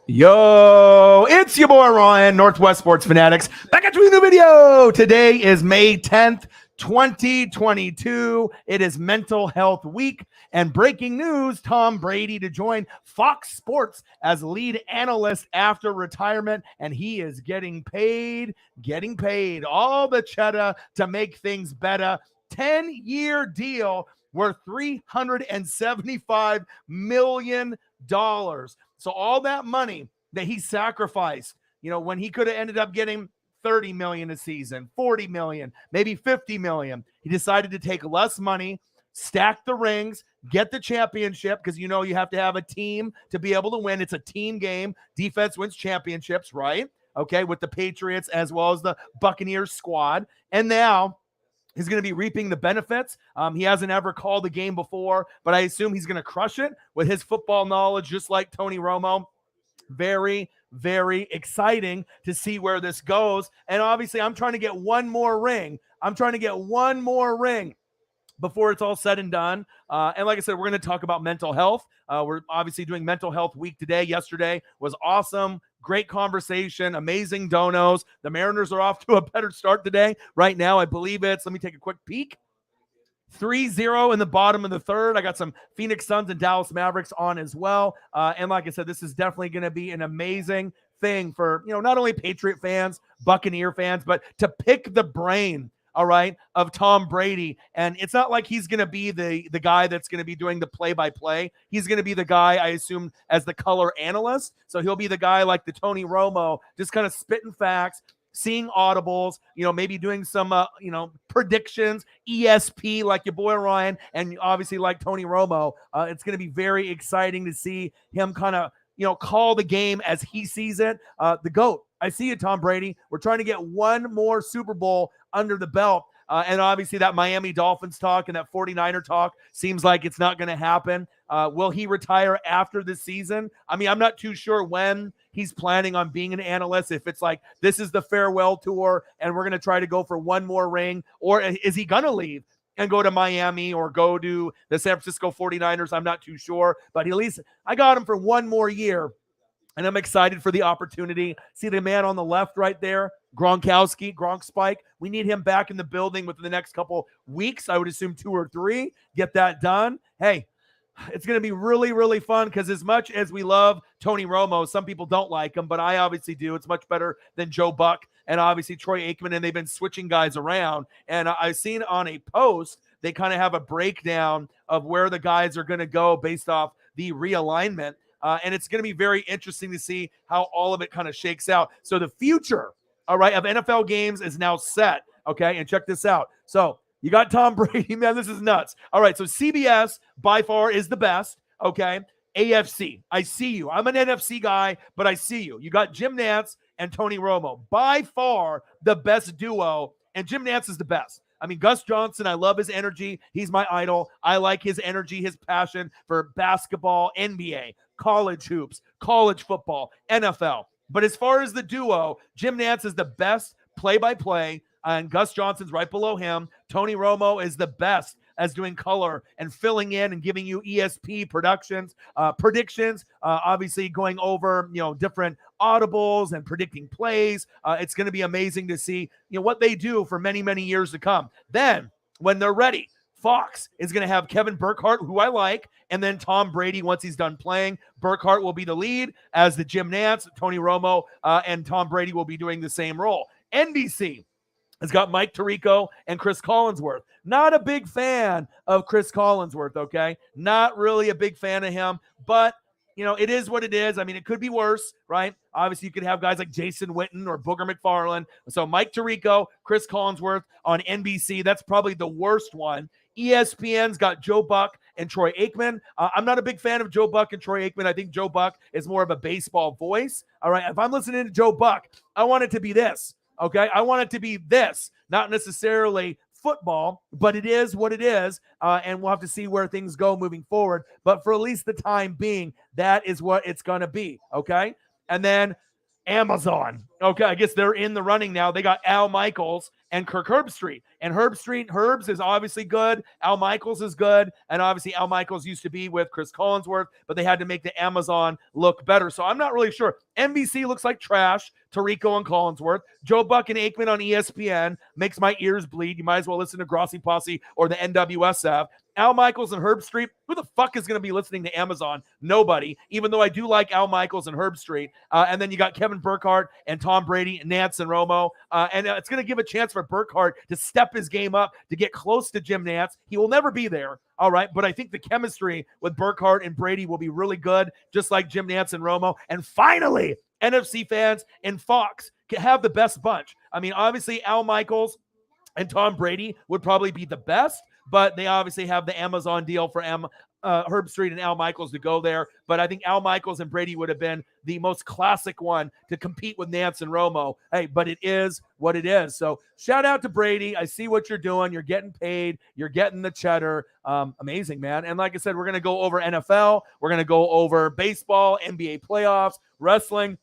Yo, it's your boy Ryan, Northwest Sports Fanatics, back at you with a new video. Today is May 10th, 2022. It is Mental Health Week, and breaking news, Tom Brady to join Fox Sports as lead analyst after retirement, and he is getting paid all the cheddar to make things better. 10-year deal worth $375 million. So all that money that he sacrificed, when he could have ended up getting 30 million a season, 40 million, maybe 50 million, he decided to take less money, stack the rings, get the championship, because you have to have a team to be able to win. It's a team game. Defense wins championships, right? Okay, with the Patriots as well as the Buccaneers squad. And now he's going to be reaping the benefits. He hasn't ever called a game before, but I assume he's going to crush it with his football knowledge, just like Tony Romo. Very, very exciting to see where this goes. And obviously, I'm trying to get one more ring. Before it's all said and done. And like I said, we're going to talk about mental health. We're obviously doing Mental Health Week today. Yesterday was awesome. Great conversation. Amazing donos. The Mariners are off to a better start today. Right now, I believe let me take a quick peek. 3-0 in the bottom of the third. I got some Phoenix Suns and Dallas Mavericks on as well. And like I said, this is definitely going to be an amazing thing for, not only Patriot fans, Buccaneer fans, but to pick the brain, all right, of Tom Brady. And it's not like he's going to be the guy that's going to be doing the play-by-play. He's going to be the guy, I assume, as the color analyst. So he'll be the guy like the Tony Romo, just kind of spitting facts, seeing audibles, maybe doing some, predictions, ESP like your boy Ryan, and obviously like Tony Romo. It's going to be very exciting to see him kind of, call the game as he sees it. The GOAT. I see you, Tom Brady. We're trying to get one more Super Bowl under the belt. And obviously that Miami Dolphins talk and that 49er talk seems like it's not going to happen. Will he retire after this season? I mean, I'm not too sure when he's planning on being an analyst. If it's like, this is the farewell tour and we're going to try to go for one more ring, or is he going to leave and go to Miami or go to the San Francisco 49ers? I'm not too sure, but at least I got him for one more year. And I'm excited for the opportunity. See the man on the left right there, Gronkowski, Gronk Spike. We need him back in the building within the next couple weeks. I would assume 2 or 3. Get that done. Hey, it's going to be really, really fun because as much as we love Tony Romo, some people don't like him, but I obviously do. It's much better than Joe Buck and obviously Troy Aikman, and they've been switching guys around. And I've seen on a post, they kind of have a breakdown of where the guys are going to go based off the realignment. And it's going to be very interesting to see how all of it kind of shakes out. So the future, all right, of NFL games is now set, okay? And check this out. So you got Tom Brady. Man, this is nuts. All right, so CBS by far is the best, okay? AFC, I see you. I'm an NFC guy, but I see you. You got Jim Nantz and Tony Romo. By far the best duo, and Jim Nantz is the best. I mean, Gus Johnson, I love his energy. He's my idol. I like his energy, his passion for basketball, NBA, college hoops, college football, NFL. But as far as the duo, Jim Nantz is the best play-by-play, and Gus Johnson's right below him. Tony Romo is the best as doing color and filling in and giving you ESP predictions, obviously going over, different audibles and predicting plays. It's going to be amazing to see, what they do for many, many years to come. Then when they're ready, Fox is going to have Kevin Burkhardt, who I like, and then Tom Brady once he's done playing. Burkhardt will be the lead as the Jim Nantz, Tony Romo, and Tom Brady will be doing the same role. NBC has got Mike Tirico and Chris Collinsworth. Not a big fan of Chris Collinsworth, okay? Not really a big fan of him, but, it is what it is. I mean, it could be worse, right? Obviously, you could have guys like Jason Witten or Booger McFarland. So Mike Tirico, Chris Collinsworth on NBC, that's probably the worst one. ESPN's got Joe Buck and Troy Aikman. I'm not a big fan of Joe Buck and Troy Aikman. I think Joe Buck is more of a baseball voice, all right? If I'm listening to Joe Buck, I want it to be this. Okay, I want it to be this, not necessarily football, but it is what it is, and we'll have to see where things go moving forward. But for at least the time being, that is what it's going to be, okay? And then Amazon. Okay, I guess they're in the running now. They got Al Michaels and Kirk Herbstreit. And Herbs is obviously good. Al Michaels is good. And obviously Al Michaels used to be with Chris Collinsworth, but they had to make the Amazon look better. So I'm not really sure. NBC looks like trash. Tarico and Collinsworth. Joe Buck and Aikman on ESPN makes my ears bleed. You might as well listen to Grossi Posse or the NWSF. Al Michaels and Herbstreit. Who the fuck is going to be listening to Amazon? Nobody, even though I do like Al Michaels and Herbstreit. And then you got Kevin Burkhardt and Tom Brady, Nance and Romo. And it's going to give a chance for Burkhardt to step his game up, to get close to Jim Nance. He will never be there, all right? But I think the chemistry with Burkhardt and Brady will be really good, just like Jim Nance and Romo. And finally, NFC fans and Fox can have the best bunch. I mean, obviously, Al Michaels and Tom Brady would probably be the best, but they obviously have the Amazon deal for Herbstreit and Al Michaels to go there. But I think Al Michaels and Brady would have been the most classic one to compete with Nance and Romo. Hey, but it is what it is. So shout out to Brady. I see what you're doing. You're getting paid. You're getting the cheddar. Amazing, man. And like I said, we're going to go over NFL. We're going to go over baseball, NBA playoffs, wrestling,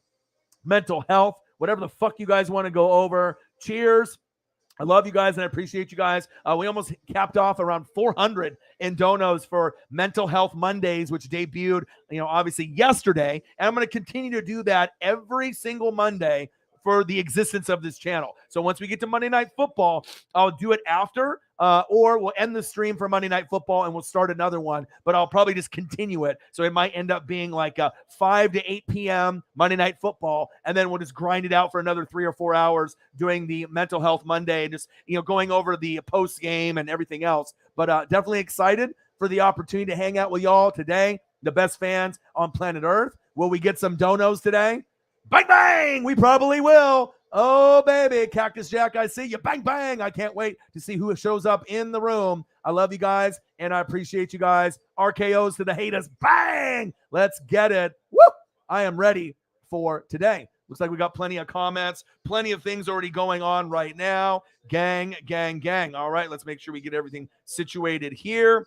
mental health, whatever the fuck you guys want to go over. Cheers. I love you guys and I appreciate you guys. We almost capped off around 400 in donos for Mental Health Mondays, which debuted, obviously yesterday. And I'm going to continue to do that every single Monday for the existence of this channel. So once we get to Monday Night Football, I'll do it after, or we'll end the stream for Monday Night Football and we'll start another one, but I'll probably just continue it. So it might end up being like 5 to 8 p.m. Monday Night Football, and then we'll just grind it out for another 3 or 4 hours doing the Mental Health Monday and just, going over the post game and everything else. But definitely excited for the opportunity to hang out with y'all today, the best fans on planet Earth. Will we get some donos today? Bang, bang! We probably will. Oh, baby. Cactus Jack, I see you. Bang, bang. I can't wait to see who shows up in the room. I love you guys, and I appreciate you guys. RKOs to the haters. Bang! Let's get it. Woo! I am ready for today. Looks like we got plenty of comments, plenty of things already going on right now. Gang, gang, gang. All right, let's make sure we get everything situated here.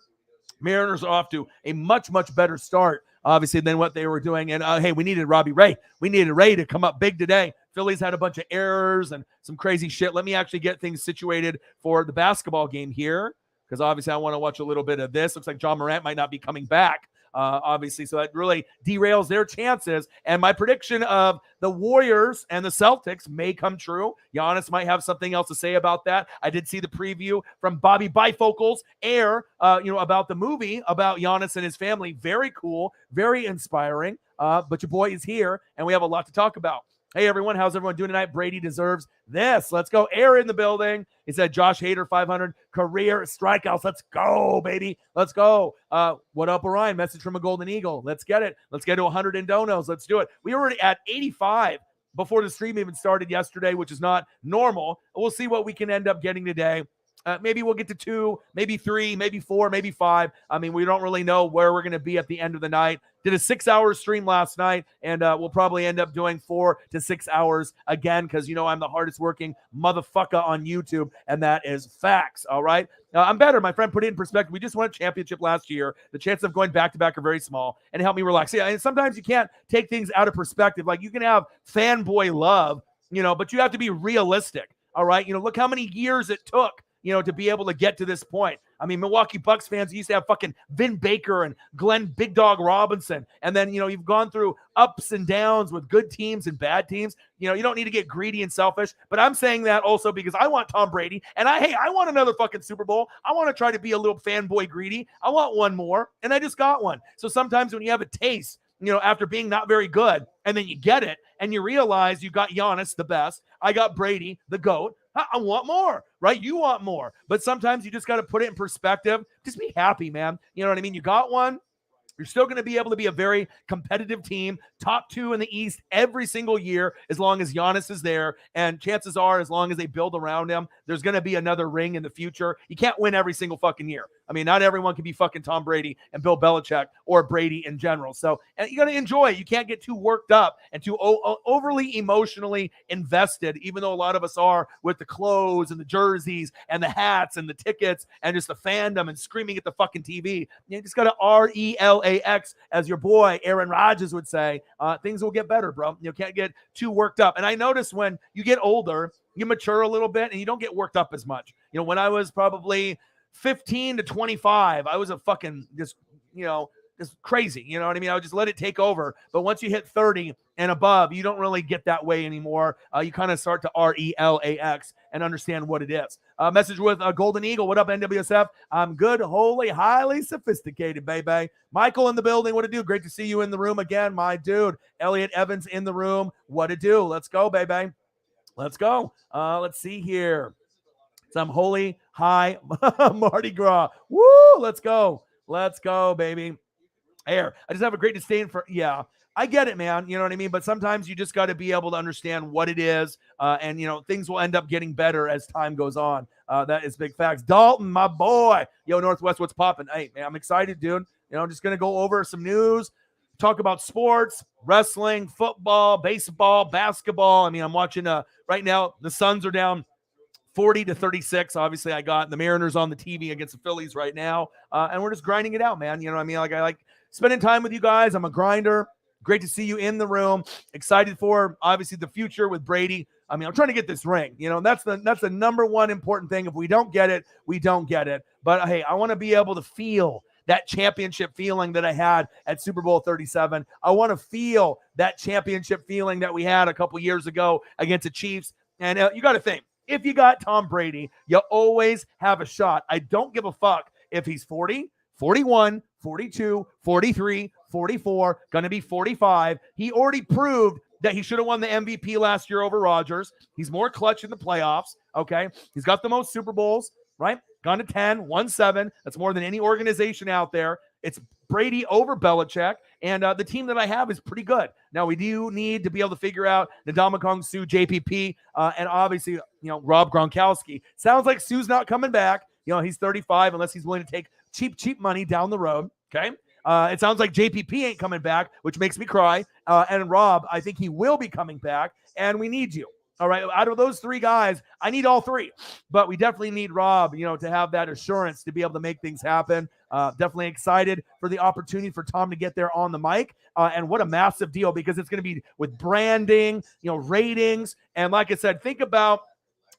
Mariners are off to a much, much better start, obviously, than what they were doing. And, hey, we needed Robbie Ray. We needed Ray to come up big today. Phillies had a bunch of errors and some crazy shit. Let me actually get things situated for the basketball game here, because obviously I want to watch a little bit of this. Looks like John Morant might not be coming back, obviously, so that really derails their chances. And my prediction of the Warriors and the Celtics may come true. Giannis might have something else to say about that. I did see the preview from Bobby Bifocal's Air, about the movie about Giannis and his family. Very cool, very inspiring. But your boy is here, and we have a lot to talk about. Hey, everyone. How's everyone doing tonight? Brady deserves this. Let's go. Air in the building. He said Josh Hader, 500 career strikeouts. Let's go, baby. Let's go. What up, Orion? Message from a Golden Eagle. Let's get it. Let's get to 100 in donos. Let's do it. We were already at 85 before the stream even started yesterday, which is not normal. We'll see what we can end up getting today. Maybe we'll get to 2, maybe 3, maybe 4, maybe 5. I mean, we don't really know where we're going to be at the end of the night. Did a 6-hour stream last night, and we'll probably end up doing 4 to 6 hours again, because, I'm the hardest working motherfucker on YouTube, and that is facts, all right? I'm better. My friend put it in perspective. We just won a championship last year. The chances of going back-to-back are very small, and help me relax. Yeah, and sometimes you can't take things out of perspective. Like, you can have fanboy love, but you have to be realistic, all right? Look how many years it took, to be able to get to this point. I mean, Milwaukee Bucks fans used to have fucking Vin Baker and Glenn Big Dog Robinson. And then, you've gone through ups and downs with good teams and bad teams. You don't need to get greedy and selfish. But I'm saying that also because I want Tom Brady. And I want another fucking Super Bowl. I want to try to be a little fanboy greedy. I want one more. And I just got one. So sometimes when you have a taste, after being not very good, and then you get it, and you realize you got Giannis, the best. I got Brady, the GOAT. I want more, right? You want more. But sometimes you just got to put it in perspective. Just be happy, man. You know what I mean? You got one. You're still going to be able to be a very competitive team, top 2 in the East every single year, as long as Giannis is there. And chances are, as long as they build around him, there's going to be another ring in the future. You can't win every single fucking year. I mean, not everyone can be fucking Tom Brady and Bill Belichick or Brady in general. So, and you got to enjoy it. You can't get too worked up and too overly emotionally invested, even though a lot of us are, with the clothes and the jerseys and the hats and the tickets and just the fandom and screaming at the fucking TV. You just got to RELAX, as your boy Aaron Rodgers would say. Things will get better, bro. You can't get too worked up. And I notice when you get older, you mature a little bit and you don't get worked up as much. When I was probably 15 to 25, I was a fucking just crazy. You know what I mean? I would just let it take over. But once you hit 30 and above, you don't really get that way anymore. You kind of start to RELAX and understand what it is. Message with Golden Eagle. What up, NWSF? I'm good, holy, highly sophisticated, baby. Michael in the building. What to do? Great to see you in the room again, my dude. Elliot Evans in the room. What to do? Let's go, baby. Let's go. Let's see here. Some holy high Mardi Gras. Woo! Let's go. Let's go, baby. Air. I just have a great disdain for, yeah, I get it, man. You know what I mean? But sometimes you just got to be able to understand what it is. And, things will end up getting better as time goes on. That is big facts. Dalton, my boy. Yo, Northwest, what's popping? Hey, man, I'm excited, dude. I'm just going to go over some news, talk about sports, wrestling, football, baseball, basketball. I mean, I'm watching right now, the Suns are down 40-36. Obviously, I got the Mariners on the TV against the Phillies right now. And we're just grinding it out, man. You know what I mean? I like spending time with you guys. I'm a grinder. Great to see you in the room. Excited for, obviously, the future with Brady. I mean, I'm trying to get this ring. That's the number one important thing. If we don't get it, we don't get it. But, hey, I want to be able to feel that championship feeling that I had at Super Bowl 37. I want to feel that championship feeling that we had a couple years ago against the Chiefs. And you got to think, if you got Tom Brady, you always have a shot. I don't give a fuck if he's 40, 41, 42, 43, 44, going to be 45. He already proved that he should have won the MVP last year over Rodgers. He's more clutch in the playoffs, okay? He's got the most Super Bowls, right? Gone to 10, won 7. That's more than any organization out there. It's Brady over Belichick, and the team that I have is pretty good. Now, we do need to be able to figure out Ndamukong Suh, JPP, and obviously, Rob Gronkowski. Sounds like Suh's not coming back. He's 35 unless he's willing to take cheap money down the road, okay? It sounds like JPP ain't coming back, which makes me cry. And Rob, I think he will be coming back, and we need you. All right, out of those 3 guys, I need all 3. But we definitely need Rob, to have that assurance to be able to make things happen. Definitely excited for the opportunity for Tom to get there on the mic. And what a massive deal, because it's going to be with branding, ratings. And like I said, think about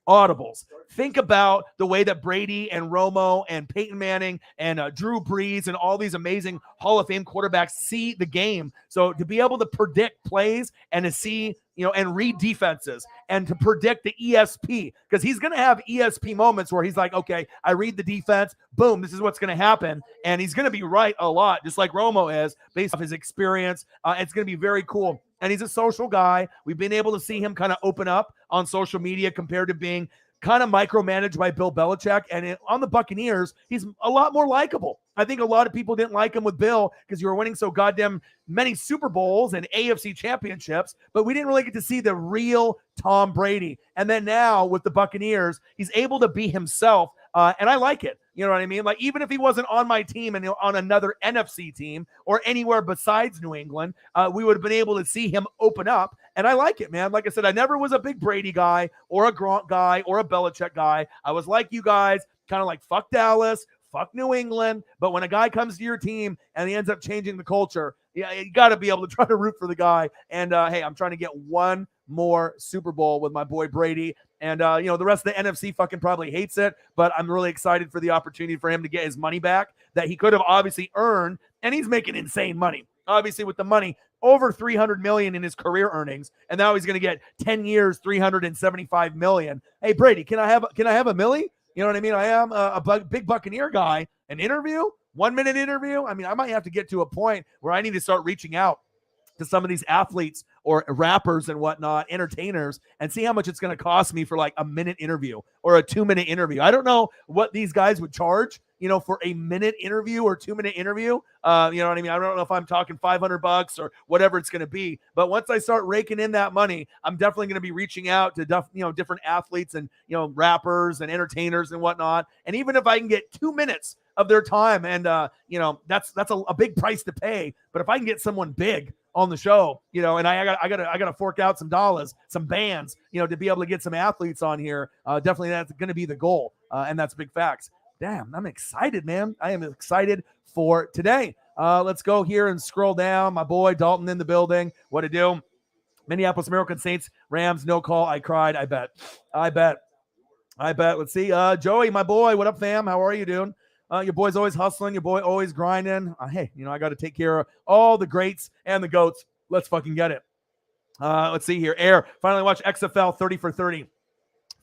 audibles. Think about the way that Brady and Romo and Peyton Manning and Drew Brees and all these amazing Hall of Fame quarterbacks see the game. So to be able to predict plays and to see, and read defenses and to predict the ESP, because he's going to have ESP moments where he's like, okay, I read the defense, boom, this is what's going to happen. And he's going to be right a lot, just like Romo is, based off his experience. It's going to be very cool. And he's a social guy. We've been able to see him kind of open up on social media compared to being kind of micromanaged by Bill Belichick. And on the Buccaneers, he's a lot more likable. I think a lot of people didn't like him with Bill because you were winning so goddamn many Super Bowls and AFC championships, but we didn't really get to see the real Tom Brady. And then now with the Buccaneers, he's able to be himself. And I like it. You know what I mean? Like, even if he wasn't on my team and on another NFC team or anywhere besides New England, we would have been able to see him open up. And I like it, man. Like I said, I never was a big Brady guy or a Gronk guy or a Belichick guy. I was like you guys, kind of like, fuck Dallas, fuck New England. But when a guy comes to your team and he ends up changing the culture, yeah, you got to be able to try to root for the guy. And, hey, I'm trying to get one more Super Bowl with my boy Brady. And, the rest of the NFC fucking probably hates it, but I'm really excited for the opportunity for him to get his money back that he could have obviously earned. And he's making insane money, obviously, with the money, over $300 million in his career earnings. And now he's going to get 10 years, $375 million. Hey, Brady, can I have a millie? You know what I mean? I am a big Buccaneer guy. An interview, 1-minute interview. I mean, I might have to get to a point where I need to start reaching out to some of these athletes or rappers and whatnot, entertainers, and see how much it's going to cost me for like a minute interview or a 2-minute interview. I don't know what these guys would charge, for a minute interview or 2-minute interview. You know what I mean? I don't know if I'm talking $500 or whatever it's going to be, but once I start raking in that money, I'm definitely going to be reaching out to different athletes and rappers and entertainers and whatnot. And even if I can get 2 minutes of their time, and that's a big price to pay. But if I can get someone big on the show, and I gotta fork out some dollars, some bands, to be able to get some athletes on here, definitely that's going to be the goal, and that's big facts. Damn, I'm excited, man. I am excited for today. Let's go here and scroll down. My boy Dalton in the building. What to do? Minneapolis American Saints, Rams, no call. I cried. I bet. Let's see. Joey, my boy. What up, fam? How are you doing? Your boy's always hustling. Your boy always grinding. Hey, I got to take care of all the greats and the goats. Let's fucking get it. Let's see here. Air. Finally watched XFL 30 for 30.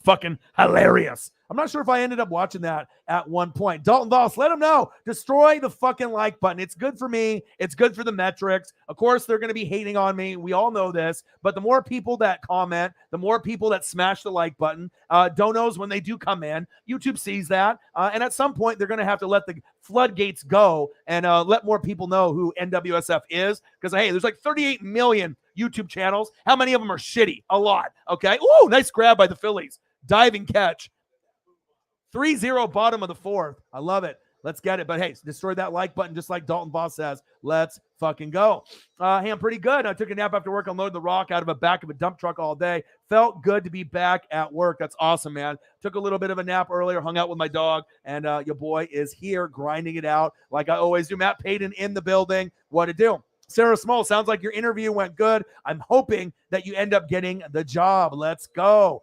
Fucking hilarious. I'm not sure if I ended up watching that at one point. Dalton Voss, let him know. Destroy the fucking like button. It's good for me. It's good for the metrics. Of course, they're going to be hating on me. We all know this. But the more people that comment, the more people that smash the like button, donos, when they do come in, YouTube sees that. And at some point, they're going to have to let the floodgates go and let more people know who NWSF is. Because, hey, there's like 38 million YouTube channels. How many of them are shitty? A lot. Okay. Ooh, nice grab by the Phillies. Diving catch. 3-0 bottom of the fourth. I love it. Let's get it. But hey, destroy that like button just like Dalton Voss says. Let's fucking go. Hey, I'm pretty good. I took a nap after work, unloaded the rock out of the back of a dump truck all day. Felt good to be back at work. That's awesome, man. Took a little bit of a nap earlier, hung out with my dog, and your boy is here grinding it out like I always do. Matt Payton in the building. What to do? Sarah Small, sounds like your interview went good. I'm hoping that you end up getting the job. Let's go.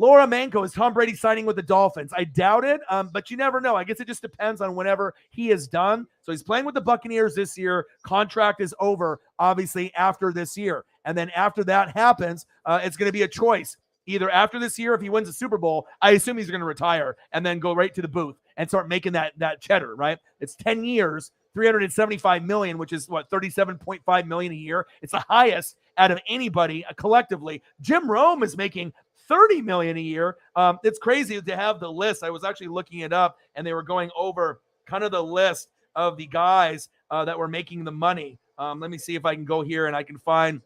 Laura Manco, is Tom Brady signing with the Dolphins? I doubt it, but you never know. I guess it just depends on whenever he is done. So he's playing with the Buccaneers this year. Contract is over, obviously, after this year. And then after that happens, it's going to be a choice. Either after this year, if he wins the Super Bowl, I assume he's going to retire and then go right to the booth and start making that cheddar, right? It's 10 years, $375 million, which is what, $37.5 million a year. It's the highest out of anybody collectively. Jim Rome is making $30 million a year. It's crazy to have the list. I was actually looking it up, and they were going over kind of the list of the guys that were making the money. Let me see if I can go here and I can find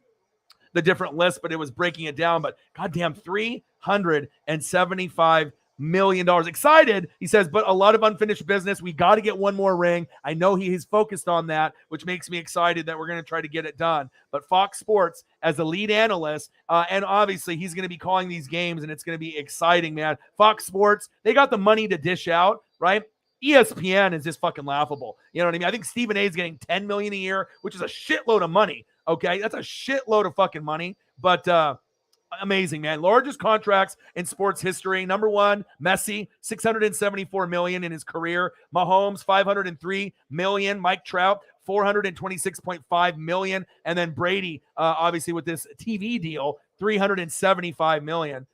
the different lists, but it was breaking it down. But goddamn, $375 million. Excited, he says, but a lot of unfinished business. We got to get one more ring. I know he's focused on that, which makes me excited that we're going to try to get it done. But Fox Sports as the lead analyst, and obviously he's going to be calling these games, and it's going to be exciting, man. Fox Sports, they got the money to dish out, right? ESPN is just fucking laughable. You know what I mean? I think Stephen A is getting $10 million a year, which is a shitload of money. Okay, that's a shitload of fucking money. But amazing, man. Largest contracts in sports history. Number one, Messi, $674 million in his career. Mahomes, $503 million. Mike Trout, $426.5 million. And then Brady, obviously with this TV deal, $375 million.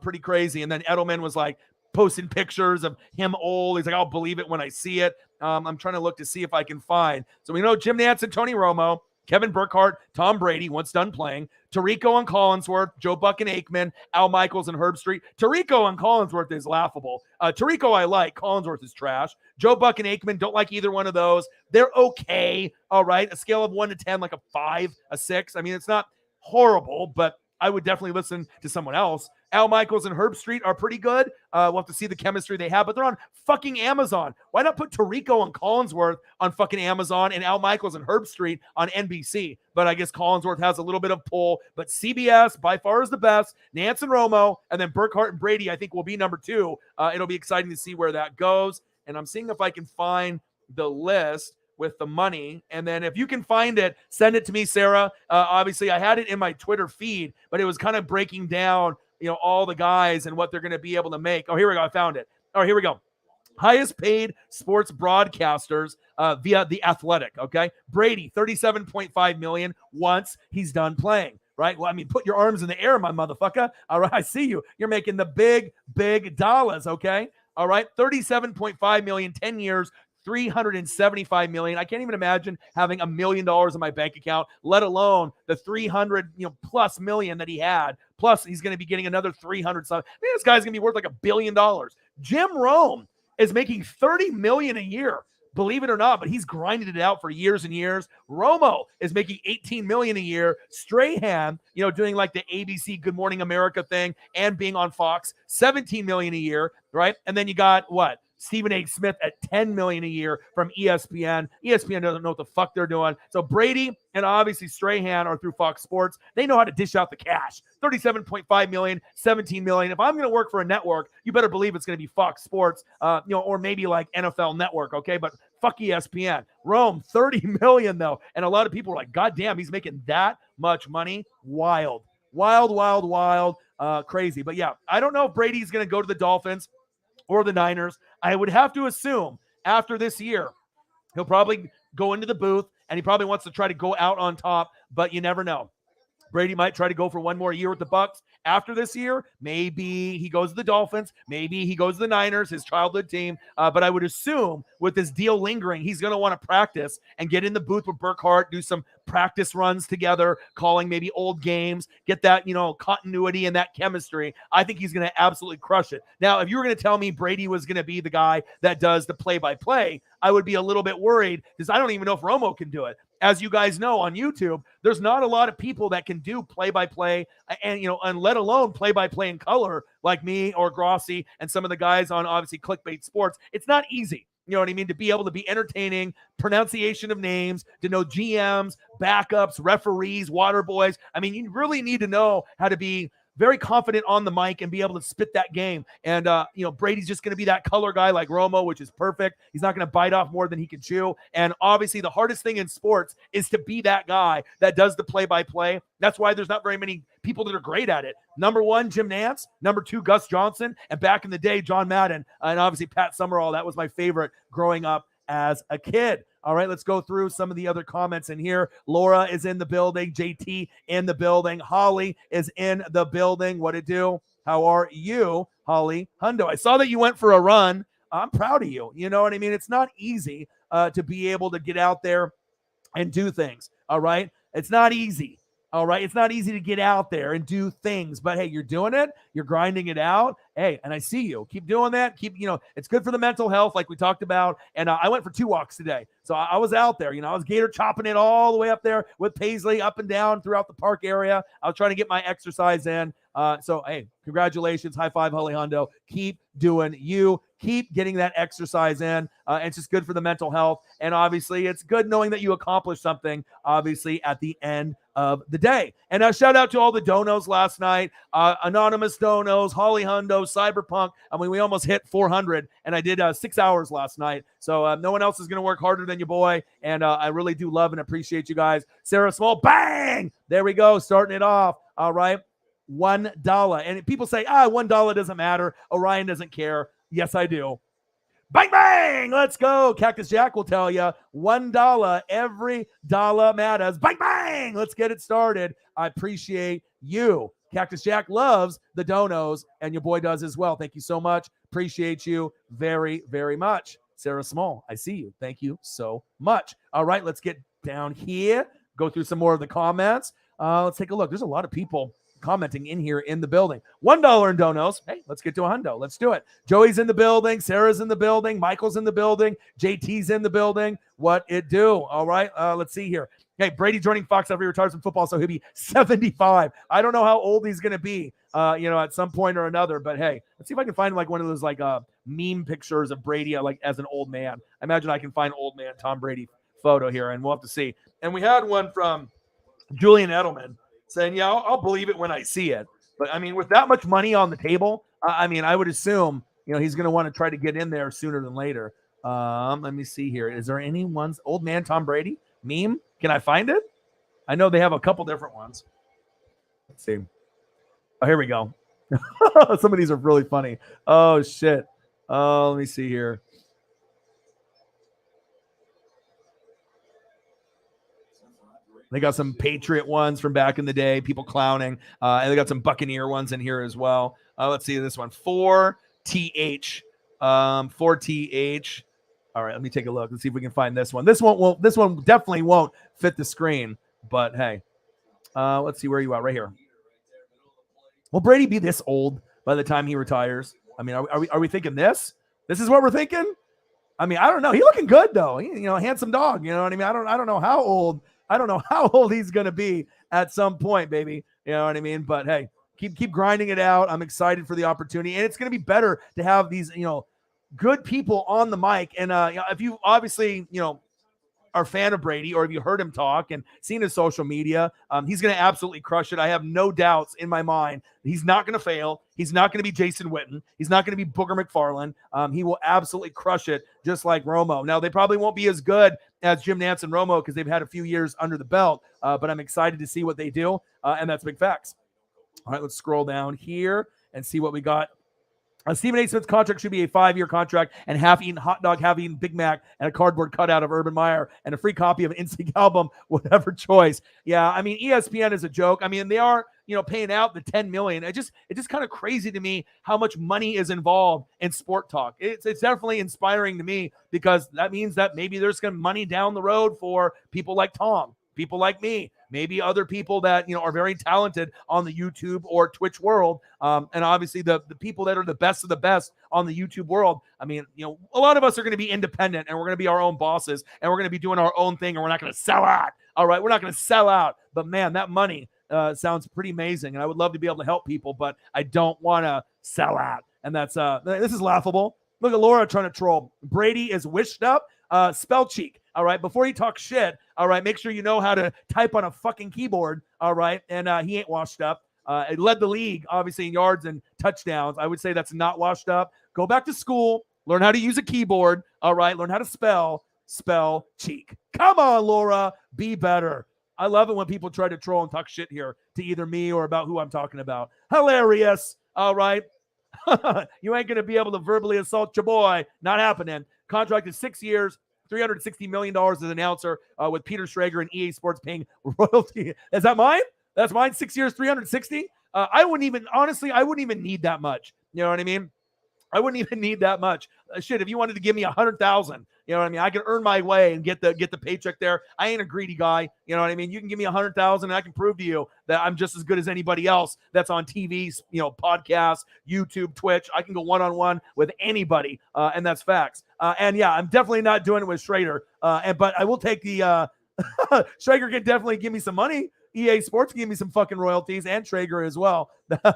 Pretty crazy. And then Edelman was like posting pictures of him old. He's like, I'll believe it when I see it. I'm trying to look to see if I can find. So we know Jim Nantz and Tony Romo, Kevin Burkhardt, Tom Brady, once done playing, Tirico and Collinsworth, Joe Buck and Aikman, Al Michaels and Herb Street. Tirico and Collinsworth is laughable. Tirico I like. Collinsworth is trash. Joe Buck and Aikman, don't like either one of those. They're okay. All right. A scale of 1 to 10, like a 5, a 6. I mean, it's not horrible, but I would definitely listen to someone else. Al Michaels and Herb Street are pretty good. We'll have to see the chemistry they have, but they're on fucking Amazon. Why not put Tirico and Collinsworth on fucking Amazon and Al Michaels and Herb Street on NBC? But I guess Collinsworth has a little bit of pull, but CBS by far is the best. Nantz and Romo, and then Burkhardt and Brady, I think will be number 2. It'll be exciting to see where that goes. And I'm seeing if I can find the list with the money. And then if you can find it, send it to me, Sarah. Obviously, I had it in my Twitter feed, but it was kind of breaking down, all the guys and what they're going to be able to make. Oh, here we go. I found it. Oh, here we go. Highest paid sports broadcasters via The Athletic, okay? Brady, $37.5 million once he's done playing, right? Well, I mean, put your arms in the air, my motherfucker. All right, I see you. You're making the big, big dollars, okay? All right, $37.5 million, 10 years, $375 million. I can't even imagine having $1 million in my bank account, let alone the 300 plus million that he had. Plus, he's going to be getting another 300 something. I mean, this guy's going to be worth like $1 billion. Jim Rome is making $30 million a year. Believe it or not, but he's grinded it out for years and years. Romo is making $18 million a year. Strahan, doing like the ABC Good Morning America thing and being on Fox, $17 million a year, right? And then you got what? Stephen A. Smith at $10 million a year from ESPN. ESPN doesn't know what the fuck they're doing. So Brady and obviously Strahan are through Fox Sports. They know how to dish out the cash. $37.5 million, $17 million. If I'm going to work for a network, you better believe it's going to be Fox Sports, or maybe like NFL Network, okay? But fuck ESPN. Rome, $30 million though. And a lot of people are like, God damn, he's making that much money. Wild, crazy. But yeah, I don't know if Brady's going to go to the Dolphins or the Niners. I would have to assume after this year, he'll probably go into the booth and he probably wants to try to go out on top, but you never know. Brady might try to go for one more year with the Bucs after this year. Maybe he goes to the Dolphins. Maybe he goes to the Niners, his childhood team. But I would assume with this deal lingering, he's going to want to practice and get in the booth with Burkhardt, do some practice runs together, calling maybe old games, get that, continuity and that chemistry. I think he's going to absolutely crush it. Now, if you were going to tell me Brady was going to be the guy that does the play-by-play, I would be a little bit worried because I don't even know if Romo can do it. As you guys know on YouTube, there's not a lot of people that can do play-by-play and let alone play-by-play in color like me or Grossi and some of the guys on obviously Clickbait Sports. It's not easy. You know what I mean? To be able to be entertaining, pronunciation of names, to know GMs, backups, referees, water boys. I mean, you really need to know how to be very confident on the mic and be able to spit that game. And, Brady's just going to be that color guy like Romo, which is perfect. He's not going to bite off more than he can chew. And obviously the hardest thing in sports is to be that guy that does the play-by-play. That's why there's not very many people that are great at it. Number one, Jim Nantz. Number two, Gus Johnson. And back in the day, John Madden. And obviously Pat Summerall. That was my favorite growing up as a kid. All right, let's go through some of the other comments in here. Laura is in the building. JT in the building. Holly is in the building. What it do? How are you, Holly Hundo? I saw that you went for a run. I'm proud of you. You know what I mean? It's not easy to be able to get out there and do things. All right? It's not easy. All right. It's not easy to get out there and do things, but hey, you're doing it. You're grinding it out. Hey, and I see you. Keep doing that. It's good for the mental health, like we talked about. And I went for 2 walks today. So I was out there. I was gator chopping it all the way up there with Paisley, up and down throughout the park area. I was trying to get my exercise in. So, hey, congratulations. High five, Holly Hundo. Keep doing you. Keep getting that exercise in. It's just good for the mental health. And obviously, it's good knowing that you accomplished something, obviously, at the end of the day. And shout out to all the donos last night. Anonymous donos, Holly Hundo, Cyberpunk. I mean, we almost hit 400, and I did 6 hours last night. So no one else is going to work harder than your boy. And I really do love and appreciate you guys. Sarah Small, bang! There we go, starting it off. All right. $1. And people say, $1 doesn't matter. Orion doesn't care. Yes, I do. Bang, bang. Let's go. Cactus Jack will tell you $1. Every dollar matters. Bang, bang. Let's get it started. I appreciate you. Cactus Jack loves the donos, and your boy does as well. Thank you so much. Appreciate you very, very much. Sarah Small, I see you. Thank you so much. All right, let's get down here. Go through some more of the comments. Let's take a look. There's a lot of people commenting in here in the building. $1 in donos. Hey, let's get to a hundo. Let's do it. Joey's in the building. Sarah's in the building. Michael's in the building. JT's in the building. What it do? All right. Let's see here. Hey, Brady joining Fox after he retires from football, so he'll be 75. I don't know how old he's going to be, at some point or another. But hey, let's see if I can find like one of those like meme pictures of Brady like as an old man. I imagine I can find old man Tom Brady photo here, and we'll have to see. And we had one from Julian Edelman saying, yeah, I'll believe it when I see it. But I mean, with that much money on the table, I would assume, he's going to want to try to get in there sooner than later. Let me see here. Is there any ones? Old man Tom Brady meme? Can I find it? I know they have a couple different ones. Let's see. Oh, here we go. Some of these are really funny. Oh, shit. Let me see here. They got some Patriot ones from back in the day, people clowning. And they got some Buccaneer ones in here as well. Let's see this one. 4TH. 4TH. All right, let me take a look. Let's see if we can find this one. This one definitely won't fit the screen, but hey. Let's see where you are right here. Will Brady be this old by the time he retires? I mean, are we thinking this? This is what we're thinking? I mean, I don't know. He's looking good though. Handsome dog. You know what I mean? I don't know how old. I don't know how old he's gonna be at some point, baby. You know what I mean? But hey, keep grinding it out. I'm excited for the opportunity, and it's gonna be better to have these good people on the mic. And if you obviously are a fan of Brady, or if you heard him talk and seen his social media, he's going to absolutely crush it. I have no doubts in my mind. He's not going to fail. He's not going to be Jason Witten. He's not going to be Booger McFarland. He will absolutely crush it, just like Romo. Now, they probably won't be as good as Jim Nantz and Romo because they've had a few years under the belt, but I'm excited to see what they do, and that's big facts. All right, let's scroll down here and see what we got. Stephen A. Smith's contract should be a 5-year contract, and half-eaten hot dog, half-eaten Big Mac, and a cardboard cutout of Urban Meyer, and a free copy of an NSYNC album, whatever choice. Yeah, I mean, ESPN is a joke. I mean, they are, paying out the $10 million. It's just kind of crazy to me how much money is involved in sport talk. It's definitely inspiring to me, because that means that maybe there's some money down the road for people like Tom, people like me, maybe other people that are very talented on the YouTube or Twitch world, and obviously the people that are the best of the best on the YouTube world. I mean, a lot of us are going to be independent, and we're going to be our own bosses, and we're going to be doing our own thing, and we're not going to sell out. All right, we're not going to sell out. But man, that money sounds pretty amazing, and I would love to be able to help people, but I don't want to sell out. And that's this is laughable. Look at Laura trying to troll. Brady is wished up. Spell cheek. All right. Before you talk shit, all right, make sure you know how to type on a fucking keyboard. All right. And he ain't washed up. It led the league, obviously, in yards and touchdowns. I would say that's not washed up. Go back to school. Learn how to use a keyboard. All right. Learn how to spell cheek. Come on, Laura. Be better. I love it when people try to troll and talk shit here to either me or about who I'm talking about. Hilarious. All right. You ain't going to be able to verbally assault your boy. Not happening. Contract is 6 years, $360 million as an announcer, with Peter Schrager and EA Sports paying royalty. Is that mine? That's mine. 6 years, 360. I wouldn't even need that much. You know what I mean? I wouldn't even need that much. Shit, if you wanted to give me 100,000, you know what I mean? I can earn my way and get the paycheck there. I ain't a greedy guy. You know what I mean? You can give me 100,000 and I can prove to you that I'm just as good as anybody else that's on TV, podcasts, YouTube, Twitch. I can go one-on-one with anybody, and that's facts. And yeah, I'm definitely not doing it with Schrader. But I will take the Schrager can definitely give me some money. EA Sports can give me some fucking royalties, and Traeger as well.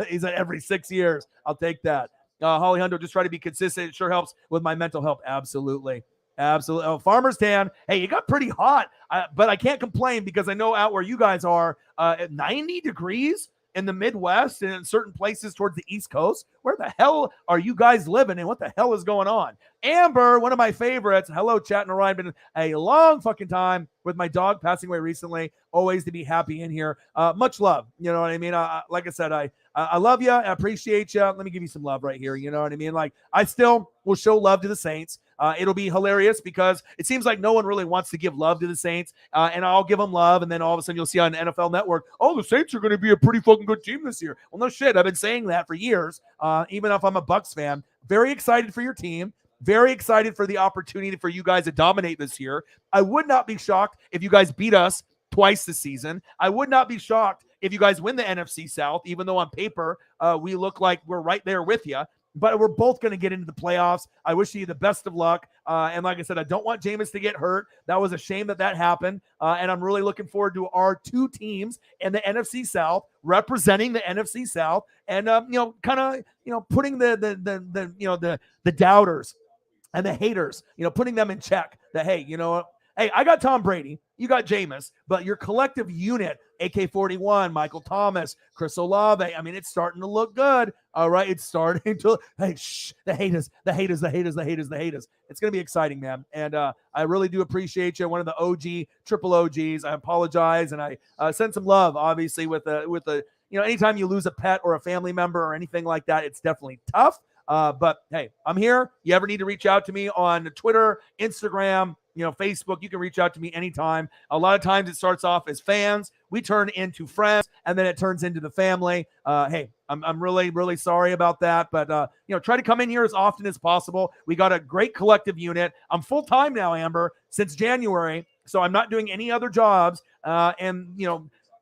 He's at every 6 years. I'll take that. Holly Hundo, just try to be consistent. It sure helps with my mental health. Absolutely. Oh, Farmer's Tan. Hey, you got pretty hot, but I can't complain because I know out where you guys are at 90 degrees in the Midwest and in certain places towards the East Coast. Where the hell are you guys living, and what the hell is going on? Amber, one of my favorites. Hello, chat and Orion. Been a long fucking time with my dog passing away recently. Always to be happy in here. Much love. You know what I mean? Like I said, I love you. I appreciate you. Let me give you some love right here. You know what I mean? Like, I still will show love to the Saints. It'll be hilarious because it seems like no one really wants to give love to the Saints, and I'll give them love, and then all of a sudden you'll see on NFL Network, oh, the Saints are going to be a pretty fucking good team this year. Well, no shit. I've been saying that for years, even if I'm a Bucs fan. Very excited for your team. Very excited for the opportunity for you guys to dominate this year. I would not be shocked if you guys beat us twice this season. I would not be shocked if you guys win the NFC South, even though on paper we look like we're right there with you. But we're both going to get into the playoffs. I wish you the best of luck. And like I said, I don't want Jameis to get hurt. That was a shame that happened. And I'm really looking forward to our two teams in the NFC South representing the NFC South, and putting the doubters and the haters, putting them in check. That, hey, you know what? Hey, I got Tom Brady. You got Jameis. But your collective unit, AK-41, Michael Thomas, Chris Olave, I mean, it's starting to look good. All right, it's starting to – hey, shh, the haters. It's going to be exciting, man. And I really do appreciate you. One of the OG, triple OGs. I apologize, and I send some love, obviously, with the anytime you lose a pet or a family member or anything like that, it's definitely tough. But, hey, I'm here. You ever need to reach out to me on Twitter, Instagram, Facebook. You can reach out to me anytime. A lot of times it starts off as fans. We turn into friends, and then it turns into the family. Hey, I'm really, really sorry about that. But, try to come in here as often as possible. We got a great collective unit. I'm full-time now, Amber, since January. So I'm not doing any other jobs.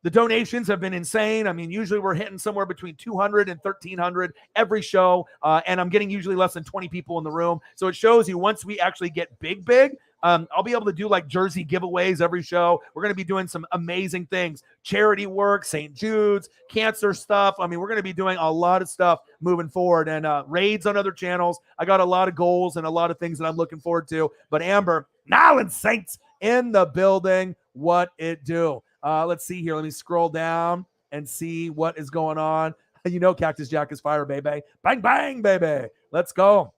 The donations have been insane. I mean, usually we're hitting somewhere between 200 and 1,300 every show, and I'm getting usually less than 20 people in the room. So it shows you once we actually get big, I'll be able to do like jersey giveaways every show. We're going to be doing some amazing things, charity work, St. Jude's, cancer stuff. I mean, we're going to be doing a lot of stuff moving forward, and raids on other channels. I got a lot of goals and a lot of things that I'm looking forward to. But Amber, Nowland Saints in the building. What it do? Let's see here. Let me scroll down and see what is going on. Cactus Jack is fire, baby. Bang, bang, baby. Let's go.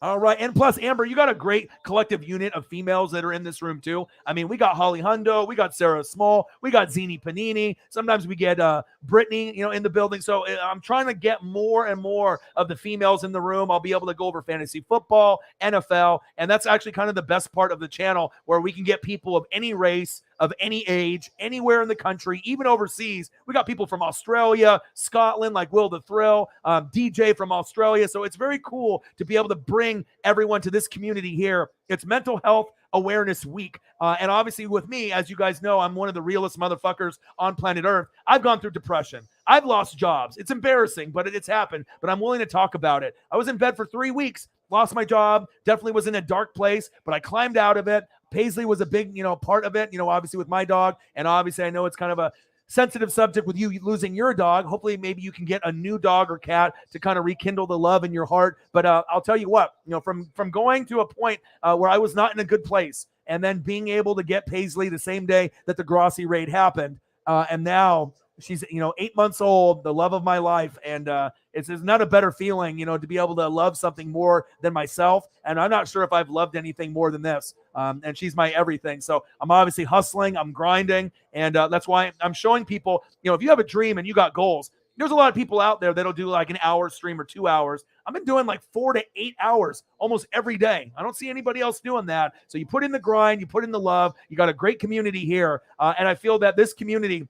All right. And plus, Amber, you got a great collective unit of females that are in this room, too. I mean, we got Holly Hundo. We got Sarah Small. We got Zini Panini. Sometimes we get Brittany, in the building. So I'm trying to get more and more of the females in the room. I'll be able to go over fantasy football, NFL. And that's actually kind of the best part of the channel, where we can get people of any race, of any age, anywhere in the country, even overseas. We got people from Australia, Scotland, like Will the Thrill, DJ from Australia. So it's very cool to be able to bring everyone to this community here. It's Mental Health Awareness Week. And obviously with me, as you guys know, I'm one of the realest motherfuckers on planet Earth. I've gone through depression. I've lost jobs. It's embarrassing, but it's happened. But I'm willing to talk about it. I was in bed for 3 weeks, lost my job, definitely was in a dark place, but I climbed out of it. Paisley was a big, part of it, obviously with my dog. And obviously I know it's kind of a sensitive subject with you losing your dog. Hopefully maybe you can get a new dog or cat to kind of rekindle the love in your heart. But I'll tell you what, from going to a point where I was not in a good place, and then being able to get Paisley the same day that the Grossi raid happened. And now she's, 8 months old, the love of my life. And it's not a better feeling, to be able to love something more than myself. And I'm not sure if I've loved anything more than this. And she's my everything. So I'm obviously hustling, I'm grinding. And that's why I'm showing people, if you have a dream and you got goals, there's a lot of people out there that'll do like an hour stream or 2 hours. I've been doing like 4 to 8 hours almost every day. I don't see anybody else doing that. So you put in the grind, you put in the love, you got a great community here. And I feel that this community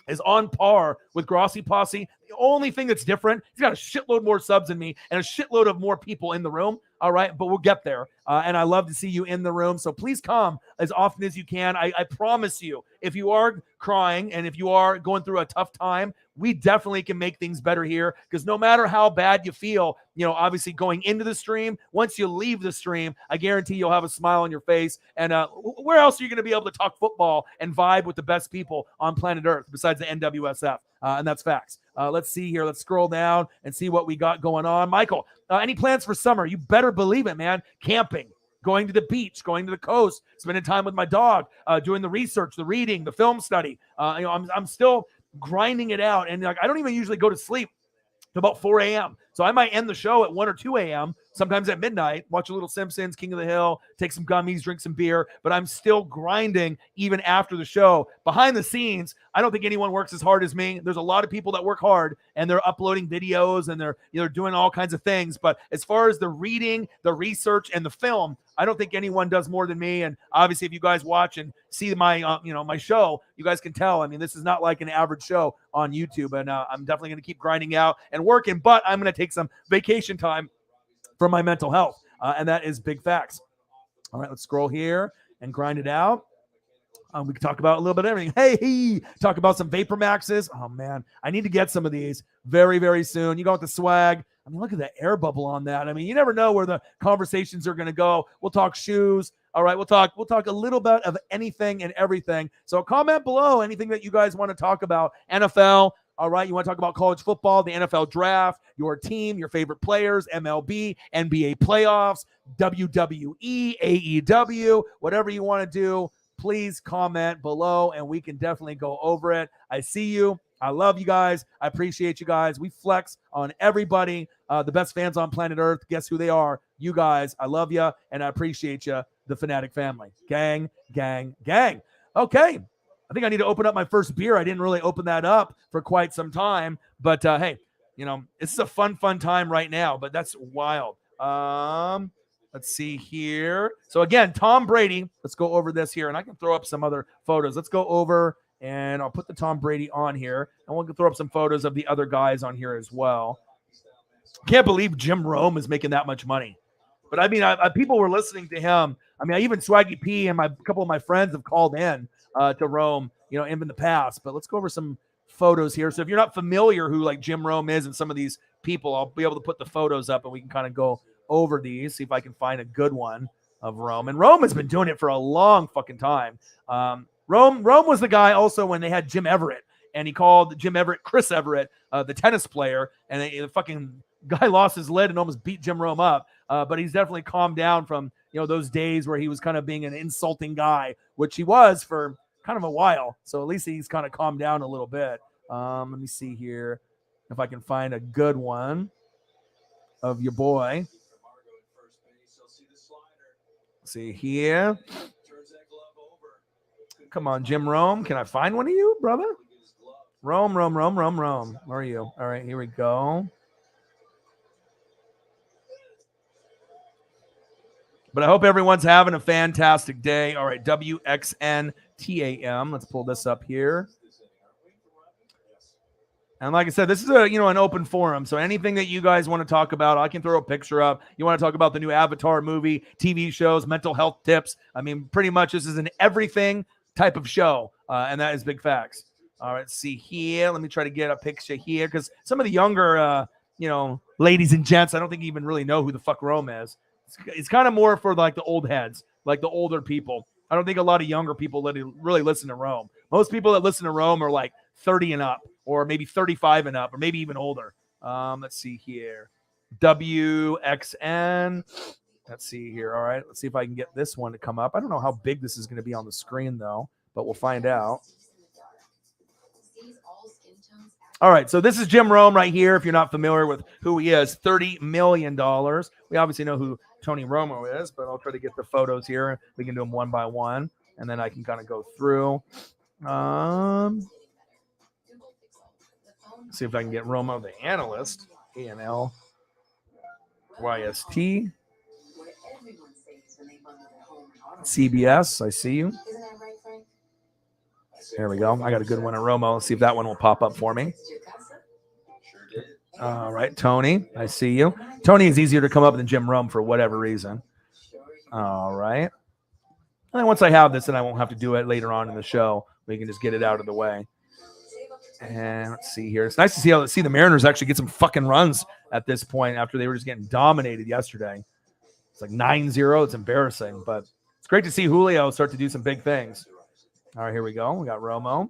is on par with Grossi Posse. The only thing that's different, he's got a shitload more subs than me and a shitload of more people in the room. All right, but we'll get there. And I love to see you in the room. So please come as often as you can. I promise you, if you are crying and if you are going through a tough time, we definitely can make things better here, because no matter how bad you feel, obviously going into the stream, once you leave the stream, I guarantee you'll have a smile on your face. And where else are you going to be able to talk football and vibe with the best people on planet Earth besides the NWSF? And that's facts. Let's see here. Let's scroll down and see what we got going on. Michael, any plans for summer? You better believe it, man. Camping, going to the beach, going to the coast, spending time with my dog, doing the research, the reading, the film study. I'm still grinding it out. And I don't even usually go to sleep till about 4 a.m. So I might end the show at 1 or 2 a.m., sometimes at midnight, watch a little Simpsons, King of the Hill, take some gummies, drink some beer, but I'm still grinding even after the show. Behind the scenes, I don't think anyone works as hard as me. There's a lot of people that work hard, and they're uploading videos, and they're doing all kinds of things. But as far as the reading, the research, and the film, I don't think anyone does more than me. And obviously, if you guys watch and see my, my show, you guys can tell. I mean, this is not like an average show on YouTube. And I'm definitely going to keep grinding out and working, but I'm going to take some vacation time for my mental health. And that is big facts. All right, let's scroll here and grind it out. We can talk about a little bit of everything. Hey, talk about some Vapor Maxes. Oh, man, I need to get some of these very, very soon. You got the swag. I mean, look at that air bubble on that. I mean, you never know where the conversations are going to go. We'll talk shoes. All right, we'll talk a little bit of anything and everything. So comment below anything that you guys want to talk about. NFL. All right, you want to talk about college football, the NFL draft, your team, your favorite players, MLB, NBA playoffs, WWE, AEW, whatever you want to do, please comment below and we can definitely go over it. I see you. I love you guys. I appreciate you guys. We flex on everybody. The best fans on planet Earth. Guess who they are? You guys. I love you and I appreciate you, the Fanatic family. Gang, gang, gang. Okay. I think I need to open up my first beer. I didn't really open that up for quite some time. But, hey, this is a fun time right now. But that's wild. Let's see here. So again, Tom Brady. Let's go over this here, and I can throw up some other photos. Let's go over, and I'll put the Tom Brady on here, and we'll throw up some photos of the other guys on here as well. Can't believe Jim Rome is making that much money. But I mean, people were listening to him. I mean, even Swaggy P and a couple of my friends have called in to Rome, in the past. But let's go over some photos here. So if you're not familiar who like Jim Rome is and some of these people, I'll be able to put the photos up and we can kind of go over these, see if I can find a good one of Rome. And Rome has been doing it for a long fucking time. Rome was the guy also when they had Jim Everett, and he called Jim Everett Chris Everett, the tennis player, and the fucking guy lost his lid and almost beat Jim Rome up. But he's definitely calmed down from those days where he was kind of being an insulting guy, which he was for kind of a while. So at least he's kind of calmed down a little bit. Let me see here if I can find a good one of your boy. See here. Come on, Jim Rome. Can I find one of you, brother? Rome. Where are you? All right, here we go. But I hope everyone's having a fantastic day. All right, WXNTAM. Let's pull this up here. And like I said, this is an open forum. So anything that you guys want to talk about, I can throw a picture up. You want to talk about the new Avatar movie, TV shows, mental health tips. I mean, pretty much this is an everything type of show. And that is big facts. All right, let's see here. Let me try to get a picture here because some of the younger, ladies and gents, I don't think even really know who the fuck Rome is. It's kind of more for like the old heads, like the older people. I don't think a lot of younger people really listen to Rome. Most people that listen to Rome are like 30 and up, or maybe 35 and up, or maybe even older. Let's see here. WXN. Let's see here. All right. Let's see if I can get this one to come up. I don't know how big this is going to be on the screen, though, but we'll find out. All right. So this is Jim Rome right here. If you're not familiar with who he is, $30 million. We obviously know who Tony Romo is, but I'll try to get the photos here. We can do them one by one, and then I can kind of go through. See if I can get Romo, the analyst, ANLYST. CBS, I see you. There we go. I got a good one of Romo. Let's see if that one will pop up for me. All right, Tony, I see you. Tony is easier to come up than Jim Rome for whatever reason. All right. And then once I have this, then I won't have to do it later on in the show. We can just get it out of the way. And let's see here. It's nice to see the Mariners actually get some fucking runs at this point after they were just getting dominated yesterday. It's like 9-0. It's embarrassing, but it's great to see Julio start to do some big things. All right, here we go. We got Romo.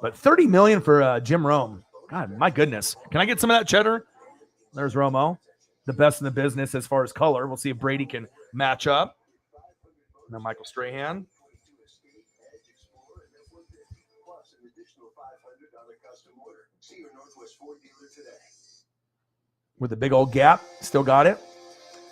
But $30 million for Jim Rome. God, my goodness. Can I get some of that cheddar? There's Romo, the best in the business as far as color. We'll see if Brady can match up. And then Michael Strahan. With the big old gap, still got it.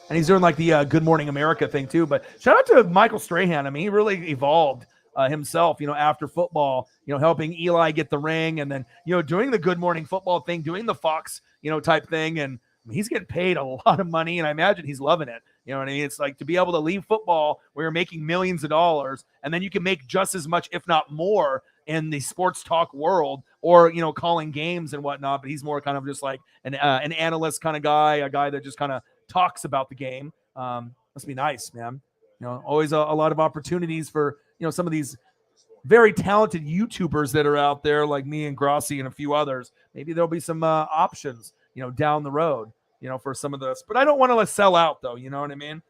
And he's doing like the Good Morning America thing too. But shout out to Michael Strahan. I mean, he really evolved himself, after football, helping Eli get the ring and then, doing the Good Morning Football thing, doing the Fox, type thing. And he's getting paid a lot of money, and I imagine he's loving it. You know what I mean? It's like to be able to leave football where you're making millions of dollars, and then you can make just as much, if not more, in the sports talk world, or calling games and whatnot. But he's more kind of just like an analyst kind of guy, a guy that just kind of talks about the game. Must be nice, man. Always a lot of opportunities for some of these very talented YouTubers that are out there, like me and Grossi and a few others. Maybe there'll be some options, down the road, for some of this. But I don't want to sell out, though. You know what I mean?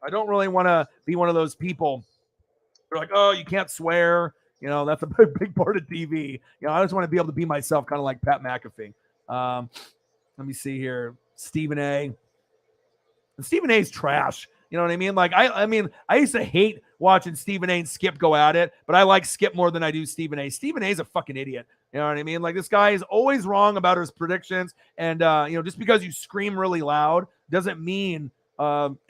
I don't really want to be one of those people. They're like, oh, you can't swear. That's a big part of TV. I just want to be able to be myself, kind of like Pat McAfee. Let me see here. Stephen A. And Stephen A's trash. You know what I mean? Like, I mean, I used to hate watching Stephen A and Skip go at it, but I like Skip more than I do Stephen A. Stephen A's a fucking idiot. You know what I mean? Like, this guy is always wrong about his predictions. And, just because you scream really loud doesn't mean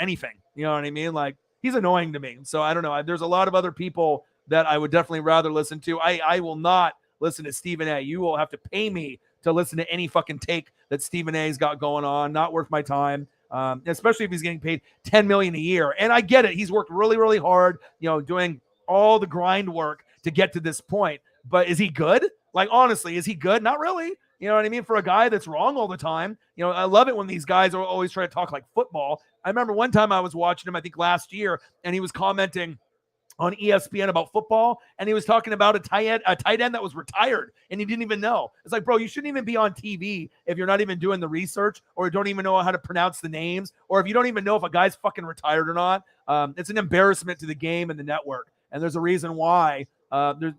anything. You know what I mean? Like, he's annoying to me. So I don't know. There's a lot of other people that I would definitely rather listen to. I will not listen to Stephen A. You will have to pay me to listen to any fucking take that Stephen A's got going on. Not worth my time. especially if he's getting paid $10 million a year. And I get it. He's worked really, really hard, doing all the grind work to get to this point. But is he good? Like, honestly, is he good? Not really. You know what I mean? For a guy that's wrong all the time. I love it when these guys are always trying to talk like football. I remember one time I was watching him, I think last year, and he was commenting on ESPN about football, and he was talking about a tight end that was retired, and he didn't even know. It's like, bro, you shouldn't even be on TV if you're not even doing the research, or don't even know how to pronounce the names, or if you don't even know if a guy's fucking retired or not. It's an embarrassment to the game and the network, and there's a reason why there's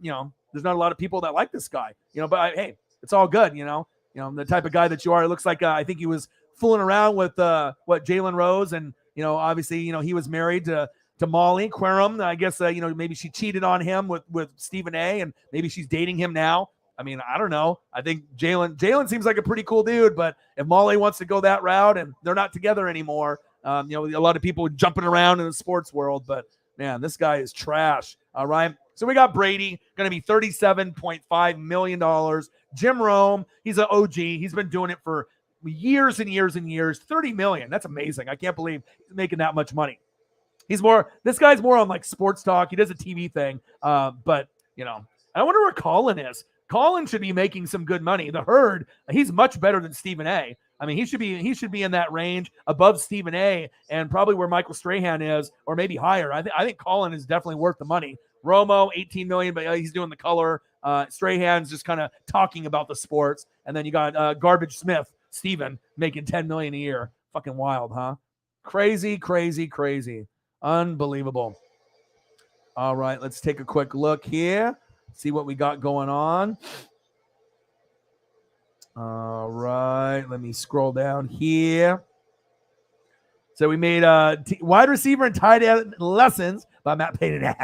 not a lot of people that like this guy. But hey, it's all good. The type of guy that you are. It looks like I think he was fooling around with Jalen Rose, and obviously he was married to Molly Querum. I guess, maybe she cheated on him with Stephen A, and maybe she's dating him now. I mean, I don't know. I think Jalen seems like a pretty cool dude, but if Molly wants to go that route and they're not together anymore, a lot of people jumping around in the sports world, but man, this guy is trash. All right. So we got Brady, going to be $37.5 million. Jim Rome, he's an OG. He's been doing it for years and years and years. $30 million. That's amazing. I can't believe he's making that much money. This guy's more on like sports talk. He does a TV thing. But I wonder where Colin is. Colin should be making some good money. The Herd, he's much better than Stephen A. I mean, he should be in that range above Stephen A. and probably where Michael Strahan is, or maybe higher. I think Colin is definitely worth the money. Romo, $18 million, but he's doing the color. Strahan's just kind of talking about the sports. And then you got Garbage Smith, Steven, making $10 million a year. Fucking wild, huh? Crazy, crazy, crazy. Unbelievable. All right, let's take a quick look here. See what we got going on. All right, let me scroll down here. So we made wide receiver and tight end lessons by Matt Payton.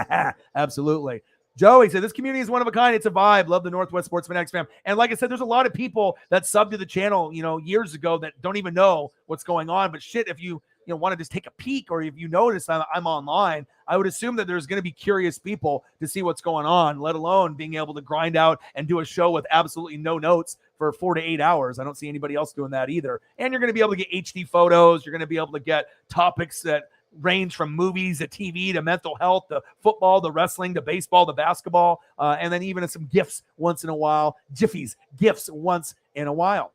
Absolutely. Joey said, this community is one of a kind. It's a vibe. Love the Northwest Sports Fanatics fam. And like I said, there's a lot of people that subbed to the channel, years ago that don't even know what's going on. But shit, if you want to just take a peek, or if you notice I'm online, I would assume that there's going to be curious people to see what's going on, let alone being able to grind out and do a show with absolutely no notes for 4 to 8 hours. I don't see anybody else doing that either. And you're going to be able to get HD photos. You're going to be able to get topics that range from movies to TV to mental health, to football, to wrestling, to baseball, to basketball, and then even some GIFs once in a while. GIFs once in a while.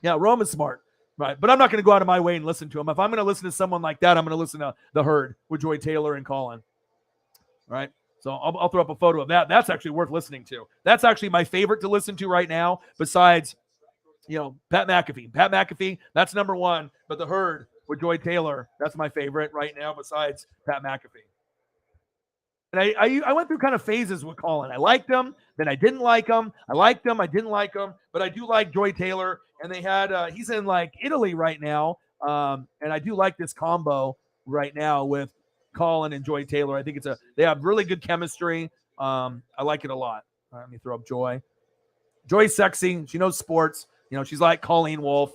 Yeah, Rome is smart. Right, but I'm not going to go out of my way and listen to him. If I'm going to listen to someone like that, I'm going to listen to The Herd with Joy Taylor and Colin. All right, so I'll throw up a photo of that. That's actually worth listening to. That's actually my favorite to listen to right now, besides, Pat McAfee. Pat McAfee, that's number one. But The Herd with Joy Taylor, that's my favorite right now, besides Pat McAfee. And I went through kind of phases with Colin. I liked him, then I didn't like him. I liked him, I didn't like him, but I do like Joy Taylor. And they had he's in like Italy right now, and I do like this combo right now with Colin and Joy Taylor. I think they have really good chemistry. I like it a lot. All right, let me throw up Joy. Joy's sexy. She knows sports. She's like Colleen Wolfe.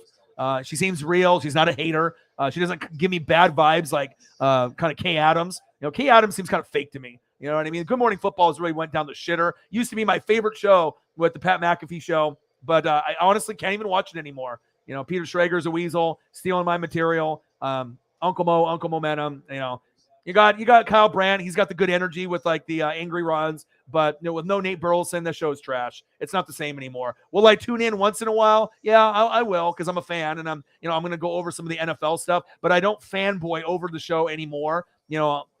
She seems real. She's not a hater. She doesn't give me bad vibes like kind of Kay Adams. Kay Adams seems kind of fake to me. You know what I mean? Good Morning Football has really went down the shitter. Used to be my favorite show with the Pat McAfee show, but I honestly can't even watch it anymore. Peter Schrager's a weasel, stealing my material. Uncle Momentum. You got Kyle Brandt. He's got the good energy with like the angry runs, but with no Nate Burleson, the show's trash. It's not the same anymore. Will I tune in once in a while? Yeah, I will, because I'm a fan, and I'm going to go over some of the NFL stuff, but I don't fanboy over the show anymore.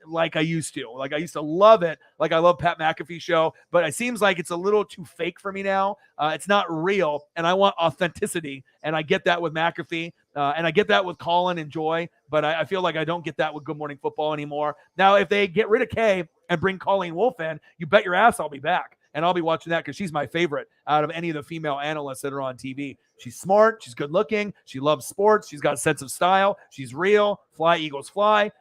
Like I used to. Like I used to love it. Like I love Pat McAfee show, but it seems like it's a little too fake for me now. It's not real, and I want authenticity, and I get that with McAfee, and I get that with Colin and Joy, but I feel like I don't get that with Good Morning Football anymore. Now, if they get rid of Kay and bring Colleen Wolfe in, you bet your ass I'll be back. And I'll be watching that because she's my favorite out of any of the female analysts that are on TV. She's smart. She's good looking. She loves sports. She's got a sense of style. She's real. Fly, Eagles, fly.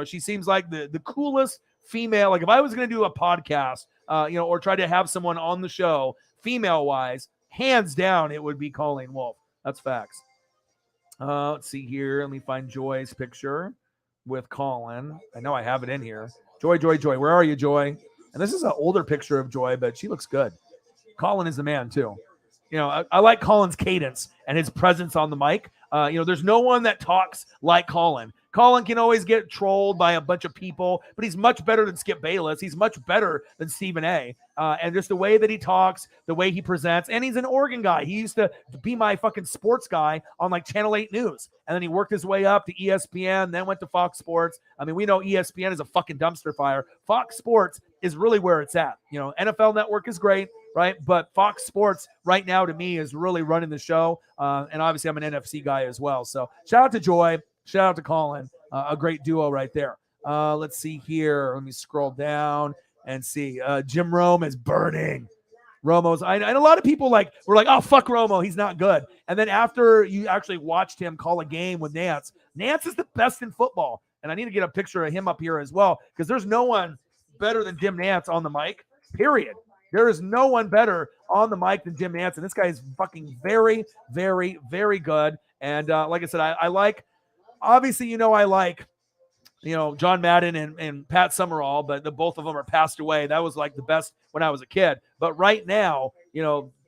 She seems like the coolest female. Like if I was going to do a podcast, or try to have someone on the show, female-wise, hands down, it would be Colleen Wolfe. That's facts. Let's see here. Let me find Joy's picture with Colin. I know I have it in here. Joy. Where are you, Joy? And this is an older picture of Joy, but she looks good. Colin is the man, too. I like Colin's cadence and his presence on the mic. There's no one that talks like Colin. Colin can always get trolled by a bunch of people, but he's much better than Skip Bayless. He's much better than Stephen A. And just the way that he talks, the way he presents, and he's an Oregon guy. He used to be my fucking sports guy on like Channel 8 News. And then he worked his way up to ESPN, then went to Fox Sports. I mean, we know ESPN is a fucking dumpster fire. Fox Sports is really where it's at. NFL Network is great, right? But Fox Sports right now to me is really running the show. And obviously I'm an NFC guy as well. So shout out to Joy. Shout out to Colin. A great duo right there. Let's see here. Let me scroll down and see. Jim Rome is burning. Romo's, and a lot of people were like, oh, fuck Romo. He's not good. And then after you actually watched him call a game with Nance, Nance is the best in football. And I need to get a picture of him up here as well, because there's no one better than Jim Nance on the mic, period. There is no one better on the mic than Jim Nance. And this guy is fucking very, very, very good. And like I said, I like, obviously, I like, John Madden and Pat Summerall, but the both of them are passed away. That was like the best when I was a kid. But right now,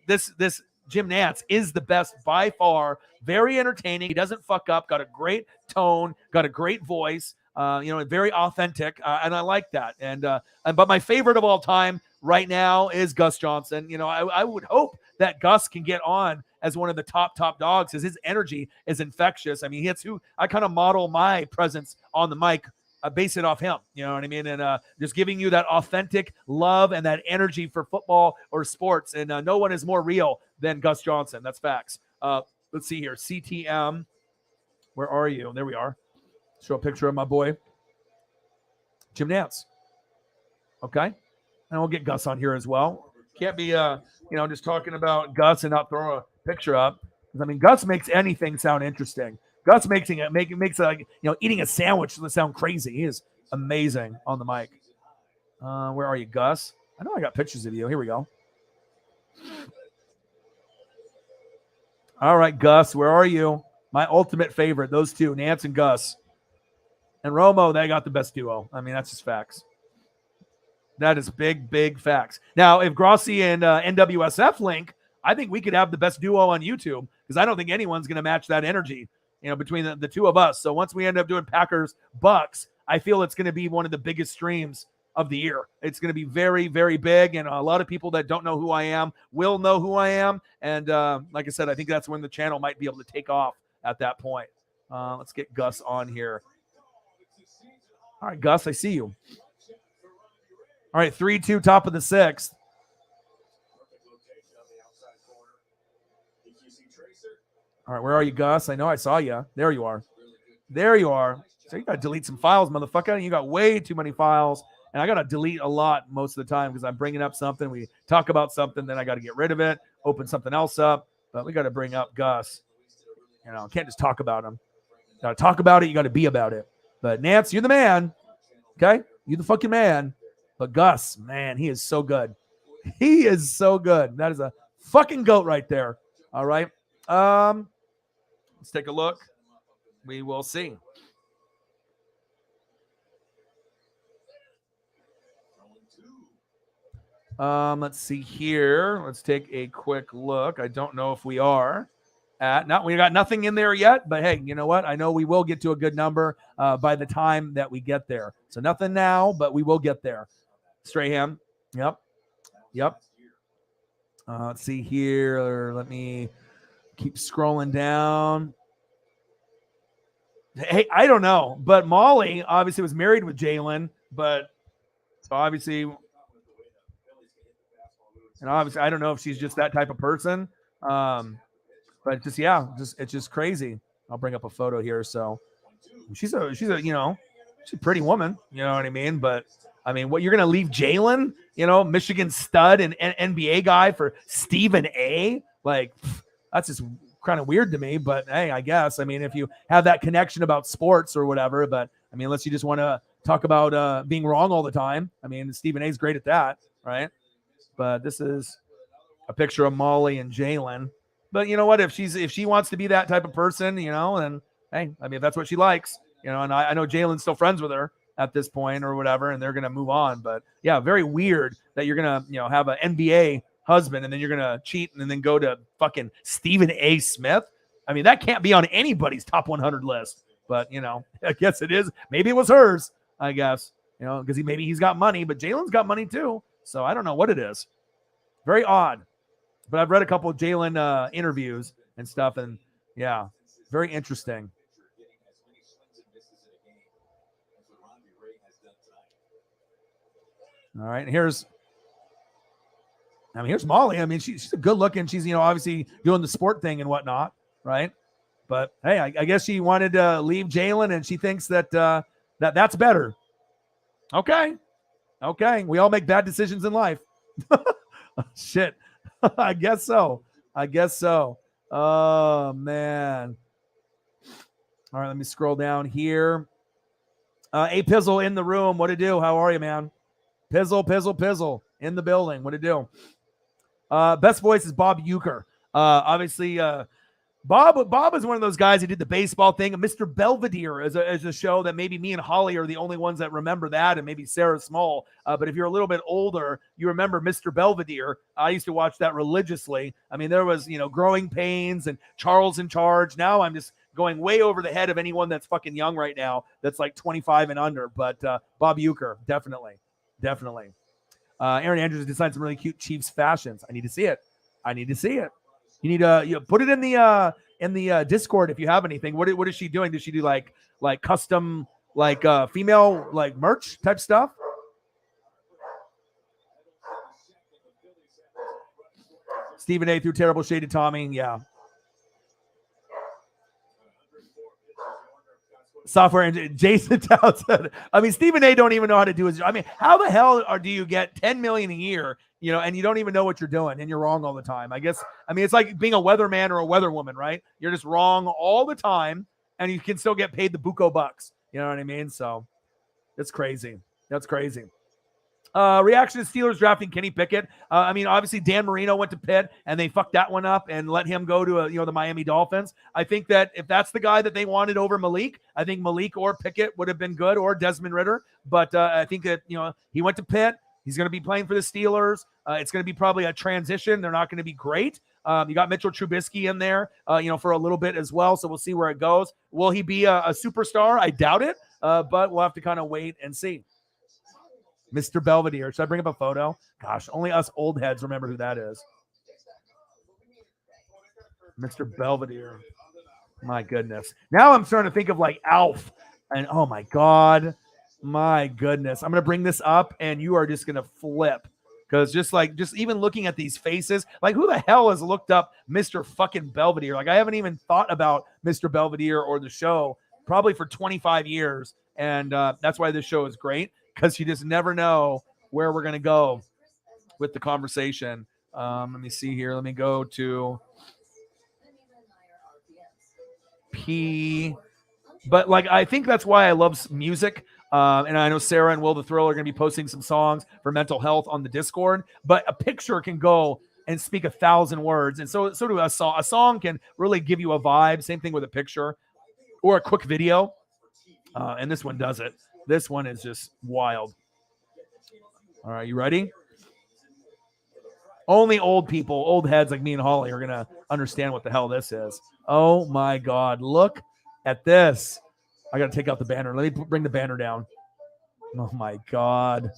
this Jim Nance is the best by far. Very entertaining. He doesn't fuck up. Got a great tone. Got a great voice. Very authentic, and I like that. But my favorite of all time right now is Gus Johnson. I would hope that Gus can get on as one of the top dogs, because his energy is infectious. I mean, it's who I kind of model my presence on the mic, base it off him. You know what I mean? And just giving you that authentic love and that energy for football or sports. And no one is more real than Gus Johnson. That's facts. Let's see here. CTM. Where are you? There we are. Show a picture of my boy, Jim Nance. Okay. And we'll get Gus on here as well. Can't be, just talking about Gus and not throw a picture up. Because, I mean, Gus makes anything sound interesting. Gus makes eating a sandwich sound crazy. He is amazing on the mic. Where are you, Gus? I know I got pictures of you. Here we go. All right, Gus, where are you? My ultimate favorite, those two, Nance and Gus. And Romo, they got the best duo. I mean, that's just facts. That is big, big facts. Now, if Grossi and NWSF link, I think we could have the best duo on YouTube, because I don't think anyone's going to match that energy, between the two of us. So once we end up doing Packers Bucks, I feel it's going to be one of the biggest streams of the year. It's going to be very, very big, and a lot of people that don't know who I am will know who I am. And like I said, I think that's when the channel might be able to take off at that point. Let's get Gus on here. All right, Gus, I see you. All right, 3-2, top of the sixth. All right, where are you, Gus? I know I saw you. There you are. There you are. So you got to delete some files, motherfucker. You got way too many files, and I got to delete a lot most of the time, because I'm bringing up something. We talk about something, then I got to get rid of it, open something else up. But we got to bring up Gus. Can't just talk about him. Got to talk about it. You got to be about it. But Nance, you're the man. Okay? You're the fucking man. But Gus, man, he is so good. He is so good. That is a fucking goat right there. All right. Let's take a look. We will see. Let's see here. Let's take a quick look. I don't know if we are we got nothing in there yet, but hey, you know what? I know we will get to a good number by the time that we get there. So nothing now, but we will get there. Strahan. Yep. Let's see here. Let me keep scrolling down. Hey, I don't know, but Molly obviously was married with Jalen, but so obviously, I don't know if she's just that type of person. But it's just crazy. I'll bring up a photo here. So she's a pretty woman, you know what I mean? But I mean, what, you're going to leave Jalen, Michigan stud and NBA guy for Stephen A? Like, that's just kind of weird to me, but hey, I guess, I mean, if you have that connection about sports or whatever, but I mean, unless you just want to talk about being wrong all the time. I mean, Stephen A is great at that. Right. But this is a picture of Molly and Jalen. But you know what? If she wants to be that type of person, then hey, I mean, if that's what she likes, and I know Jalen's still friends with her at this point or whatever, and they're gonna move on. But yeah, very weird that you're gonna have an NBA husband, and then you're gonna cheat and then go to fucking Stephen A. Smith. I mean, that can't be on anybody's top 100 list. But I guess it is. Maybe it was hers. I guess because maybe he's got money, but Jalen's got money too. So I don't know what it is. Very odd. But I've read a couple of Jalen interviews and stuff, and yeah, very interesting. All right, and here's Molly. I mean, she's good looking. She's obviously doing the sport thing and whatnot, right? But hey, I guess she wanted to leave Jalen, and she thinks that that's better. Okay, we all make bad decisions in life. Shit, I guess so. Oh man. All right, let me scroll down here. A Pizzle in the room. What to do? How are you, man? Pizzle in the building. What to do? Best voice is Bob Uecker. Obviously, Bob is one of those guys who did the baseball thing. Mr. Belvedere is a show that maybe me and Holly are the only ones that remember that, and maybe Sarah Small. But if you're a little bit older, you remember Mr. Belvedere. I used to watch that religiously. I mean, there was Growing Pains and Charles in Charge. Now I'm just going way over the head of anyone that's fucking young right now that's like 25 and under. But Bob Uecker, definitely. Aaron Andrews designed some really cute Chiefs fashions. I need to see it. You need to put it in the Discord if you have anything. What is she doing? Does she do like custom female merch type stuff? Stephen A. threw terrible shade to Tommy. Yeah. Software engineer Jason Townsend. I mean, Stephen A. don't even know how to do his. I mean, how the hell do you get 10 million a year, and you don't even know what you're doing, and you're wrong all the time? I guess. I mean, it's like being a weatherman or a weatherwoman, right? You're just wrong all the time, and you can still get paid the buco bucks. You know what I mean? So, it's crazy. That's crazy. Reaction to Steelers drafting Kenny Pickett. I mean, obviously Dan Marino went to Pitt and they fucked that one up and let him go to the Miami Dolphins. I think that if that's the guy that they wanted over Malik, I think Malik or Pickett would have been good, or Desmond Ridder. But I think that he went to Pitt. He's going to be playing for the Steelers. It's going to be probably a transition. They're not going to be great. You got Mitchell Trubisky in there, for a little bit as well. So we'll see where it goes. Will he be a superstar? I doubt it. But we'll have to kind of wait and see. Mr. Belvedere. Should I bring up a photo? Gosh, only us old heads remember who that is. Mr. Belvedere. My goodness. Now I'm starting to think of Alf. And oh my God. My goodness. I'm going to bring this up and you are just going to flip. Because just even looking at these faces, who the hell has looked up Mr. fucking Belvedere? I haven't even thought about Mr. Belvedere or the show probably for 25 years. And that's why this show is great. Because you just never know where we're going to go with the conversation. Let me see here. Let me go to P. But I think that's why I love music. And I know Sarah and Will the Thrill are going to be posting some songs for mental health on the Discord. But a picture can go and speak 1,000 words. And so do a song. A song can really give you a vibe. Same thing with a picture or a quick video. And this one does it. This one is just wild. All right, you ready? Only old people, old heads like me and Holly are going to understand what the hell this is. Oh, my God. Look at this. I got to take out the banner. Let me bring the banner down. Oh, my God.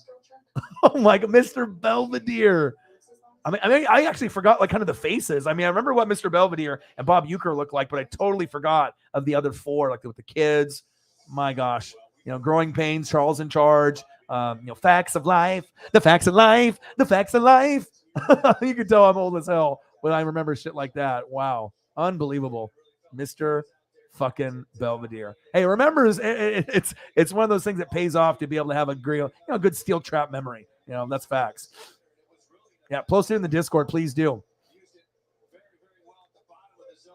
Oh, my God. Mr. Belvedere. I mean, I actually forgot kind of the faces. I mean, I remember what Mr. Belvedere and Bob Uecker looked like, but I totally forgot of the other four, with the kids. My gosh. Growing Pains, Charles in Charge, Facts of Life, the Facts of Life, the Facts of Life. You can tell I'm old as hell when I remember shit like that. Wow. Unbelievable. Mr. fucking Belvedere. Hey, remember, it's one of those things that pays off to be able to have a good steel trap memory. That's facts. Yeah, post it in the Discord, please do.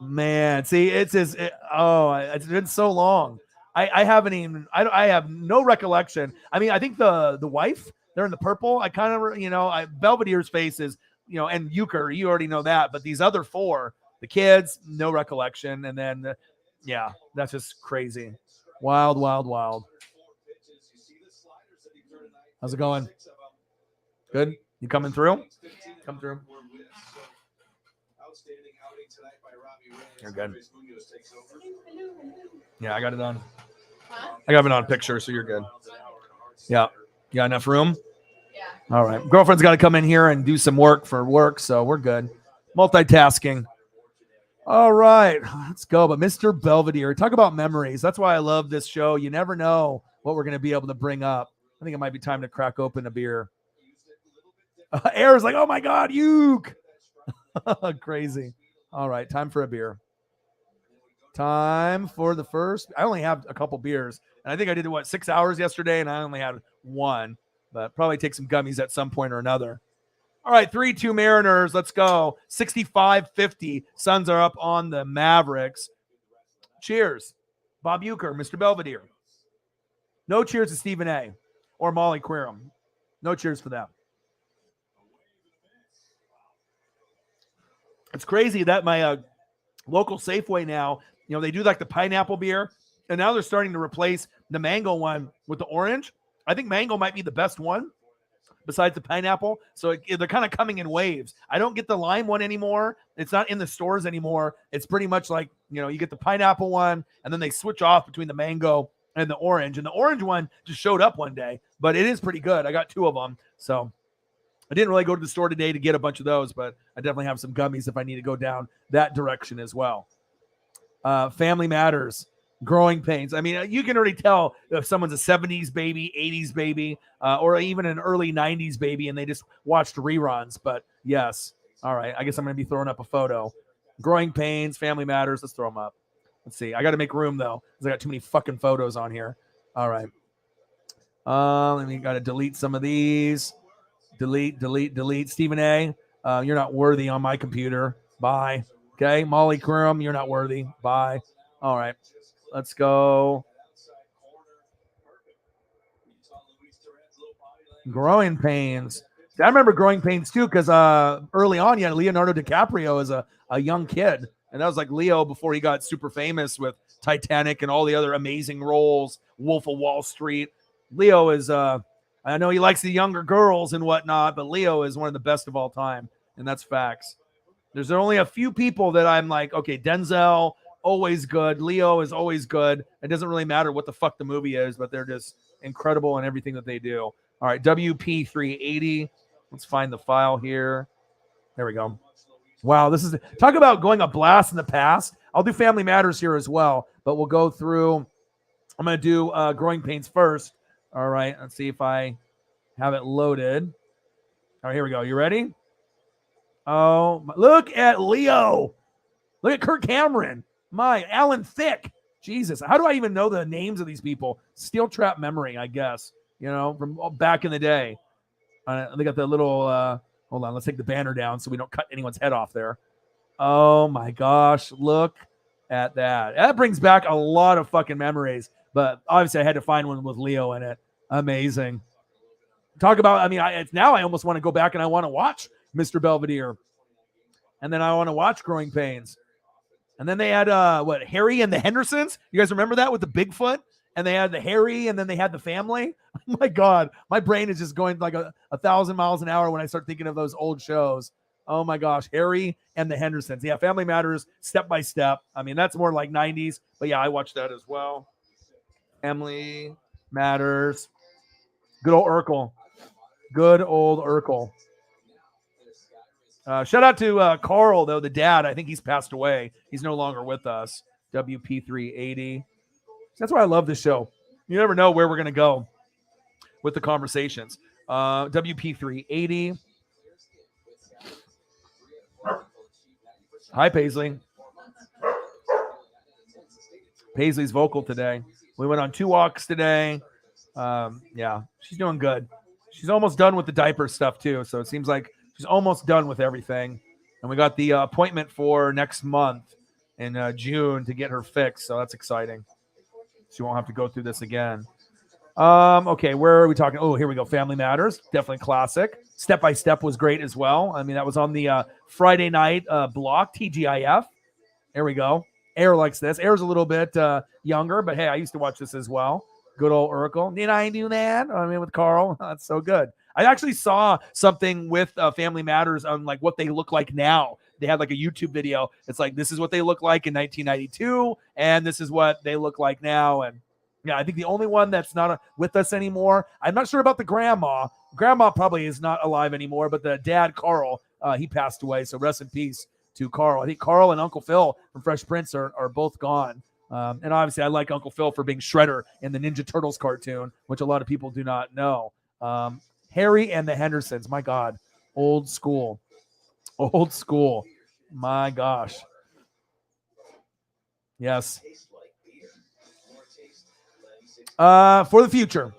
Man, see, it's been so long. I have no recollection. I mean, I think the wife, they're in the purple. I kind of, Belvedere's face is, and Uecker, you already know that. But these other four, the kids, no recollection. And then, that's just crazy. Wild, wild, wild. How's it going? Good? You coming through? Come through. You're good. Yeah, I got it on. I got it on picture, so you're good. Yeah. You got enough room? Yeah. All right. Girlfriend's got to come in here and do some work for work, so we're good. Multitasking. All right. Let's go. But Mr. Belvedere, talk about memories. That's why I love this show. You never know what we're going to be able to bring up. I think it might be time to crack open a beer. Air's like, oh my God, Uke. Crazy. All right. Time for a beer. Time for the first. I only have a couple beers. And I think I did, 6 hours yesterday, and I only had one. But probably take some gummies at some point or another. All right, 3-2 Mariners. Let's go. 65-50. Suns are up on the Mavericks. Cheers. Bob Uecker, Mr. Belvedere. No cheers to Stephen A. or Molly Querum. No cheers for them. It's crazy that my local Safeway now, they do like the pineapple beer, and now they're starting to replace the mango one with the orange. I think mango might be the best one besides the pineapple. So they're kind of coming in waves. I don't get the lime one anymore. It's not in the stores anymore. It's pretty much like, you get the pineapple one, and then they switch off between the mango and the orange. And the orange one just showed up one day, but it is pretty good. I got 2 of them. So I didn't really go to the store today to get a bunch of those, but I definitely have some gummies if I need to go down that direction as well. Family Matters. Growing Pains. I mean, you can already tell if someone's a 70s baby, 80s baby, or even an early 90s baby, and they just watched reruns. But yes. All right. I guess I'm going to be throwing up a photo. Growing Pains, Family Matters. Let's throw them up. Let's see. I got to make room, though, because I got too many fucking photos on here. All right. Let me got to delete some of these. Delete. Stephen A., you're not worthy on my computer. Bye. Okay. Molly Querum, you're not worthy. Bye. All right. Let's go. Growing Pains. I remember Growing Pains too, because early on, you had Leonardo DiCaprio as a young kid. And that was like Leo before he got super famous with Titanic and all the other amazing roles, Wolf of Wall Street. Leo is, I know he likes the younger girls and whatnot, but Leo is one of the best of all time. And that's facts. There's only a few people that I'm like, okay, Denzel, always good. Leo is always good. It doesn't really matter what the fuck the movie is, but they're just incredible in everything that they do. All right, WP380. Let's find the file here. There we go. Wow, this is talk about going a blast in the past. I'll do Family Matters here as well, but we'll go through. I'm going to do Growing Pains first. All right, let's see if I have it loaded. All right, here we go. You ready? Oh, look at Leo. Look at Kirk Cameron. Alan Thicke. Jesus, how do I even know the names of these people? Steel trap memory, I guess, from back in the day. They got the little, hold on, let's take the banner down so we don't cut anyone's head off there. Oh my gosh, look at that. That brings back a lot of fucking memories, but obviously I had to find one with Leo in it. Amazing. Talk about, now I almost want to go back and I want to watch Mr. Belvedere. And then I want to watch Growing Pains. And then they had, Harry and the Hendersons? You guys remember that with the Bigfoot? And they had the Harry, and then they had the family? Oh, my God. My brain is just going like a 1,000 miles an hour when I start thinking of those old shows. Oh, my gosh. Harry and the Hendersons. Yeah, Family Matters, Step by Step. That's more like 90s. But, yeah, I watched that as well. Family Matters. Good old Urkel. Good old Urkel. Shout out to Carl, though, the dad. I think he's passed away. He's no longer with us. WP380. That's why I love this show. You never know where we're going to go with the conversations. WP380. Hi, Paisley. Paisley's vocal today. We went on 2 walks today. Yeah, she's doing good. She's almost done with the diaper stuff, too. So it seems like she's almost done with everything. And we got the appointment for next month in June to get her fixed. So that's exciting. She won't have to go through this again. Okay, where are we talking? Oh, here we go. Family Matters. Definitely classic. Step by Step was great as well. That was on the Friday night block, TGIF. There we go. Air likes this. Air's a little bit younger, but hey, I used to watch this as well. Good old Urkel. Did I do that? With Carl. That's so good. I actually saw something with Family Matters on like what they look like now. They had like a YouTube video. It's like, this is what they look like in 1992, and this is what they look like now. And yeah, I think the only one that's not with us anymore, I'm not sure about the grandma. Grandma probably is not alive anymore, but the dad, Carl, he passed away. So rest in peace to Carl. I think Carl and Uncle Phil from Fresh Prince are both gone. And obviously, I like Uncle Phil for being Shredder in the Ninja Turtles cartoon, which a lot of people do not know. Harry and the Hendersons, my God, old school. Old school. My gosh. Yes. For the future.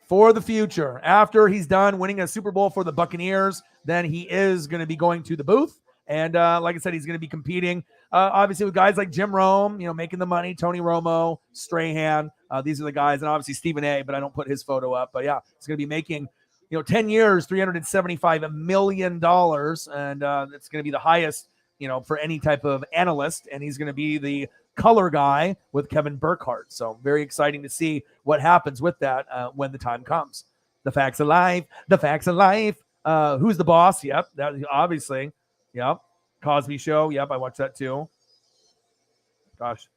For the future. After he's done winning a Super Bowl for the Buccaneers, then he is going to be going to the booth. And like I said, he's going to be competing, obviously, with guys like Jim Rome, making the money, Tony Romo, Strahan. These are the guys, and obviously Stephen A., but I don't put his photo up. But yeah, he's going to be making 10 years, $375 million. And it's going to be the highest, for any type of analyst. And he's going to be the color guy with Kevin Burkhardt. So very exciting to see what happens with that when the time comes. The facts of life, the facts of life. Who's the boss? Yep. That obviously. Yep. Cosby Show. Yep. I watched that too. Gosh.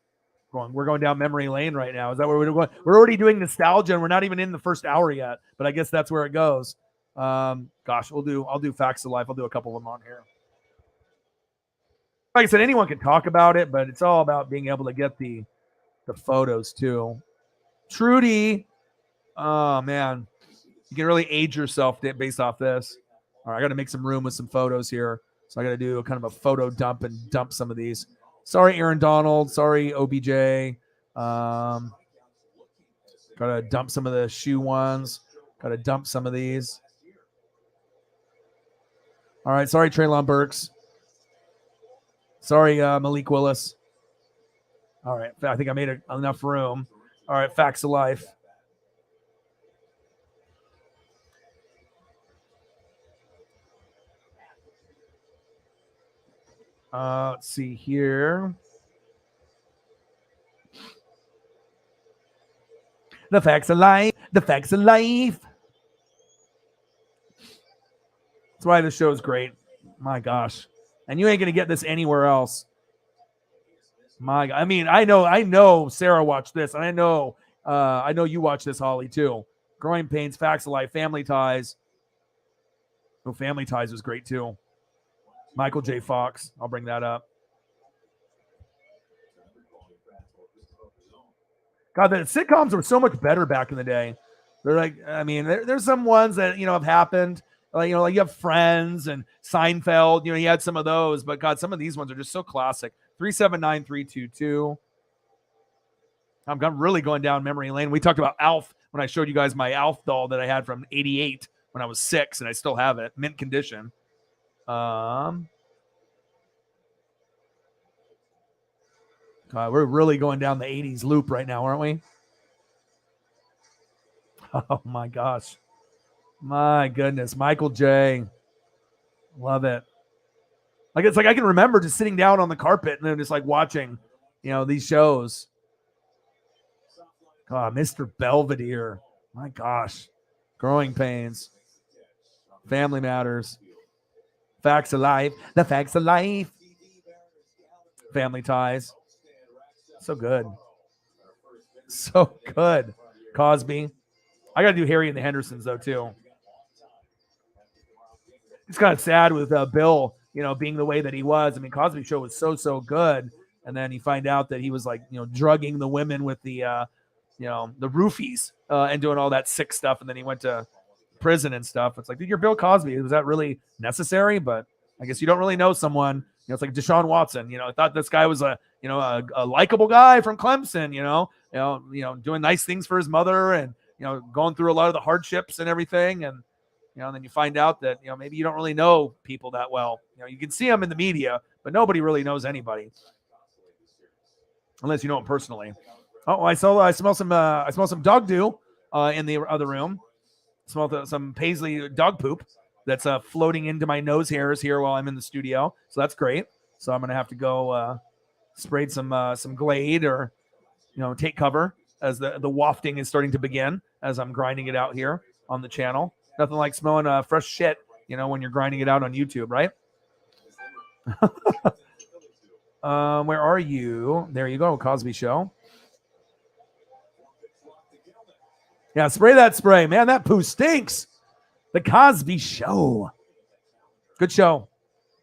We're going down memory lane right now. Is that where we're going? We're already doing nostalgia, and we're not even in the first hour yet. But I guess that's where it goes. Gosh, I'll do facts of life. I'll do a couple of them on here. Like I said, anyone can talk about it, but it's all about being able to get the photos too. Trudy, oh man, you can really age yourself based off this. All right, I got to make some room with some photos here, so I got to do a kind of a photo dump and dump some of these. Sorry, Aaron Donald. Sorry, OBJ. Got to dump some of the shoe ones. Got to dump some of these. All right. Sorry, Treylon Burks. Sorry, Malik Willis. All right. I think I made enough room. All right. Facts of life. Let's see here. The facts of life. The facts of life. That's why this show is great. My gosh. And you ain't going to get this anywhere else. I know Sarah watched this, and I know you watched this, Holly, too. Growing Pains, Facts of Life, Family Ties. Oh, Family Ties was great, too. Michael J. Fox. I'll bring that up. God, the sitcoms were so much better back in the day. They're like, there's some ones that, have happened. Like you have Friends and Seinfeld. You had some of those. But, God, some of these ones are just so classic. 379322. I'm really going down memory lane. We talked about Alf when I showed you guys my Alf doll that I had from 88 when I was 6, and I still have it. Mint condition. God, we're really going down the 80s loop right now, aren't we? Oh, my gosh. My goodness. Michael J. Love it. It's like I can remember just sitting down on the carpet and then just like watching, these shows. God, Mr. Belvedere. My gosh. Growing Pains. Family Matters. Facts of Life. The Facts of Life. Family Ties. So good. So good. Cosby. I got to do Harry and the Hendersons, though, too. It's kind of sad with Bill, being the way that he was. Cosby Show was so good. And then you find out that he was like, drugging the women with the roofies and doing all that sick stuff. And then he went to prison and stuff. It's like, dude, you're Bill Cosby. Was that really necessary? But I guess you don't really know someone. It's like Deshaun Watson. I thought this guy was a likable guy from Clemson. Doing nice things for his mother and going through a lot of the hardships and everything. And then you find out that maybe you don't really know people that well. You can see them in the media, but nobody really knows anybody unless you know them personally. Oh, I smell some dog dew in the other room. Smell some Paisley dog poop that's floating into my nose hairs here while I'm in the studio. So that's great. So I'm gonna have to go spray some Glade or take cover as the wafting is starting to begin as I'm grinding it out here on the channel. Nothing like smelling fresh shit, when you're grinding it out on YouTube, right? Where are you? There you go, Cosby Show. Yeah, spray that spray. Man, that poo stinks. The Cosby Show. Good show.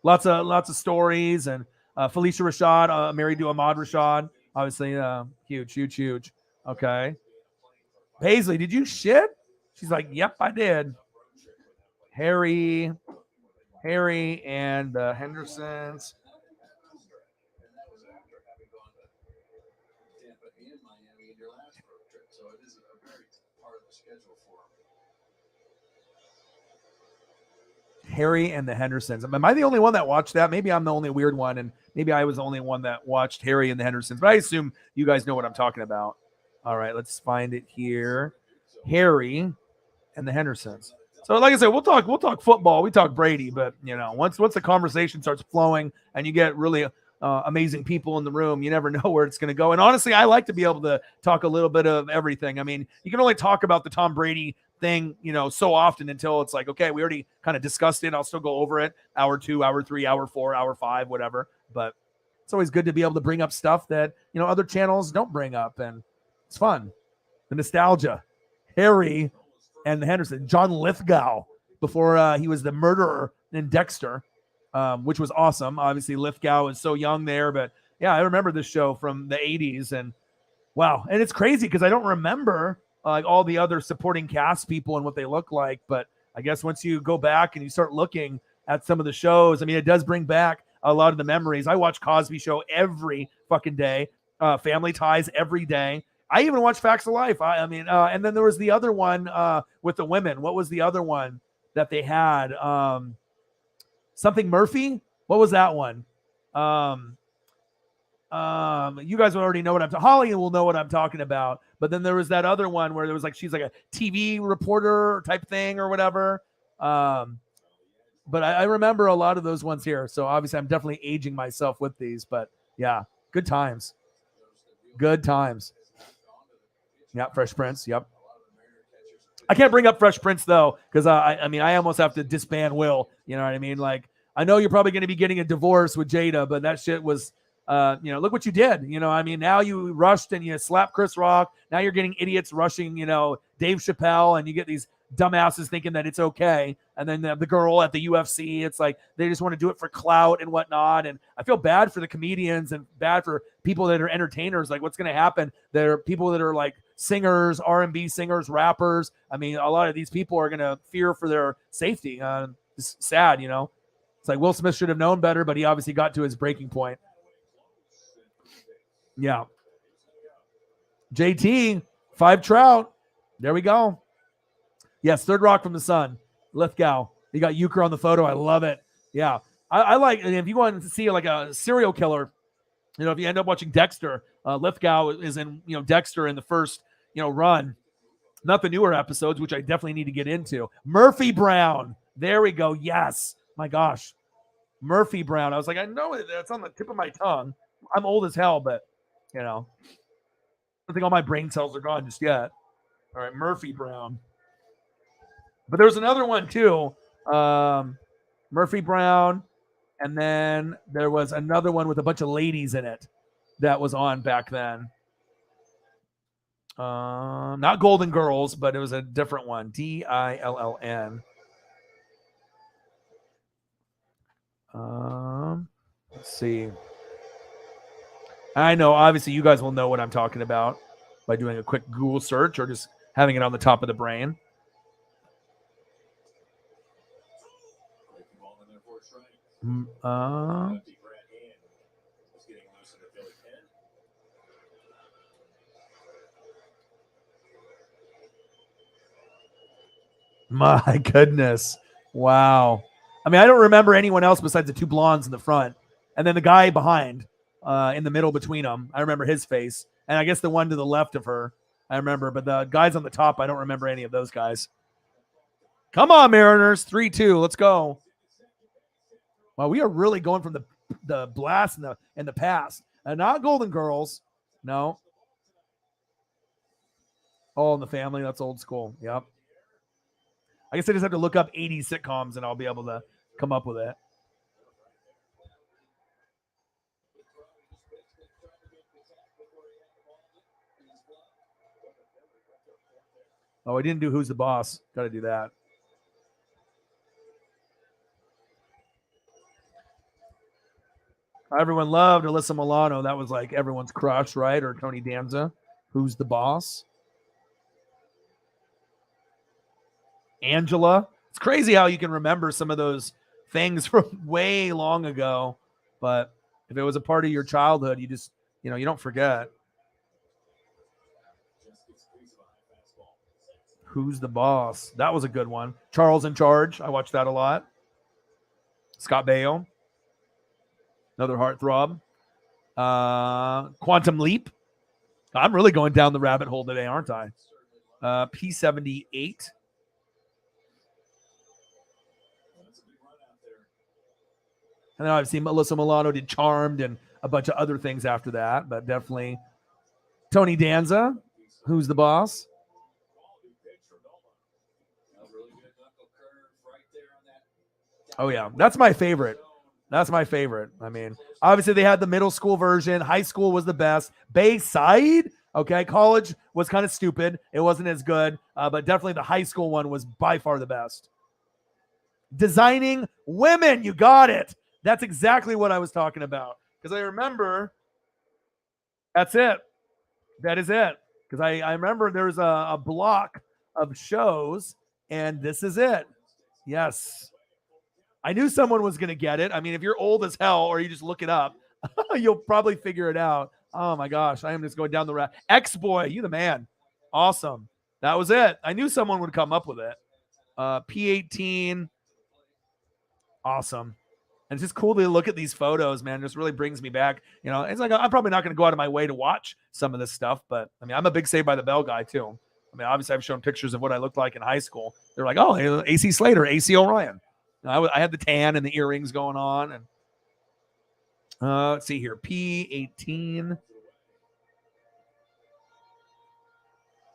Lots of stories. And Felicia Rashad, married to Ahmad Rashad. Obviously, huge. Okay. Paisley, did you shit? She's like, yep, I did. Harry and the Hendersons. Harry and the Hendersons. Am I the only one that watched that? Maybe I'm the only weird one, and maybe I was the only one that watched Harry and the Hendersons. But I assume you guys know what I'm talking about. All right, let's find it here. Harry and the Hendersons. So, like I said, we'll talk football. We talk Brady, but once the conversation starts flowing and you get really amazing people in the room, you never know where it's going to go. And honestly, I like to be able to talk a little bit of everything. I mean, you can only talk about the Tom Brady thing, so often until it's like, okay, we already kind of discussed it. I'll still go over it. Hour 2, hour 3, hour 4, hour 5, whatever. But it's always good to be able to bring up stuff that, other channels don't bring up. And it's fun. The nostalgia. Harry and the Henderson. John Lithgow, before he was the murderer in Dexter, which was awesome. Obviously, Lithgow is so young there. But, yeah, I remember this show from the 80s. And, wow. And it's crazy because I don't remember all the other supporting cast people and what they look like. But I guess once you go back and you start looking at some of the shows, I mean, it does bring back a lot of the memories. I watch Cosby Show every fucking day, Family Ties every day. I even watch Facts of Life. And then there was the other one with the women. What was the other one that they had? Something Murphy? What was that one? You guys already know what I'm talking. Holly will know what I'm talking about. But then there was that other one where there was she's like a TV reporter type thing or whatever. But I remember a lot of those ones here. So obviously I'm definitely aging myself with these. But yeah, good times. Good times. Yeah, Fresh Prince. Yep. I can't bring up Fresh Prince though, because I almost have to disband Will. You know what I mean? Like, I know you're probably going to be getting a divorce with Jada, but that shit was, look what you did. Now you rushed and you slapped Chris Rock. Now you're getting idiots rushing, Dave Chappelle, and you get these dumbasses thinking that it's okay. And then the girl at the UFC, it's like they just want to do it for clout and whatnot. And I feel bad for the comedians and bad for people that are entertainers. Like, what's going to happen? There are people that are like singers, R&B singers, rappers. I mean, a lot of these people are going to fear for their safety. It's sad, It's like Will Smith should have known better, but he obviously got to his breaking point. Yeah. JT, 5 Trout. There we go. Yes, Third Rock from the Sun. Lithgow. You got Euchre on the photo. I love it. Yeah. I like, and if you want to see like a serial killer, if you end up watching Dexter, Lithgow is in, Dexter in the first, run. Not the newer episodes, which I definitely need to get into. Murphy Brown. There we go. Yes. My gosh. Murphy Brown. I was like, I know it. That's on the tip of my tongue. I'm old as hell, but, I don't think all my brain cells are gone just yet. All right. Murphy Brown. But there's another one too. Murphy Brown. And then there was another one with a bunch of ladies in it that was on back then. Not Golden Girls, but it was a different one. Dilln. Let's see. I know, obviously, you guys will know what I'm talking about by doing a quick Google search or just having it on the top of the brain. My goodness. Wow. I mean, I don't remember anyone else besides the 2 blondes in the front. And then the guy behind, in the middle between them. I remember his face. And I guess the one to the left of her, I remember. But the guys on the top, I don't remember any of those guys. Come on, Mariners. 3-2. Let's go. Well, we are really going from the blast in the past. And not Golden Girls. No. All in the Family. That's old school. Yep. I guess I just have to look up 80 sitcoms and I'll be able to come up with it. Oh, I didn't do Who's the Boss. Got to do that. Everyone loved Alyssa Milano. That was like everyone's crush, right? Or Tony Danza. Who's the Boss? Angela. It's crazy how you can remember some of those things from way long ago. But if it was a part of your childhood, you just, you don't forget. Who's the Boss? That was a good one. Charles in Charge. I watched that a lot. Scott Baio. Another heartthrob. Quantum Leap. I'm really going down the rabbit hole today, aren't I? P78. And then I've seen Alyssa Milano did Charmed and a bunch of other things after that, but definitely Tony Danza. Who's the Boss? Oh, yeah. That's my favorite. I mean, obviously they had the middle school version. High school was the best. Bayside, okay. College was kind of stupid. It wasn't as good, but definitely the high school one was by far the best. Designing Women. You got it. That's exactly what I was talking about. Because I remember that's it. That is it. Because I remember there's a block of shows, and this is it. Yes. I knew someone was going to get it. I mean, if you're old as hell or you just look it up, you'll probably figure it out. Oh, my gosh. I am just going down the route. X-Boy, you the man. Awesome. That was it. I knew someone would come up with it. P18. Awesome. And it's just cool to look at these photos, man. It just really brings me back. It's like I'm probably not going to go out of my way to watch some of this stuff, but I mean, I'm a big Saved by the Bell guy too. I mean, obviously I've shown pictures of what I looked like in high school. They're like, oh, AC Slater, AC Orion. I had the tan and the earrings going on. And let's see here. P18.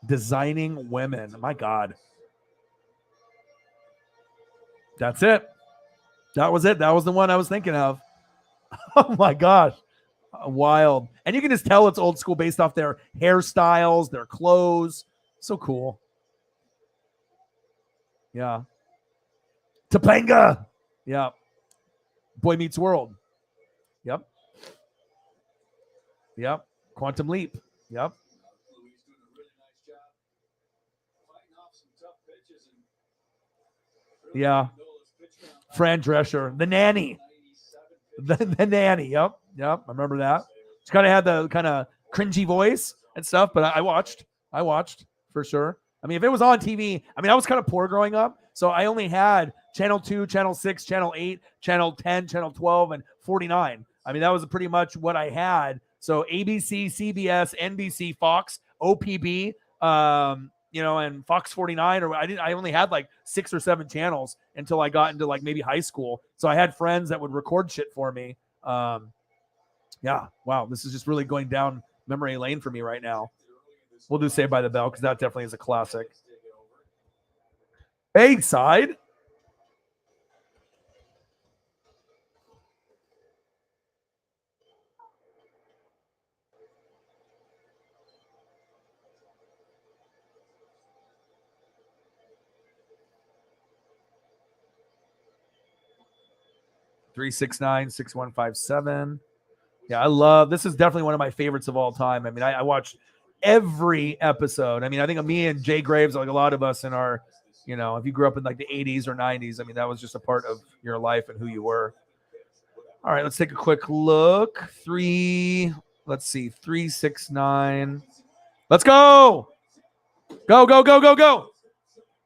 Designing Women. My God. That's it. That was it. That was the one I was thinking of. Oh, my gosh. Wild. And you can just tell it's old school based off their hairstyles, their clothes. So cool. Yeah. Topanga. Yeah. Boy Meets World. Yep. Yep. Quantum Leap. Yep. Yeah. Fran Drescher. The Nanny. The Nanny. Yep. I remember that. She kind of had the kind of cringy voice and stuff, but I watched for sure. I mean, if it was on TV, I mean, I was kind of poor growing up. So I only had Channel 2, Channel 6, Channel 8, Channel 10, Channel 12, and 49. I mean, that was pretty much what I had. So ABC, CBS, NBC, Fox, OPB, and Fox 49, or I only had like 6 or 7 channels until I got into like maybe high school. So I had friends that would record shit for me. Yeah. Wow. This is just really going down memory lane for me right now. We'll do Saved by the Bell because that definitely is a classic. Bayside. Three 369-6157. Yeah, I love this. Is definitely one of my favorites of all time. I mean, I watched every episode. I mean, I think of me and Jay Graves, like a lot of us in our, if you grew up in like the 80s or 90s, I mean, that was just a part of your life and who you were. All right, let's take a quick look. 369. Let's go. Go.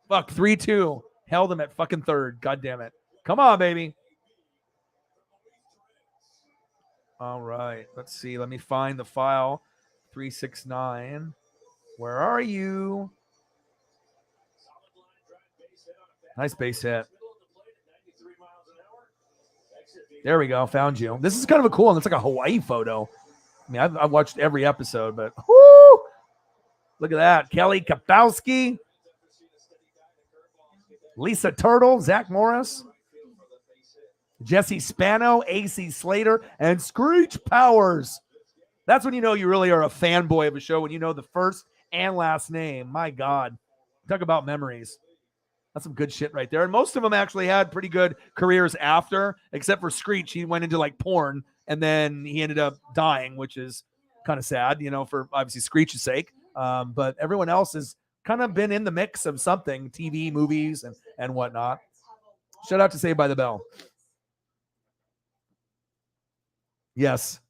Fuck, 3-2. Held them at fucking third. God damn it. Come on, baby. All right, let's see. Let me find the file. 369. Where are you? Nice base hit. There we go. Found you. This is kind of a cool one. It's like a Hawaii photo. I mean, I've watched every episode, but look at that. Kelly Kapowski. Lisa Turtle, Zach Morris, Jesse Spano, AC Slater, and Screech Powers. That's when you know you really are a fanboy of a show, when you know the first and last name. My God. Talk about memories. That's some good shit right there. And most of them actually had pretty good careers after, except for Screech. He went into like porn, and then he ended up dying, which is kind of sad, you know, for obviously Screech's sake. But everyone else has kind of been in the mix of something, TV, movies, and whatnot. Shout out to Saved by the Bell. Yes.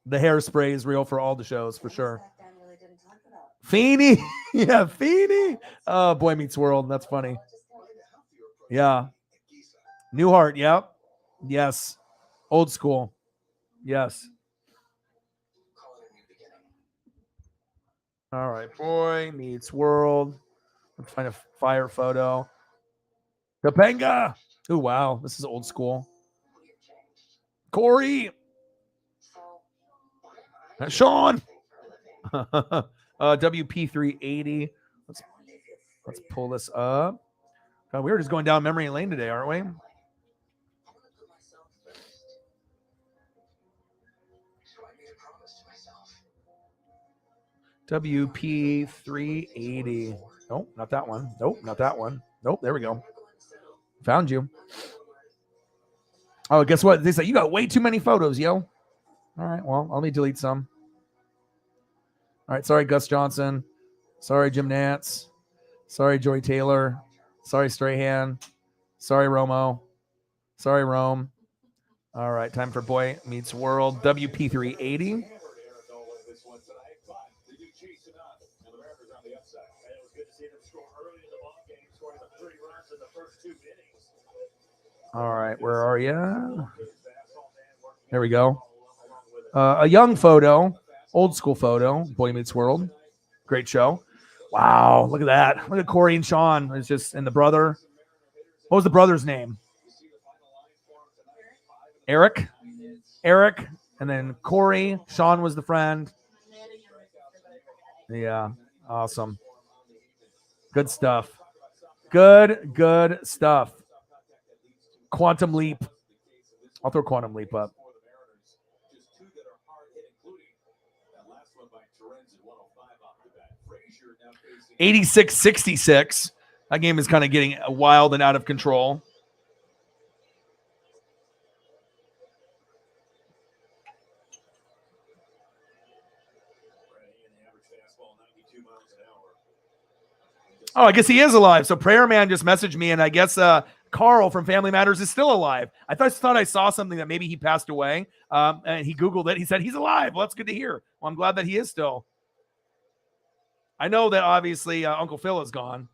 The hairspray is real for all the shows, for sure. Feeney. Yeah, Feeney. Oh, Boy Meets World. That's funny. Yeah. Newhart. Yep. Yes. Old school. Yes. All right. Boy Meets World. Let's find a fire photo. Topanga. Oh, wow. This is old school. Corey. Sean. WP380. Let's pull this up. God, we were just going down memory lane today, aren't we? WP380. Nope, not that one. Nope, not that one. Nope, there we go. Found you. Oh, guess what? They say you got way too many photos, yo. All right, well, let me delete some. All right, sorry, Gus Johnson. Sorry, Jim Nantz. Sorry, Joy Taylor. Sorry, Strahan. Sorry, Romo. Sorry, Rome. All right, time for Boy Meets World. WP380. All right, where are you? There we go. A young photo, old school photo, Boy Meets World. Great show. Wow, look at that. Look at Corey and Sean. It's just, and the brother. What was the brother's name? Eric. Eric. And then Corey. Sean was the friend. Yeah, awesome. Good stuff. Good stuff. Quantum Leap. I'll throw Quantum Leap up. 86-66. That game is kind of getting wild and out of control. Oh, I guess he is alive. So Prayer Man just messaged me, and I guess Carl from Family Matters is still alive. I thought I saw something that maybe he passed away, and he Googled it. He said he's alive. Well, that's good to hear. Well, I'm glad that he is still. I know that obviously Uncle Phil is gone.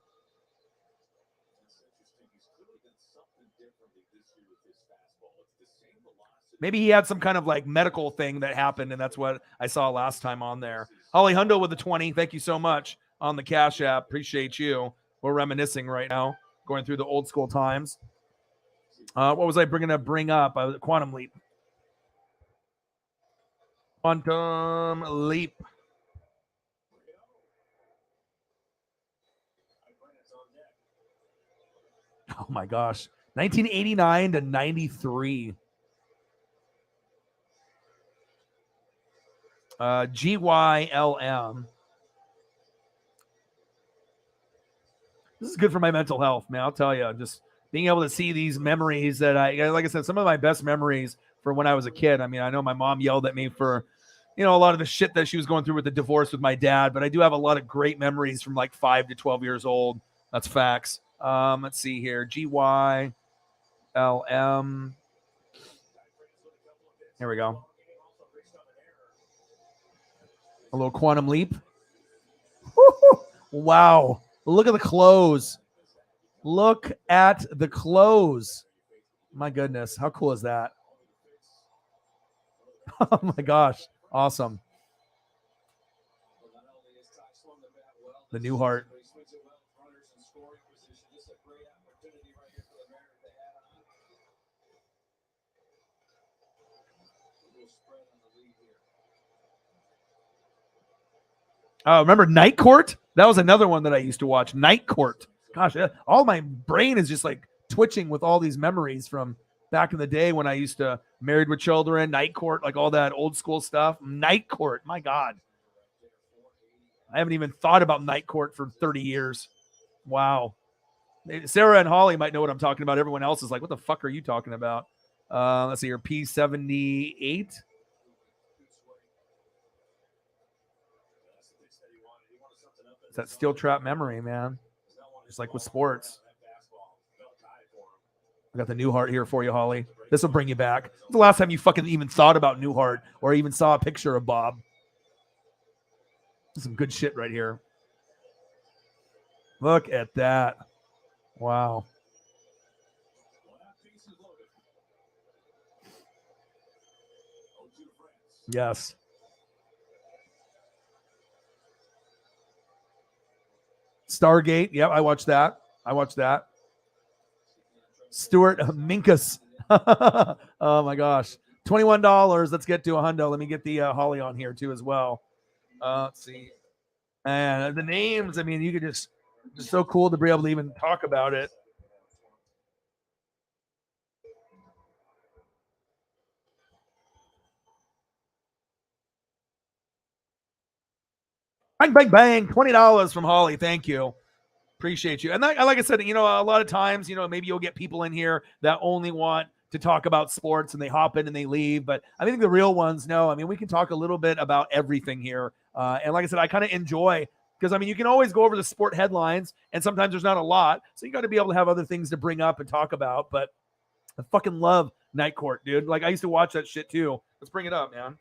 Maybe he had some kind of like medical thing that happened, and that's what I saw last time on there. Holly Hundo with the 20. Thank you so much on the Cash App. Appreciate you. We're reminiscing right now, going through the old school times. What was I bring up? Quantum Leap. Quantum Leap. Oh my gosh. 1989 to 93. GYLM. This is good for my mental health, man. I'll tell you, just being able to see these memories that like I said, some of my best memories from when I was a kid. I mean, I know my mom yelled at me for, a lot of the shit that she was going through with the divorce with my dad, but I do have a lot of great memories from like 5 to 12 years old. That's facts. Let's see here. GYLM. Here we go. A little Quantum Leap. Woo-hoo. Wow. Look at the clothes. Look at the clothes. My goodness. How cool is that? Oh my gosh. Awesome. The Newhart. Oh, remember Night Court? That was another one that I used to watch. Night Court. Gosh, all my brain is just like twitching with all these memories from back in the day when I used to Married with Children, Night Court, like all that old school stuff. Night Court, my God. I haven't even thought about Night Court for 30 years. Wow. Sarah and Holly might know what I'm talking about. Everyone else is like, what the fuck are you talking about? Let's see here, P78. It's that steel trap memory, man. Just like with sports. I got the Newhart here for you, Holly. This will bring you back. When's the last time you fucking even thought about Newhart or even saw a picture of Bob? Some good shit right here. Look at that. Wow. Yes. Stargate. Yep, I watched that. Stuart Minkus. Oh my gosh. $21. Let's get to a hundo. Let me get the Holly on here too as well. Let's see. And the names, I mean, you could just so cool to be able to even talk about it. Bang, bang, bang. $20 from Holly. Thank you. Appreciate you. And that, like I said, you know, a lot of times, you know, maybe you'll get people in here that only want to talk about sports and they hop in and they leave. But I think the real ones know. I mean, we can talk a little bit about everything here. And like I said, I kind of enjoy because, I mean, you can always go over the sport headlines and sometimes there's not a lot. So you got to be able to have other things to bring up and talk about. But I fucking love Night Court, dude. Like, I used to watch that shit too. Let's bring it up, man.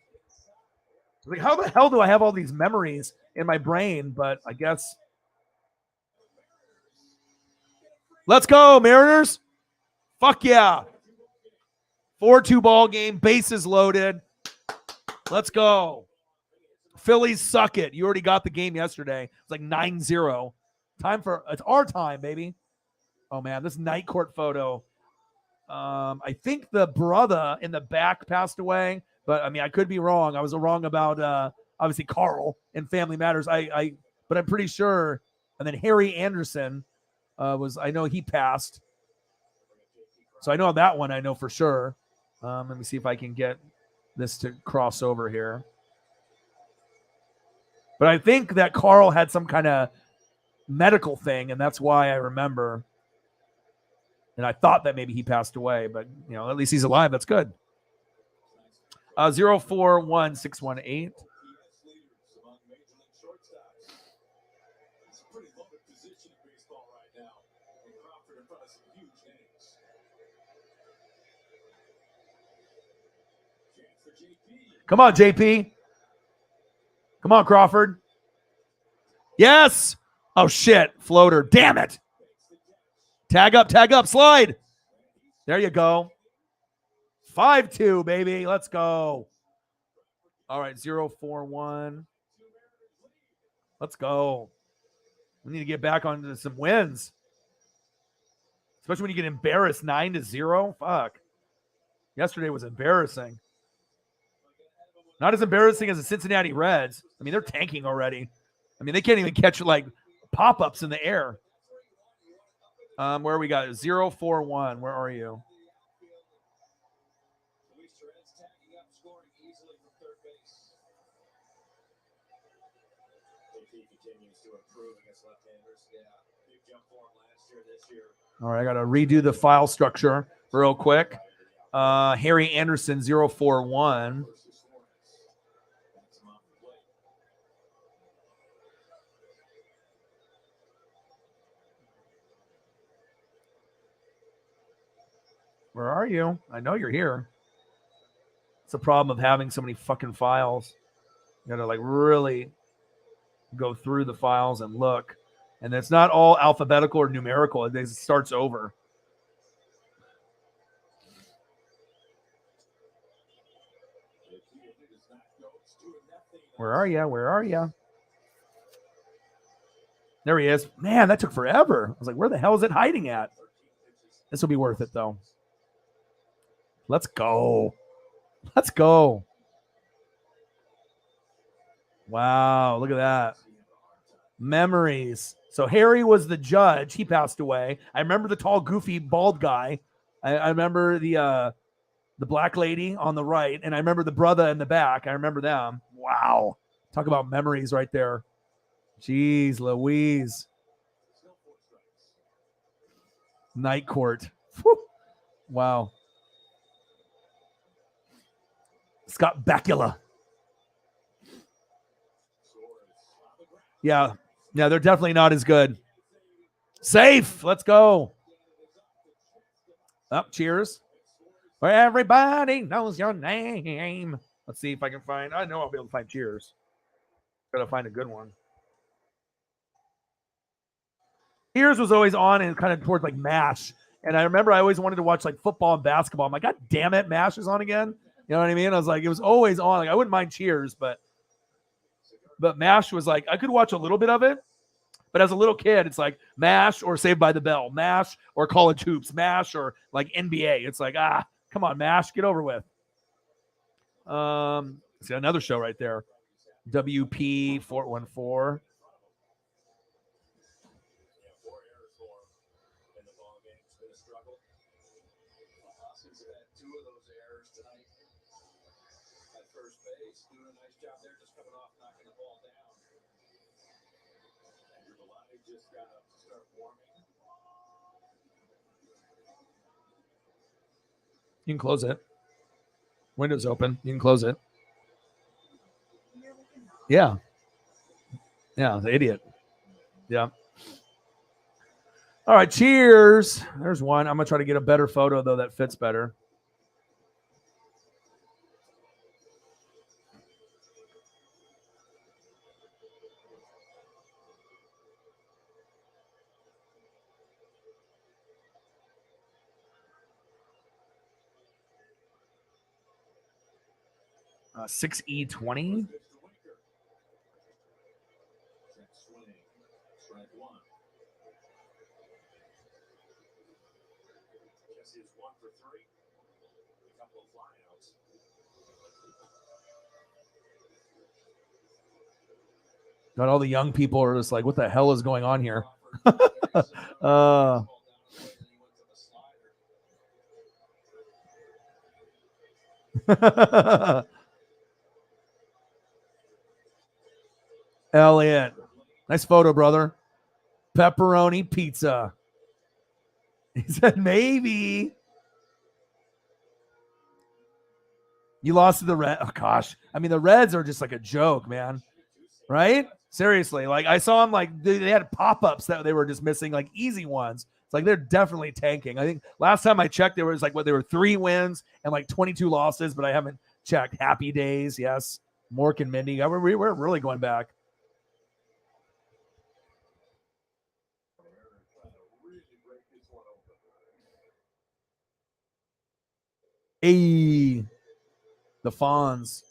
Like, how the hell do I have all these memories in my brain? But I guess. Let's go, Mariners. Fuck yeah. 4-2 ball game, bases loaded. Let's go. Phillies suck it. You already got the game yesterday. It's like 9-0. It's our time, baby. Oh, man, this Night Court photo. I think the brother in the back passed away, but, I mean, I could be wrong. I was wrong about, obviously, Carl in Family Matters. But I'm pretty sure. And then Harry Anderson I know he passed. So I know on that one, I know for sure. Let me see if I can get this to cross over here. But I think that Carl had some kind of medical thing, and that's why I remember. And I thought that maybe he passed away, but, you know, at least he's alive. That's good. 041618. Come on, JP. Come on, Crawford. Yes. Oh, shit. Floater. Damn it. Tag up, slide. There you go. 5-2, baby. Let's go. All right, 0-4-1. Let's go. We need to get back onto some wins. Especially when you get embarrassed 9-0. Fuck. Yesterday was embarrassing. Not as embarrassing as the Cincinnati Reds. I mean, they're tanking already. I mean, they can't even catch like pop-ups in the air. Where we got 0-4-1. Where are you? All right, I got to redo the file structure real quick. Harry Anderson, 0-4-1. Where are you? I know you're here. It's a problem of having so many fucking files. You gotta like really go through the files and look. And it's not all alphabetical or numerical. It starts over. Where are you? There he is. Man, that took forever. I was like, where the hell is it hiding at? This will be worth it, though. Let's go. Wow, look at that. Memories. So Harry was the judge. He passed away. I remember the tall, goofy, bald guy. I remember the black lady on the right, and I remember the brother in the back. I remember them. Wow. Talk about memories right there. Jeez Louise. Night Court. Whew. Wow. Scott Bakula. Yeah. Yeah, they're definitely not as good. Safe. Let's go. Up, cheers. Where everybody knows your name. Let's see if I can find. I know I'll be able to find cheers. Gotta find a good one. Cheers was always on and kind of towards like MASH. And I remember I always wanted to watch like football and basketball. I'm like, God damn it, MASH is on again. You know what I mean? I was like, it was always on. Like, I wouldn't mind Cheers, but MASH was like, I could watch a little bit of it. But as a little kid, it's like MASH or Saved by the Bell, MASH or College Hoops, MASH or like NBA. It's like, come on, MASH, get over with. See another show right there. WP 414. You can close it. Windows open. You can close it. Yeah. Yeah, the idiot. Yeah. All right, cheers. There's one. I'm going to try to get a better photo, though, that fits better. Uh, 6E20. Got all the young people are just like, what the hell is going on here? Elliot. Nice photo, brother. Pepperoni pizza. He said, maybe. You lost to the Red. Oh, gosh. I mean, the Reds are just like a joke, man. Right? Seriously. Like, I saw them, like, they had pop-ups that they were just missing, like, easy ones. It's like they're definitely tanking. I think last time I checked, there was like, there were 3 wins and like 22 losses, but I haven't checked. Happy Days, yes. Mork and Mindy. We're really going back. Hey, the Fonz.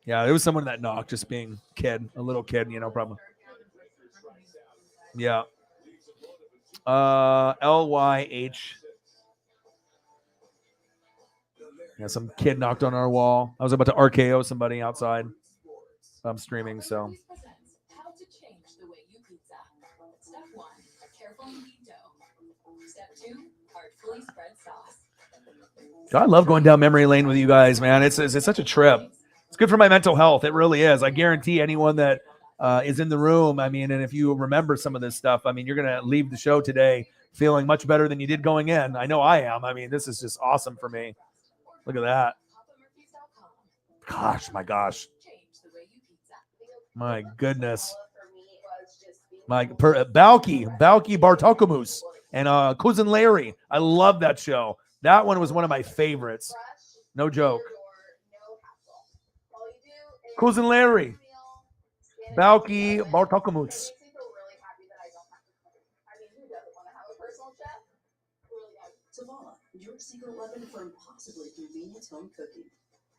Yeah, there was someone that knocked, just being a little kid, probably. Yeah. LYH. Yeah, some kid knocked on our wall. I was about to RKO somebody outside. I'm streaming, so. How to change the way you pizza. Step 1, carefully knead dough. Step 2, artfully spread sauce. I love going down memory lane with you guys, man. It's such a trip. It's good for my mental health. It really is. I guarantee anyone that is in the room, I mean, and if you remember some of this stuff, I mean, you're going to leave the show today feeling much better than you did going in. I know I am. I mean, this is just awesome for me. Look at that. Gosh, my gosh. My goodness. Balky Bartokomus and Cousin Larry. I love that show. That one was one of my favorites. No joke. Cousin Larry. Balky Bartokomus. Tavala, your secret weapon for impossibly convenient home cooking.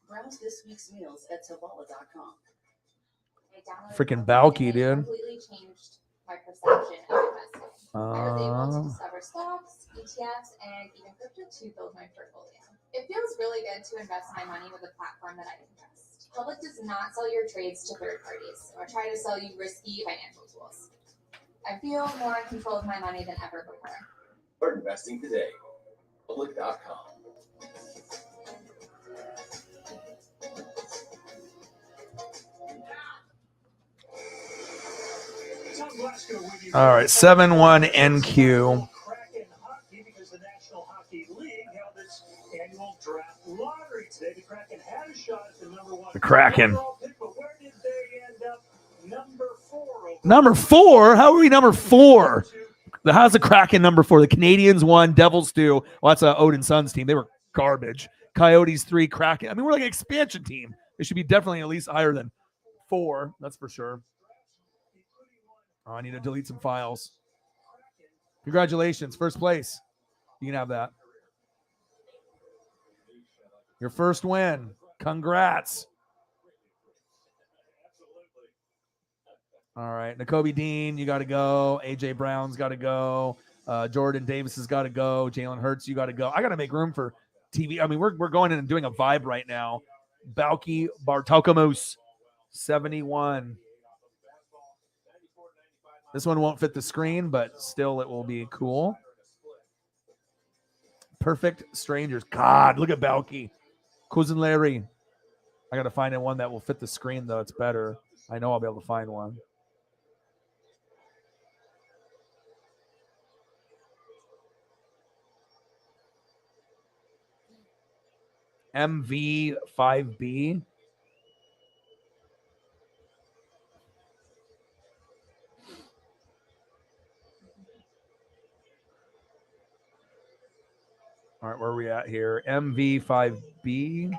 Browse this week's meals at tavala.com. Freaking Balky, dude. Completely changed my perception of investing. I was able to discover stocks, ETFs, and even crypto to build my portfolio. It feels really good to invest my money with a platform that I can trust. Public does not sell your trades to third parties or try to sell you risky financial tools. I feel more in control of my money than ever before. Start investing today. Public.com. All right, 7-1 NQ. The Kraken. Number 4? How are we number 4? How's the Kraken number 4? The Canadians 1, Devils 2. Well, that's Odin Suns team. They were garbage. Coyotes 3, Kraken. I mean, we're like an expansion team. It should be definitely at least higher than 4. That's for sure. Oh, I need to delete some files. Congratulations. First place. You can have that. Your first win. Congrats. All right. Nakobe Dean, you got to go. AJ Brown's got to go. Jordan Davis has got to go. Jalen Hurts, you got to go. I got to make room for TV. I mean, we're going in and doing a vibe right now. Balky Bartolomeusz, 71. This one won't fit the screen, but still it will be cool. Perfect Strangers. God, look at Balky. Cousin Larry. I got to find one that will fit the screen, though. It's better. I know I'll be able to find one. MV5B. All right, where are we at here? MV5B.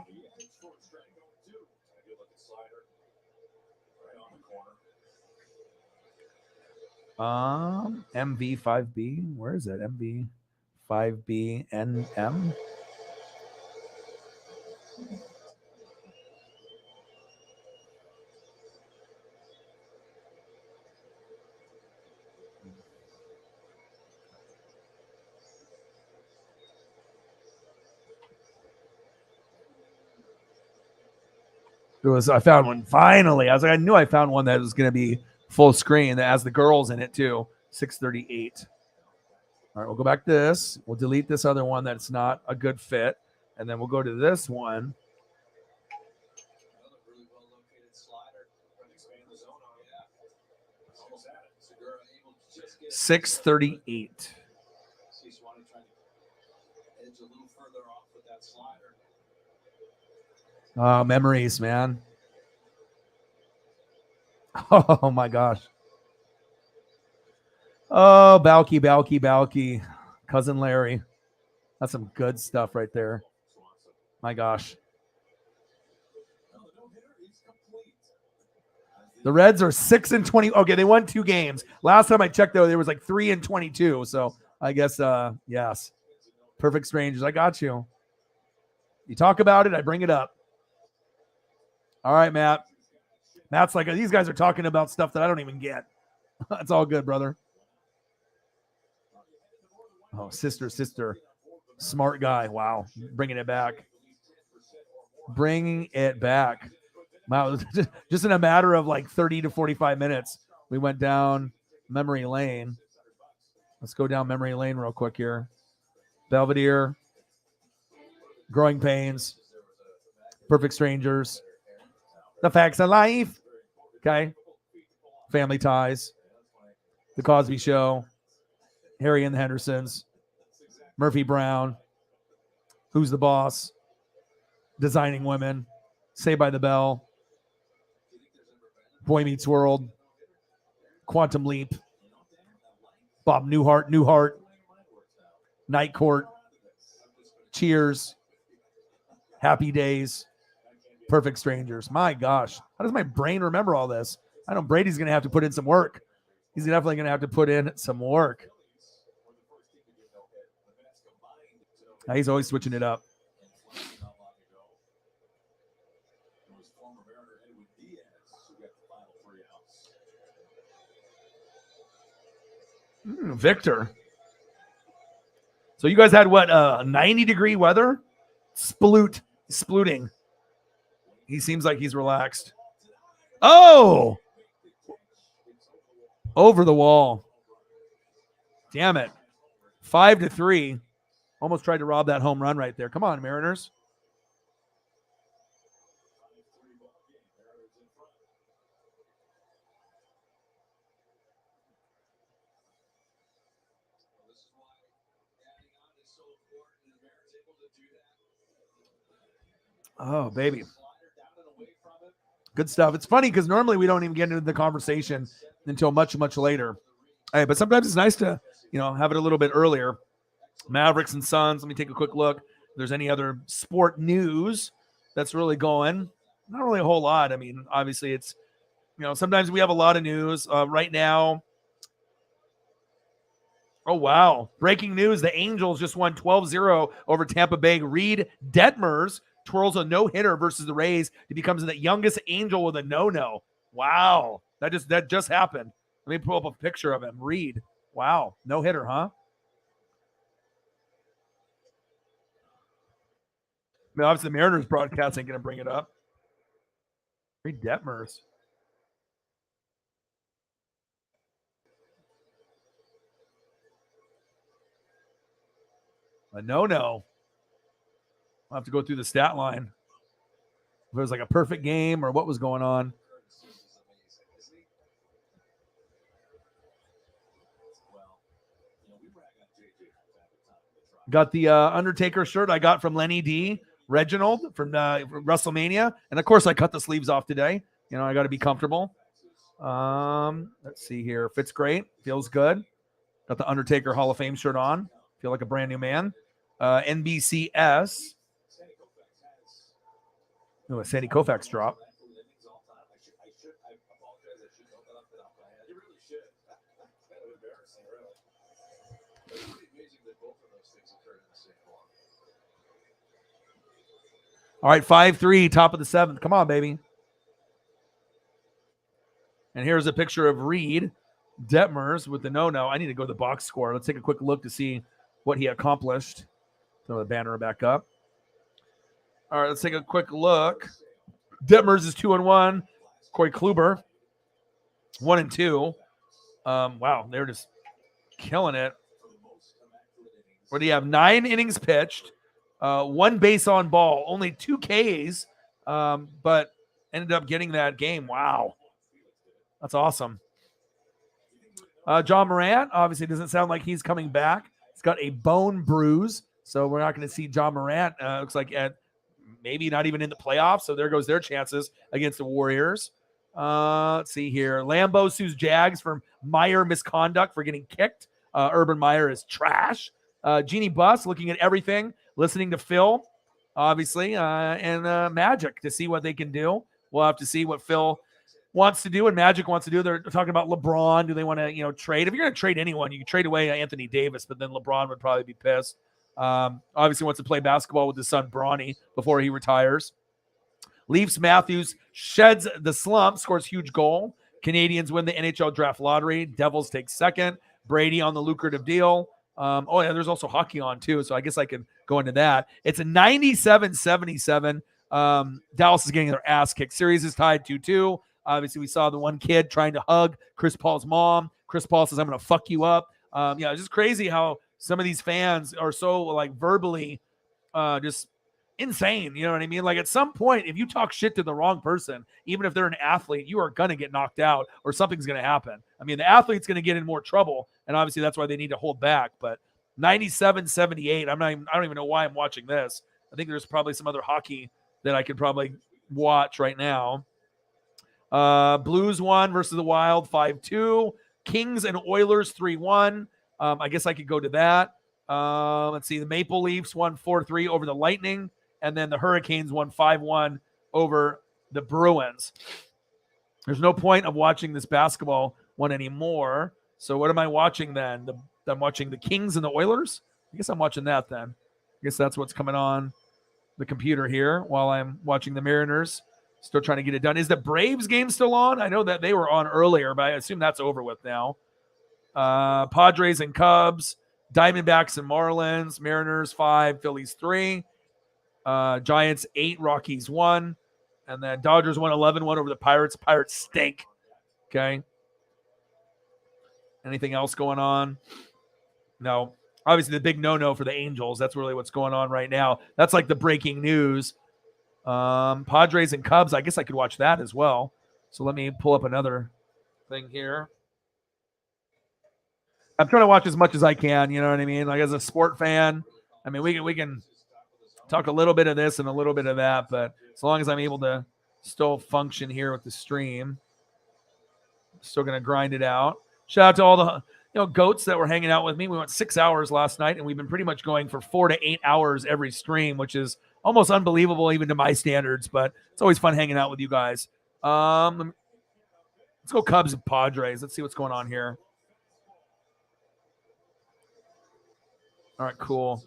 MV5B. Where is it? MV5BNM. I found one finally. I was like, I knew I found one that was going to be full screen that has the girls in it too. 638. All right, we'll go back to this. We'll delete this other one that's not a good fit, and then we'll go to this one. 638. Oh, memories, man. Oh, my gosh. Oh, Balky. Cousin Larry. That's some good stuff right there. My gosh. The Reds are 6-20. Okay, they won 2 games. Last time I checked, though, there was like 3-22. So I guess, yes. Perfect Strangers. I got you. You talk about it, I bring it up. All right, Matt. Matt's like, these guys are talking about stuff that I don't even get. That's all good, brother. Oh, sister. Smart guy. Wow. Bringing it back. Wow. Just in a matter of like 30 to 45 minutes, we went down memory lane. Let's go down memory lane real quick here. Belvedere. Growing Pains. Perfect Strangers. The Facts of Life. Okay. Family Ties. The Cosby Show. Harry and the Hendersons. Murphy Brown. Who's the Boss? Designing Women. Saved by the Bell. Boy Meets World. Quantum Leap. Bob Newhart. Night Court. Cheers. Happy Days. Perfect Strangers. My gosh. How does my brain remember all this? I know Brady's going to have to put in some work. He's definitely going to have to put in some work. He's always switching it up. Victor. So you guys had what? 90-degree weather? Splooting. He seems like he's relaxed. Oh! Over the wall. Damn it. 5-3. Almost tried to rob that home run right there. Come on, Mariners. Oh, baby. Good stuff. It's funny because normally we don't even get into the conversation until much, much later. Hey, but sometimes it's nice to, have it a little bit earlier. Mavericks and Suns. Let me take a quick look. If there's any other sport news that's really going. Not really a whole lot. I mean, obviously it's, sometimes we have a lot of news. Right now, oh, wow. Breaking news. The Angels just won 12-0 over Tampa Bay. Reed Detmers twirls a no-hitter versus the Rays. He becomes the youngest Angel with a no-no. Wow. That just happened. Let me pull up a picture of him. Reed. Wow. No-hitter, huh? I mean, obviously the Mariners broadcast ain't going to bring it up. Reed Detmers. A no-no. I'll have to go through the stat line. If it was like a perfect game or what was going on. Got the Undertaker shirt I got from Lenny D. Reginald from WrestleMania. And, of course, I cut the sleeves off today. I got to be comfortable. Let's see here. Fits great. Feels good. Got the Undertaker Hall of Fame shirt on. Feel like a brand new man. NBCS. Oh, a Sandy Koufax drop. All right, 5-3, top of the seventh. Come on, baby. And here's a picture of Reed Detmers with the no-no. I need to go to the box score. Let's take a quick look to see what he accomplished. Throw the banner back up. All right, let's take a quick look. Detmers is 2-1. Corey Kluber, 1-2. Wow, they're just killing it. What do you have? 9 innings pitched, 1 base on ball, only 2 Ks, but ended up getting that game. Wow. That's awesome. John Morant obviously doesn't sound like he's coming back. He's got a bone bruise, so we're not going to see John Morant. Looks like at maybe not even in the playoffs, so there goes their chances against the Warriors. Let's see here. Lambeau sues Jags for Meyer misconduct for getting kicked. Urban Meyer is trash. Jeannie Buss looking at everything, listening to Phil, obviously, and Magic to see what they can do. We'll have to see what Phil wants to do and Magic wants to do. They're talking about LeBron. Do they want to, trade? If you're going to trade anyone, you can trade away Anthony Davis, but then LeBron would probably be pissed. Obviously wants to play basketball with his son Bronny before he retires. Leafs Matthews sheds the slump, scores huge goal. Canadians win the NHL draft lottery. Devils take second. Brady on the lucrative deal. There's also hockey on too, so I guess I can go into that. It's a 97-77. Dallas is getting their ass kicked. Series is tied 2-2. Obviously, we saw the one kid trying to hug Chris Paul's mom. Chris Paul says, "I'm going to fuck you up." It's just crazy how some of these fans are so like verbally just insane. You know what I mean? Like at some point, if you talk shit to the wrong person, even if they're an athlete, you are going to get knocked out or something's going to happen. I mean, the athlete's going to get in more trouble. And obviously that's why they need to hold back. But 97-78, I don't even know why I'm watching this. I think there's probably some other hockey that I could probably watch right now. Blues won versus the Wild 5-2. Kings and Oilers 3-1. I guess I could go to that. Let's see. The Maple Leafs won 4-3 over the Lightning. And then the Hurricanes won 5-1 over the Bruins. There's no point of watching this basketball one anymore. So what am I watching then? I'm watching the Kings and the Oilers? I guess I'm watching that then. I guess that's what's coming on the computer here while I'm watching the Mariners. Still trying to get it done. Is the Braves game still on? I know that they were on earlier, but I assume that's over with now. Padres and Cubs, Diamondbacks and Marlins, Mariners 5, Phillies 3, Giants 8, Rockies 1. And then Dodgers won 11-1 over the Pirates. Pirates stink. Okay. Anything else going on? No. Obviously, the big no-no for the Angels. That's really what's going on right now. That's like the breaking news. Padres and Cubs. I guess I could watch that as well. So let me pull up another thing here. I'm trying to watch as much as I can. You know what I mean? Like as a sport fan, I mean, we can talk a little bit of this and a little bit of that, but as long as I'm able to still function here with the stream, still going to grind it out. Shout out to all the goats that were hanging out with me. We went 6 hours last night, and we've been pretty much going for 4 to 8 hours every stream, which is almost unbelievable even to my standards, but it's always fun hanging out with you guys. Let's go Cubs and Padres. Let's see what's going on here. All right, cool.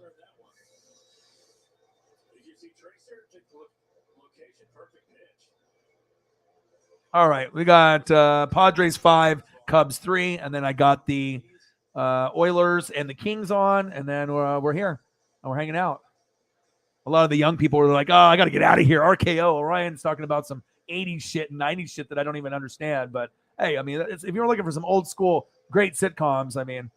All right, we got Padres 5, Cubs 3, and then I got the Oilers and the Kings on, and then we're here and we're hanging out. A lot of the young people were like, "Oh, I got to get out of here." RKO. Ryan's talking about some 80s shit and 90s shit that I don't even understand. But hey, I mean, if you're looking for some old school great sitcoms, I mean,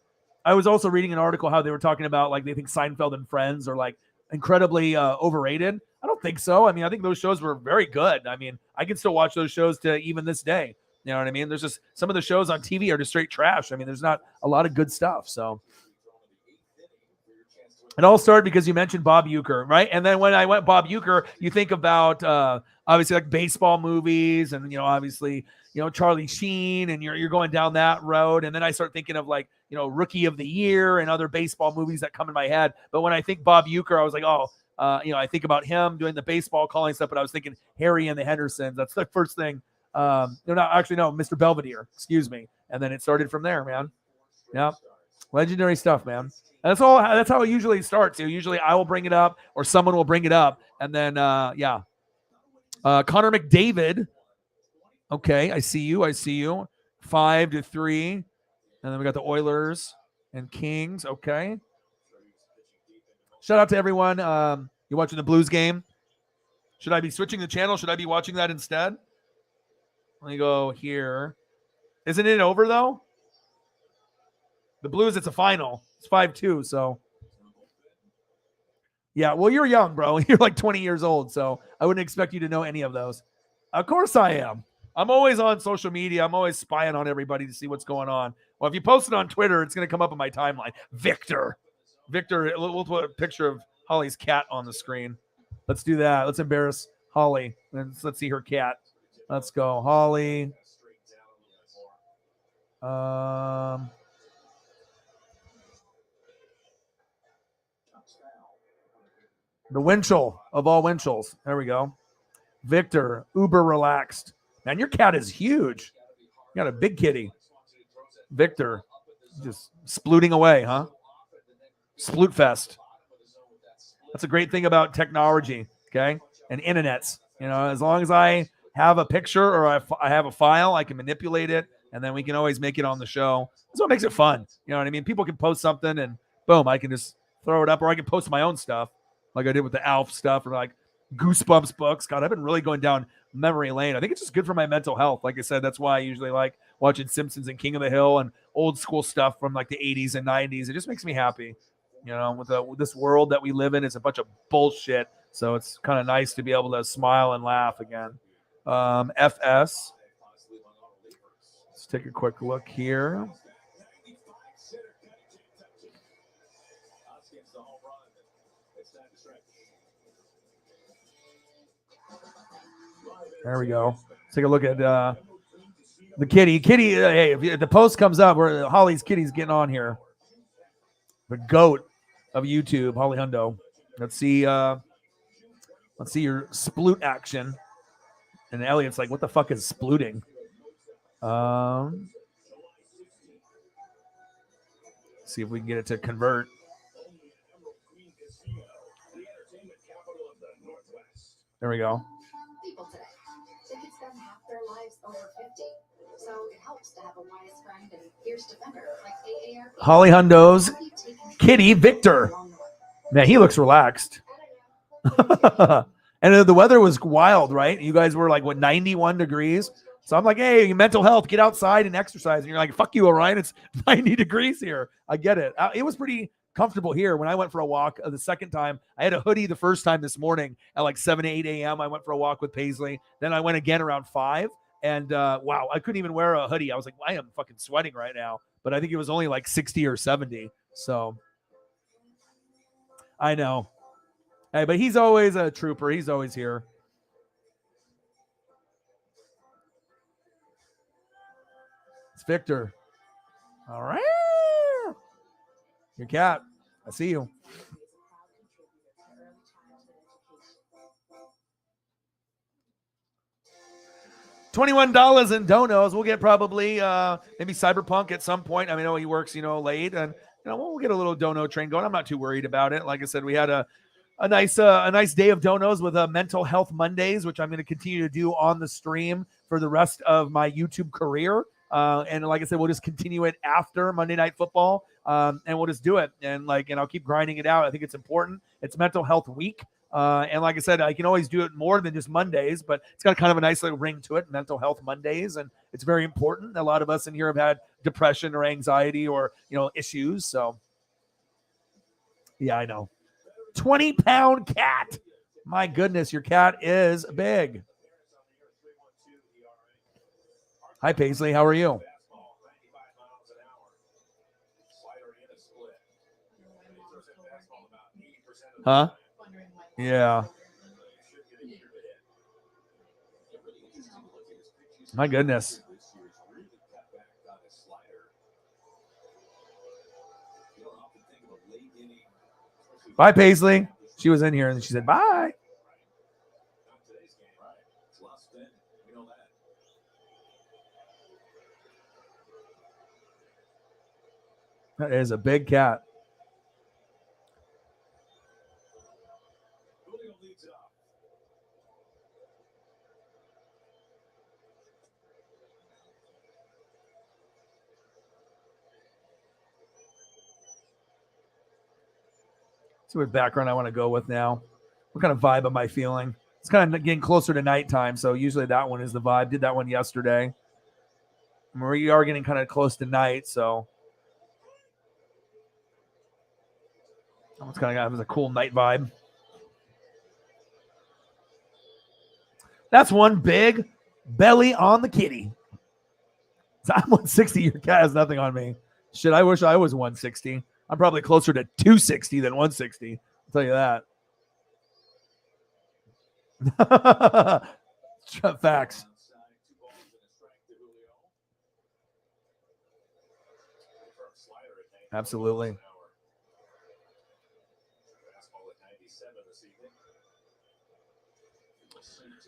I was also reading an article how they were talking about like they think Seinfeld and Friends are like incredibly overrated. I don't think so. I mean, I think those shows were very good. I mean, I can still watch those shows to even this day. You know what I mean? There's just some of the shows on TV are just straight trash. I mean, there's not a lot of good stuff. So it all started because you mentioned Bob Uecker, right? And then when I went Bob Uecker, you think about obviously like baseball movies and, obviously, Charlie Sheen, and you're going down that road. And then I start thinking of like, Rookie of the Year and other baseball movies that come in my head. But when I think Bob Uecker, I was like, I think about him doing the baseball calling stuff, but I was thinking Harry and the Hendersons. That's the first thing. No, Mr. Belvedere, excuse me. And then it started from there, man. Yeah. Legendary stuff, man. And that's how it usually starts. Usually I will bring it up or someone will bring it up. And then, Connor McDavid. Okay. I see you. 5-3. And then we got the Oilers and Kings. Okay. Shout out to everyone. You're watching the Blues game. Should I be switching the channel? Should I be watching that instead? Let me go here. Isn't it over, though? The Blues, it's a final. It's 5-2, so. Yeah, well, you're young, bro. You're like 20 years old, so I wouldn't expect you to know any of those. Of course I am. I'm always on social media. I'm always spying on everybody to see what's going on. Well, if you post it on Twitter, it's going to come up on my timeline. Victor, we'll put a picture of Holly's cat on the screen. Let's do that. Let's embarrass Holly. Let's see her cat. Let's go, Holly. The Winchell of all Winchels. There we go. Victor, uber relaxed. Man, your cat is huge. You got a big kitty. Victor, just splooting away, huh? Sploot fest. That's a great thing about technology, okay? And internets. As long as I have a picture or I have a file, I can manipulate it, and then we can always make it on the show. That's what makes it fun. You know what I mean? People can post something, and boom, I can just throw it up, or I can post my own stuff, like I did with the Alf stuff, or like Goosebumps books. God, I've been really going down memory lane. I think it's just good for my mental health. Like I said, that's why I usually like watching Simpsons and King of the Hill and old school stuff from like the 80s and 90s. It just makes me happy. With this world that we live in, it's a bunch of bullshit. So it's kind of nice to be able to smile and laugh again. FS. Let's take a quick look here. There we go. Let's take a look at the kitty. Hey, if the post comes up, where Holly's kitty's getting on here. The goat of YouTube, Holly Hundo. Let's see your sploot action. And Elliot's like, what the fuck is splooting? See if we can get it to convert. There we go. People today. They could spend half their lives over 50. So it helps to have a wise friend and fierce defender like AARP. Holly Hundo's kitty Victor. Man, he looks relaxed. And the weather was wild, right? You guys were like, what, 91 degrees? So I'm like, hey, mental health, get outside and exercise. And you're like, fuck you, Orion. It's 90 degrees here. I get it. It was pretty comfortable here when I went for a walk the second time. I had a hoodie the first time this morning at like 7 to 8 a.m. I went for a walk with Paisley. Then I went again around 5. And wow, I couldn't even wear a hoodie. I was like, I am fucking sweating right now. But I think it was only like 60 or 70. So I know. Hey, but he's always a trooper. He's always here. It's Victor. All right. Your cat. I see you. $21 in donos. We'll get probably maybe Cyberpunk at some point. I mean, I know he works, late, and we'll get a little dono train going. I'm not too worried about it. Like I said, we had a nice day of donos with Mental Health Mondays, which I'm going to continue to do on the stream for the rest of my YouTube career. And like I said, we'll just continue it after Monday Night Football, and we'll just do it. And I'll keep grinding it out. I think it's important. It's Mental Health Week. And like I said, I can always do it more than just Mondays, but it's got kind of a nice little ring to it, Mental Health Mondays. And it's very important. A lot of us in here have had depression or anxiety or, issues. So, yeah, I know. 20-pound cat. My goodness, your cat is big. Hi, Paisley. How are you? Huh? Yeah. My goodness. Bye, Paisley. She was in here and she said, bye. That is a big cat. See what background I want to go with now. What kind of vibe am I feeling? It's kind of getting closer to nighttime, so usually that one is the vibe. Did that one yesterday. We are getting kind of close to night, so it's kind of got a cool night vibe. That's one big belly on the kitty. So I'm 160. Your cat has nothing on me. Shit, I wish I was 160. I'm probably closer to 260 than 160. I'll tell you that. Facts. Absolutely.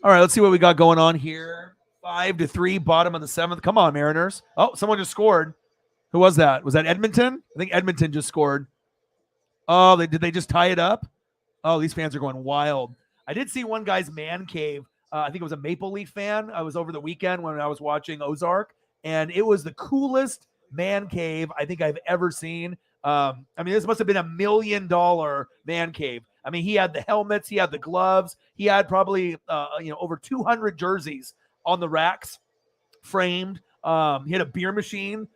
All right, let's see what we got going on here. 5-3, bottom of the 7th. Come on, Mariners. Oh, someone just scored. Who was that? Was that Edmonton? I think Edmonton just scored. Oh, did they just tie it up? Oh, these fans are going wild. I did see one guy's man cave. I think it was a Maple Leaf fan. I was over the weekend when I was watching Ozark, and it was the coolest man cave I think I've ever seen. I mean, this must have been $1 million man cave. I mean, he had the helmets, he had the gloves, he had probably over 200 jerseys on the racks, framed. He had a beer machine.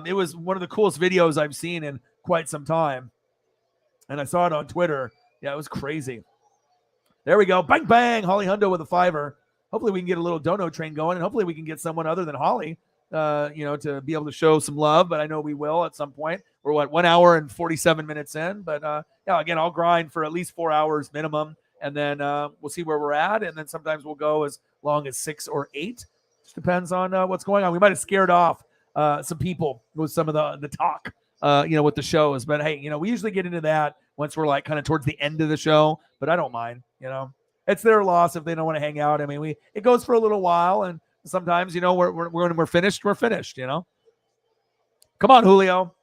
It was one of the coolest videos I've seen in quite some time. And I saw it on Twitter. Yeah, it was crazy. There we go. Bang, bang. Holly Hundo with a $5. Hopefully we can get a little dono train going, and hopefully we can get someone other than Holly, to be able to show some love. But I know we will at some point. We're 1 hour and 47 minutes in. But yeah, again, I'll grind for at least 4 hours minimum, and then we'll see where we're at. And then sometimes we'll go as long as 6 or 8. Just depends on what's going on. We might have scared off some people with some of the talk, with the shows. But hey, we usually get into that once we're like kind of towards the end of the show. But I don't mind. It's their loss if they don't want to hang out. I mean, it goes for a little while, and sometimes when we're finished, we're finished. Come on, Julio.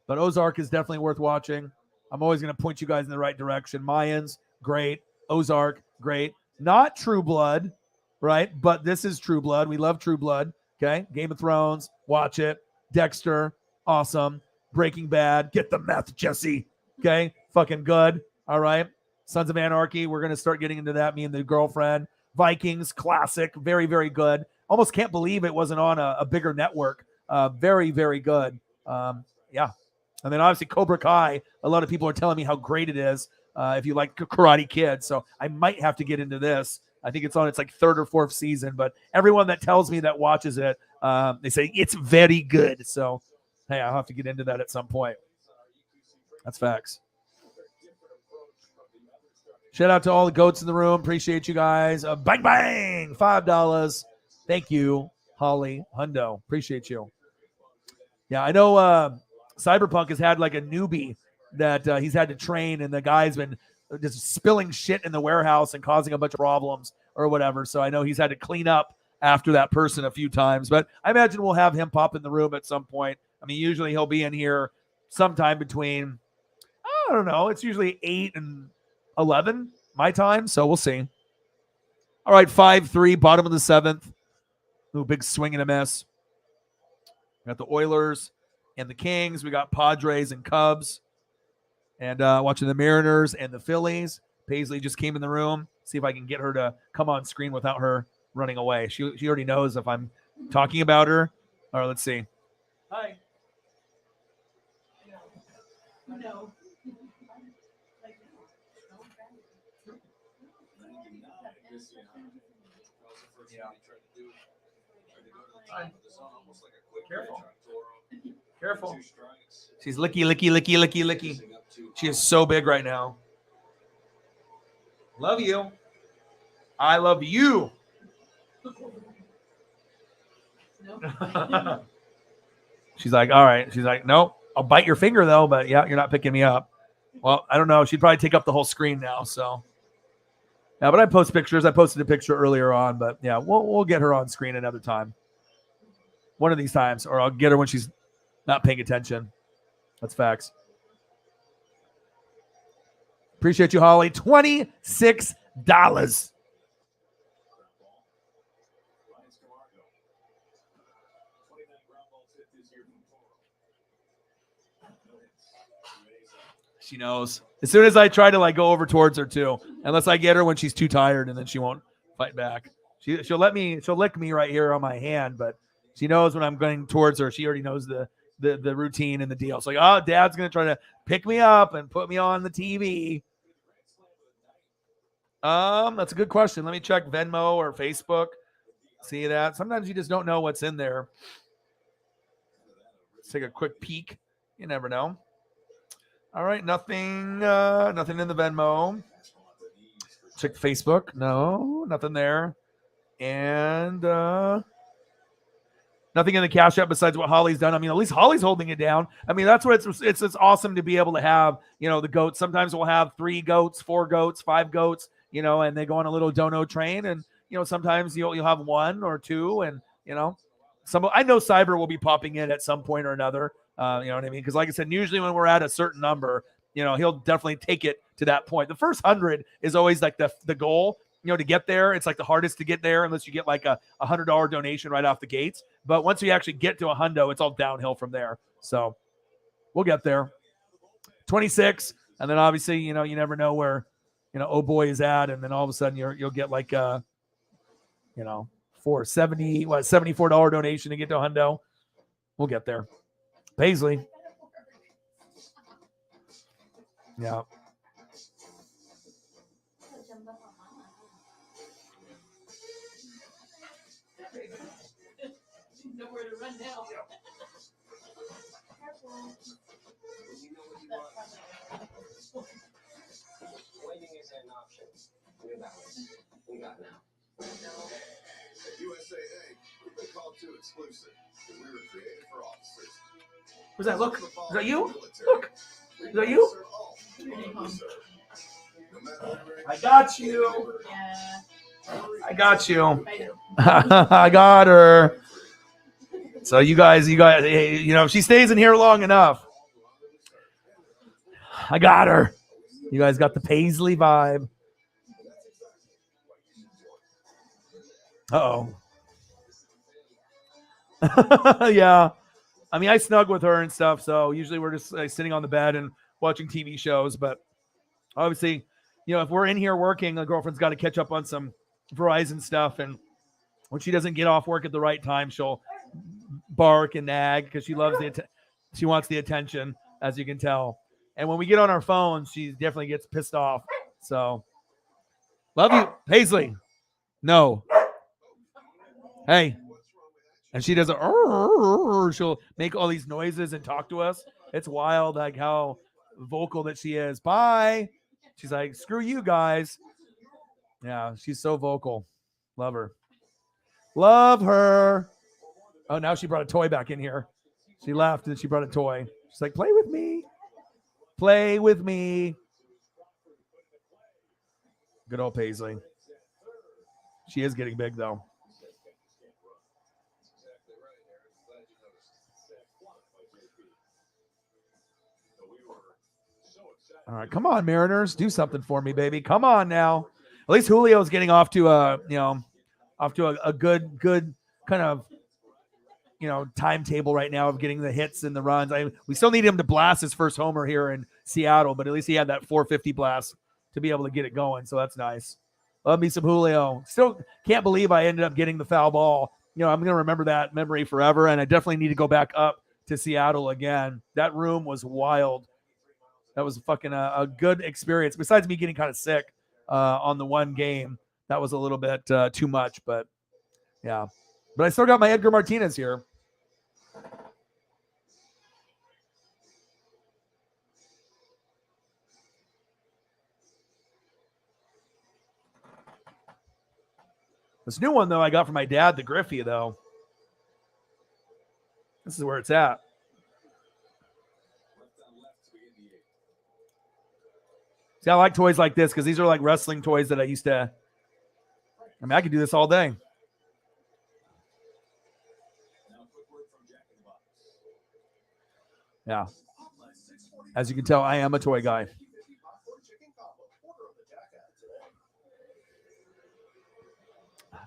But Ozark is definitely worth watching. I'm always going to point you guys in the right direction. Mayans, great. Ozark, great. Not True Blood, right? But this is True Blood. We love True Blood. Okay, Game of Thrones, watch it. Dexter, awesome. Breaking Bad, get the meth, Jesse. Okay, fucking good. All right. Sons of Anarchy. We're going to start getting into that, me and the girlfriend. Vikings, classic, very, very good. Almost can't believe it wasn't on a bigger network. Very, very good. Yeah. And then obviously Cobra Kai. A lot of people are telling me how great it is if you like Karate Kid. So I might have to get into this. I think it's on its like 3rd or 4th season. But everyone that tells me that watches it, they say it's very good. So, hey, I'll have to get into that at some point. That's facts. Shout out to all the goats in the room. Appreciate you guys. Bang, bang. $5. Thank you, Holly Hundo. Appreciate you. Yeah, I know Cyberpunk has had like a newbie that he's had to train, and the guy's been just spilling shit in the warehouse and causing a bunch of problems or whatever. So I know he's had to clean up after that person a few times. But I imagine we'll have him pop in the room at some point. I mean, usually he'll be in here sometime between, I don't know, it's usually 8 and 11 my time, so we'll see. All right, 5-3, bottom of the 7th. Ooh, big swing and a miss. We got the Oilers and the Kings. We got Padres and Cubs. And watching the Mariners and the Phillies. Paisley just came in the room. See if I can get her to come on screen without her running away. She already knows if I'm talking about her. All right, let's see. Hi. No. Careful. Careful. She's licky, licky, licky, licky, licky. She is so big right now. Love you. I love you. No. She's like, all right. She's like, nope. I'll bite your finger though, but yeah, you're not picking me up. Well, I don't know. She'd probably take up the whole screen now. So yeah, but I post pictures. I posted a picture earlier on, but yeah, we'll get her on screen another time. One of these times, or I'll get her when she's not paying attention. That's facts. Appreciate you, Holly. $26. She knows. As soon as I try to like go over towards her too, unless I get her when she's too tired, and then she won't fight back. She'll lick me right here on my hand, but she knows when I'm going towards her. She already knows the routine and the deal. It's like, oh, Dad's gonna try to pick me up and put me on the TV. That's a good question. Let me check Venmo or Facebook. See that? Sometimes you just don't know what's in there. Let's take a quick peek. You never know. All right, nothing in the Venmo. Check Facebook. No, nothing there. And nothing in the Cash App besides what Holly's done. I mean, at least Holly's holding it down. I mean, that's what it's awesome to be able to have, the goats. Sometimes we'll have 3 goats, 4 goats, 5 goats, and they go on a little dono train. And, sometimes you'll have 1 or 2 and, I know Cyber will be popping in at some point or another. You know what I mean? Because like I said, usually when we're at a certain number, he'll definitely take it to that point. The first 100 is always like the goal, to get there. It's like the hardest to get there unless you get like a $100 donation right off the gates. But once you actually get to a hundo, it's all downhill from there. So we'll get there. 26. And then obviously, you never know where, oh boy is at. And then all of a sudden you'll get like, for $74 donation to get to a hundo. We'll get there. Paisley. Yeah. Nowhere to run now. Waiting is an option. New Balance. We got now. At USAA, we've been called to exclusive because we were created for officers. Who's that? Look. Is that you? Look. Is that you? I got you. Yeah. I got you. I got her. So you guys, if she stays in here long enough, I got her. You guys got the Paisley vibe. Uh-oh. Yeah. I mean, I snug with her and stuff, so usually we're just sitting on the bed and watching TV shows, but obviously if we're in here working, a girlfriend's got to catch up on some Verizon stuff, and when she doesn't get off work at the right time, she'll bark and nag because she loves she wants the attention, as you can tell. And when we get on our phones, she definitely gets pissed off. So, love you, Paisley. No. Hey. And she does she'll make all these noises and talk to us. It's wild, like how vocal that she is. Bye. She's like, screw you guys. Yeah, she's so vocal. Love her. Love her. Oh, now she brought a toy back in here. She left and she brought a toy. She's like, play with me. Play with me. Good old Paisley. She is getting big, though. All right, come on, Mariners. Do something for me, baby. Come on now. At least Julio's getting off to a good kind of timetable right now of getting the hits and the runs. We still need him to blast his first homer here in Seattle, but at least he had that 450 blast to be able to get it going. So that's nice. Love me some Julio. Still can't believe I ended up getting the foul ball. I'm going to remember that memory forever, and I definitely need to go back up to Seattle again. That room was wild. That was fucking a good experience. Besides me getting kind of sick on the one game, that was a little bit too much, but yeah. But I still got my Edgar Martinez here. This new one, though, I got from my dad, the Griffey, though. This is where it's at. See, I like toys like this because these are like wrestling toys that I used to. I mean, I could do this all day. Yeah. As you can tell, I am a toy guy.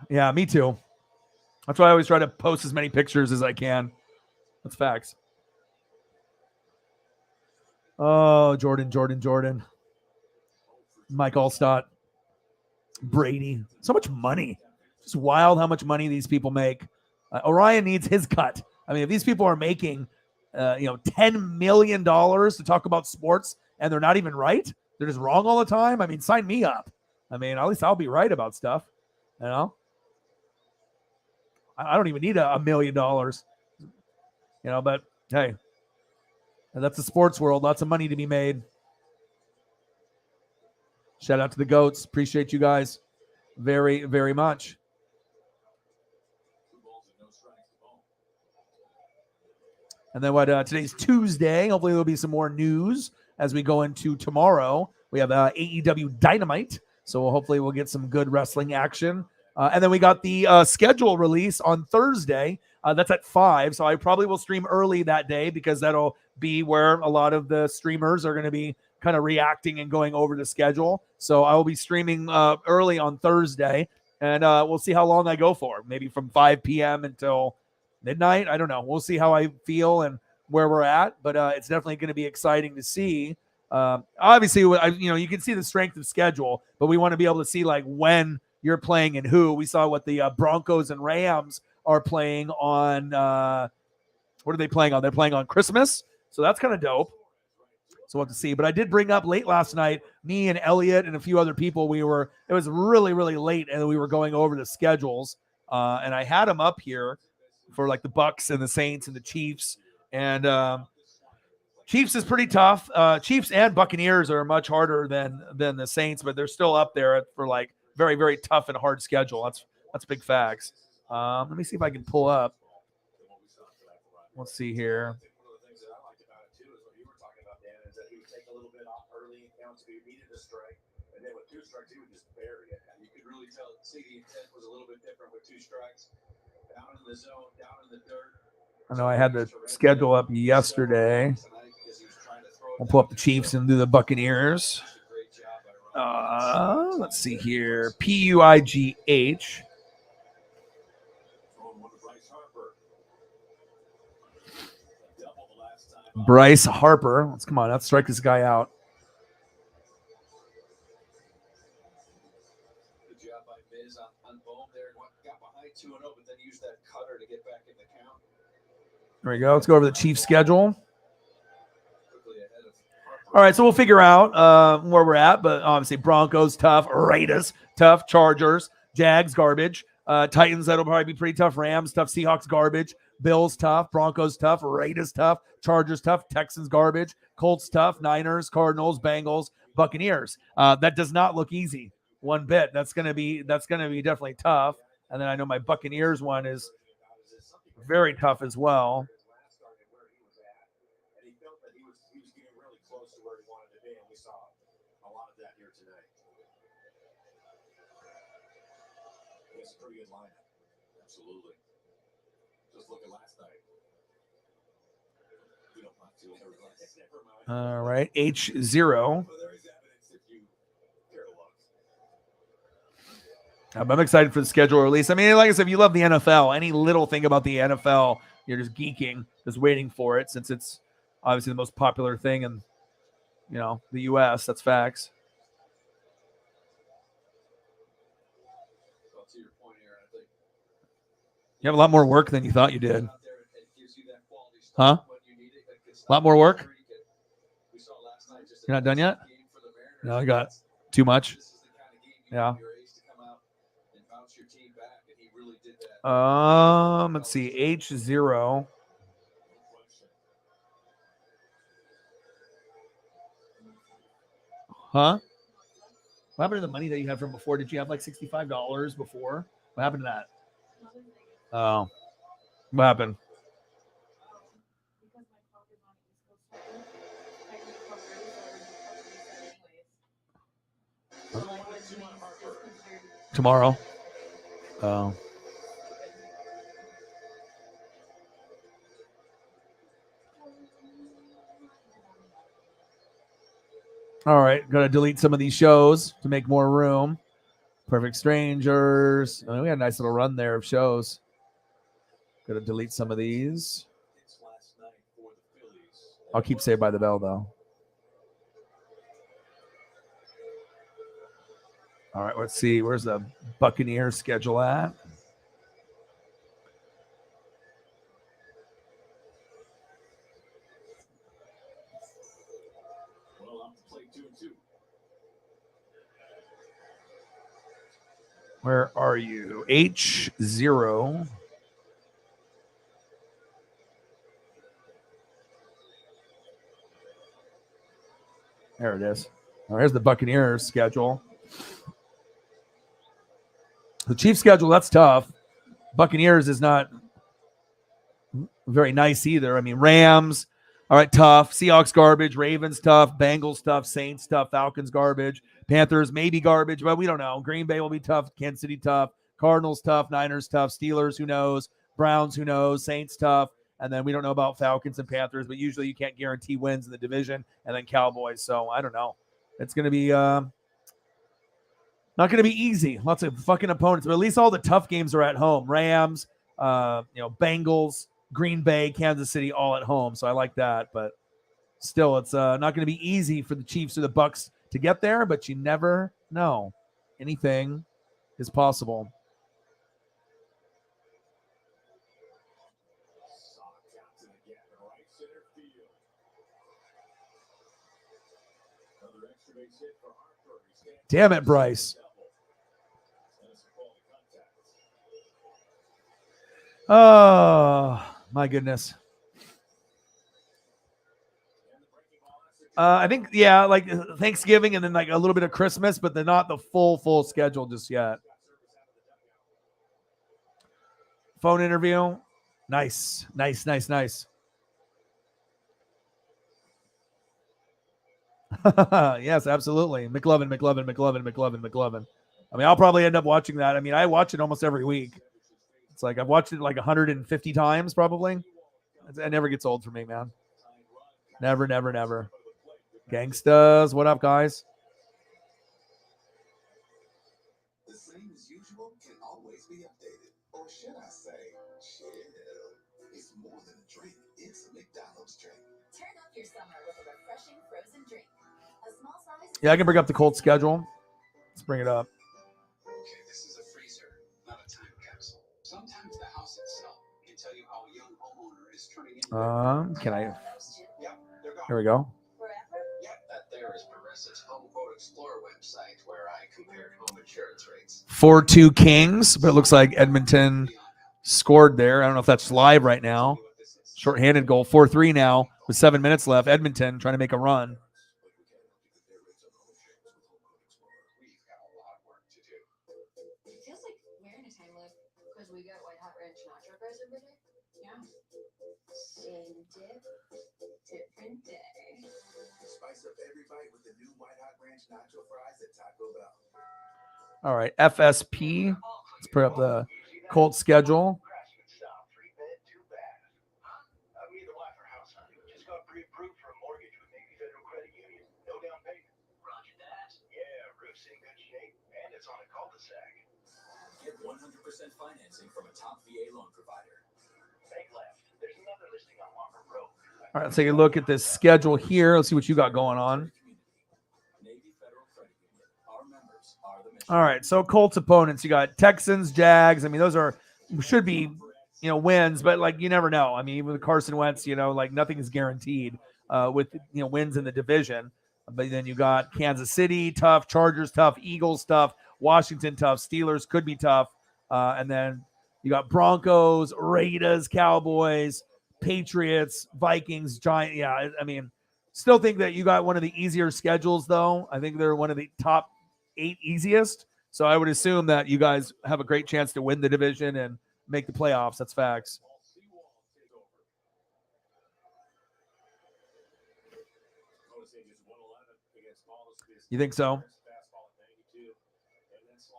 Yeah, me too. That's why I always try to post as many pictures as I can. That's facts. Oh, Jordan. Mike Allstott. Brady. So much money. Just wild how much money these people make. Orion needs his cut. I mean, if these people are making, $10 million to talk about sports and they're not even right, they're just wrong all the time. I mean, sign me up. I mean, at least I'll be right about stuff. I don't even need $1 million. But hey, that's the sports world. Lots of money to be made. Shout out to the GOATs. Appreciate you guys very, very much. And then today's Tuesday. Hopefully there'll be some more news as we go into tomorrow. We have AEW Dynamite. So hopefully we'll get some good wrestling action. And then we got the schedule release on Thursday. That's at 5. So I probably will stream early that day because that'll be where a lot of the streamers are going to be kind of reacting and going over the schedule. So I will be streaming early on Thursday, and we'll see how long I go for. Maybe from 5 p.m. until midnight. I don't know. We'll see how I feel and where we're at, but it's definitely going to be exciting to see. Obviously, you can see the strength of schedule, but we want to be able to see like when you're playing and who. We saw what the Broncos and Rams are playing on. What are they playing on? They're playing on Christmas, so that's kind of dope. So we'll have to see. But I did bring up late last night, me and Elliot and a few other people, it was really, really late, and we were going over the schedules. And I had them up here for like the Bucks and the Saints and the Chiefs. And Chiefs is pretty tough. Chiefs and Buccaneers are much harder than the Saints, but they're still up there for like very, very tough and hard schedule. That's big facts. Let me see if I can pull up. Let's see here. Strike, and then with 2 strikes, he would just bury it. And you could really see the intent was a little bit different with 2 strikes. Down in the zone, down in the dirt. I know I had the schedule up yesterday. We'll pull up the Chiefs and do the Buccaneers. Let's see here. PUIGH. Bryce Harper. Let's strike this guy out. on Bohm there. Got behind 2-0, but then used that cutter to get back in the count. There we go. Let's go over the Chiefs schedule. Quickly ahead of Harper. All right, so we'll figure out where we're at, but obviously Broncos, tough. Raiders, tough. Chargers, Jags, garbage. Titans, that'll probably be pretty tough. Rams, tough. Seahawks, garbage. Bills, tough. Broncos, tough. Raiders, tough. Chargers, tough. Texans, garbage. Colts, tough. Niners, Cardinals, Bengals, Buccaneers. That does not look easy one bit. That's gonna be definitely tough. And then I know my Buccaneers one is very tough as well. And he felt that he was getting really close to where he wanted to be, and we saw a lot of that here tonight. It's a pretty good lineup. Absolutely. Just look at last night. We don't want to. Never mind. All right, H0. Well, there is evidence if you care to look. I'm excited for the schedule release. I mean, like I said, if you love the NFL, any little thing about the NFL, you're just geeking, just waiting for it, since it's obviously the most popular thing in, the U.S. That's facts. Well, to your point, Aaron, I think You have a lot more work than you thought you did. out there it gives you that quality stuff Huh? when you need it. That gets A lot more work? We saw last night just a You're not done yet? game for the Mariners. No, I got too much. This is the kind of game you Yeah. want your ace to come out and bounce your team back, and he really did that. Let's see, H0. Huh? What happened to the money that you had from before? Did you have like $65 before? What happened to that? Oh, what happened? Tomorrow. Oh. All right, gotta delete some of these shows to make more room. Perfect Strangers. Oh, we had a nice little run there of shows. Gotta delete some of these. It's last night for the Phillies. I'll keep Saved by the Bell though. All right, let's see. Where's the Buccaneers schedule at? Well, I'm to play 2-2. Where are you? H0. There it is. All right, here's the Buccaneers schedule. The Chiefs schedule, that's tough. Buccaneers is not very nice either. I mean, Rams, all right, tough. Seahawks, garbage. Ravens, tough. Bengals, tough. Saints, tough. Falcons, garbage. Panthers, maybe garbage, but we don't know. Green Bay will be tough. Kansas City, tough. Cardinals, tough. Niners, tough. Steelers, who knows. Browns, who knows. Saints, tough. And then we don't know about Falcons and Panthers, but usually you can't guarantee wins in the division. And then Cowboys. So I don't know. It's going to be not going to be easy. Lots of fucking opponents, but at least all the tough games are at home. Rams, Bengals, Green Bay, Kansas City, all at home. So I like that, but still, it's not going to be easy for the Chiefs or the Bucks to get there. But you never know. Anything is possible. Socked out to the gap in right center field. Another extra base hit for Harper. He stands Damn it, Bryce. double. And it's a quality contact. Oh my goodness. And the breaking ball has to I think, yeah, like Thanksgiving and then like a little bit of Christmas, but they're not the full schedule just yet. Phone interview. Nice. Yes, absolutely. McLovin. I mean, I'll probably end up watching that. I mean, I watch it almost every week. It's like I've watched it like 150 times probably. It never gets old for me, man. Never. Gangstas, what up, guys? The same as usual can always be updated. Or should I say, chill. It's more than a drink. It's a McDonald's drink. Turn up your summer with a refreshing frozen drink. A small size. Yeah, I can bring up the Colts schedule. Let's bring it up. Okay, this is a freezer. Can I? Here we go. That there is Progressive's Home Quote Explorer website where I compared home insurance rates. 4-2 Kings, but it looks like Edmonton scored there. I don't know if that's live right now. Shorthanded goal, 4-3 now with 7 minutes left. Edmonton trying to make a run. It feels like we're in a time loop because we got white hot ranch nacho fries over there. Yeah. Same dip, different day. Spice up every bite with the new White Hot Ranch Nacho Fries at Taco Bell. All right, FSP. Let's put up the Colts schedule. Get 100% financing from a top VA loan provider. All right, let's take a look at this schedule here. Let's see what you got going on. All right, so Colts opponents, you got Texans, Jags. I mean, those should be, wins, but like you never know. I mean, even with Carson Wentz, like nothing is guaranteed with wins in the division. But then you got Kansas City, tough, Chargers, tough, Eagles, tough, Washington, tough, Steelers could be tough, and then you got Broncos, Raiders, Cowboys, Patriots, Vikings, Giants. Yeah, I mean, still think that you got one of the easier schedules, though. I think they're one of the top 8 easiest. So I would assume that you guys have a great chance to win the division and make the playoffs. That's facts. You think so?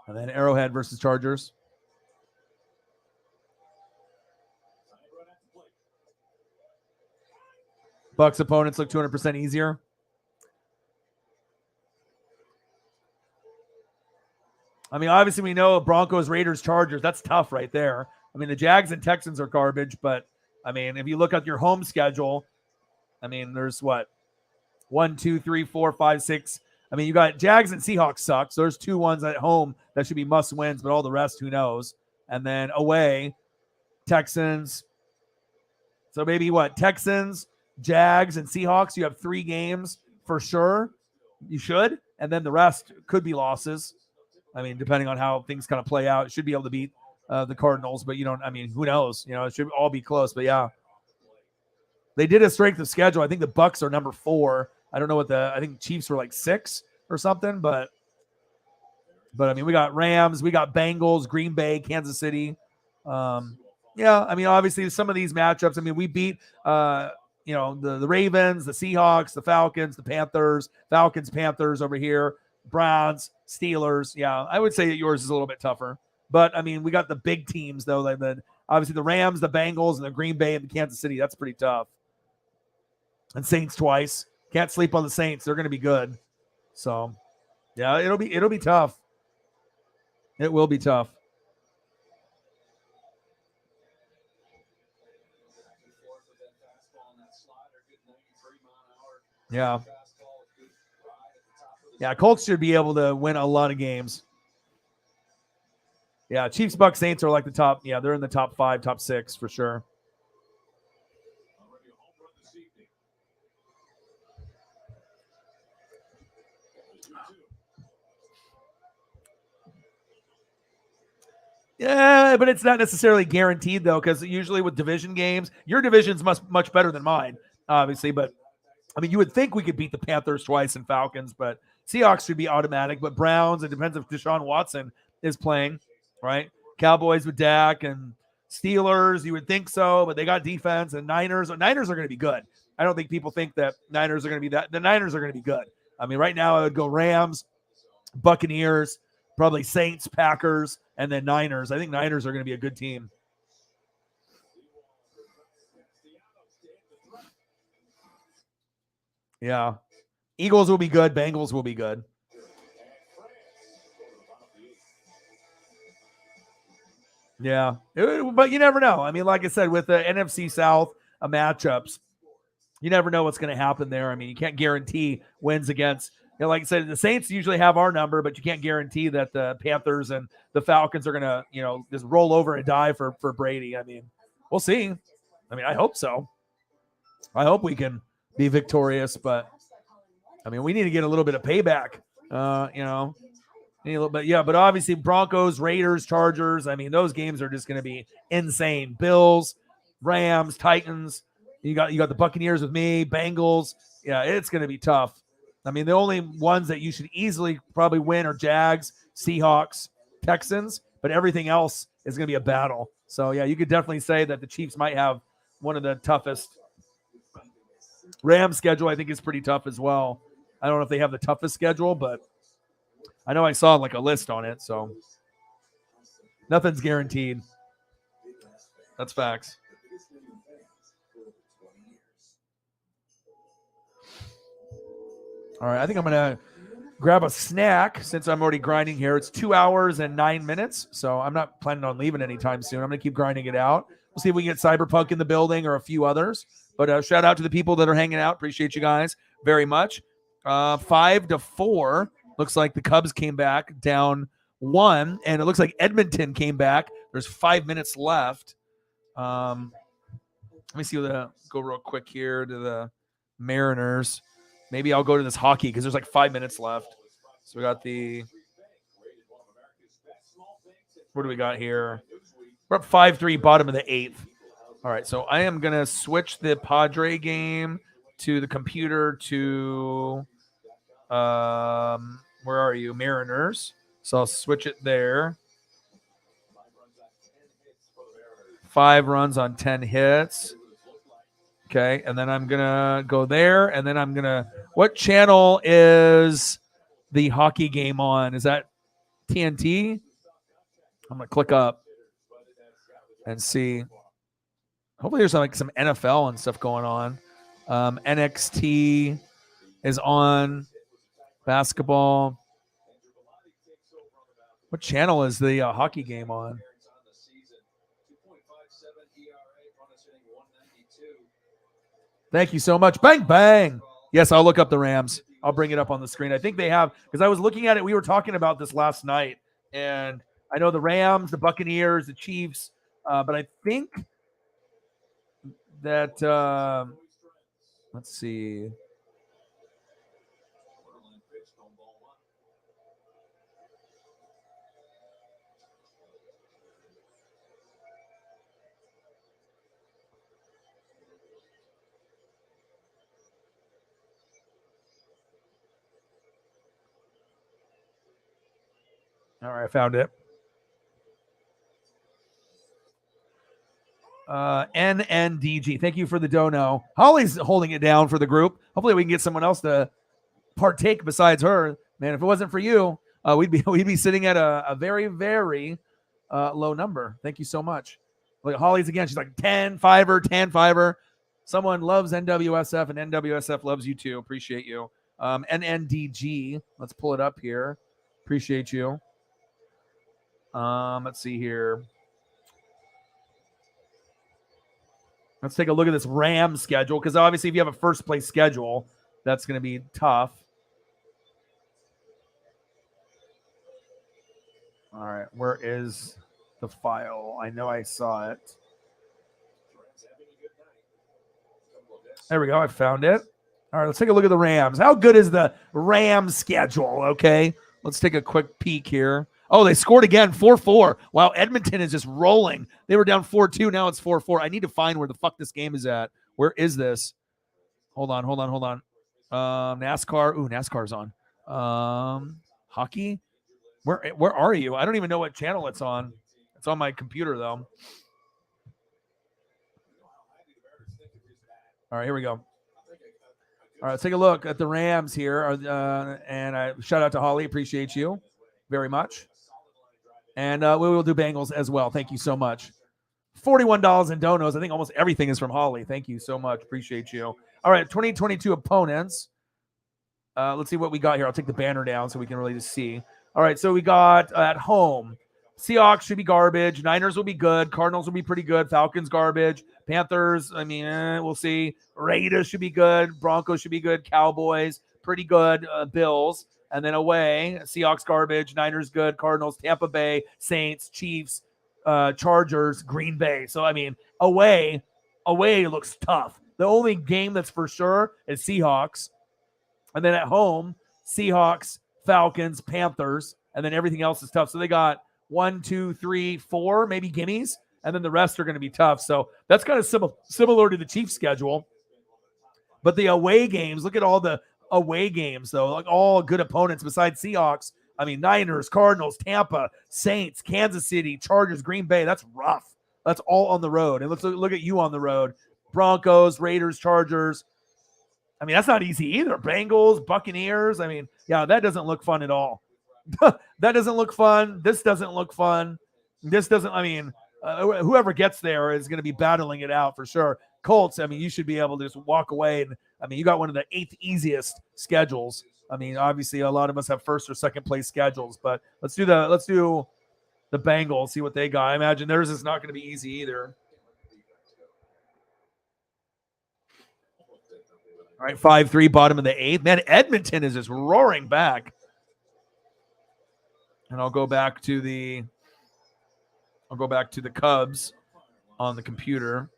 And then Arrowhead versus Chargers. Bucks opponents look 200% easier. I mean, obviously we know Broncos, Raiders, Chargers. That's tough right there. I mean, the Jags and Texans are garbage, but I mean, if you look at your home schedule, I mean, there's what? 1, 2, 3, 4, 5, 6. I mean, you got Jags and Seahawks suck. So there's 2 ones at home that should be must wins, but all the rest, who knows? And then away, Texans. So maybe what? Texans, Jags, and Seahawks. You have 3 games for sure. You should. And then the rest could be losses. I mean, depending on how things kind of play out, it should be able to beat the Cardinals, but who knows? It should all be close, but yeah. They did a strength of schedule. I think the Bucks are number 4. I don't know I think Chiefs were like 6 or something, but I mean, we got Rams, we got Bengals, Green Bay, Kansas City. Yeah, I mean, obviously some of these matchups, I mean, we beat, the Ravens, the Seahawks, the Falcons, the Panthers, Panthers over here, Browns, Steelers. Yeah, I would say that yours is a little bit tougher. But, I mean, we got the big teams, though. Like obviously the Rams, the Bengals, and the Green Bay and the Kansas City. That's pretty tough. And Saints twice. Can't sleep on the Saints. They're going to be good. So, yeah, it'll be tough. It will be tough. Yeah. Yeah, Colts should be able to win a lot of games. Yeah, Chiefs, Bucks, Saints are like the top. Yeah, they're in the top 5, top 6 for sure. Yeah, but it's not necessarily guaranteed, though, because usually with division games, your division's much better than mine, obviously. But, I mean, you would think we could beat the Panthers twice and Falcons, but Seahawks should be automatic. But Browns, it depends if Deshaun Watson is playing, right? Cowboys with Dak and Steelers, you would think so, but they got defense. And Niners are going to be good. I don't think people think that Niners are going to be that. The Niners are going to be good. I mean, right now I would go Rams, Buccaneers, probably Saints, Packers, and then Niners. I think Niners are going to be a good team. Yeah. Eagles will be good. Bengals will be good. Yeah. But you never know. I mean, like I said, with the NFC South matchups, you never know what's going to happen there. I mean, you can't guarantee wins against, like I said, the Saints usually have our number, but you can't guarantee that the Panthers and the Falcons are going to, just roll over and die for Brady. I mean, we'll see. I mean, I hope so. I hope we can be victorious, but I mean, we need to get a little bit of payback. You know, need a little bit, yeah. But obviously, Broncos, Raiders, Chargers. I mean, those games are just going to be insane. Bills, Rams, Titans. You got the Buccaneers with me, Bengals. Yeah, it's going to be tough. I mean, the only ones that you should easily probably win are Jags, Seahawks, Texans, but everything else is going to be a battle. So yeah, you could definitely say that the Chiefs might have one of the toughest. Rams schedule, I think, is pretty tough as well. I don't know if they have the toughest schedule, but I know I saw like a list on it, so nothing's guaranteed. That's facts. All right, I think I'm going to grab a snack since I'm already grinding here. It's 2 hours and 9 minutes, so I'm not planning on leaving anytime soon. I'm going to keep grinding it out. We'll see if we can get Cyberpunk in the building or a few others. But shout out to the people that are hanging out. Appreciate you guys very much. 5-4. Looks like the Cubs came back down 1, and it looks like Edmonton came back. There's 5 minutes left. Let me see. Go real quick here to the Mariners. Maybe I'll go to this hockey because there's like 5 minutes left. So we got what do we got here? We're up 5-3, bottom of the 8th. All right, so I am going to switch the Padre game to the computer to, where are you? Mariners. So I'll switch it there. 5 runs on 10 hits. Okay, and then I'm going to go there, and then I'm going to – what channel is the hockey game on? Is that TNT? I'm going to click up and see. Hopefully there's like some NFL and stuff going on. NXT is on. Basketball. What channel is the hockey game on? Thank you so much. Bang, bang. Yes, I'll look up the Rams. I'll bring it up on the screen. I think they have, because I was looking at it. We were talking about this last night. And I know the Rams, the Buccaneers, the Chiefs. But I think that, let's see. All right, I found it. NNDG. Thank you for the dono. Holly's holding it down for the group. Hopefully we can get someone else to partake besides her. Man, if it wasn't for you, we'd be sitting at a very, very low number. Thank you so much. Look at Holly's again. She's like 10-5er. Someone loves NWSF, and NWSF loves you too. Appreciate you. NNDG. Let's pull it up here. Appreciate you. Let's see here. Let's take a look at this Rams schedule, because obviously if you have a first place schedule, that's going to be tough. All right, where is the file? I know I saw it. There we go. I found it. All right, let's take a look at the Rams. How good is the Rams schedule? Okay, let's take a quick peek here. Oh, they scored again, 4-4. Wow, Edmonton is just rolling. They were down 4-2. Now it's 4-4. I need to find where the fuck this game is at. Where is this? Hold on. NASCAR. Ooh, NASCAR's on. Hockey? Where are you? I don't even know what channel it's on. It's on my computer, though. All right, here we go. All right, let's take a look at the Rams here. And I shout out to Holly. Appreciate you very much. And we will do Bengals as well. Thank you so much. $41 in donos. I think almost everything is from Holly. Thank you so much. Appreciate you. All right, 2022 opponents. Let's see what we got here. I'll take the banner down so we can really just see. All right, so we got at home. Seahawks should be garbage. Niners will be good. Cardinals will be pretty good. Falcons garbage. Panthers, I mean, we'll see. Raiders should be good. Broncos should be good. Cowboys, pretty good. Bills. And then away, Seahawks garbage, Niners good, Cardinals, Tampa Bay, Saints, Chiefs, Chargers, Green Bay. So, I mean, away, away looks tough. The only game that's for sure is Seahawks. And then at home, Seahawks, Falcons, Panthers, and then everything else is tough. So they got 1, 2, 3, 4, maybe gimmies, and then the rest are going to be tough. So that's kind of similar to the Chiefs schedule. But the away games, look at all the away games, though, like all good opponents besides Seahawks. I mean, Niners, Cardinals, Tampa, Saints, Kansas City, Chargers, Green Bay. That's rough. That's all on the road. And let's look at you on the road. Broncos, Raiders, Chargers. I mean, that's not easy either. Bengals, Buccaneers. I mean, yeah, that doesn't look fun at all. That doesn't look fun. This doesn't look fun. This doesn't, I mean, whoever gets there is going to be battling it out for sure. Colts, I mean, you should be able to just walk away. And I mean, you got one of the 8th easiest schedules. I mean, obviously a lot of us have first or second place schedules, but let's do the Bengals, see what they got. I imagine theirs is not going to be easy either. All right, 5-3, bottom of the 8th. Man, Edmonton is just roaring back. And I'll go back to the Cubs on the computer.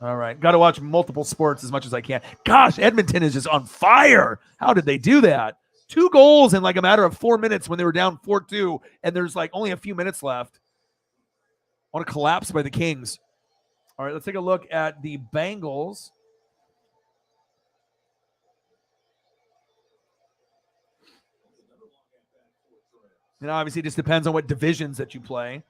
All right. Got to watch multiple sports as much as I can. Gosh, Edmonton is just on fire. How did they do that? 2 goals in like a matter of 4 minutes when they were down 4-2, and there's like only a few minutes left. On a collapse by the Kings. All right, let's take a look at the Bengals. And obviously it just depends on what divisions that you play.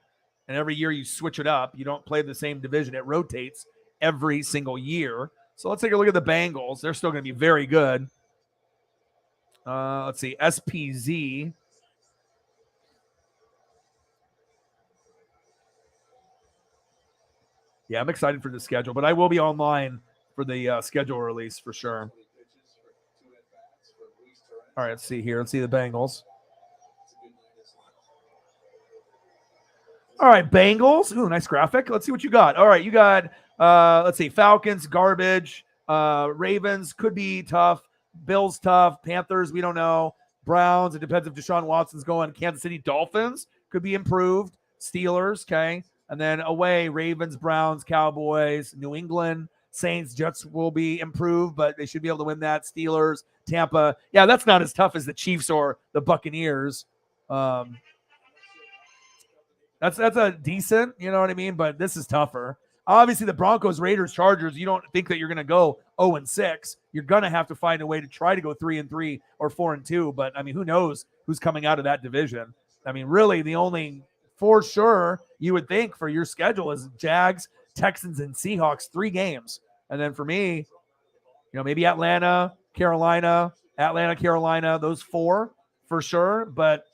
And every year you switch it up. You don't play the same division. It rotates every single year. So let's take a look at the Bengals. They're still going to be very good. Let's see. SPZ. Yeah, I'm excited for the schedule, but I will be online for the schedule release for sure. All right, let's see here. Let's see the Bengals. All right, Bengals. Ooh, nice graphic. Let's see what you got. All right, you got, let's see, Falcons, garbage. Ravens could be tough. Bills tough. Panthers, we don't know. Browns, it depends if Deshaun Watson's going. Kansas City Dolphins could be improved. Steelers, okay. And then away, Ravens, Browns, Cowboys, New England, Saints, Jets will be improved, but they should be able to win that. Steelers, Tampa. Yeah, that's not as tough as the Chiefs or the Buccaneers. That's a decent, you know what I mean? But this is tougher. Obviously, the Broncos, Raiders, Chargers, you don't think that you're going to go 0-6. You're going to have to find a way to try to go 3-3 or 4-2. But, I mean, who knows who's coming out of that division? I mean, really, the only for sure you would think for your schedule is Jags, Texans, and Seahawks, 3 games. And then for me, you know, maybe Atlanta, Carolina, those 4 for sure. But,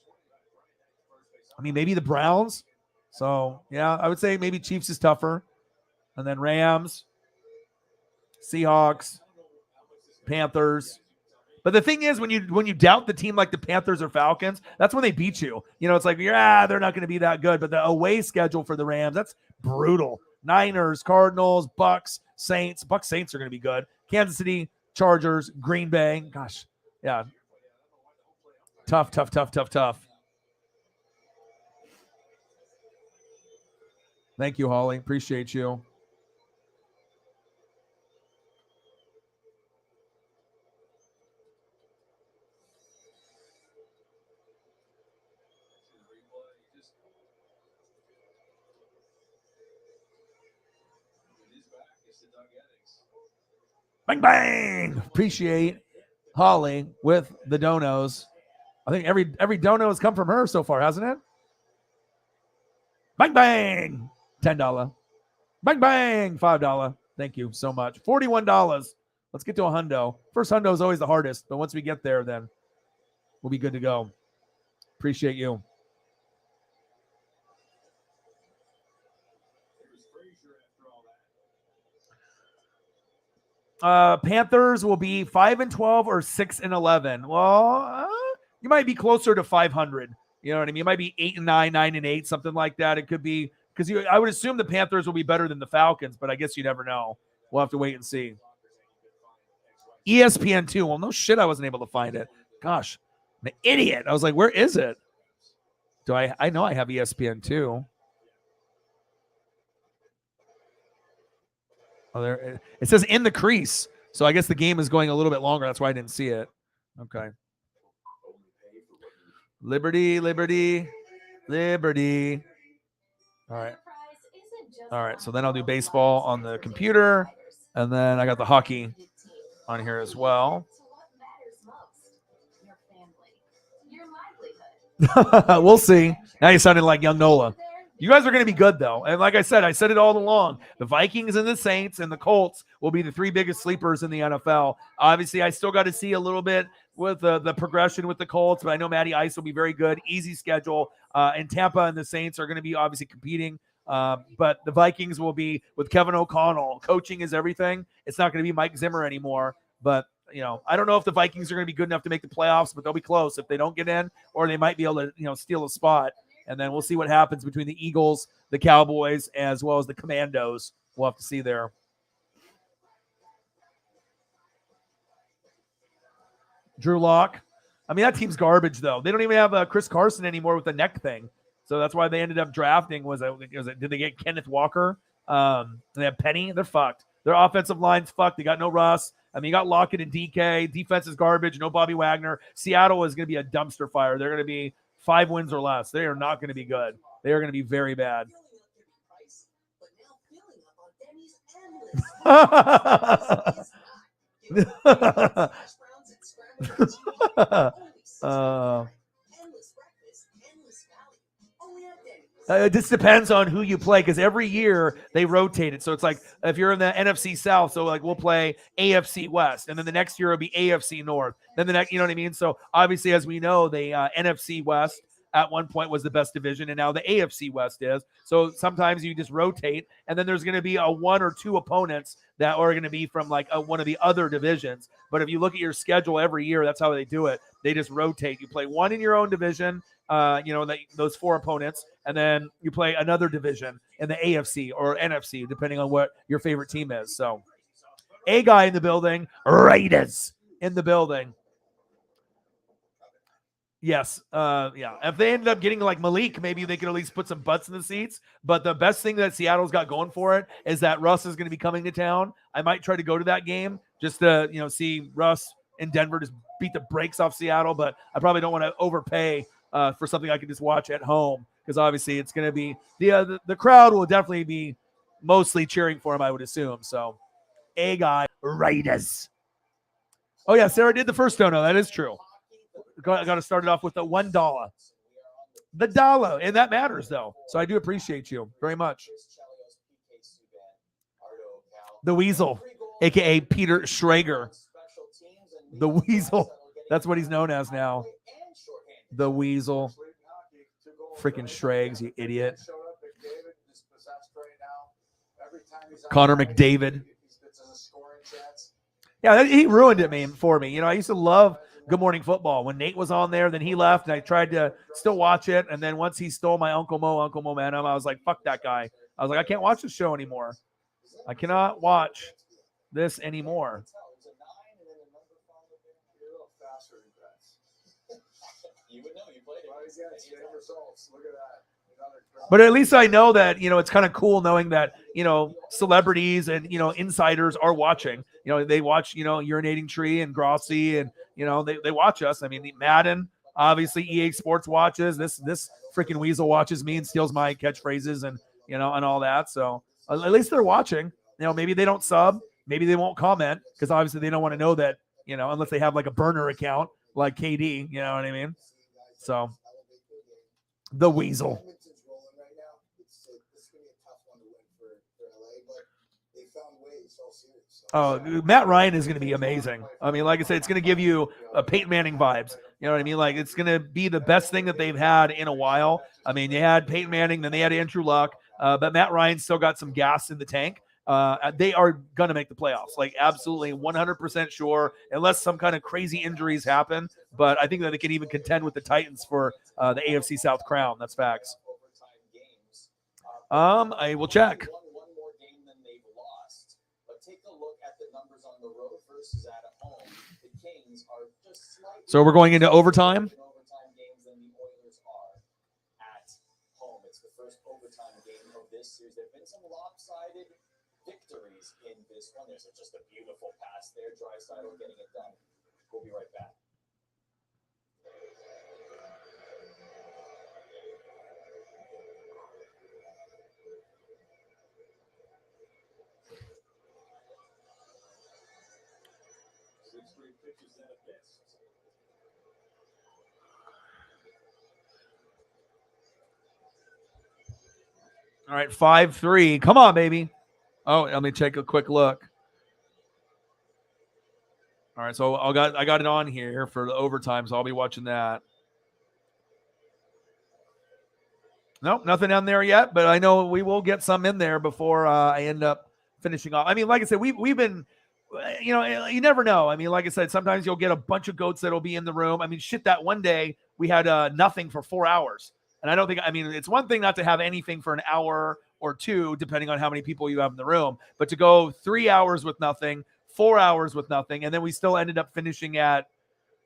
I mean, maybe the Browns. So, yeah, I would say maybe Chiefs is tougher. And then Rams, Seahawks, Panthers. But the thing is, when you doubt the team like the Panthers or Falcons, that's when they beat you. You know, it's like, yeah, they're not going to be that good. But the away schedule for the Rams, that's brutal. Niners, Cardinals, Bucks, Saints. Bucks, Saints are going to be good. Kansas City, Chargers, Green Bay. Gosh, yeah. Tough. Thank you, Holly. Appreciate you. Bang, bang. Appreciate Holly with the donos. I think every dono has come from her so far, hasn't it? Bang, bang. $10. Bang, bang. $5. Thank you so much. $41. Let's get to a hundo. First hundo is always the hardest, but once we get there, then we'll be good to go. Appreciate you. Panthers will be 5-12 or 6-11. Well, you might be closer to 500. You know what I mean? You might be 8-9, 9-8, something like that. It could be because I would assume the Panthers will be better than the Falcons, but I guess you never know. We'll have to wait and see. ESPN 2. Well, no shit, I wasn't able to find it. Gosh, I'm an idiot. I was like, where is it? I know I have ESPN 2. Oh, there it says in the crease. So I guess the game is going a little bit longer. That's why I didn't see it. Okay. Liberty, Liberty, Liberty. All right. All right. So then I'll do baseball on the computer. And then I got the hockey on here as well. We'll see. Now you sounded like young Nola. You guys are going to be good, though. And like I said it all along. The Vikings and the Saints and the Colts will be the 3 biggest sleepers in the NFL. Obviously, I still got to see a little bit with the progression with the Colts, but I know Matty Ice will be very good. Easy schedule. And Tampa and the Saints are going to be obviously competing. But the Vikings will be with Kevin O'Connell. Coaching is everything. It's not going to be Mike Zimmer anymore. But I don't know if the Vikings are going to be good enough to make the playoffs, but they'll be close if they don't get in, or they might be able to, steal a spot. And then we'll see what happens between the Eagles, the Cowboys, as well as the Commandos. We'll have to see there. Drew Lock. I mean, that team's garbage, though. They don't even have Chris Carson anymore with the neck thing. So that's why they ended up drafting. Did they get Kenneth Walker? They have Penny. They're fucked. Their offensive line's fucked. They got no Russ. I mean, you got Lockett and DK. Defense is garbage. No Bobby Wagner. Seattle is going to be a dumpster fire. They're going to be 5 wins or less. They are not going to be good. They are going to be very bad. It just depends on who you play, because every year they rotate it. So it's like if you're in the NFC South, so like we'll play AFC West, and then the next year it'll be AFC North. Then the next, you know what I mean? So obviously, as we know, the NFC West at one point was the best division, and now the AFC West is. So sometimes you just rotate, and then there's going to be a 1 or 2 opponents that are going to be from like one of the other divisions. But if you look at your schedule every year, that's how they do it. They just rotate. You play one in your own division, those 4 opponents, and then you play another division in the AFC or NFC, depending on what your favorite team is. So, a guy in the building, Raiders in the building. Yes. Yeah. If they ended up getting like Malik, maybe they could at least put some butts in the seats. But the best thing that Seattle's got going for it is that Russ is going to be coming to town. I might try to go to that game just to, see Russ in Denver just beat the brakes off Seattle. But I probably don't want to overpay for something I can just watch at home, because obviously it's going to be the crowd will definitely be mostly cheering for him, I would assume. So, a guy, Raiders. Oh yeah, Sarah did the first dono. That is true. Got to start it off with the $1. The dollar, and that matters though. So I do appreciate you very much. The Weasel, aka Peter Schrager. The Weasel. That's what he's known as now. The Weasel. Freaking Schrags, you idiot. Connor McDavid. Yeah, he ruined it for me. I used to love Good Morning Football. When Nate was on there, then he left, and I tried to still watch it. And then once he stole my Uncle Momentum, I was like, fuck that guy. I was like, I can't watch this show anymore. I cannot watch this anymore. But at least I know that, it's kind of cool knowing that, celebrities and, insiders are watching. They watch, Urinating Tree and Grossi, and, they watch us. I mean, Madden, obviously EA Sports watches. This freaking Weasel watches me and steals my catchphrases and, and all that. So at least they're watching. Maybe they don't sub. Maybe they won't comment, because obviously they don't want to know that, unless they have like a burner account like KD, you know what I mean? So the Weasel. Oh, Matt Ryan is going to be amazing. I mean, like I said, it's going to give you Peyton Manning vibes. You know what I mean? Like, it's going to be the best thing that they've had in a while. I mean, they had Peyton Manning, then they had Andrew Luck, but Matt Ryan still got some gas in the tank. They are going to make the playoffs, like absolutely 100% sure, unless some kind of crazy injuries happen. But I think that they can even contend with the Titans for the AFC South crown. That's facts. I will check. So we're going into overtime. victories in this one. There's just a beautiful pass there. Draisaitl getting it done. We'll be right back. Six straight pitches that have missed. All right, 5-3. Come on, baby. Oh, let me take a quick look. All right, so I got it on here for the overtime, so I'll be watching that. Nope, nothing on there yet, but I know we will get some in there before I end up finishing off. I mean, like I said, we've been, you know, you never know. I mean, like I said, sometimes you'll get a bunch of goats that'll be in the room. I mean, shit, that one day we had nothing for 4 hours. And I don't think, I mean, it's one thing not to have anything for an hour or two, depending on how many people you have in the room, but to go 3 hours with nothing, 4 hours with nothing, and then we still ended up finishing at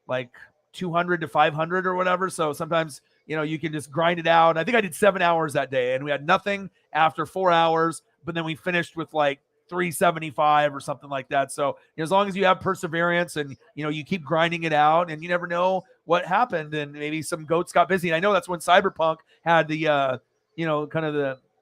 like 200 to 500 or whatever. So sometimes, you know, you can just grind it out. I think I did 7 hours that day, and we had nothing after 4 hours, but then we finished with like 375 or something like that. So, you know, as long as you have perseverance and, you know, you keep grinding it out, and you never know what happened, and maybe some goats got busy. And I know that's when Cyberpunk had the, you know, kind of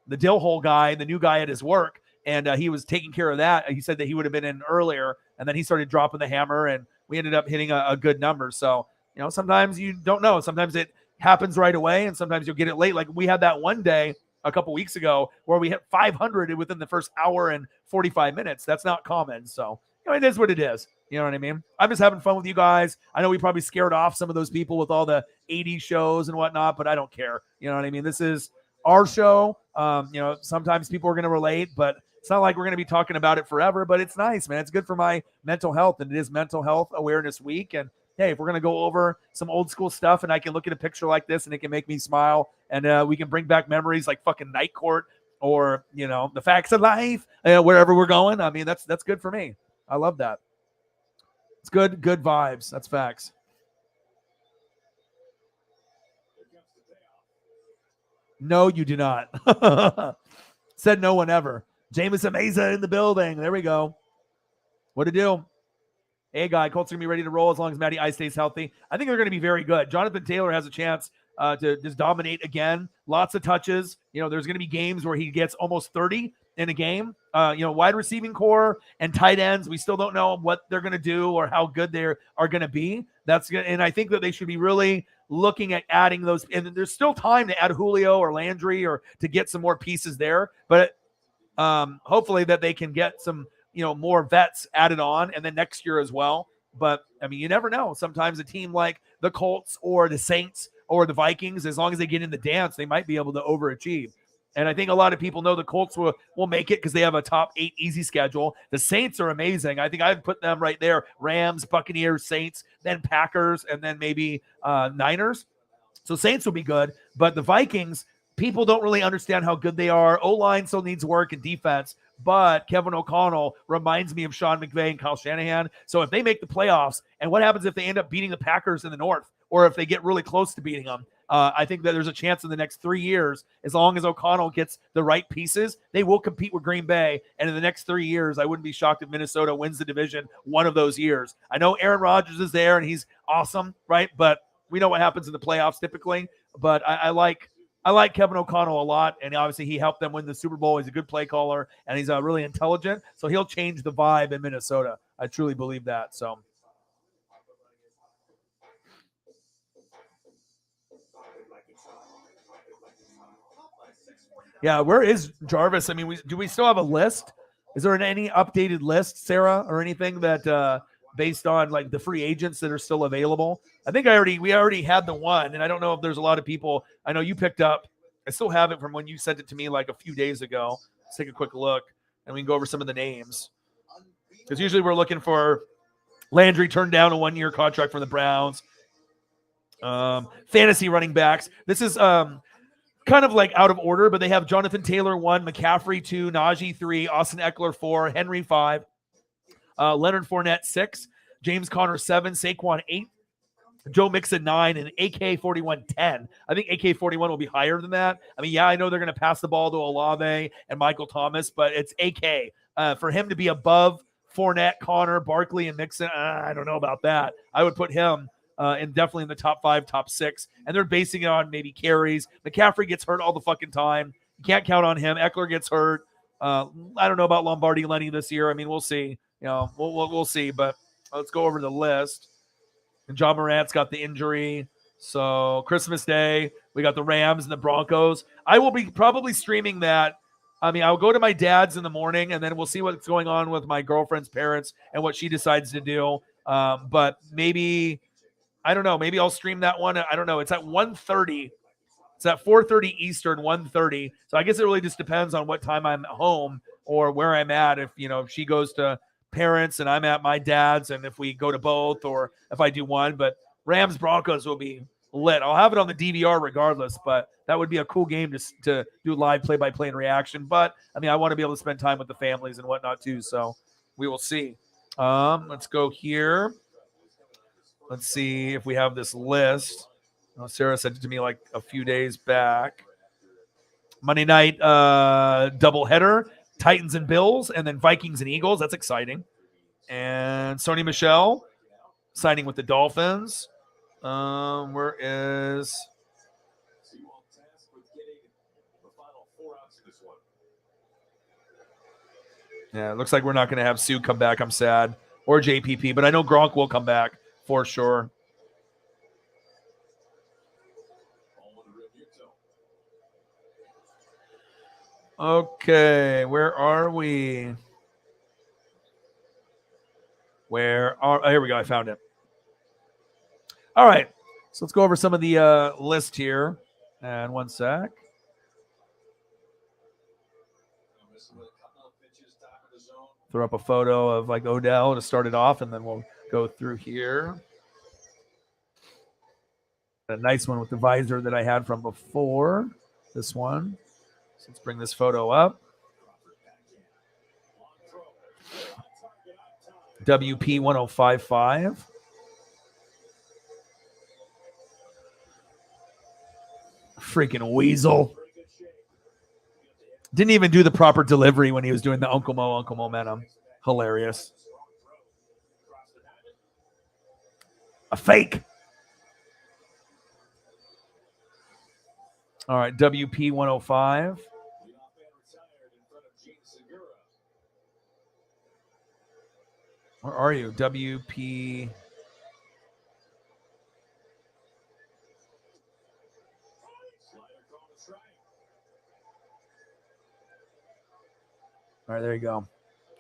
the dill hole guy, the new guy at his work, and he was taking care of that. He said that he would have been in earlier, and then he started dropping the hammer, and we ended up hitting a good number. So, you know, sometimes you don't know. Sometimes it happens right away, and sometimes you'll get it late. Like we had that one day a couple weeks ago where we hit 500 within the first hour and 45 minutes. That's not common. So, you know, it is what it is. You know what I mean? I'm just having fun with you guys. I know we probably scared off some of those people with all the 80 shows and whatnot, but I don't care. You know what I mean? This is our show. You know, sometimes people are going to relate, but it's not like we're going to be talking about it forever, but it's nice, man. It's good for my mental health, and it is Mental Health Awareness Week. And hey, if we're going to go over some old school stuff and I can look at a picture like this and it can make me smile, and we can bring back memories like fucking Night Court or, you know, The Facts of Life, wherever we're going. I mean, that's good for me. I love that. It's good vibes. That's facts. No, you do not. Said no one ever. Jameson Mesa in the building. There we go. What to do? Hey, guy, Colts are going to be ready to roll as long as Matty Ice stays healthy. I think they're going to be very good. Jonathan Taylor has a chance to just dominate again. Lots of touches. You know, there's going to be games where he gets almost 30 in a game. You know, wide receiving core and tight ends, we still don't know what they're going to do or how good they are going to be. And I think that they should be really looking at adding those. And there's still time to add Julio or Landry or to get some more pieces there. But hopefully that they can get some, you know, more vets added on, and then next year as well. But I mean, you never know. Sometimes a team like the Colts or the Saints or the Vikings, as long as they get in the dance, they might be able to overachieve. And I think a lot of people know the Colts will make it because they have a top 8 easy schedule. The Saints are amazing. I think I'd put them right there. Rams, Buccaneers, Saints, then Packers, and then maybe Niners. So Saints will be good. But the Vikings, people don't really understand how good they are. O-line still needs work and defense. But Kevin O'Connell reminds me of Sean McVay and Kyle Shanahan. So if they make the playoffs, and what happens if they end up beating the Packers in the North, or if they get really close to beating them, I think that there's a chance in the next 3 years, as long as O'Connell gets the right pieces, they will compete with Green Bay. And in the next 3 years, I wouldn't be shocked if Minnesota wins the division one of those years. I know Aaron Rodgers is there, and he's awesome, right? But we know what happens in the playoffs typically. But I like Kevin O'Connell a lot, and obviously he helped them win the Super Bowl. He's a good play caller, and he's really intelligent, so he'll change the vibe in Minnesota. I truly believe that. So, yeah, where is Jarvis? I mean, do we still have a list? Is there any updated list, Sarah, or anything that based on like the free agents that are still available? I think we already had the one, and I don't know if there's a lot of people. I know you picked up. I still have it from when you sent it to me like a few days ago. Let's take a quick look, and we can go over some of the names. Because usually we're looking for Landry turned down a 1-year contract from the Browns. Fantasy running backs. This is kind of like out of order, but they have Jonathan Taylor 1, McCaffrey 2, Najee 3, Austin Eckler 4, Henry 5, Leonard Fournette 6, James Conner 7, Saquon 8, Joe Mixon 9, and AK-41 10. I think AK-41 will be higher than that. I mean, yeah, I know they're going to pass the ball to Olave and Michael Thomas, but it's AK. For him to be above Fournette, Connor, Barkley, and Mixon, I don't know about that. I would put him definitely in the top 5, top 6. And they're basing it on maybe carries. McCaffrey gets hurt all the fucking time. You can't count on him. Eckler gets hurt. I don't know about Lombardi Lenny this year. I mean, we'll see. We'll see. But let's go over the list. And John Morant's got the injury. So Christmas Day, we got the Rams and the Broncos. I will be probably streaming that. I mean, I'll go to my dad's in the morning, and then we'll see what's going on with my girlfriend's parents and what she decides to do. But maybe, I don't know, maybe I'll stream that one. I don't know. It's at 1:30. It's at 4:30 Eastern, 1:30. So I guess it really just depends on what time I'm home or where I'm at. If she goes to parents and I'm at my dad's, and if we go to both or if I do one. But Rams Broncos will be lit. I'll have it on the DVR regardless, but that would be a cool game to do live play-by-play and reaction. But I mean, I want to be able to spend time with the families and whatnot too. So we will see. Let's go here. Let's see if we have this list. Sarah sent it to me like a few days back. Monday night doubleheader, Titans and Bills, and then Vikings and Eagles. That's exciting. And Sony Michel signing with the Dolphins. Where is... Yeah, it looks like we're not going to have Sue come back. I'm sad. Or JPP, but I know Gronk will come back for sure. Okay, where are we? Here we go. I found it. All right, so let's go over some of the list here. And one sec. Throw up a photo of like Odell to start it off, and then we'll go through here. A nice one with the visor that I had from before. This one. So let's bring this photo up. WP 1055. Freaking weasel. Didn't even do the proper delivery when he was doing the Uncle Momentum. Hilarious. A fake. All right, WP 105. Where are you? WP. All right, there you go.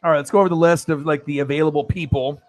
All right, let's go over the list of like the available people.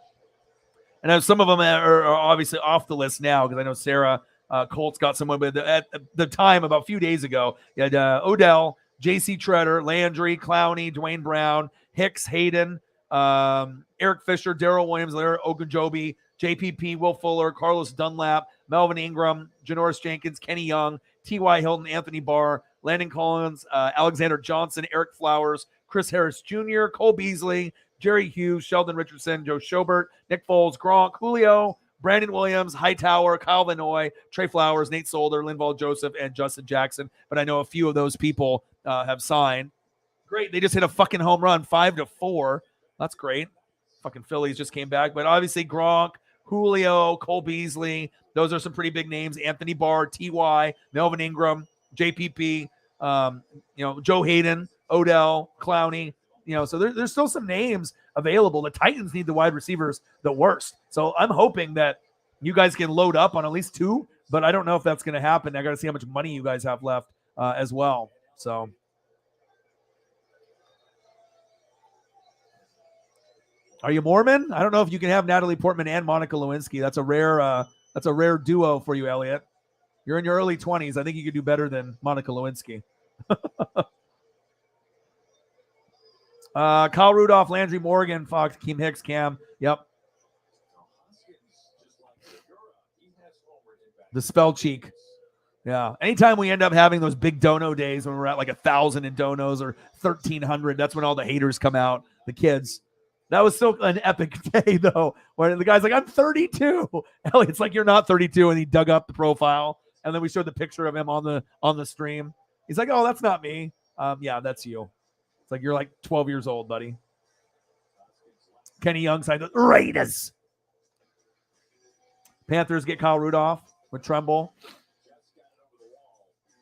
And now some of them are obviously off the list now because I know Sarah Colts got someone, but at the time about a few days ago, you had Odell, J.C. Treader, Landry, Clowney, Dwayne Brown, Hicks, Hayden, Eric Fisher, Darrell Williams, Larry Ogunjobi, JPP, Will Fuller, Carlos Dunlap, Melvin Ingram, Janoris Jenkins, Kenny Young, T.Y. Hilton, Anthony Barr, Landon Collins, Alexander Johnson, Eric Flowers, Chris Harris Jr., Cole Beasley, Jerry Hughes, Sheldon Richardson, Joe Schobert, Nick Foles, Gronk, Julio, Brandon Williams, Hightower, Kyle Vanoy, Trey Flowers, Nate Solder, Linval Joseph, and Justin Jackson. But I know a few of those people have signed. Great. They just hit a fucking home run, 5-4. That's great. Fucking Phillies just came back. But obviously Gronk, Julio, Cole Beasley, those are some pretty big names. Anthony Barr, T.Y., Melvin Ingram, JPP, Joe Hayden, Odell, Clowney. So there's still some names available. The Titans need the wide receivers the worst. So I'm hoping that you guys can load up on at least 2, but I don't know if that's going to happen. I got to see how much money you guys have left as well. So are you Mormon? I don't know if you can have Natalie Portman and Monica Lewinsky. That's a rare duo for you, Elliot. You're in your early 20s. I think you could do better than Monica Lewinsky. Kyle Rudolph, Landry Morgan, Fox, Keem Hicks, Cam. Yep. The spell cheek. Yeah. Anytime we end up having those big dono days when we're at like 1,000 in donos or 1,300, that's when all the haters come out, the kids. That was still an epic day, though, where the guy's like, I'm 32. Elliot's like, you're not 32. And he dug up the profile. And then we showed the picture of him on the stream. He's like, oh, that's not me. Yeah, that's you. It's like, you're like 12 years old, buddy. Kenny Young signed the Raiders. Panthers get Kyle Rudolph with Tremble.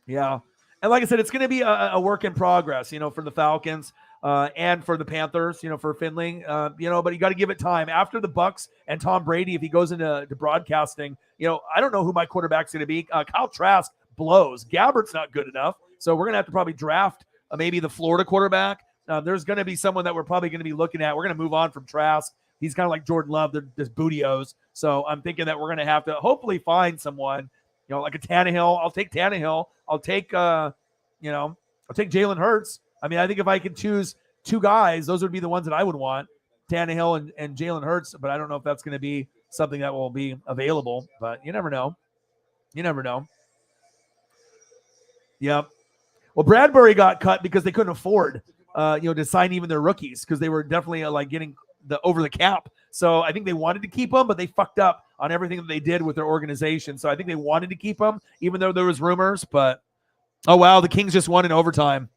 Yeah. And like I said, it's going to be a work in progress, for the Falcons and for the Panthers, for Finley, but you got to give it time. After the Bucks and Tom Brady, if he goes into broadcasting, I don't know who my quarterback's going to be. Kyle Trask blows. Gabbert's not good enough. So we're going to have to probably draft maybe the Florida quarterback. There's going to be someone that we're probably going to be looking at. We're going to move on from Trask. He's kind of like Jordan Love. They're just bootios. So I'm thinking that we're going to have to hopefully find someone, like a Tannehill. I'll take Tannehill. I'll take Jalen Hurts. I mean, I think if I could choose two guys, those would be the ones that I would want, Tannehill and Jalen Hurts. But I don't know if that's going to be something that will be available. But you never know. You never know. Yep. Well, Bradbury got cut because they couldn't afford, to sign even their rookies because they were definitely getting over the cap. So I think they wanted to keep him, but they fucked up on everything that they did with their organization. So I think they wanted to keep him, even though there was rumors. But oh wow, the Kings just won in overtime,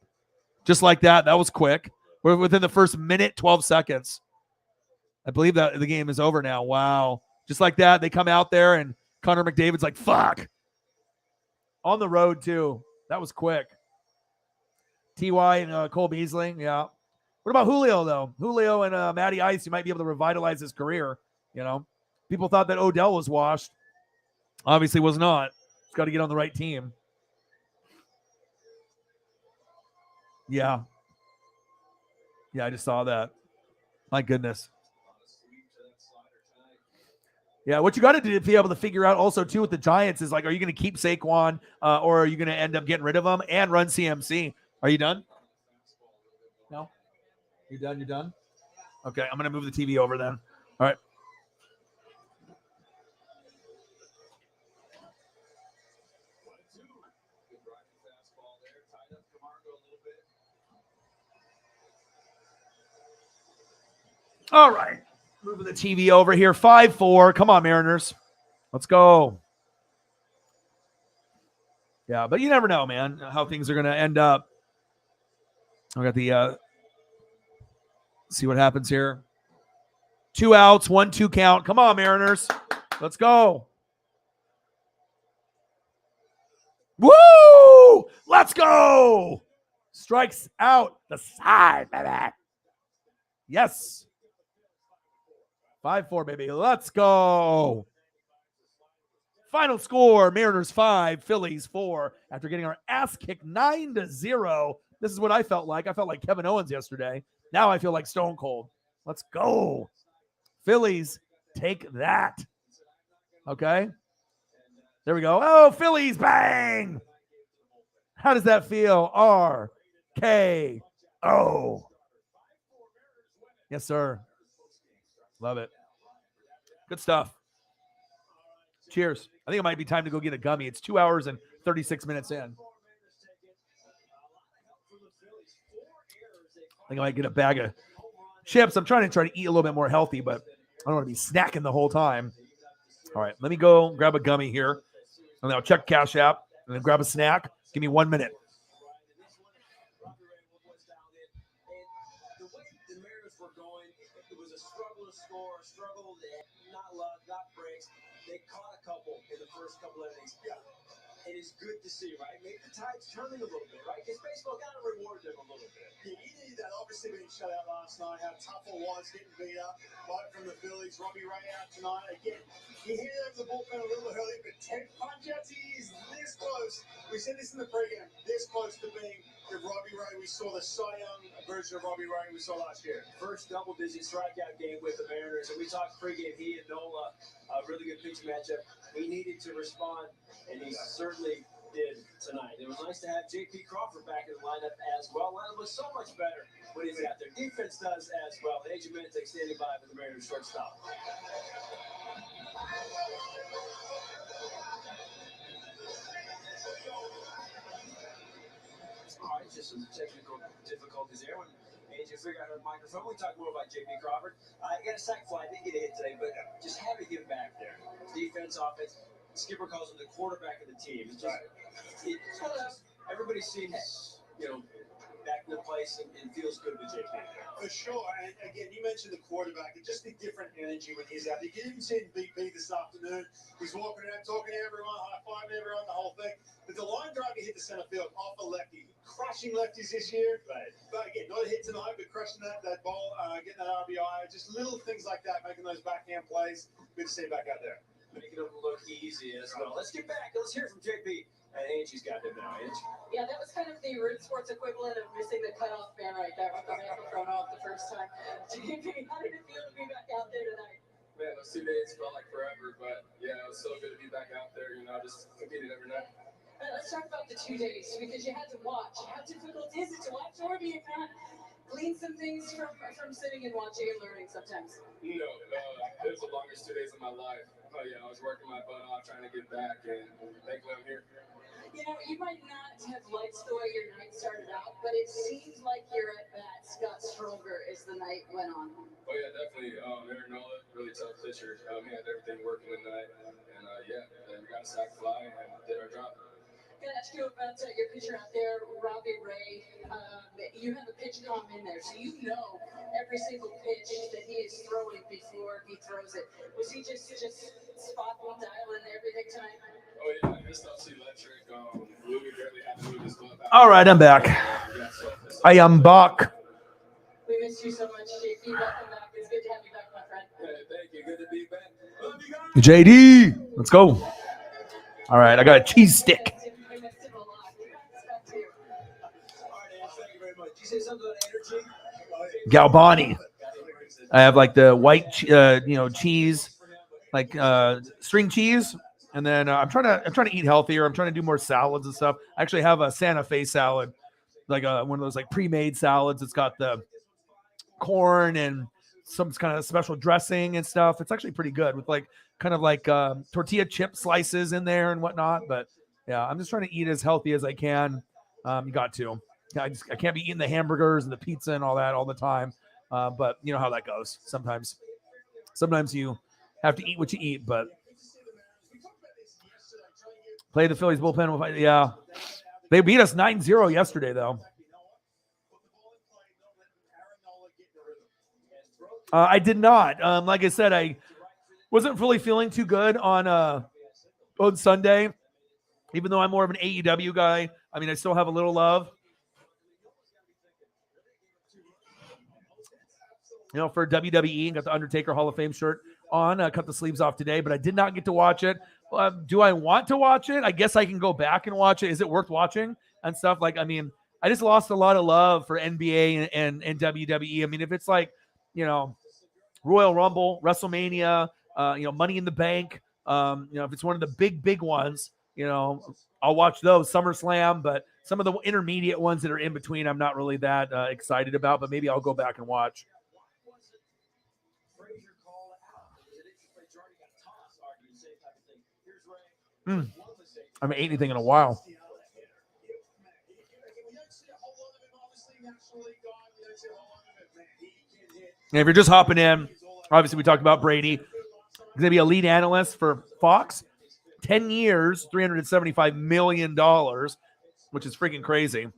just like that. That was quick. We're within the first minute, 12 seconds. I believe that the game is over now. Wow, just like that, they come out there and Connor McDavid's like, "Fuck," on the road too. That was quick. Ty and Cole Beasley, yeah. What about Julio, though? Julio and Matty Ice, you might be able to revitalize his career. People thought that Odell was washed. Obviously was not. He's got to get on the right team. Yeah. Yeah, I just saw that. My goodness. Yeah, what you got to do to be able to figure out also, too, with the Giants is, like, are you going to keep Saquon or are you going to end up getting rid of him and run CMC? Are you done? No? You done? You're done? Okay, I'm going to move the TV over then. All right. All right. Moving the TV over here. 5-4. Come on, Mariners. Let's go. Yeah, but you never know, man, how things are going to end up. I got the see what happens here. 2 outs, 1-2 count. Come on, Mariners. Let's go. Woo! Let's go. Strikes out the side, baby. Yes. 5-4, baby. Let's go. Final score, Mariners 5, Phillies 4. After getting our ass kicked 9-0. This is what I felt like. I felt like Kevin Owens yesterday. Now I feel like Stone Cold. Let's go. Phillies, take that. Okay. There we go. Oh, Phillies, bang. How does that feel? RKO. Yes, sir. Love it. Good stuff. Cheers. I think it might be time to go get a gummy. It's 2 hours and 36 minutes in. I think I might get a bag of chips. I'm trying to eat a little bit more healthy, but I don't want to be snacking the whole time. All right, let me go grab a gummy here, and then I'll check Cash App, and then grab a snack. Give me 1 minute. The way the Mariners were going, it was a struggle to score, a struggle, not luck, not breaks. They caught a couple in the first couple of innings. Yeah. It is good to see, right? Maybe the tide's turning a little bit, right? Because baseball got to reward them a little bit. Yeah, you need that. Obviously being shut out last night, how tough it was getting beat up. Right from the Phillies, Robbie Ray out tonight. Again, you hear over the bullpen a little early, but 10 punch-outs, he is this close. We said this in the pregame, this close to being the Robbie Ray we saw, the Cy Young version of Robbie Ray we saw last year. First double-digit strikeout game with the Mariners, and we talked pregame, he and Nola, a really good pitching matchup. He needed to respond, and he certainly did tonight. It was nice to have J.P. Crawford back in the lineup as well. Lineup was so much better when he's out there. Defense does as well. And AJ Mintek standing by for the Mariners shortstop. All right, just some technical difficulties there. When AJ figured out her microphone, we talk more about J.P. Crawford. He got a sac fly. Didn't get a hit today, but just having him back there. Defense, offense. Skipper calls him the quarterback of the team. It's just, everybody seems, back in the place and feels good with JP. For sure. And again, you mentioned the quarterback and just the different energy when he's out there. You didn't see BP this afternoon. He's walking around talking to everyone, high-fiving everyone, the whole thing. But the line drive he hit the center field off a lefty, crushing lefties this year. Right. But again, not a hit tonight, but crushing that ball, getting that RBI, just little things like that, making those backhand plays. Good to see him back out there. Making him look easy as well. Let's get back. Let's hear from JP. And Angie's got him now. Angie. Yeah, that was kind of the root sports equivalent of missing the cutoff man right there with the ankle thrown off the first time. JP, how did it feel to be back out there tonight? Man, those 2 days felt like forever, but yeah, it was so good to be back out there, just competing every night. Let's talk about the 2 days, because you had to watch. How difficult is it to watch, or do you kind of glean some things from sitting and watching and learning sometimes? No, it was the longest 2 days of my life. Oh yeah, I was working my butt off trying to get back, and thankfully I'm here. You might not have liked the way your night started out, but it seems like your at-bats got stronger as the night went on. Oh yeah, definitely. Nola, really tough pitcher. He had everything working tonight, and we got a sac fly and did our job. Can I ask you about your pitcher out there, Robbie Ray? You have a pitch column in there, so you know every single pitch that he is throwing before he throws it. Was he just spot on dialing everything tonight? Oh yeah, his stuff's electric. Louis barely had to move his glove out. All right, I'm back. I am back. We missed you so much, JP. Welcome back. It's good to have you back, my friend. Hey, thank you. Good to be back. Love you guys. JD, let's go. All right, I got a cheese stick. All right, Ange, thank you very much. Did you say something about energy? Galbani. I have like the white, cheese, like string cheese, and then I'm trying to eat healthier. I'm trying to do more salads and stuff. I actually have a Santa Fe salad, like one of those like pre-made salads. It's got the corn and some kind of special dressing and stuff. It's actually pretty good with like kind of like tortilla chip slices in there and whatnot. But yeah, I'm just trying to eat as healthy as I can. You got to. I can't be eating the hamburgers and the pizza and all that all the time. But you know how that goes. Sometimes you have to eat what you eat. But play the Phillies bullpen. Yeah, they beat us 9-0 yesterday though. I did not. Like I said, I wasn't fully feeling too good on Sunday, even though I'm more of an AEW guy. I mean, I still have a little love, for WWE. Got the Undertaker Hall of Fame shirt on. I cut the sleeves off today, but I did not get to watch it. Do I want to watch it? I guess I can go back and watch it. Is it worth watching and stuff? Like, I mean, I just lost a lot of love for NBA and WWE. I mean, if it's like, Royal Rumble, WrestleMania, Money in the Bank, if it's one of the big ones, I'll watch those. SummerSlam, but some of the intermediate ones that are in between, I'm not really that excited about, but maybe I'll go back and watch. I haven't ate anything in a while. And if you're just hopping in, obviously we talked about Brady. He's going to be a lead analyst for Fox. 10 years, $375 million, which is freaking crazy.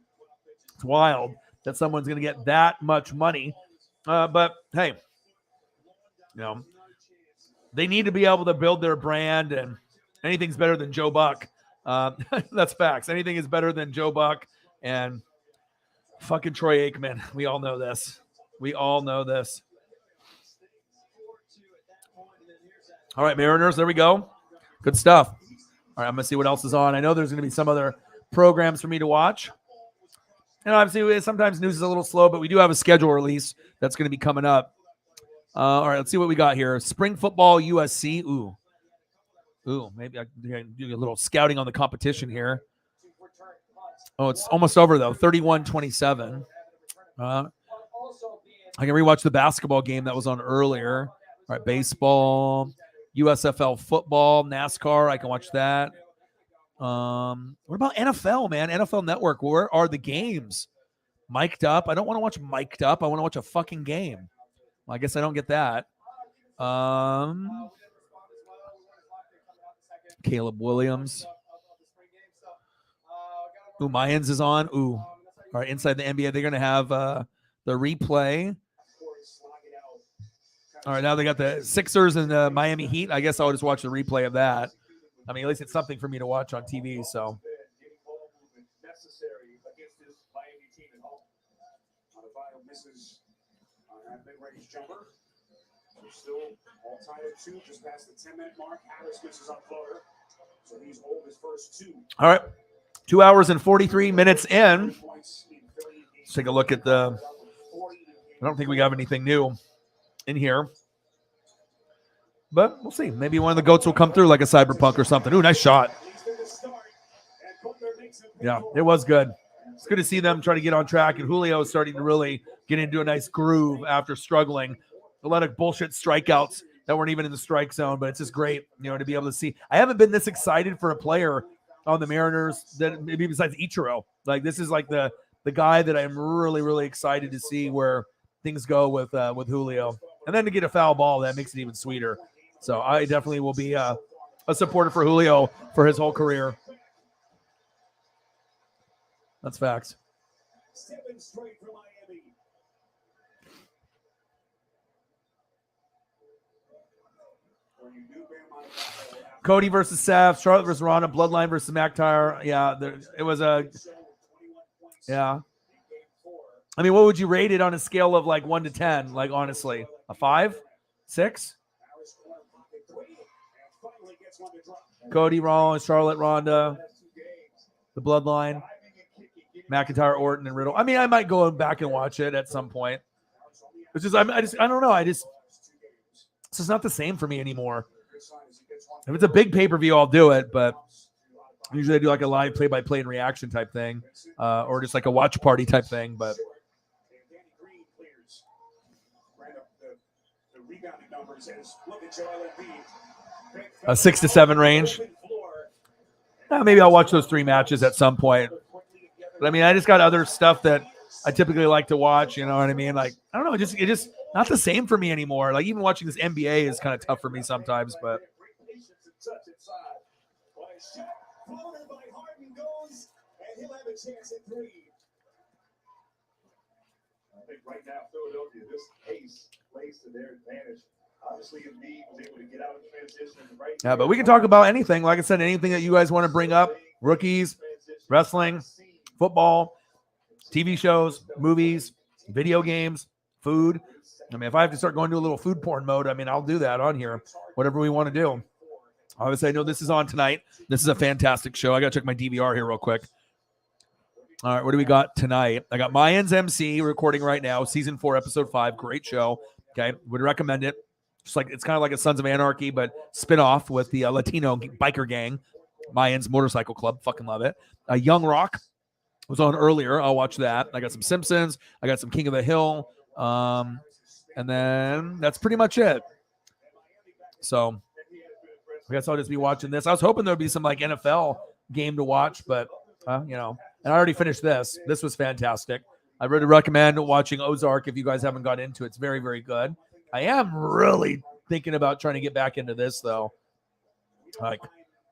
It's wild that someone's going to get that much money. But, hey, they need to be able to build their brand, and anything's better than Joe Buck. That's facts. Anything is better than Joe Buck and fucking Troy Aikman. We all know this. All right, Mariners, there we go. Good stuff. All right, I'm going to see what else is on. I know there's going to be some other programs for me to watch. And obviously, sometimes news is a little slow, but we do have a schedule release that's going to be coming up. All right, let's see what we got here. Spring football USC. Ooh, maybe I can do a little scouting on the competition here. Oh, it's almost over, though. 31-27. I can rewatch the basketball game that was on earlier. All right, baseball, USFL football, NASCAR. I can watch that. What about NFL, man? NFL Network. Where are the games? Mic'd up. I don't want to watch mic'd up. I want to watch a fucking game. Well, I guess I don't get that. Caleb Williams. Ooh, Mayans is on. Ooh, All right, inside the NBA, they're going to have the replay. All right, now they got the Sixers and the Miami Heat. I guess I'll just watch the replay of that. I mean, at least it's something for me to watch on TV. So. Necessary against this Miami team at home. Adebayo misses that mid-range jumper. We're still all tied at 2, just past the 10-minute mark. Harris misses on floater, so he's hold his first 2. All right, 2 hours and 43 minutes in. Let's take a look at the. I don't think we have anything new in here, but we'll see. Maybe one of the goats will come through like a Cyberpunk or something. Ooh, nice shot. Yeah, it was good. It's good to see them try to get on track, and Julio is starting to really get into a nice groove after struggling. A lot of bullshit strikeouts that weren't even in the strike zone, but it's just great, to be able to see. I haven't been this excited for a player on the Mariners that maybe besides Ichiro. Like, this is like the guy that I'm really, really excited to see where things go with Julio. And then to get a foul ball, that makes it even sweeter. So I definitely will be a supporter for Julio for his whole career. That's facts. Cody versus Saf, Charlotte versus Ronda, Bloodline versus McIntyre. Yeah, it was a. Yeah. I mean, what would you rate it on a scale of like 1 to 10? Like, honestly, a 5, 6? Cody Rollins, Charlotte, Ronda, the Bloodline, McIntyre, Orton, and Riddle. I mean, I might go back and watch it at some point. It's just, I don't know. It's just not the same for me anymore. If it's a big pay-per-view, I'll do it, but usually I do like a live play-by-play and reaction type thing, or just like a watch party type thing. But a 6 to 7 range. Maybe I'll watch those 3 matches at some point. But I mean, I just got other stuff that I typically like to watch. You know what I mean? Like, I don't know, it just not the same for me anymore. Like, even watching this NBA is kind of tough for me sometimes. But I think right now, Philadelphia, this pace plays to their advantage. Obviously, Embiid was able to get out of transition. Yeah, but we can talk about anything. Like I said, anything that you guys want to bring up. Rookies, wrestling, football, TV shows, movies, video games, food. I mean, if I have to start going to a little food porn mode, I mean, I'll do that on here. Whatever we want to do. Obviously, I know this is on tonight. This is a fantastic show. I got to check my DVR here real quick. All right, what do we got tonight? I got Mayans MC recording right now, season 4, episode 5. Great show. Okay, would recommend it. Just like, it's kind of like a Sons of Anarchy, but spin-off with the Latino biker gang, Mayans Motorcycle Club. Fucking love it. Young Rock was on earlier. I'll watch that. I got some Simpsons. I got some King of the Hill. And then that's pretty much it. So I guess I'll just be watching this. I was hoping there would be some like NFL game to watch, but and I already finished this. This was fantastic. I really recommend watching Ozark if you guys haven't got into it. It's very, very good. I am really thinking about trying to get back into this, though. Like,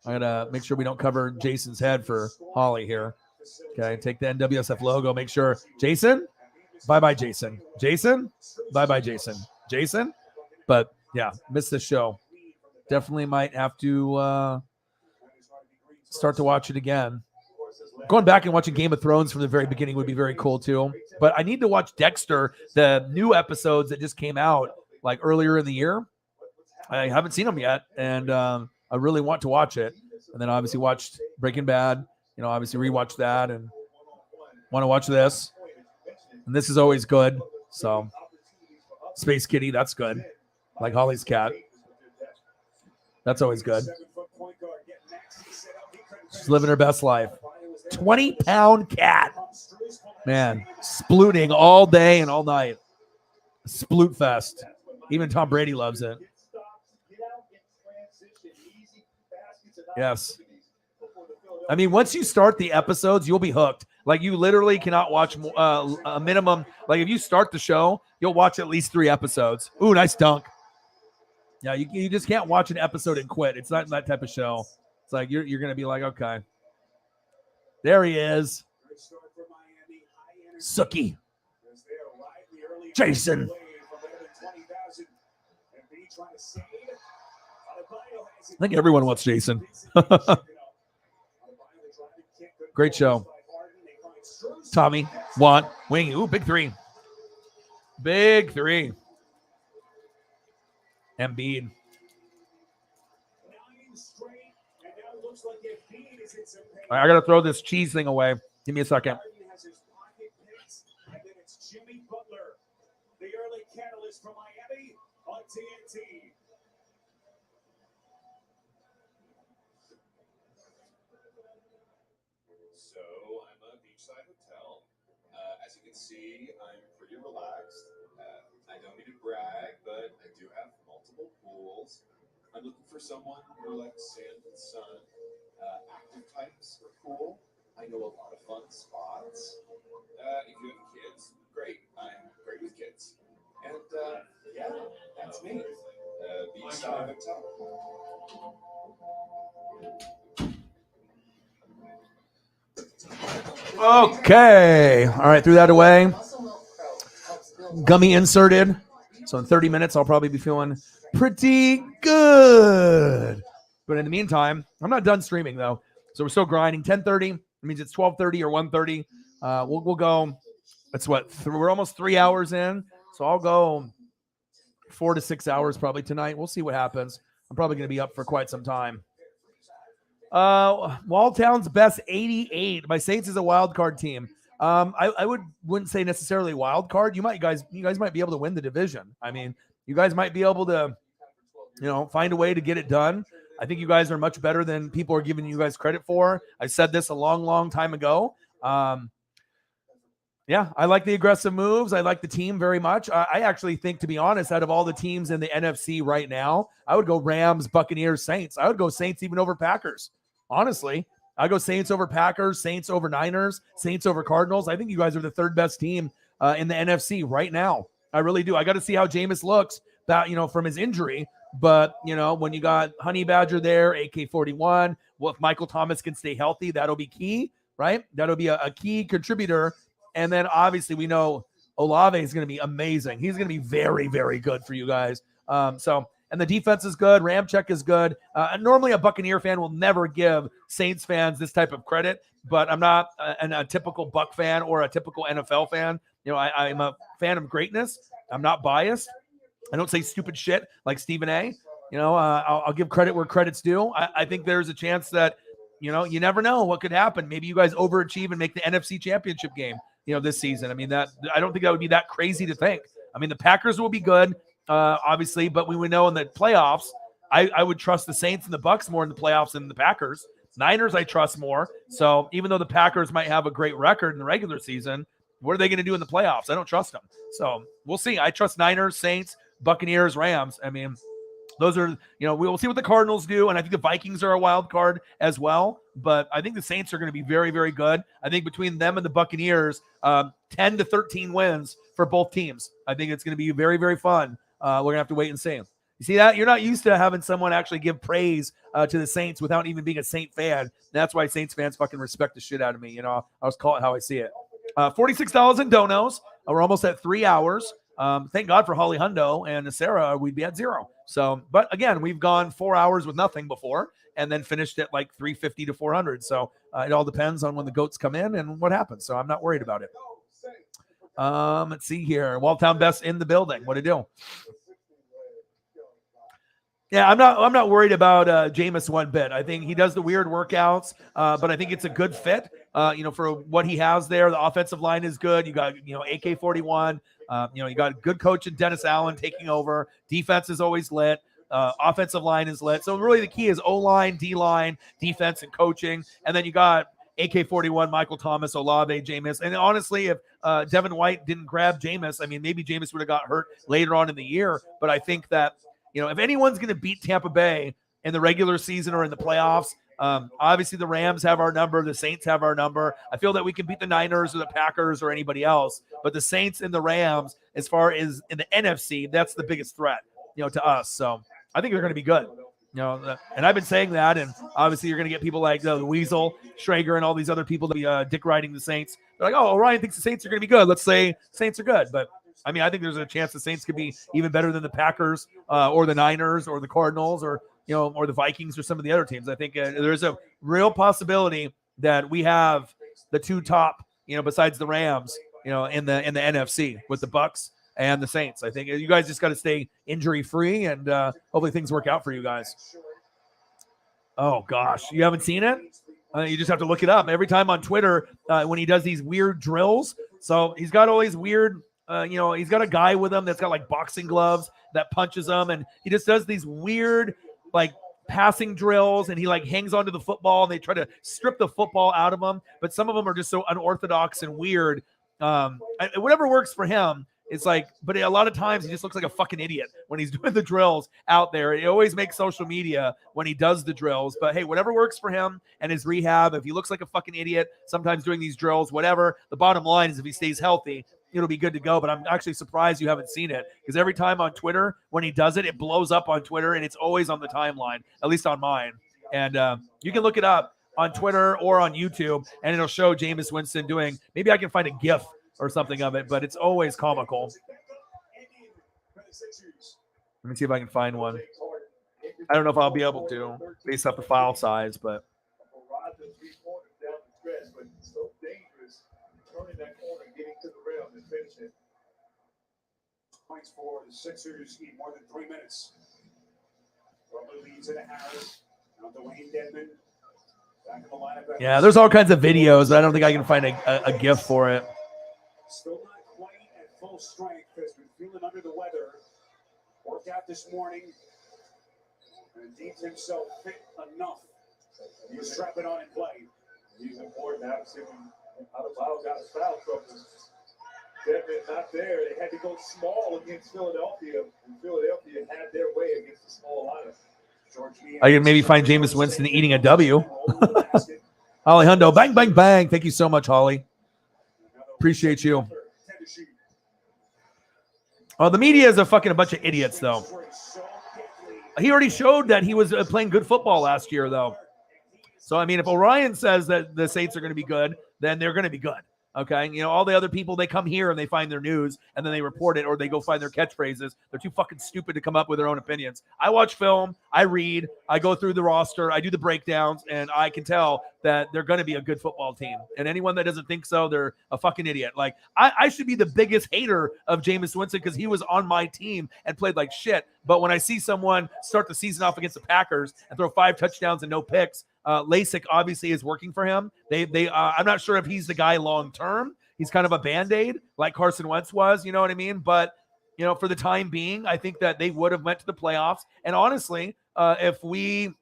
I gotta make sure we don't cover Jason's head for Holly here. Okay, take the NWSF logo. Make sure Jason. Bye-bye, Jason. Jason. Bye-bye, Jason. Jason. But yeah, missed the show. Definitely might have to start to watch it again. Going back and watching Game of Thrones from the very beginning would be very cool too. But I need to watch Dexter, the new episodes that just came out like earlier in the year. I haven't seen them yet, and I really want to watch it. And then obviously watched Breaking Bad. Obviously rewatch that, and want to watch this. And this is always good. So Space Kitty, that's good. Like Holly's cat. That's always good. She's living her best life. 20-pound cat. Man, splooting all day and all night. Sploot fest. Even Tom Brady loves it. Yes. I mean, once you start the episodes, you'll be hooked. Like, you literally cannot watch a minimum. Like, if you start the show, you'll watch at least 3 episodes. Ooh, nice dunk. Yeah, you just can't watch an episode and quit. It's not that type of show. It's like you're going to be like, okay. There he is. Suki. Jason. I think everyone wants Jason. Great show. Tommy, want, wing. Ooh, big three. Big three. Embiid. All right, I got to throw this cheese thing away. Give me a second. The early catalyst from Miami on TNT. So I'm a beachside hotel. As you can see, I'm pretty relaxed. I don't mean to brag, but I do have multiple pools. I'm looking for someone who likes sand and sun. Active types are cool. I know a lot of fun spots. If you have kids, great. I'm great with kids. And yeah, that's me. Beachside hotel. Okay. All right, threw that away. Gummy inserted. So in 30 minutes, I'll probably be feeling pretty good. But in the meantime, I'm not done streaming, though. So we're still grinding. 10:30. It means it's 12:30 or 1:30. We'll go. That's what? We're almost 3 hours in. So I'll go 4 to 6 hours probably tonight. We'll see what happens. I'm probably going to be up for quite some time. Walltown's best 88. My Saints is a wild card team. I wouldn't say necessarily wild card. You guys might be able to win the division. I mean, you guys might be able to, find a way to get it done. I think you guys are much better than people are giving you guys credit for. I said this a long, long time ago. Yeah, I like the aggressive moves. I like the team very much. I actually think, to be honest, out of all the teams in the NFC right now, I would go Rams, Buccaneers, Saints. I would go Saints even over Packers. Honestly, I go Saints over Packers, Saints over Niners, Saints over Cardinals. I think you guys are the third best team in the NFC right now. I really do. I got to see how Jameis looks from his injury. But, when you got Honey Badger there, AK-41, well, if Michael Thomas can stay healthy, that'll be key, right? That'll be a key contributor. And then obviously we know Olave is going to be amazing. He's going to be very, very good for you guys. And the defense is good. Ramczyk is good. Normally a Buccaneer fan will never give Saints fans this type of credit, but I'm not a typical Buck fan or a typical NFL fan. I'm a fan of greatness. I'm not biased. I don't say stupid shit like Stephen A. I'll give credit where credit's due. I think there's a chance that, you never know what could happen. Maybe you guys overachieve and make the NFC Championship game, this season. I mean, I don't think that would be that crazy to think. I mean, the Packers will be good, obviously, but we would know in the playoffs, I would trust the Saints and the Bucks more in the playoffs than the Packers. Niners, I trust more. So even though the Packers might have a great record in the regular season, what are they going to do in the playoffs? I don't trust them. So we'll see. I trust Niners, Saints, Buccaneers, Rams. I mean, those are, we'll see what the Cardinals do. And I think the Vikings are a wild card as well. But I think the Saints are going to be very, very good. I think between them and the Buccaneers, 10 to 13 wins for both teams. I think it's going to be very, very fun. We're going to have to wait and see. You see that? You're not used to having someone actually give praise to the Saints without even being a Saint fan. That's why Saints fans fucking respect the shit out of me. I'll just call it how I see it. $46 in donos. We're almost at 3 hours. Thank God for Holly Hundo and Sarah. We'd be at 0. So, but again, we've gone 4 hours with nothing before and then finished at like 350 to 400. So it all depends on when the goats come in and what happens. So I'm not worried about it. Let's see here. Walltown Best in the building. What to do? Yeah, I'm not worried about Jameis one bit. I think he does the weird workouts, but I think it's a good fit. For what he has there, the offensive line is good. You got AK-41. You got a good coach in Dennis Allen taking over. Defense is always lit. Offensive line is lit. So really the key is O-line, D-line, defense, and coaching. And then you got AK-41, Michael Thomas, Olave, Jameis. And honestly, if Devin White didn't grab Jameis, I mean, maybe Jameis would have got hurt later on in the year. But I think that, if anyone's going to beat Tampa Bay in the regular season or in the playoffs, obviously the Rams have our number. The Saints have our number. I feel that we can beat the Niners or the Packers or anybody else. But the Saints and the Rams, as far as in the NFC, that's the biggest threat, to us. So I think they're going to be good. And I've been saying that, and obviously you're going to get people like the Weasel, Schrager, and all these other people that be dick riding the Saints. They're like, oh, Orion thinks the Saints are going to be good. Let's say Saints are good. But, I mean, I think there's a chance the Saints could be even better than the Packers or the Niners or the Cardinals or the Vikings or some of the other teams. I think there's a real possibility that we have the two top, besides the Rams, in the NFC with the Bucks and the Saints. I think you guys just got to stay injury-free, and hopefully things work out for you guys. Oh, gosh. You haven't seen it? You just have to look it up. Every time on Twitter when he does these weird drills. So he's got all these weird, he's got a guy with him that's got like boxing gloves that punches him. And he just does these weird, like, passing drills, and he like hangs onto the football and they try to strip the football out of him. But some of them are just so unorthodox and weird. Whatever works for him. It's like, but a lot of times he just looks like a fucking idiot when he's doing the drills out there. He always makes social media when he does the drills. But hey, whatever works for him and his rehab, if he looks like a fucking idiot, sometimes doing these drills, whatever, the bottom line is if he stays healthy, it'll be good to go. But I'm actually surprised you haven't seen it, because every time on Twitter, when he does it, it blows up on Twitter, and it's always on the timeline, at least on mine. And you can look it up on Twitter or on YouTube, and it'll show Jameis Winston doing, maybe I can find a GIF or something of it, but it's always comical. Let me see if I can find one. I don't know if I'll be able to based off the file size, but points for the Sixers in more than 3 minutes. Probably leads in a Harris. Now Dwayne Dedman. Back in the lineup. Yeah, there's all kinds of videos, but I don't think I can find a GIF for it. Still not quite at full strength. Has been feeling under the weather. Worked out this morning and deemed himself fit enough. He was strapping on and play. He's important to have him out of bounds, out of foul trouble. Dedman not there. They had to go small against Philadelphia. And Philadelphia had their way against the small lineup. I can maybe find Jameis Winston eating a W. Holly Hundo, bang, bang, bang. Thank you so much, Holly. Appreciate you. Oh, the media is a bunch of idiots, though. He already showed that he was playing good football last year, though. So, I mean, if Orion says that the Saints are going to be good, then they're going to be good. Okay, all the other people, they come here and they find their news and then they report it, or they go find their catchphrases. They're too fucking stupid to come up with their own opinions. I watch film, I read, I go through the roster, I do the breakdowns, and I can tell that they're going to be a good football team. And anyone that doesn't think so, they're a fucking idiot. Like, I should be the biggest hater of Jameis Winston because he was on my team and played like shit. But when I see someone start the season off against the Packers and throw 5 touchdowns and no picks, LASIK obviously is working for him. I'm not sure if he's the guy long term. He's kind of a Band-Aid like Carson Wentz was, you know what I mean? But, for the time being, I think that they would have went to the playoffs. And honestly, if we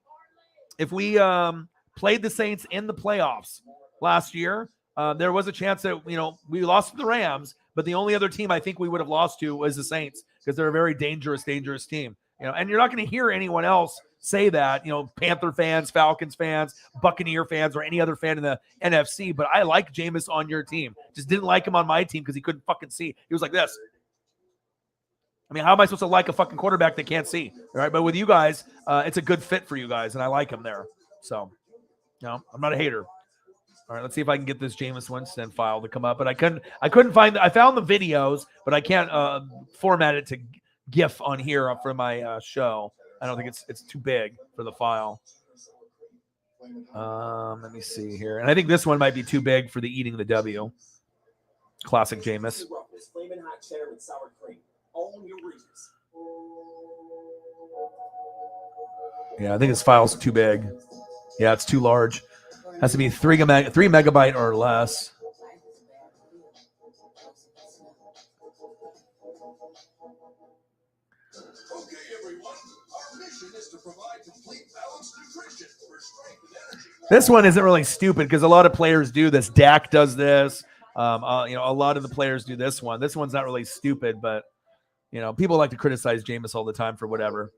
played the Saints in the playoffs last year, there was a chance that, we lost to the Rams, but the only other team I think we would have lost to was the Saints, because they're a very dangerous team. And you're not going to hear anyone else say that, Panther fans, Falcons fans, Buccaneer fans, or any other fan in the NFC. But I like Jameis on your team. Just didn't like him on my team because he couldn't fucking see. He was like this. I mean, how am I supposed to like a fucking quarterback that can't see? All right, but with you guys, it's a good fit for you guys, and I like him there. So, I'm not a hater. All right, let's see if I can get this Jameis Winston file to come up. But I couldn't find. I found the videos, but I can't format it to GIF on here for my show. I don't think it's too big for the file. Let me see here. And I think this one might be too big for the eating the W. Classic Jameis. Yeah, I think this file's too big. Yeah, it's too large. Has to be 3 megabyte or less. Okay, everyone. Our mission is to provide complete balanced nutrition for strength and energy. This one isn't really stupid because a lot of players do this. Dak does this. A lot of the players do this one. This one's not really stupid, but people like to criticize Jameis all the time for whatever.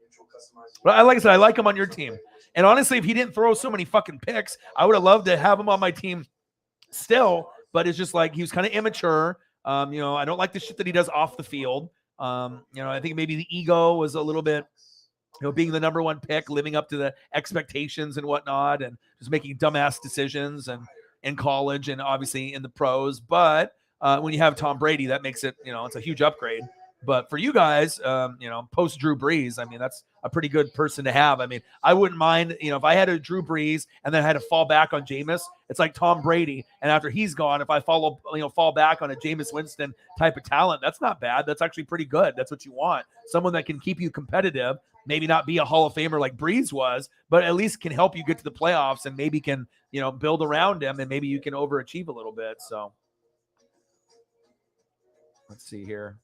But like I said, I like him on your team. And honestly, if he didn't throw so many fucking picks, I would have loved to have him on my team still. But it's just like he was kind of immature. I don't like the shit that he does off the field. I think maybe the ego was a little bit being the number one pick, living up to the expectations and whatnot, and just making dumbass decisions and in college and obviously in the pros. But when you have Tom Brady, that makes it, it's a huge upgrade. But for you guys, post Drew Brees, I mean, that's a pretty good person to have. I mean, I wouldn't mind, if I had a Drew Brees and then I had to fall back on Jameis, it's like Tom Brady. And after he's gone, if I fall back on a Jameis Winston type of talent, that's not bad. That's actually pretty good. That's what you want. Someone that can keep you competitive, maybe not be a Hall of Famer like Brees was, but at least can help you get to the playoffs and maybe can, build around him and maybe you can overachieve a little bit. So let's see here.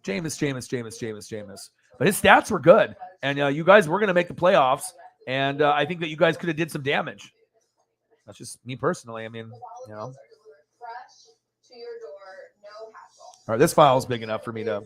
Jameis. But his stats were good. And you guys were going to make the playoffs. And I think that you guys could have did some damage. That's just me personally. I mean, All right, this file is big enough for me to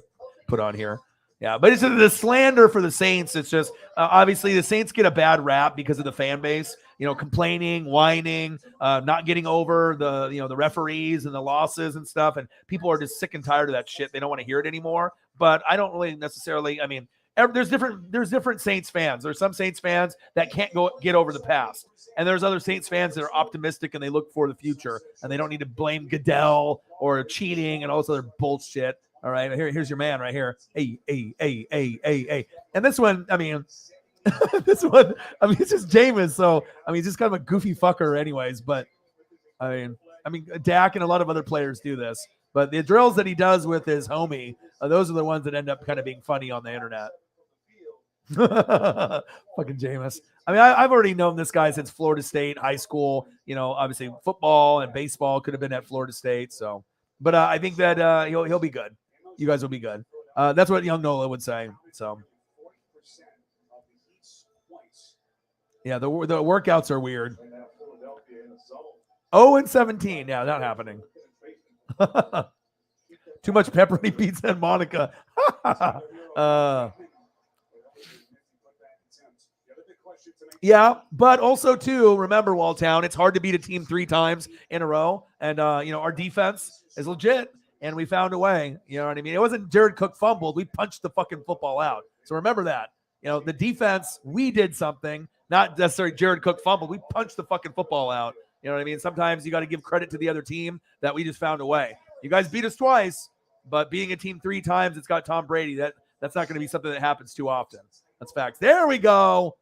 put on here. Yeah, but it's the slander for the Saints. It's just obviously the Saints get a bad rap because of the fan base, complaining, whining, not getting over the referees and the losses and stuff. And people are just sick and tired of that shit. They don't want to hear it anymore. But I don't really necessarily. I mean, there's different Saints fans. There's some Saints fans that can't get over the past, and there's other Saints fans that are optimistic and they look for the future and they don't need to blame Goodell or cheating and all this other bullshit. All right, here's your man right here. Hey. And this one, I mean, it's just Jameis. So, he's just kind of a goofy fucker anyways. But, I mean, Dak and a lot of other players do this. But the drills that he does with his homie, those are the ones that end up kind of being funny on the internet. Fucking Jameis. I mean, I've already known this guy since Florida State, high school. Obviously football and baseball could have been at Florida State. So, but I think that he'll be good. You guys will be good. That's what young Nola would say. So, yeah, the workouts are weird. 0-17. Yeah, not happening. Too much pepperoni pizza and Monica. Yeah, but also too, remember, Walltown, it's hard to beat a team 3 times in a row. And our defense is legit. And we found a way, you know what I mean? It wasn't Jared Cook fumbled. We punched the fucking football out. So remember that. The defense, we did something, not necessarily Jared Cook fumbled. We punched the fucking football out. You know what I mean? Sometimes you got to give credit to the other team that we just found a way. You guys beat us twice, but being a team 3 times, it's got Tom Brady. That's not going to be something that happens too often. That's facts. There we go.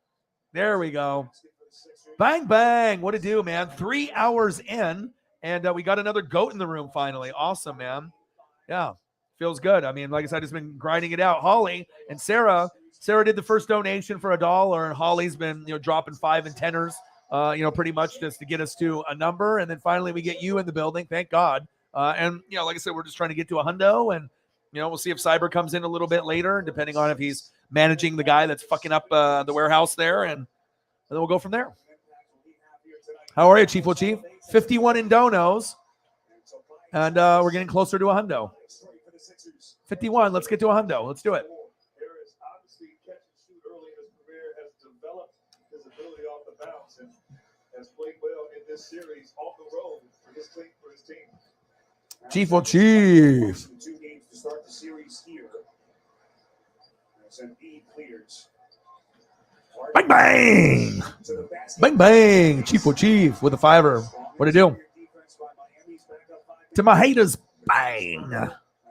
Bang, bang. What to do, man? 3 hours in. And we got another goat in the room finally. Awesome, man. Yeah, feels good. I mean, like I said, I just been grinding it out. Holly and Sarah did the first donation for $1, and Holly's been, dropping 5 and 10ers, pretty much just to get us to a number. And then finally we get you in the building. Thank God. And, like I said, we're just trying to get to a hundo, and, we'll see if Cyber comes in a little bit later, depending on if he's managing the guy that's fucking up the warehouse there. And then we'll go from there. How are you, Chief? 51 in donos. And we're getting closer to a hundo. 51. Let's get to a hundo. Let's do it. Harris obviously catch and shoot early in his career, has developed his ability off the bounce, and has played well in this series off the road for his team. Chief. 2 games to start the series here. As Embiid clears. Bang, bang. Bang, bang. Chief with a 5er. What to do? To my haters, bang.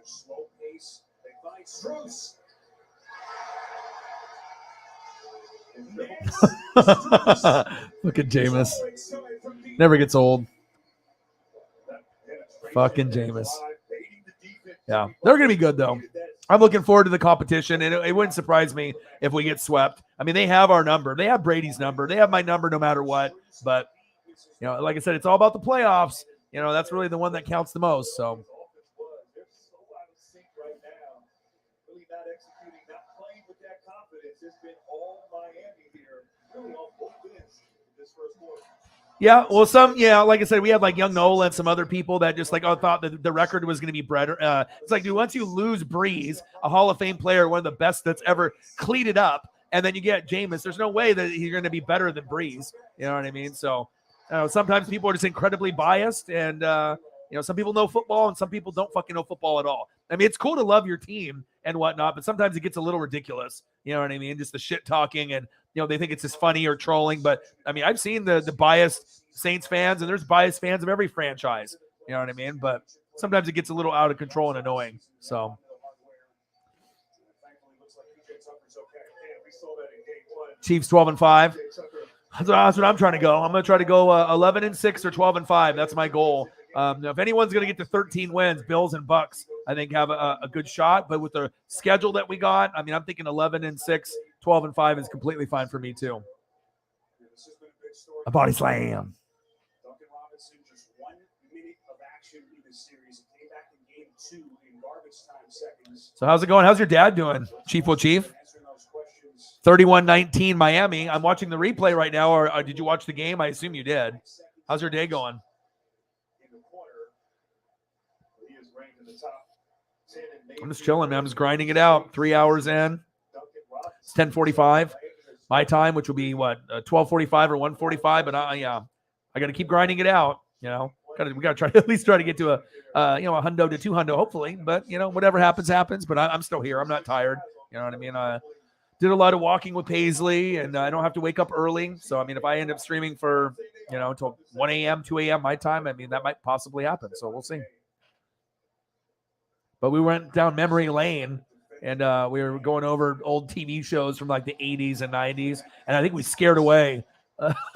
Slow pace. They find Struz. Look at Jameis. Never gets old. Fucking Jameis. Yeah, they're going to be good, though. I'm looking forward to the competition, and it wouldn't surprise me if we get swept. I mean, they have our number. They have Brady's number. They have my number no matter what. But, like I said, it's all about the playoffs. That's really the one that counts the most. So. Yeah, well, like I said, we had like young Nola and some other people that just thought that the record was going to be better. It's like, dude, once you lose Breeze, a Hall of Fame player, one of the best that's ever cleated up, and then you get Jameis, there's no way that you're going to be better than Breeze. You know what I mean? So sometimes people are just incredibly biased, and some people know football and some people don't fucking know football at all. I mean, it's cool to love your team and whatnot, but sometimes it gets a little ridiculous. You know what I mean? Just the shit talking, and they think it's just funny or trolling. But I mean, I've seen the biased Saints fans, and there's biased fans of every franchise. You know what I mean? But sometimes it gets a little out of control and annoying. So. Chiefs 12-5. That's what I'm trying to go. I'm going to try to go 11-6 or 12-5. That's my goal. If anyone's going to get to 13 wins, Bills and Bucks, I think have a good shot. But with the schedule that we got, I mean, I'm thinking 11-6, 12-5 is completely fine for me too. A body slam. Duncan Robinson just 1 minute of action in this series. Came back in game 2 in garbage time seconds. So how's it going? How's your dad doing? Chief will Chief. 31-19 Miami. I'm watching the replay right now. Or did you watch the game? I assume you did. How's your day going? I'm just chilling, man. I'm just grinding it out. 3 hours in. It's 10:45 my time, which will be what 12:45 or 1:45. But I got to keep grinding it out. We got to try to at least try to get to a hundo to 200, hopefully. But whatever happens. But I'm still here. I'm not tired. You know what I mean? Did a lot of walking with Paisley, and I don't have to wake up early. So, I mean, if I end up streaming for, until 1 a.m., 2 a.m. my time, I mean, that might possibly happen. So we'll see. But we went down memory lane, and we were going over old TV shows from like the 80s and 90s. And I think we scared away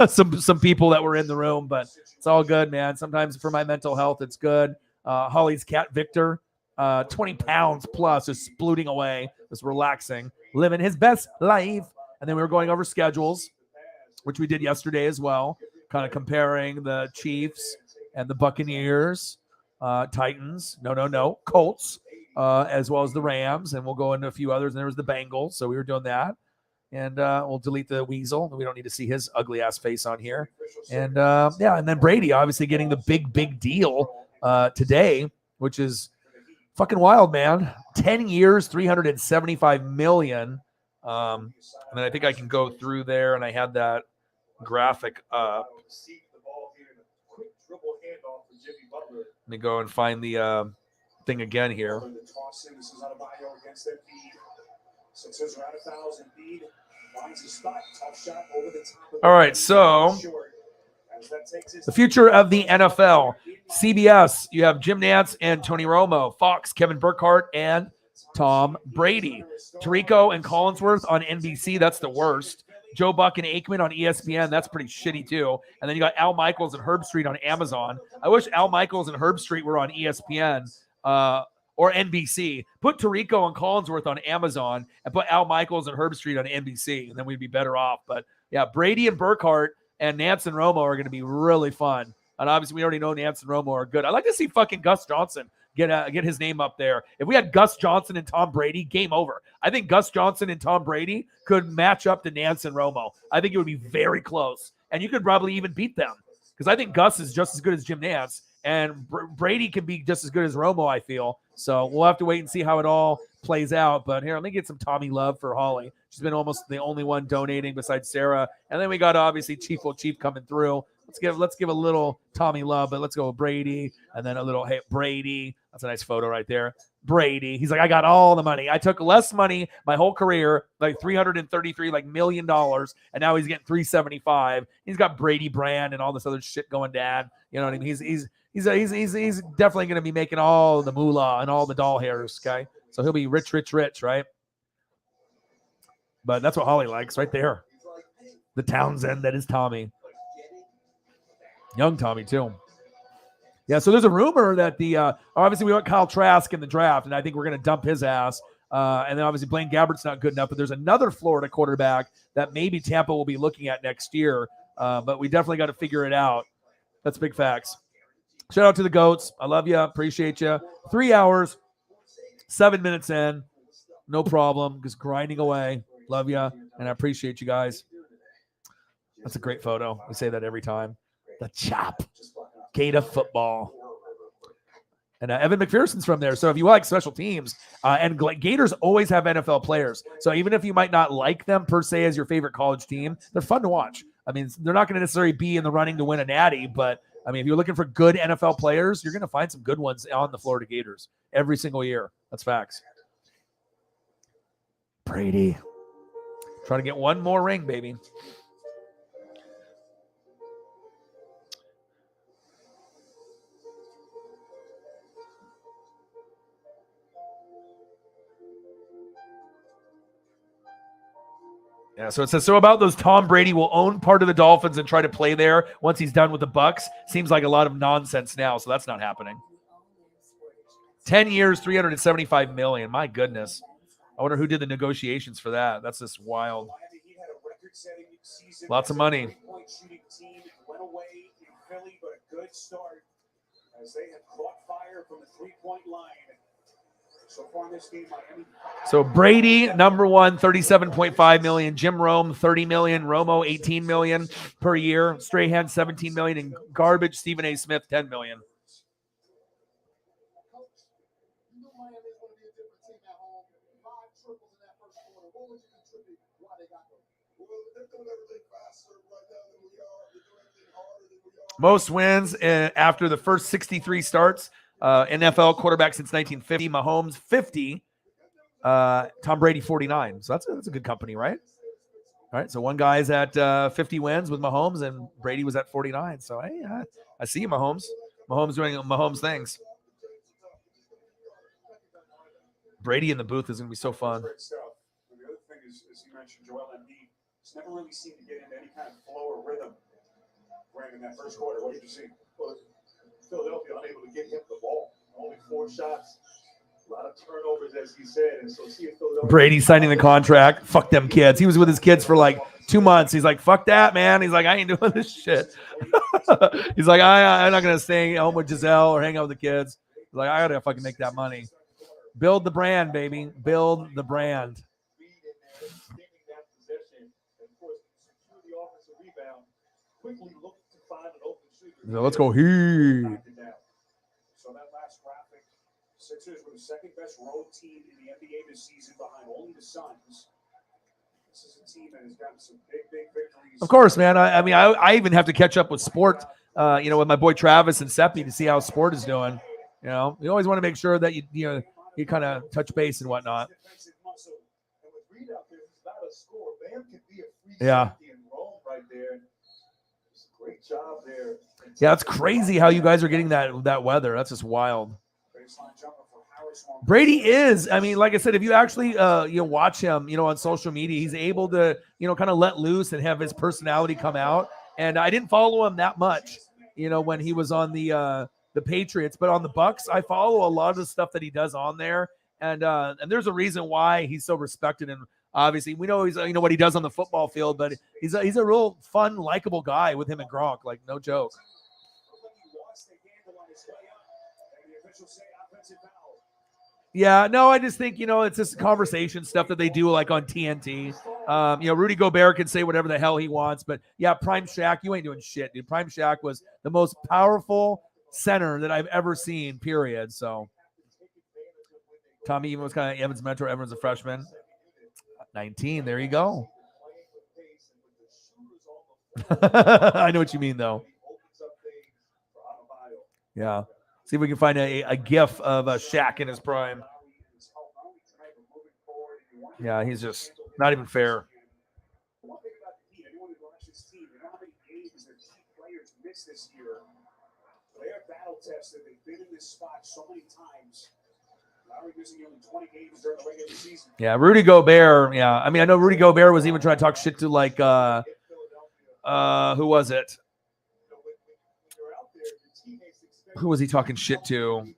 some people that were in the room. But it's all good, man. Sometimes for my mental health, it's good. Holly's cat, Victor, 20 pounds plus, is splooting away, just relaxing, living his best life. And then we were going over schedules, which we did yesterday as well, kind of comparing the Chiefs and the Buccaneers, Titans, Colts, as well as the Rams, and we'll go into a few others. And there was the Bengals, so we were doing that. And we'll delete the weasel. We don't need to see his ugly ass face on here. And and then Brady obviously getting the big deal today, which is fucking wild, man. 10 years, $375 million. And then I think I can go through there, and I had that graphic up. Let me go and find the thing again here. All right, so the future of the NFL. CBS, you have Jim Nantz and Tony Romo. Fox, Kevin Burkhardt and Tom Brady. Tirico and Collinsworth on NBC. That's the worst. Joe Buck and Aikman on ESPN. That's pretty shitty too. And then you got Al Michaels and Herb Street on Amazon. I wish Al Michaels and Herb Street were on ESPN or NBC. Put Tirico and Collinsworth on Amazon and put Al Michaels and Herb Street on NBC, and then we'd be better off. But yeah, Brady and Burkhardt and Nantz and Romo are going to be really fun. And obviously, we already know Nantz and Romo are good. I'd like to see fucking Gus Johnson get his name up there. If we had Gus Johnson and Tom Brady, game over. I think Gus Johnson and Tom Brady could match up to Nantz and Romo. I think it would be very close. And you could probably even beat them, because I think Gus is just as good as Jim Nantz, and Brady can be just as good as Romo, I feel. So we'll have to wait and see how it all plays out. But here, let me get some Tommy love for Holly. She's been almost the only one donating besides Sarah. And then we got obviously Chief coming through. Let's give a little Tommy love, but let's go with Brady, and then a little Brady. That's a nice photo right there. Brady. He's like, I got all the money. I took less money my whole career, like $333 million, and now he's getting $375. He's got Brady brand and all this other shit going down. You know what I mean? He's definitely going to be making all the moolah and all the doll hairs. Okay, so he'll be rich, right? But that's what Holly likes right there. The Townsend that is Tommy. Young Tommy, too. Yeah, so there's a rumor that obviously we want Kyle Trask in the draft, and I think we're going to dump his ass. And then obviously Blaine Gabbert's not good enough, but there's another Florida quarterback that maybe Tampa will be looking at next year. But we definitely got to figure it out. That's big facts. Shout out to the GOATs. I love you. Appreciate you. 3 hours, 7 minutes in. No problem. Just grinding away. Love you. And I appreciate you guys. That's a great photo. We say that every time. The chop. Gator football. And Evan McPherson's from there. So if you like special teams, and Gators always have NFL players. So even if you might not like them per se as your favorite college team, they're fun to watch. I mean, they're not going to necessarily be in the running to win a natty, but I mean, if you're looking for good NFL players, you're going to find some good ones on the Florida Gators every single year. That's facts. Brady. Trying to get one more ring, baby. Yeah, so it says, so about those Tom Brady will own part of the Dolphins and try to play there once he's done with the Bucks. Seems like a lot of nonsense now, so that's not happening. 10 years, $375 million. My goodness. I wonder who did the negotiations for that. That's just wild. Lots of money. Went away in Philly, but a good start as they have caught fire from the three-point line. So far in this game, Miami. So Brady, number one, $37.5 million. Jim Rome, $30 million. Romo, $18 million per year. Strahan, $17 million. And garbage, Stephen A. Smith, $10 million. You know Miami's going to be a different team at home. 5 triples in that first quarter. What would you contribute? Why they got them? Well, they're doing everything faster right now than we are. They're doing everything harder than we are. Most wins after the first 63 starts. NFL quarterback since 1950. Mahomes, 50. Tom Brady, 49. So that's a good company, right? All right. So one guy's at 50 wins with Mahomes, and Brady was at 49. So hey, I see you, Mahomes. Mahomes doing Mahomes things. Brady in the booth is going to be so fun. Great stuff. And the other thing is, as you mentioned, Joel Embiid just never really seemed to get into any kind of flow or rhythm. Right in that first quarter, what did you see? Well, Philadelphia unable to get him the ball. Only 4 shots. A lot of turnovers, as he said. And so see if Philadelphia. Brady signing the contract. Fuck them kids. He was with his kids for like 2 months. He's like, fuck that, man. He's like, I ain't doing this shit. He's like, I'm not going to stay home with Giselle or hang out with the kids. He's like, I got to fucking make that money. Build the brand, baby. Build the brand. So let's go Heat. So that last graphic, Sixers were the second best road team in the NBA this season behind only the Suns. This is a team that has gotten some big victories. Of course, man. I mean, I even have to catch up with sport, with my boy Travis and Seppi to see how sport is doing. You know, you always want to make sure that you kind of touch base and whatnot. Yeah. Great job there. Yeah, it's crazy how you guys are getting that weather. That's just wild. Brady is, I mean, like I said, if you actually watch him, on social media, he's able to, kind of let loose and have his personality come out. And I didn't follow him that much, when he was on the Patriots, but on the Bucks, I follow a lot of the stuff that he does on there. And there's a reason why he's so respected. And obviously, we know he's what he does on the football field, but he's a real fun, likable guy with him and Gronk, like no joke. Yeah, no, I just think, it's just conversation stuff that they do like on TNT. Rudy Gobert can say whatever the hell he wants, but yeah, Prime Shaq, you ain't doing shit, dude. Prime Shaq was the most powerful center that I've ever seen, period. So Tommy even was kind of Evan's mentor. Evan's a freshman. 19, there you go. I know what you mean, though. Yeah. See if we can find a gif of Shaq in his prime. Yeah, he's just not even fair. They are battle tested. They've been in this spot so many times. Only 20 games during the regular season. Yeah, Rudy Gobert. Yeah, I mean, I know Rudy Gobert was even trying to talk shit to like, who was it? Who was he talking shit to?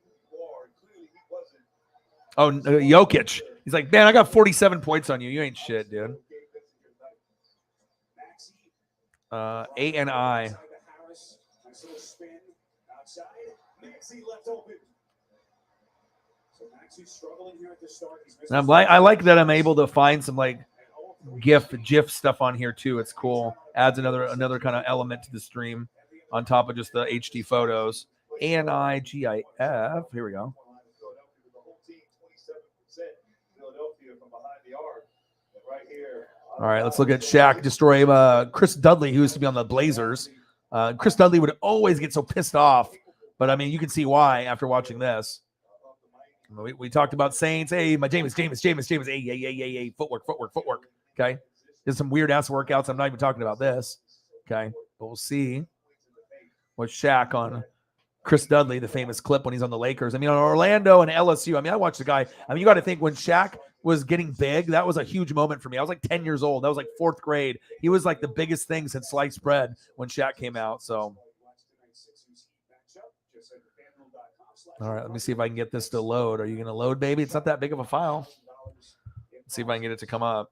Oh, Jokic. He's like, man, I got 47 points on you. You ain't shit, dude. ANI. And I like that I'm able to find some like GIF stuff on here too. It's cool. Adds another kind of element to the stream on top of just the HD photos. ANIGIF. Here we go. All right, let's look at Shaq destroy Chris Dudley, who used to be on the Blazers. Chris Dudley would always get so pissed off, but I mean, you can see why after watching this. We talked about Saints. Hey, my James. Hey. Footwork. Okay. There's some weird ass workouts. I'm not even talking about this. Okay. But we'll see what Shaq on Chris Dudley, the famous clip when he's on the Lakers. I mean, on Orlando and LSU. I mean, I watched the guy. I mean, you got to think when Shaq was getting big, that was a huge moment for me. I was like 10 years old. That was like 4th grade. He was like the biggest thing since sliced bread when Shaq came out. So, all right, let me see if I can get this to load. Are you going to load, baby? It's not that big of a file. Let's see if I can get it to come up.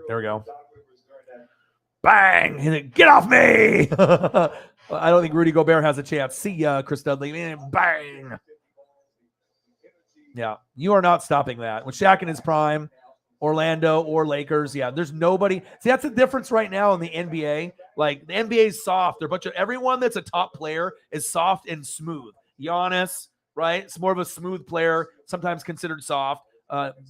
There we go. Bang! Get off me! I don't think Rudy Gobert has a chance. See ya, Chris Dudley. Bang! Yeah, you are not stopping that. When Shaq in his prime, Orlando or Lakers, yeah, there's nobody. See, that's the difference right now in the NBA. Like, the NBA is soft. They're a bunch of everyone that's a top player is soft and smooth. Giannis, right? It's more of a smooth player, sometimes considered soft.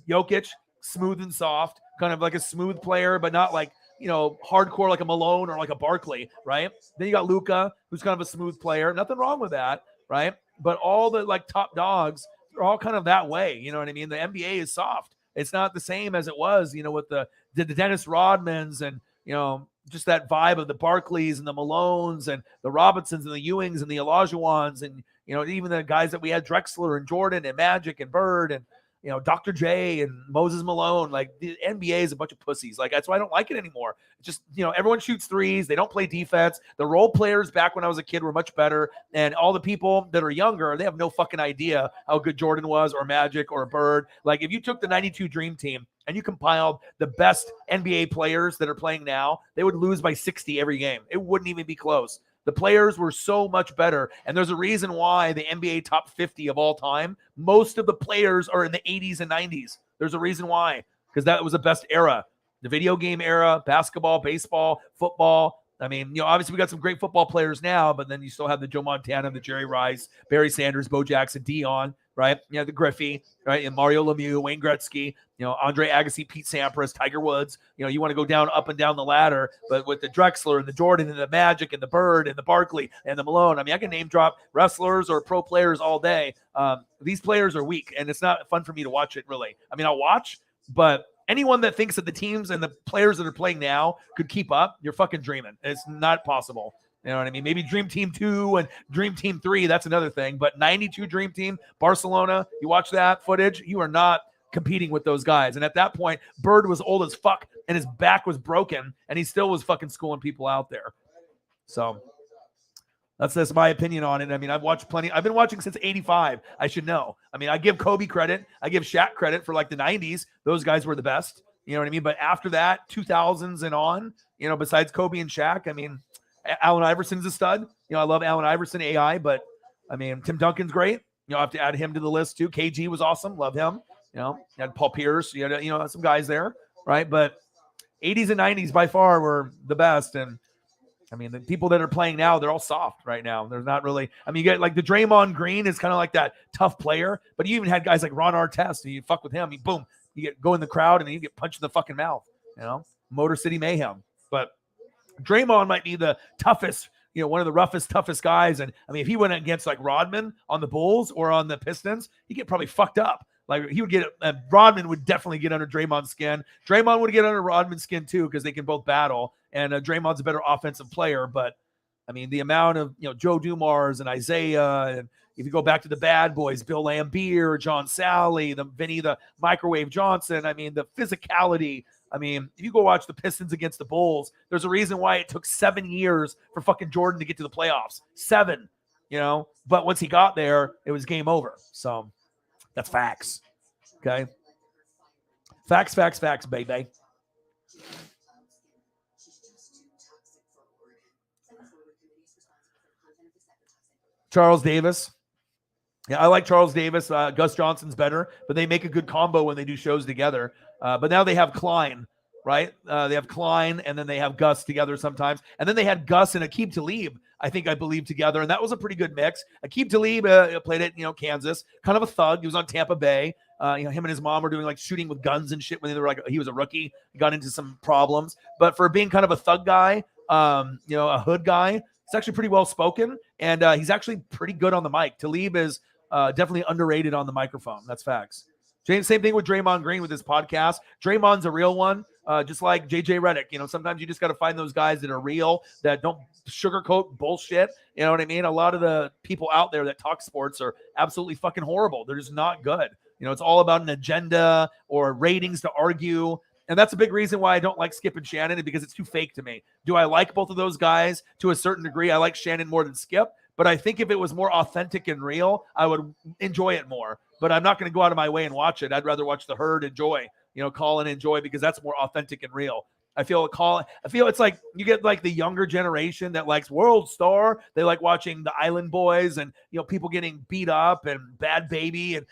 Jokic, smooth and soft, kind of like a smooth player, but not like, you know, hardcore like a Malone or like a Barkley, right? Then you got Luka, who's kind of a smooth player. Nothing wrong with that, right? But all the like top dogs are all kind of that way. You know what I mean? The NBA is soft. It's not the same as it was, you know, with the Dennis Rodmans and, you know, just that vibe of the Barkleys and the Malones and the Robinsons and the Ewings and the Olajuwons and, you know, even the guys that we had, Drexler and Jordan and Magic and Bird and, you know, Dr. J and Moses Malone. Like, the NBA is a bunch of pussies. Like, that's why I don't like it anymore. It's just, you know, everyone shoots threes. They don't play defense. The role players back when I was a kid were much better. And all the people that are younger, they have no fucking idea how good Jordan was or Magic or Bird. Like, if you took the 92 Dream Team and you compiled the best NBA players that are playing now, they would lose by 60 every game. It wouldn't even be close. The players were so much better. And there's a reason why the NBA top 50 of all time, most of the players are in the 80s and 90s. There's a reason why, because that was the best era. The video game era, basketball, baseball, football. I mean, you know, obviously we got some great football players now, but then you still have the Joe Montana, the Jerry Rice, Barry Sanders, Bo Jackson, Dion, right? You know, the Griffey, right? And Mario Lemieux, Wayne Gretzky, you know, Andre Agassi, Pete Sampras, Tiger Woods. You know, you want to go down, up and down the ladder, but with the Drexler and the Jordan and the Magic and the Bird and the Barkley and the Malone. I mean, I can name drop wrestlers or pro players all day. These players are weak, and it's not fun for me to watch it, really. I mean, I'll watch, but anyone that thinks that the teams and the players that are playing now could keep up, you're fucking dreaming. It's not possible. You know what I mean? Maybe Dream Team 2 and Dream Team 3, that's another thing. But 92 Dream Team, Barcelona, you watch that footage, you are not competing with those guys. And at that point, Bird was old as fuck and his back was broken and he still was fucking schooling people out there. So that's my opinion on it. I mean, I've watched plenty. I've been watching since 85. I should know. I mean, I give Kobe credit. I give Shaq credit for like the 90s. Those guys were the best. You know what I mean? But after that, 2000s and on, you know, besides Kobe and Shaq, I mean, Allen Iverson's a stud. You know, I love Allen Iverson, AI, but I mean, Tim Duncan's great. You know, I have to add him to the list too. KG was awesome. Love him. You know, you had Paul Pierce. You know, some guys there, right? But 80s and 90s by far were the best. And I mean, the people that are playing now, they're all soft right now. There's not really, I mean, you get like the Draymond Green is kind of like that tough player, but you even had guys like Ron Artest, and you fuck with him, boom, you go in the crowd and then you get punched in the fucking mouth, you know, Motor City Mayhem. But Draymond might be the toughest, you know, one of the roughest, toughest guys. And I mean, if he went against like Rodman on the Bulls or on the Pistons, he'd get probably fucked up. Like he would get, Rodman would definitely get under Draymond's skin. Draymond would get under Rodman's skin too, because they can both battle. And Draymond's a better offensive player. But I mean, the amount of, you know, Joe Dumars and Isaiah, and if you go back to the bad boys, Bill Laimbeer, John Sally, Vinny the Microwave Johnson, I mean, the physicality. I mean, if you go watch the Pistons against the Bulls, there's a reason why it took 7 years for fucking Jordan to get to the playoffs. 7, you know. But once he got there, it was game over. So that's facts. Okay. Facts, baby. Charles Davis. Yeah, I like Charles Davis. Gus Johnson's better, but they make a good combo when they do shows together. But now they have Klein, right? They have Klein, and then they have Gus together sometimes. And then they had Gus and Aqib Talib, I believe, together. And that was a pretty good mix. Aqib Talib played at, you know, Kansas. Kind of a thug. He was on Tampa Bay. You know, him and his mom were doing like shooting with guns and shit when they were like, he was a rookie. He got into some problems. But for being kind of a thug guy, you know, a hood guy, it's actually pretty well spoken. And he's actually pretty good on the mic. Talib is definitely underrated on the microphone. That's facts. Same thing with Draymond Green with his podcast. Draymond's a real one, just like JJ Redick. You know, sometimes you just got to find those guys that are real, that don't sugarcoat bullshit. You know what I mean? A lot of the people out there that talk sports are absolutely fucking horrible. They're just not good. You know, it's all about an agenda or ratings to argue. And that's a big reason why I don't like Skip and Shannon, because it's too fake to me. Do I like both of those guys to a certain degree? I like Shannon more than Skip, but I think if it was more authentic and real, I would enjoy it more. But I'm not going to go out of my way and watch it. I'd rather watch the herd enjoy, call and enjoy, because that's more authentic and real. I feel it's like you get like the younger generation that likes World Star. They like watching the Island Boys and, people getting beat up and Bad Baby and,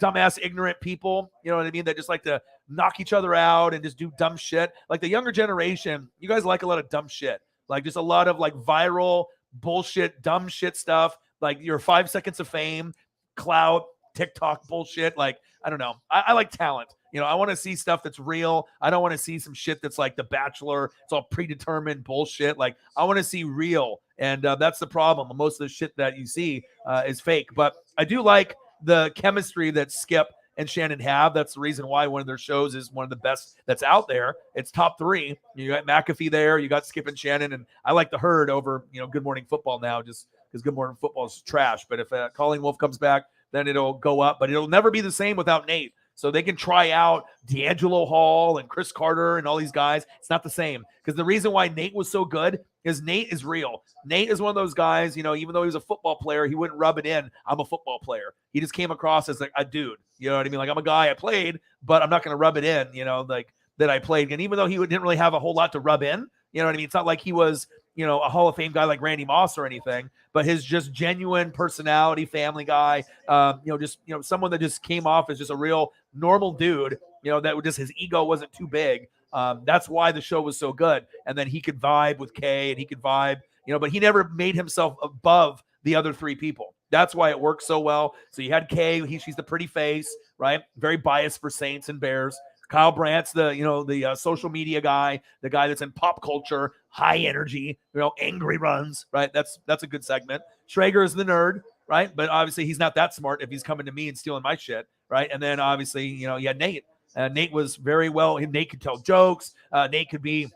dumbass ignorant people, you know what I mean? That just like to knock each other out and just do dumb shit. Like the younger generation, you guys like a lot of dumb shit, like just a lot of like viral bullshit, dumb shit stuff, like your 5 seconds of fame, clout, TikTok bullshit. Like, I don't know. I like talent. I want to see stuff that's real. I don't want to see some shit that's like The Bachelor. It's all predetermined bullshit. Like, I want to see real. And that's the problem. Most of the shit that you see is fake. But I do like the chemistry that Skip and Shannon have. That's the reason why one of their shows is one of the best that's out there. It's top 3. You got McAfee there. You got Skip and Shannon. And I like the herd over, Good Morning Football now, just because Good Morning Football is trash. But if Calling Wolf comes back, then it'll go up. But it'll never be the same without Nate. So they can try out D'Angelo Hall and Chris Carter and all these guys. It's not the same, because the reason why Nate was so good is Nate is real. Nate is one of those guys, even though he was a football player, he wouldn't rub it in. I'm a football player. He just came across as like a dude. You know what I mean? Like, I'm a guy, I played, but I'm not going to rub it in, like that I played. And even though he didn't really have a whole lot to rub in, you know what I mean? It's not like he was, a Hall of Fame guy like Randy Moss or anything, but his just genuine personality, family guy, someone that just came off as just a real normal dude, that would just, his ego wasn't too big. That's why the show was so good. And then he could vibe with Kay and he could vibe, but he never made himself above the other 3 people. That's why it worked so well. So you had Kay, she's the pretty face, right? Very biased for Saints and Bears. Kyle Brandt's the social media guy, the guy that's in pop culture, high energy, angry runs, right? That's a good segment. Schrager is the nerd, right? But obviously he's not that smart if he's coming to me and stealing my shit, right? And then obviously, you had Nate. Nate was very well. Nate could tell jokes. Nate could be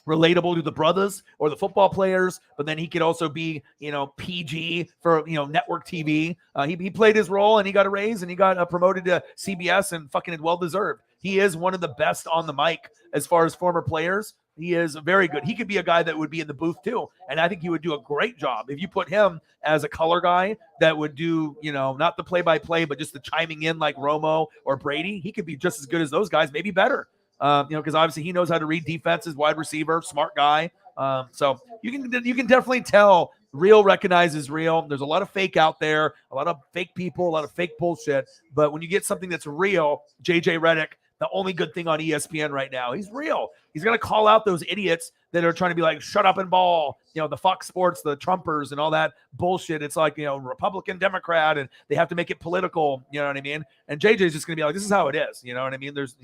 relatable to the brothers or the football players, but then he could also be, PG for, network TV. He played his role and he got a raise and he got promoted to CBS and fucking well-deserved. He is one of the best on the mic as far as former players. He is very good. He could be a guy that would be in the booth too. And I think he would do a great job. If you put him as a color guy that would do, not the play-by-play, but just the chiming in like Romo or Brady, he could be just as good as those guys, maybe better. Because obviously he knows how to read defenses, wide receiver, smart guy. So you can definitely tell real recognizes real. There's a lot of fake out there, a lot of fake people, a lot of fake bullshit. But when you get something that's real, JJ Redick, the only good thing on ESPN right now, he's real. He's going to call out those idiots that are trying to be like, shut up and ball, the Fox Sports, the Trumpers and all that bullshit. It's like, Republican, Democrat, and they have to make it political. You know what I mean? And JJ's just going to be like, this is how it is. You know what I mean? There's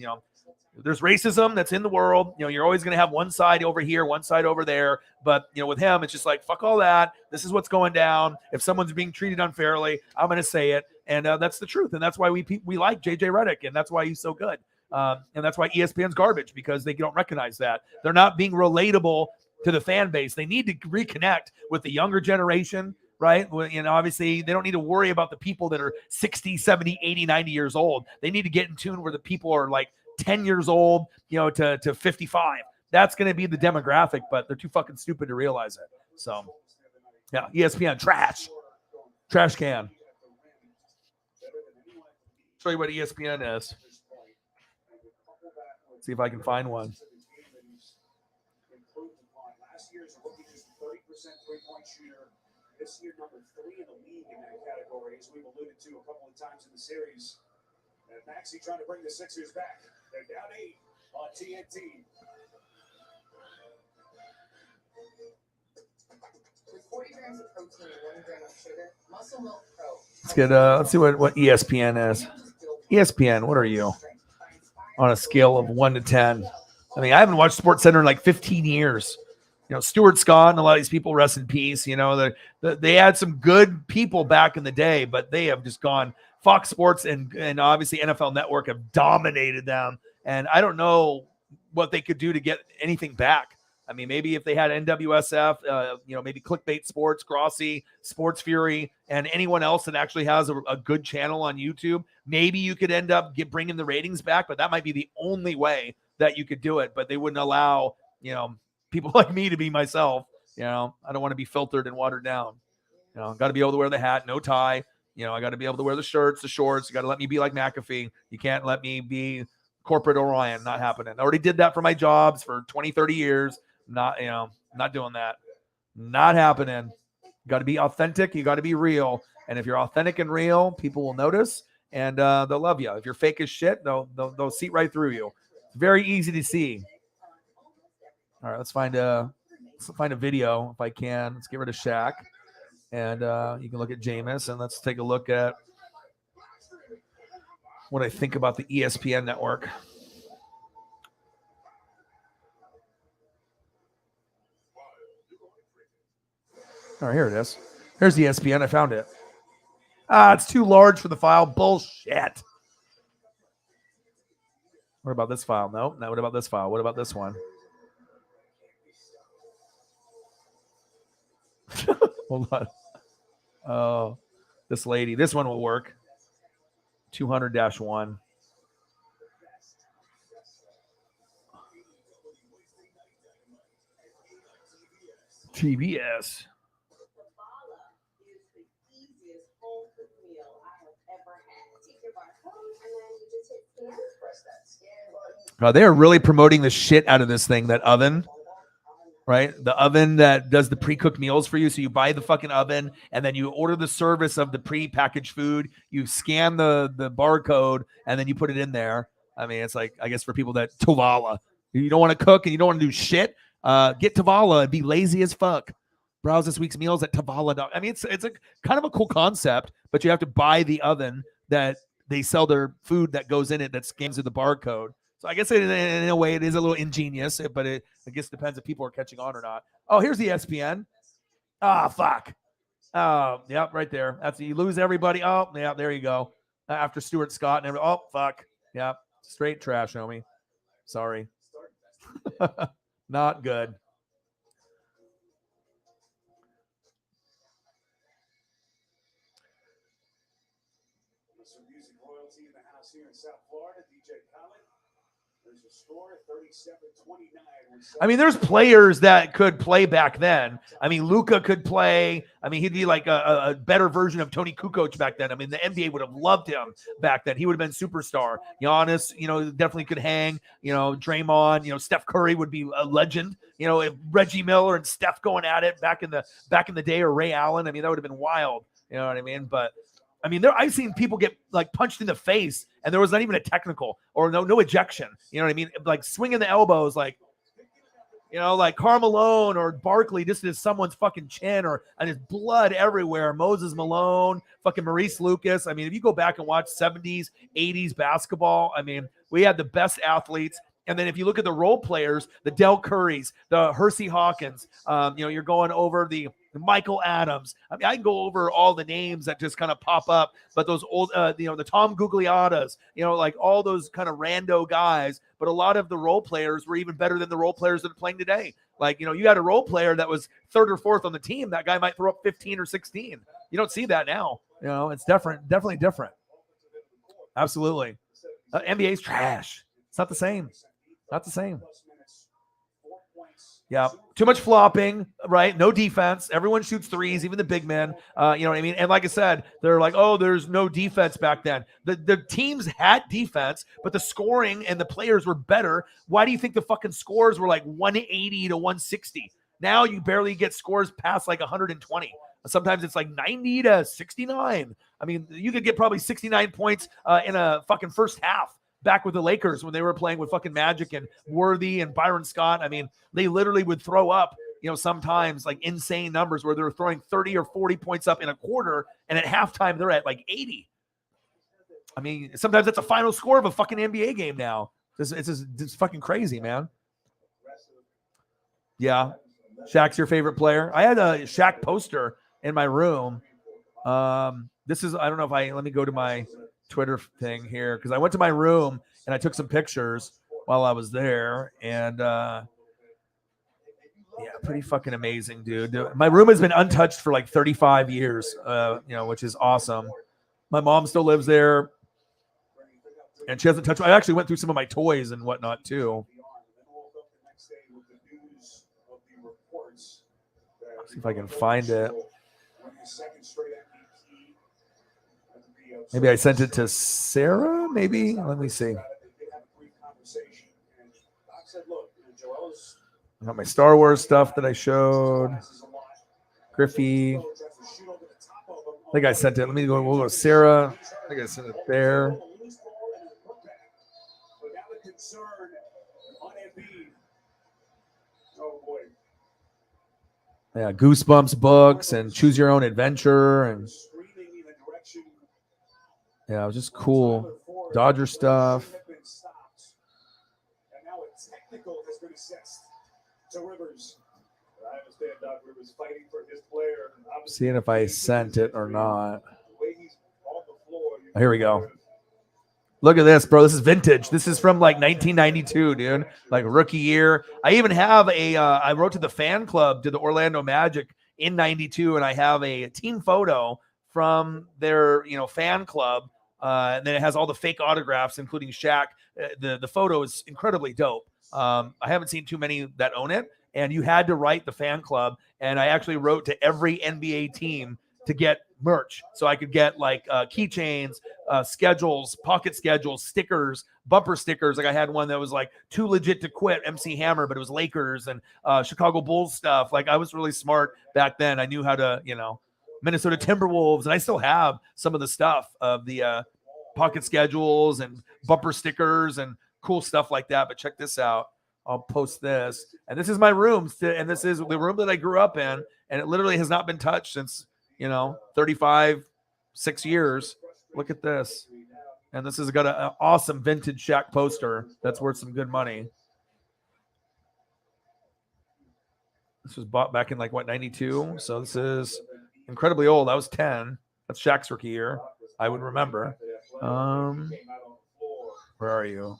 racism that's in the world. You're always going to have one side over here, one side over there. But, with him, it's just like, fuck all that. This is what's going down. If someone's being treated unfairly, I'm going to say it. And that's the truth. And that's why we like JJ Redick. And that's why he's so good. And that's why ESPN's garbage, because they don't recognize that. They're not being relatable to the fan base. They need to reconnect with the younger generation, right? And obviously they don't need to worry about the people that are 60, 70, 80, 90 years old. They need to get in tune where the people are like 10 years old, to 55. That's going to be the demographic, but they're too fucking stupid to realize it. So, yeah, ESPN, trash can. Show you what ESPN is. See if I can find one. Last year's rookie just 30% three-point shooter. This year, number 3 in the league in that category, as we've alluded to a couple of times in the series. And Maxey trying to bring the Sixers back. They're down 8 on TNT. With 40 grams of protein and 1 gram of sugar, Muscle Milk Pro. Let's see what ESPN is. ESPN, what are you? On a scale of 1 to 10. I mean, I haven't watched SportsCenter in like 15 years. Stuart Scott and a lot of these people, rest in peace. They had some good people back in the day, but they have just gone. Fox Sports and obviously NFL Network have dominated them. And I don't know what they could do to get anything back. I mean, maybe if they had NWSF, maybe Clickbait Sports, Grossi, Sports Fury, and anyone else that actually has a good channel on YouTube, maybe you could end up bringing the ratings back. But that might be the only way that you could do it. But they wouldn't allow, people like me to be myself. I don't want to be filtered and watered down. Got to be able to wear the hat, no tie. I got to be able to wear the shirts, the shorts. You got to let me be like McAfee. You can't let me be corporate Orion. Not happening. I already did that for my jobs for 20, 30 years. Not doing that. Not happening. You got to be authentic. You got to be real. And if you're authentic and real, people will notice and they'll love you. If you're fake as shit, they'll see right through you. It's very easy to see. All right, let's find a video if I can. Let's get rid of Shaq. And you can look at Jameis, and let's take a look at what I think about the ESPN network. All right, here it is. Here's the ESPN. I found it. It's too large for the file. Bullshit. What about this file? No. What about this file? What about this one? Hold on. Oh, this lady. This one will work. 200-1. TBS. They are really promoting the shit out of this thing, that oven, right? The oven that does the pre-cooked meals for you. So you buy the fucking oven and then you order the service of the pre-packaged food. You scan the barcode and then you put it in there. I mean, it's like, I guess for people that Tovala, you don't want to cook and you don't want to do shit. Get Tovala and be lazy as fuck. Browse this week's meals at Tovala. I mean, it's a kind of a cool concept, but you have to buy the oven that they sell their food that goes in it that scans with the barcode. So I guess in a way it is a little ingenious, but I guess depends if people are catching on or not. Oh, here's the ESPN. Fuck. Oh, yep, right there. You lose everybody. Oh, yeah, there you go. After Stuart Scott and everybody. Oh, fuck. Yep, straight trash, homie. Sorry. Not good. Some music royalty in the house here in South Florida, DJ Khaled. There's a score, 37-29. I mean, there's players that could play back then. I mean, Luka could play. I mean, he'd be like a better version of Tony Kukoc back then. I mean, the NBA would have loved him back then. He would have been superstar. Giannis, definitely could hang. Draymond, Steph Curry would be a legend. If Reggie Miller and Steph going at it back in the day, or Ray Allen. I mean, that would have been wild. You know what I mean? But I mean, I've seen people get like punched in the face and there was not even a technical or no ejection. You know what I mean? Like swinging the elbows, like Karl Malone or Barkley just did someone's fucking chin and his blood everywhere. Moses Malone, fucking Maurice Lucas. I mean, if you go back and watch 70s, 80s basketball, I mean, we had the best athletes. And then if you look at the role players, the Del Currys, the Hersey Hawkins, you're going over the Michael Adams. I mean, I can go over all the names that just kind of pop up, but those old, the Tom Gugliotas, like all those kind of rando guys. But a lot of the role players were even better than the role players that are playing today. Like, you had a role player that was third or fourth on the team. That guy might throw up 15 or 16. You don't see that now. It's definitely different. Absolutely. NBA's trash. It's not the same. Not the same. Yeah. Too much flopping, right? No defense. Everyone shoots threes, even the big men. You know what I mean? And like I said, they're like, oh, there's no defense back then. The teams had defense, but the scoring and the players were better. Why do you think the fucking scores were like 180 to 160? Now you barely get scores past like 120. Sometimes it's like 90 to 69. I mean, you could get probably 69 points in a fucking first half. Back with the Lakers when they were playing with fucking Magic and Worthy and Byron Scott. I mean, they literally would throw up, sometimes like insane numbers where they're throwing 30 or 40 points up in a quarter, and at halftime they're at like 80. I mean, sometimes that's a final score of a fucking NBA game now. It's fucking crazy, man. Yeah. Shaq's your favorite player? I had a Shaq poster in my room. This is, I don't know if let me go to my Twitter thing here, because I went to my room and I took some pictures while I was there, and yeah, pretty fucking amazing, dude. My room has been untouched for like 35 years, which is awesome. My mom still lives there, and she hasn't touched. I actually went through some of my toys and whatnot too. Let's see if I can find it. Maybe I sent it to Sarah. Maybe, let me see. I got my Star Wars stuff that I showed. Griffey. I think I sent it. Let me go. We'll go to Sarah. I think I sent it there. Yeah, Goosebumps books and Choose Your Own Adventure, and yeah, it was just cool. Dodger stuff. Seeing if I sent it or not. Oh, here we go. Look at this, bro. This is vintage. This is from like 1992, dude. Like rookie year. I even have I wrote to the fan club, to the Orlando Magic in 92, and I have a team photo from their, fan club. And then it has all the fake autographs, including Shaq. The photo is incredibly dope. I haven't seen too many that own it, and you had to write the fan club. And I actually wrote to every NBA team to get merch, so I could get like keychains, schedules, pocket schedules, stickers, bumper stickers. Like I had one that was like Too Legit to Quit, MC Hammer, but it was Lakers and Chicago Bulls stuff. Like I was really smart back then. I knew how to, Minnesota Timberwolves, and I still have some of the stuff of the pocket schedules and bumper stickers and cool stuff like that. But check this out. I'll post this, and this is my room, and this is the room that I grew up in, and it literally has not been touched since 6 years. Look at this. And this has got an awesome vintage Shaq poster that's worth some good money. This was bought back in 92. So this is incredibly old. I was 10. That's Shaq's rookie year. I would remember. Where are you?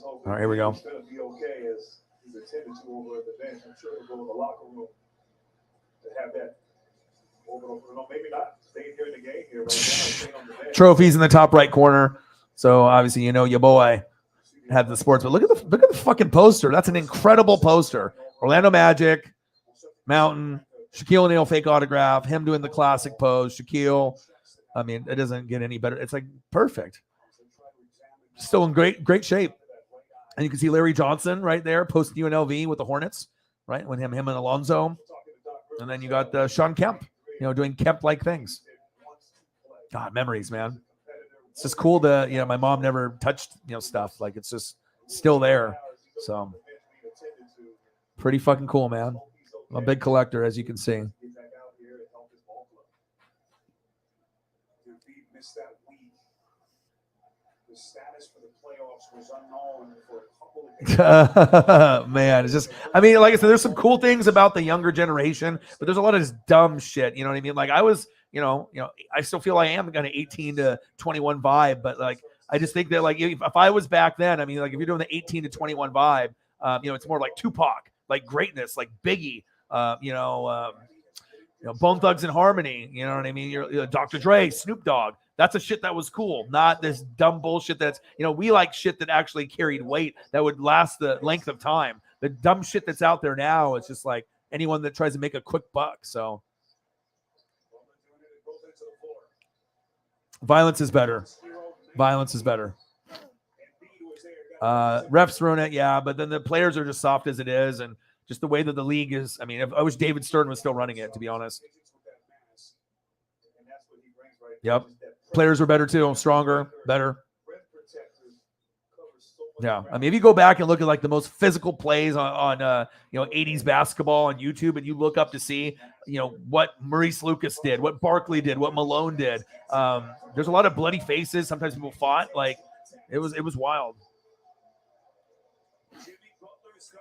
All right, here we go. Attended to over at the bench. I'm sure he'll go in the locker room to have that maybe not staying here in the game here right now. On the bench. Trophies in the top right corner. So obviously, your boy had the sports. But look at the fucking poster. That's an incredible poster. Orlando Magic, Mountain, Shaquille O'Neal fake autograph, him doing the classic pose. Shaquille. I mean, it doesn't get any better. It's like perfect. Still in great shape. And you can see Larry Johnson right there, post UNLV with the Hornets, right? When him and Alonzo. And then you got Sean Kemp, doing Kemp-like things. God, memories, man. It's just cool that, my mom never touched, stuff. Like, it's just still there. So, pretty fucking cool, man. I'm a big collector, as you can see. Status for the playoffs was unknown for a couple of man, it's just, I mean, like I said, there's some cool things about the younger generation, but there's a lot of this dumb shit. You know what I mean? Like I was, I still feel I am kind of 18 to 21 vibe, but like I just think that like if I was back then, I mean, like if you're doing the 18 to 21 vibe, it's more like Tupac, like greatness, like Biggie, Bone Thugs and Harmony. You know what I mean? You're Dr. Dre, Snoop Dogg. That's a shit that was cool, not this dumb bullshit that's, we like shit that actually carried weight, that would last the length of time. The dumb shit that's out there now, it's just like anyone that tries to make a quick buck. So violence is better. Violence is better. Refs ruin it, yeah, but then the players are just soft as it is, and just the way that the league is. I mean, I wish David Stern was still running it, to be honest. Yep. Players are better too, stronger, better. Yeah, I mean, if you go back and look at like the most physical plays on 80s basketball on YouTube, and you look up to see, what Maurice Lucas did, what Barkley did, what Malone did. There's a lot of bloody faces. Sometimes people fought. Like it was wild.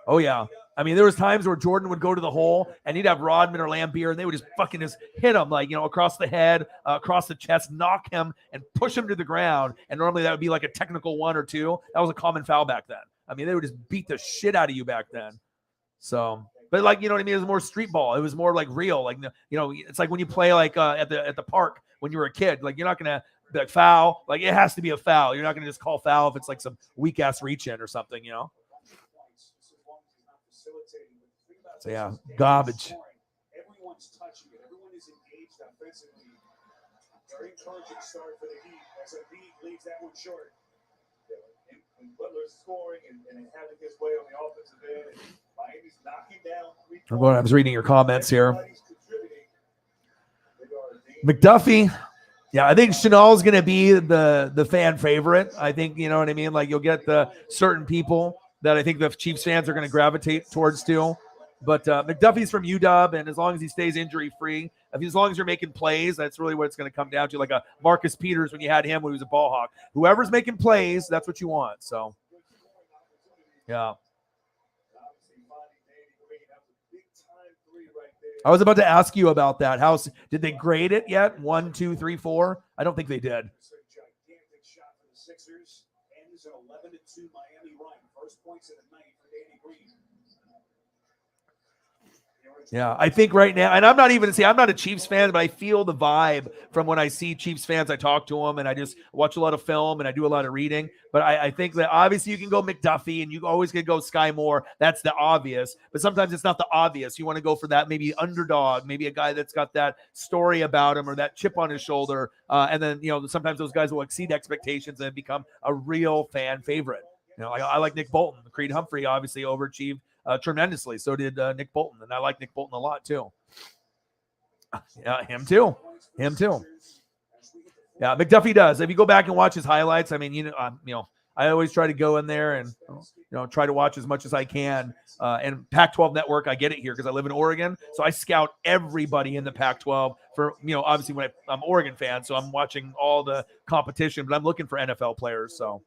Oh, yeah. I mean, there was times where Jordan would go to the hole and he'd have Rodman or Lambeer and they would just fucking just hit him, like, across the head, across the chest, knock him and push him to the ground. And normally that would be like a technical 1 or 2. That was a common foul back then. I mean, they would just beat the shit out of you back then. So, but like, you know what I mean? It was more street ball. It was more like real. Like, it's like when you play like at the park when you were a kid, like you're not going to be like foul. Like it has to be a foul. You're not going to just call foul if it's like some weak ass reach in or something, So yeah, garbage. Everyone's touching it. Everyone is engaged offensively. Very encouraging start for the Heat as a Heat leaves that one short. When Butler's scoring and having his way on the offensive end, and Miami's knocking down 3 I was reading your comments here. McDuffie. Yeah, I think Chanel's going to be the fan favorite. I think, you know what I mean? Like you'll get the certain people that I think the Chiefs fans are going to gravitate towards too. But McDuffie's from UW, and as long as he stays injury-free, as long as you're making plays, that's really what it's going to come down to. Like a Marcus Peters when you had him when he was a ball hawk. Whoever's making plays, that's what you want. So, yeah. I was about to ask you about that. Did they grade it yet? 1, 2, 3, 4? I don't think they did. Gigantic shot for the Sixers. Ends an 11-2 Miami run. First points of the night for Danny Green. Yeah, I think right now, and I'm not a Chiefs fan, but I feel the vibe from when I see Chiefs fans. I talk to them, and I just watch a lot of film, and I do a lot of reading. But I think that obviously you can go McDuffie, and you always can go Sky Moore. That's the obvious. But sometimes it's not the obvious. You want to go for that maybe underdog, maybe a guy that's got that story about him or that chip on his shoulder. And then, sometimes those guys will exceed expectations and become a real fan favorite. I like Nick Bolton. Creed Humphrey obviously overachieved tremendously. So did Nick Bolton, and I like Nick Bolton a lot too. Yeah, him too. Yeah, McDuffie does. If you go back and watch his highlights, I mean, I always try to go in there and try to watch as much as I can. And Pac-12 Network, I get it here because I live in Oregon, so I scout everybody in the Pac-12 for obviously when I'm Oregon fan, so I'm watching all the competition, but I'm looking for NFL players. So.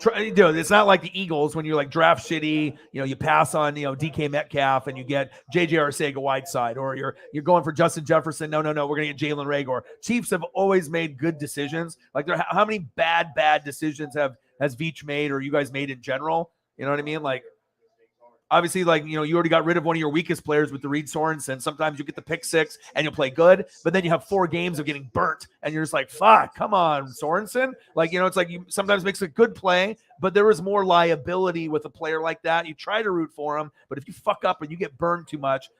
It's not like the Eagles when you're like draft shitty, you pass on, DK Metcalf and you get JJ Arcega-Whiteside, or you're going for Justin Jefferson. No, we're going to get Jalen Reagor. Chiefs have always made good decisions. Like how many bad decisions has Veach made, or you guys made in general? You know what I mean? Like, obviously, like, you already got rid of one of your weakest players with the Reed Sorensen. Sometimes you get the pick 6 and you'll play good, but then you have 4 games of getting burnt and you're just like, fuck, come on, Sorensen. Like, it's like you sometimes makes a good play, but there is more liability with a player like that. You try to root for him, but if you fuck up and you get burned too much,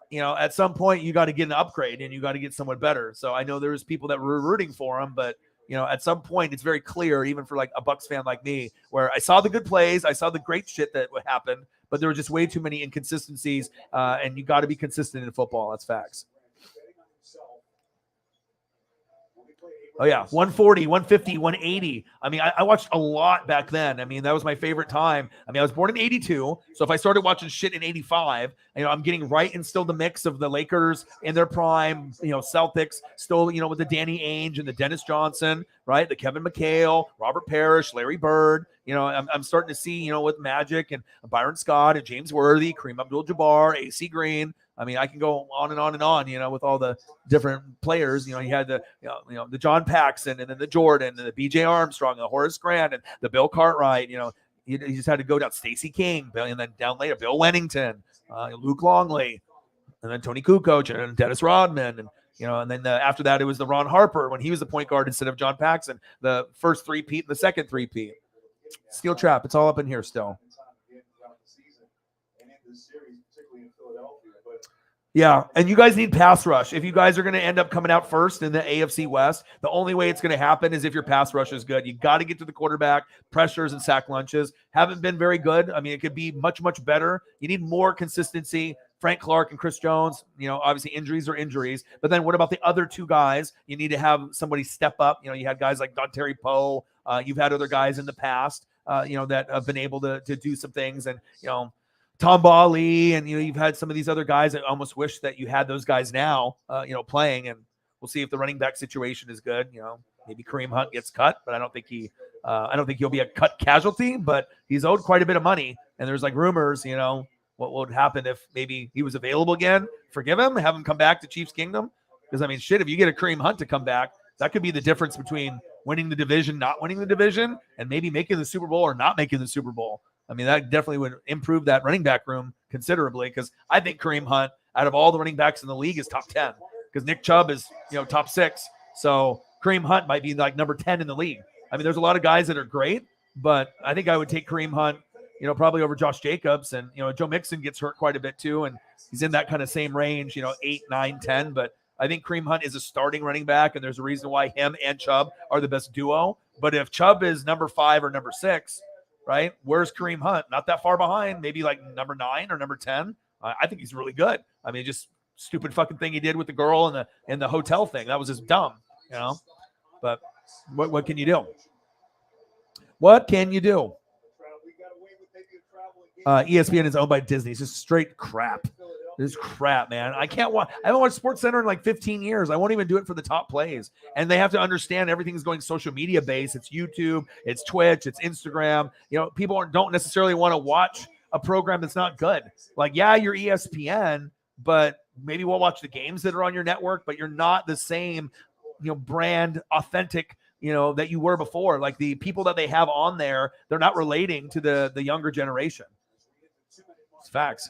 at some point you got to get an upgrade and you got to get someone better. So I know there's people that were rooting for him, but at some point it's very clear, even for like a Bucs fan like me, where I saw the good plays, I saw the great shit that would happen, but there were just way too many inconsistencies, and you got to be consistent in football. That's facts. Oh, yeah, 140, 150, 180. I mean, I watched a lot back then. I mean, that was my favorite time. I mean, I was born in 82, so if I started watching shit in 85, I'm getting right in still the mix of the Lakers in their prime, Celtics, still, with the Danny Ainge and the Dennis Johnson, right? The Kevin McHale, Robert Parrish, Larry Bird. I'm starting to see, with Magic and Byron Scott and James Worthy, Kareem Abdul-Jabbar, AC Green. I mean, I can go on and on and on, with all the different players. You had the, the John Paxson, and then the Jordan, and the B.J. Armstrong, and the Horace Grant, and the Bill Cartwright. You just had to go down Stacey King, and then down later Bill Wennington, Luke Longley, and then Tony Kukoc, and Dennis Rodman, and and then after that it was the Ron Harper when he was the point guard instead of John Paxson. The first 3-peat and the second 3-peat. Steel trap. It's all up in here still. Yeah, and you guys need pass rush. If you guys are going to end up coming out first in the AFC West, the only way it's going to happen is if your pass rush is good. You got to get to the quarterback. Pressures and sack lunches haven't been very good. I mean, it could be much, much better. You need more consistency. Frank Clark and Chris Jones, obviously injuries are injuries. But then what about the other 2 guys? You need to have somebody step up. You had guys like Dontari Poe. You've had other guys in the past, that have been able to do some things. And, Tom Bali, and you've had some of these other guys. I almost wish that you had those guys now, playing, and we'll see if the running back situation is good. Maybe Kareem Hunt gets cut, but I don't think he I don't think he'll be a cut casualty, but he's owed quite a bit of money. And there's like rumors, what would happen if maybe he was available again? Forgive him, have him come back to Chiefs Kingdom. Because, I mean, shit, if you get a Kareem Hunt to come back, that could be the difference between winning the division, not winning the division, and maybe making the Super Bowl or not making the Super Bowl. I mean, that definitely would improve that running back room considerably, because I think Kareem Hunt, out of all the running backs in the league, is top 10, because Nick Chubb is, top 6. So Kareem Hunt might be like number 10 in the league. I mean, there's a lot of guys that are great, but I think I would take Kareem Hunt, probably over Josh Jacobs. And, Joe Mixon gets hurt quite a bit too, and he's in that kind of same range, 8, 9, 10. But I think Kareem Hunt is a starting running back, and there's a reason why him and Chubb are the best duo. But if Chubb is number 5 or number 6, right, where's Kareem Hunt? Not that far behind, maybe like number 9 or number 10. I think he's really good. I mean, just stupid fucking thing he did with the girl in the hotel thing. That was just dumb, But what can you do? What can you do? ESPN is owned by Disney. It's just straight crap. This is crap, man. I can't watch. I haven't watched SportsCenter in like 15 years. I won't even do it for the top plays. And they have to understand everything's going social media based. It's YouTube, it's Twitch, it's Instagram. People don't necessarily want to watch a program that's not good. Like, yeah, you're ESPN, but maybe we'll watch the games that are on your network, but you're not the same, brand authentic, that you were before. Like, the people that they have on there, they're not relating to the younger generation. It's facts.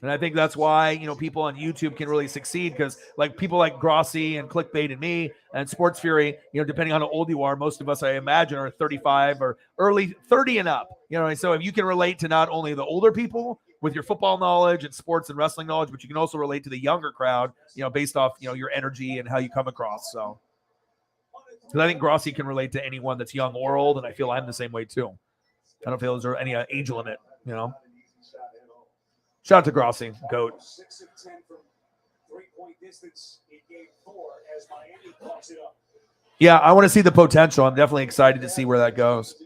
And I think that's why, people on YouTube can really succeed, because like people like Grossi and Clickbait and me and Sports Fury, depending on how old you are, most of us, I imagine, are 35 or early 30 and up. So if you can relate to not only the older people with your football knowledge and sports and wrestling knowledge, but you can also relate to the younger crowd, based off, your energy and how you come across. So, because I think Grossi can relate to anyone that's young or old, and I feel I'm the same way too. I don't feel there's any age limit, Shout out to Grossi, GOAT. 6 of 10 from 3-point distance in game 4 as Miami blocks it up. Yeah, I want to see the potential. I'm definitely excited to see where that goes.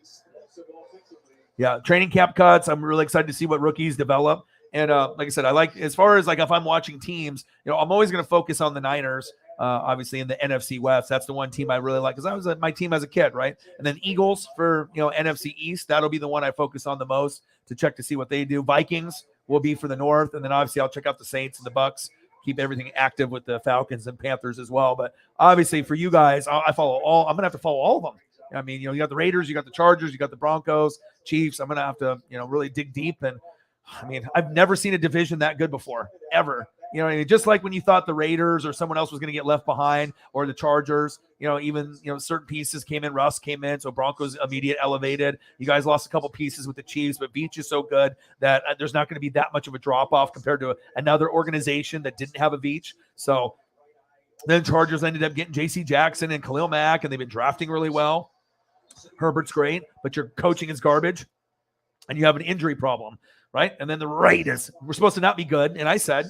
Yeah, training camp cuts. I'm really excited to see what rookies develop. And like I said, I like, as far as like if I'm watching teams, I'm always going to focus on the Niners. Obviously in the NFC West, that's the one team I really like, because that was my team as a kid, right? And then Eagles for NFC East, that'll be the one I focus on the most to check to see what they do. Vikings will be for the North, and then obviously I'll check out the Saints and the Bucks. Keep everything active with the Falcons and Panthers as well. But obviously for you guys, I follow all. I'm gonna have to follow all of them. I mean, you got the Raiders, you got the Chargers, you got the Broncos, Chiefs. I'm gonna have to really dig deep. And I mean, I've never seen a division that good before, ever. Just like when you thought the Raiders or someone else was going to get left behind, or the Chargers, even, certain pieces came in, Russ came in, so Broncos immediate elevated. You guys lost a couple pieces with the Chiefs, but Veach is so good that there's not going to be that much of a drop-off compared to another organization that didn't have a Veach. So then Chargers ended up getting J.C. Jackson and Khalil Mack, and they've been drafting really well. Herbert's great, but your coaching is garbage, and you have an injury problem, right? And then the Raiders were supposed to not be good, and I said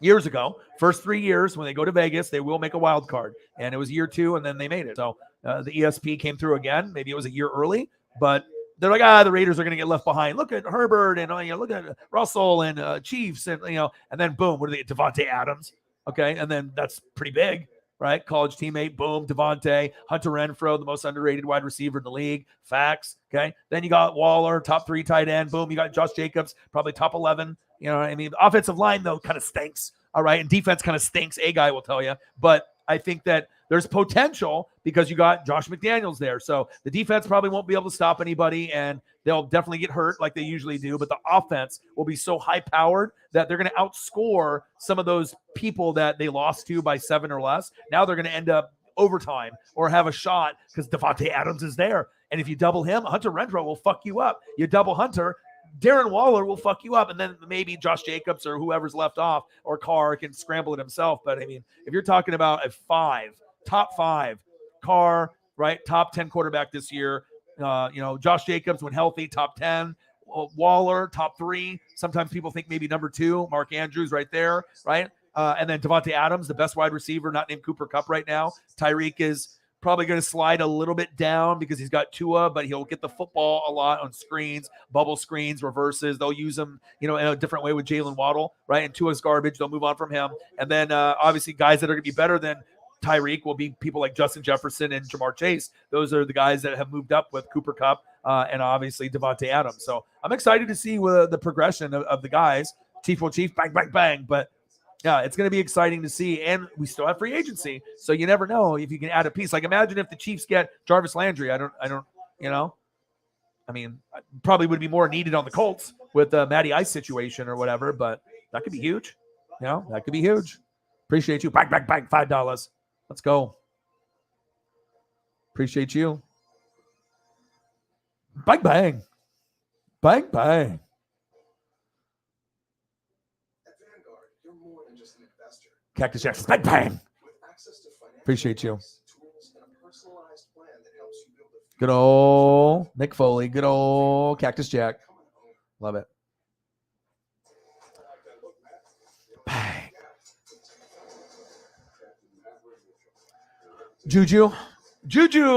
years ago, first 3 years when they go to Vegas, they will make a wild card. And it was year 2, and then they made it. So the ESP came through again. Maybe it was a year early, but they're like, the Raiders are going to get left behind. Look at Herbert and look at Russell and Chiefs and and then boom, what do they get? Devontae Adams, okay, and then that's pretty big, right? College teammate, boom, Devontae, Hunter Renfrow, the most underrated wide receiver in the league. Facts, okay. Then you got Waller, top 3 tight end. Boom, you got Josh Jacobs, probably top 11. You know what I mean? The offensive line, though, kind of stinks. All right. And defense kind of stinks. A guy will tell you. But I think that there's potential because you got Josh McDaniels there. So the defense probably won't be able to stop anybody, and they'll definitely get hurt like they usually do. But the offense will be so high-powered that they're going to outscore some of those people that they lost to by 7 or less. Now they're going to end up overtime or have a shot because Devontae Adams is there. And if you double him, Hunter Renfrow will fuck you up. You double Hunter, Darren Waller will fuck you up, and then maybe Josh Jacobs or whoever's left off or Carr can scramble it himself. But, I mean, if you're talking about a top 5, Carr, right, top 10 quarterback this year, Josh Jacobs when healthy, top 10, Waller, top 3. Sometimes people think maybe number 2, Mark Andrews right there, right? And then Devontae Adams, the best wide receiver, not named Cooper Kupp right now. Tyreek is probably going to slide a little bit down because he's got Tua, but he'll get the football a lot on screens, bubble screens, reverses. They'll use him, in a different way with Jalen Waddle, right? And Tua's garbage. They'll move on from him. And then obviously guys that are going to be better than Tyreek will be people like Justin Jefferson and Jamar Chase. Those are the guys that have moved up with Cooper Kupp and obviously Devontae Adams. So I'm excited to see the progression of the guys. Chief will chief, bang, bang, bang. But yeah, it's going to be exciting to see. And we still have free agency. So you never know if you can add a piece. Like imagine if the Chiefs get Jarvis Landry. I don't, you know, I mean, probably would be more needed on the Colts with the Matty Ice situation or whatever, but that could be huge. You know, that could be huge. Appreciate you. Bang, bang, bang, $5. Let's go. Appreciate you. Bang, bang. Bang, bang. Cactus Jackson. Bang, bang. Appreciate you. Good old Nick Foley. Good old Cactus Jack. Love it. Bang. Juju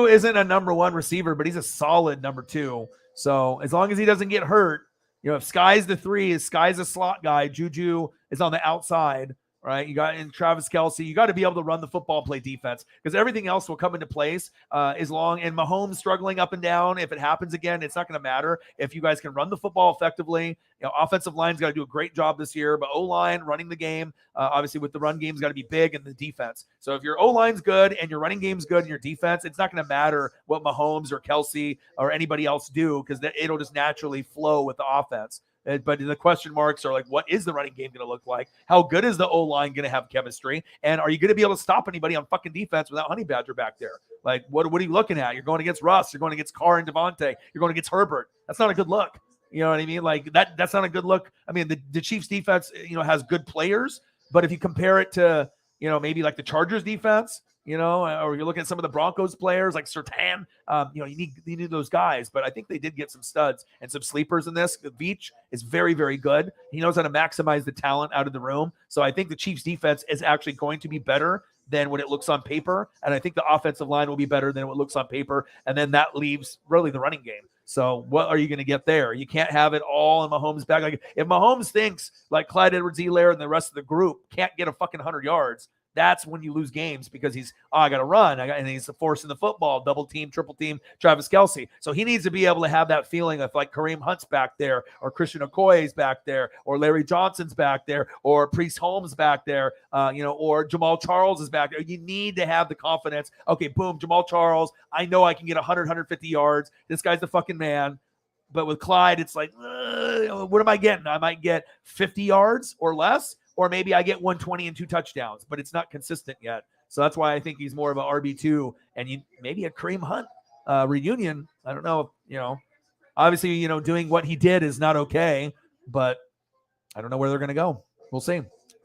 isn't a number one receiver, but he's a solid number two. So as long as he doesn't get hurt, you know, if Sky's the three, Sky's a slot guy, Juju is on the outside, right? You got in Travis Kelce. You got to be able to run the football and play defense because everything else will come into place as long. And Mahomes struggling up and down. If it happens again, it's not going to matter. If you guys can run the football effectively, you know, offensive line's got to do a great job this year. But O-line running the game, obviously with the run game's got to be big and the defense. So if your O-line's good and your running game's good and your defense, it's not going to matter what Mahomes or Kelce or anybody else do because it'll just naturally flow with the offense. But the question marks are like, what is the running game going to look like? How good is the O-line going to have chemistry? And are you going to be able to stop anybody on fucking defense without Honey Badger back there? Like, what are you looking at? You're going against Russ. You're going against Carr and Devontae. You're going against Herbert. That's not a good look. You know what I mean? Like, that's not a good look. I mean, the Chiefs defense, you know, has good players. But if you compare it to, you know, maybe like the Chargers defense, you know, or you're looking at some of the Broncos players like Surtain, you know, you need those guys. But I think they did get some studs and some sleepers in this. Veach is very, very good. He knows how to maximize the talent out of the room. So I think the Chiefs defense is actually going to be better than what it looks on paper. And I think the offensive line will be better than what it looks on paper. And then that leaves really the running game. So what are you going to get there? You can't have it all in Mahomes' back. Like if Mahomes thinks like Clyde Edwards-Helaire and the rest of the group can't get a fucking 100 yards, that's when you lose games because he's, I got to run. And he's forcing the football, double team, triple team, Travis Kelce. So he needs to be able to have that feeling of like Kareem Hunt's back there or Christian Okoye's back there or Larry Johnson's back there or Priest Holmes back there, you know, or Jamal Charles is back there. You need to have the confidence. Okay, boom, Jamal Charles. I know I can get 100, 150 yards. This guy's the fucking man. But with Clyde, it's like, what am I getting? I might get 50 yards or less. Or maybe I get 120 and 2 touchdowns, but it's not consistent yet. So that's why I think he's more of an RB2 and maybe a Kareem Hunt reunion. I don't know. You know, obviously, you know, doing what he did is not okay, but I don't know where they're going to go. We'll see.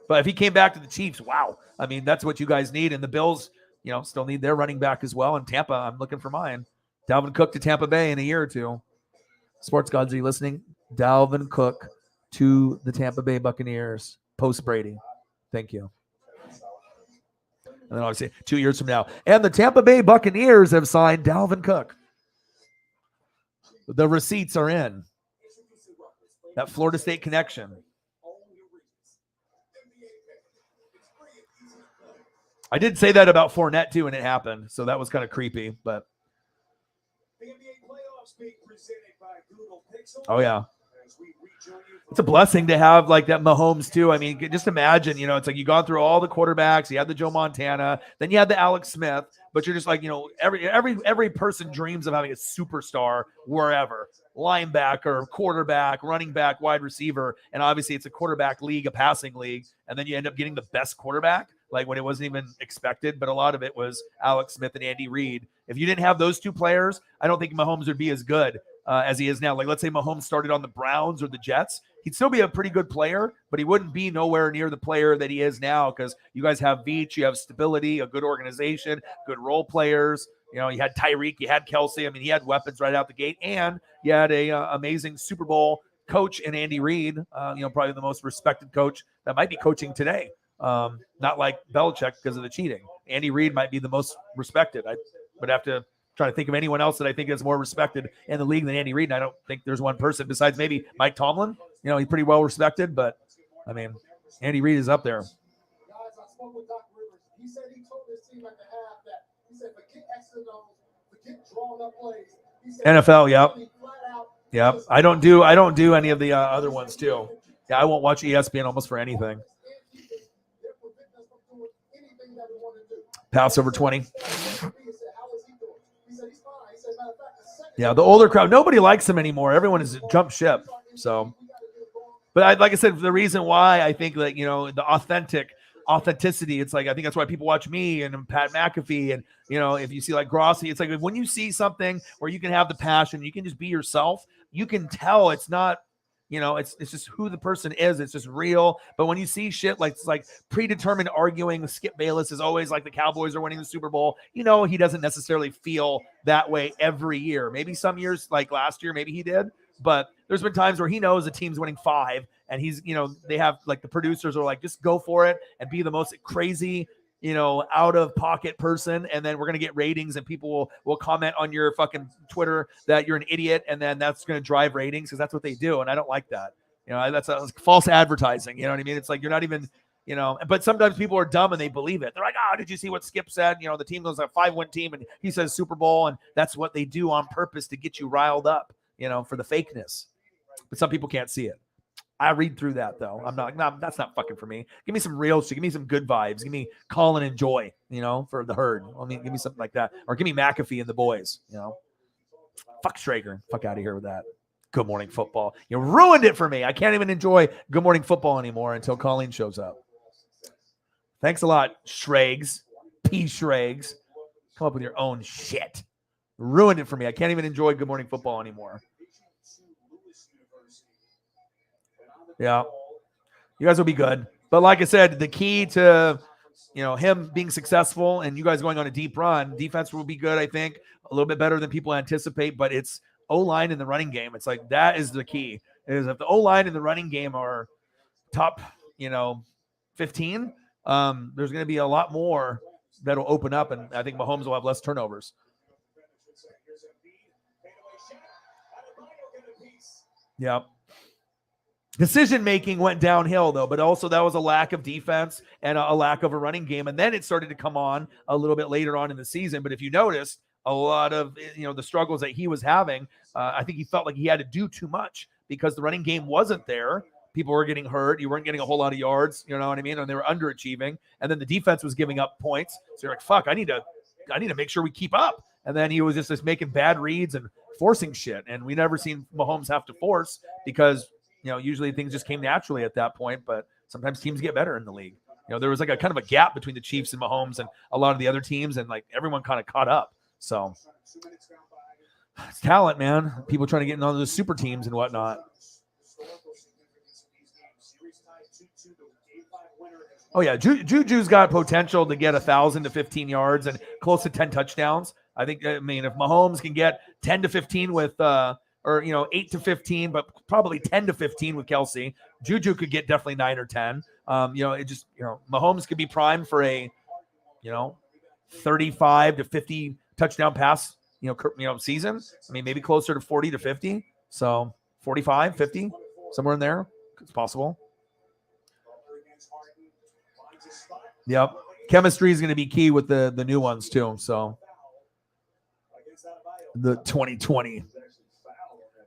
But if he came back to the Chiefs, wow. I mean, that's what you guys need. And the Bills, you know, still need their running back as well. And Tampa, I'm looking for mine. Dalvin Cook to Tampa Bay in a year or two. Sports gods, are you listening? Dalvin Cook to the Tampa Bay Buccaneers. Post Brady. Thank you. And then obviously 2 years from now. And the Tampa Bay Buccaneers have signed Dalvin Cook. The receipts are in. That Florida State connection. I did say that about Fournette too, and it happened. So that was kind of creepy. But oh yeah. It's a blessing to have like that Mahomes too. I mean, just imagine, you know, it's like you gone through all the quarterbacks. You had the Joe Montana, then you had the Alex Smith, but you're just like, you know, every person dreams of having a superstar wherever, linebacker, quarterback, running back, wide receiver. And obviously it's a quarterback league, a passing league. And then you end up getting the best quarterback, like when it wasn't even expected. But a lot of it was Alex Smith and Andy Reid. If you didn't have those two players, I don't think Mahomes would be as good as he is now. Like, let's say Mahomes started on the Browns or the Jets. He'd still be a pretty good player, but he wouldn't be nowhere near the player that he is now because you guys have Veach, you have stability, a good organization, good role players. You know, you had Tyreek, you had Kelce. I mean, he had weapons right out the gate, and you had a amazing Super Bowl coach in Andy Reid, you know, probably the most respected coach that might be coaching today. Not like Belichick because of the cheating. Andy Reid might be the most respected. I would have to try to think of anyone else that I think is more respected in the league than Andy Reid. And I don't think there's one person besides maybe Mike Tomlin. You know, he's pretty well respected, but I mean, Andy Reid is up there. Guys, I spoke with Doc Rivers. He said he told his NFL, yep. Yep. I don't do any of the other ones too. Yeah, I won't watch ESPN almost for anything. Passover 20. Yeah, the older crowd, nobody likes him anymore. Everyone has jumped ship. So, but like I said, the reason why I think that, the authenticity, it's like, I think that's why people watch me and Pat McAfee. And, if you see like Grossi, it's like when you see something where you can have the passion, you can just be yourself, you can tell it's not, it's just who the person is. It's just real. But when you see shit like it's like predetermined arguing, Skip Bayless is always like the Cowboys are winning the Super Bowl. He doesn't necessarily feel that way every year. Maybe some years, like last year, maybe he did. But there's been times where he knows the team's winning 5, and he's, they have like the producers are like, just go for it and be the most crazy, out of pocket person. And then we're going to get ratings, and people will comment on your fucking Twitter that you're an idiot. And then that's going to drive ratings, because that's what they do. And I don't like that. That's false advertising. You know what I mean? It's like, you're not even, but sometimes people are dumb and they believe it. They're like, oh, did you see what Skip said? The team was a 5-win team and he says Super Bowl. And that's what they do on purpose to get you riled up, for the fakeness. But some people can't see it. I read through that though. I'm not, that's not fucking for me. Give me some real shit. Give me some good vibes. Give me call and enjoy, for the herd. Give me something like that. Or give me McAfee and the boys, Fuck Schrager. Fuck out of here with that. Good Morning Football. You ruined it for me. I can't even enjoy Good Morning Football anymore until Colleen shows up. Thanks a lot, Schrags. P. Schrags. Come up with your own shit. Ruined it for me. I can't even enjoy Good Morning Football anymore. Yeah. You guys will be good. But like I said, the key to, him being successful and you guys going on a deep run, defense will be good, I think. A little bit better than people anticipate, but it's O-line in the running game. It's like, that is the key. Is if the O-line in the running game are top, 15, there's going to be a lot more that'll open up, and I think Mahomes will have less turnovers. Yep. Decision-making went downhill, though, but also that was a lack of defense and a lack of a running game. And then it started to come on a little bit later on in the season. But if you noticed, a lot of, the struggles that he was having, I think he felt like he had to do too much because the running game wasn't there. People were getting hurt. You weren't getting a whole lot of yards, you know what I mean? And they were underachieving. And then the defense was giving up points. So you're like, fuck, I need to make sure we keep up. And then he was just making bad reads and forcing shit. And we never seen Mahomes have to force because – usually things just came naturally at that point, but sometimes teams get better in the league. There was like a kind of a gap between the Chiefs and Mahomes and a lot of the other teams, and like everyone kind of caught up. So it's talent, man. People trying to get in on those super teams and whatnot. Oh yeah, Juju's got potential to get 1,000 to 15 yards and close to 10 touchdowns. I think. I mean, if Mahomes can get 10 to 15 with or 8 to 15, but probably 10 to 15 with Kelsey. Juju could get definitely 9 or 10. It just, Mahomes could be primed for a, 35 to 50 touchdown pass, season. I mean, maybe closer to 40 to 50. So 45, 50, somewhere in there. It's possible. Yep. Chemistry is going to be key with the new ones too. So the 2020.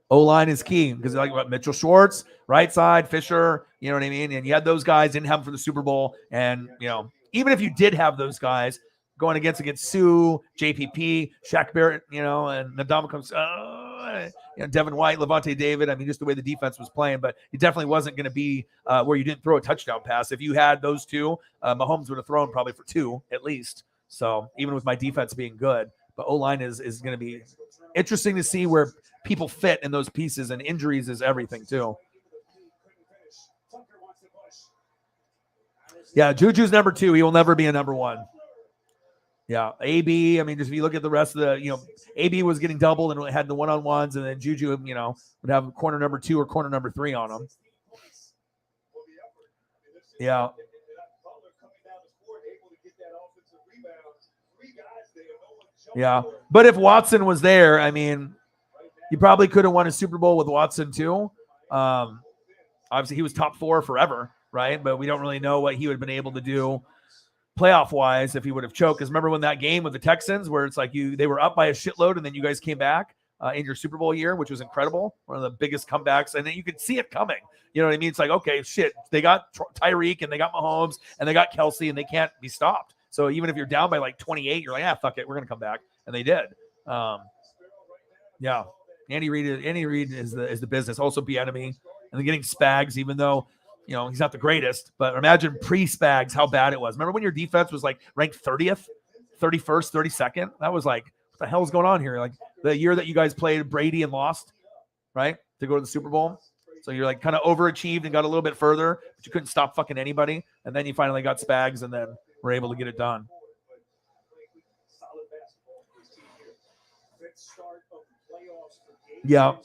O-line is key because like about Mitchell Schwartz, right side, Fisher, you know what I mean? And you had those guys, didn't have them for the Super Bowl. And, even if you did have those guys going against Sue, JPP, Shaq Barrett, and Nadama comes, Devin White, Levante David. I mean, just the way the defense was playing, but it definitely wasn't going to be where you didn't throw a touchdown pass. If you had those two, Mahomes would have thrown probably for 2 at least. So even with my defense being good, but O-line is going to be interesting to see where people fit in those pieces, and injuries is everything too. Yeah, Juju's number 2. He will never be a number 1. Yeah, AB. I mean, just if you look at the rest of the, AB was getting doubled and had the one-on-ones, and then Juju, would have corner number 2 or corner number 3 on him. Yeah. Yeah, but if Watson was there, I mean, you probably could have won a Super Bowl with Watson too. Obviously, he was top 4 forever, right? But we don't really know what he would have been able to do, playoff wise if he would have choked. Because remember when that game with the Texans where it's like they were up by a shitload and then you guys came back in your Super Bowl year, which was incredible, one of the biggest comebacks, and then you could see it coming. You know what I mean? It's like, okay, shit, they got Tyreek and they got Mahomes and they got Kelsey and they can't be stopped. So even if you're down by like 28, you're like, fuck it, we're gonna come back, and they did. Yeah, Andy Reid is the business. Also, Bieniemy, and then getting Spags, even though he's not the greatest, but imagine pre-Spags how bad it was. Remember when your defense was like ranked 30th, 31st, 32nd? That was like, what the hell is going on here? Like the year that you guys played Brady and lost, right, to go to the Super Bowl. So you're like kind of overachieved and got a little bit further, but you couldn't stop fucking anybody. And then you finally got Spags, and then were able to get it done. Yeah.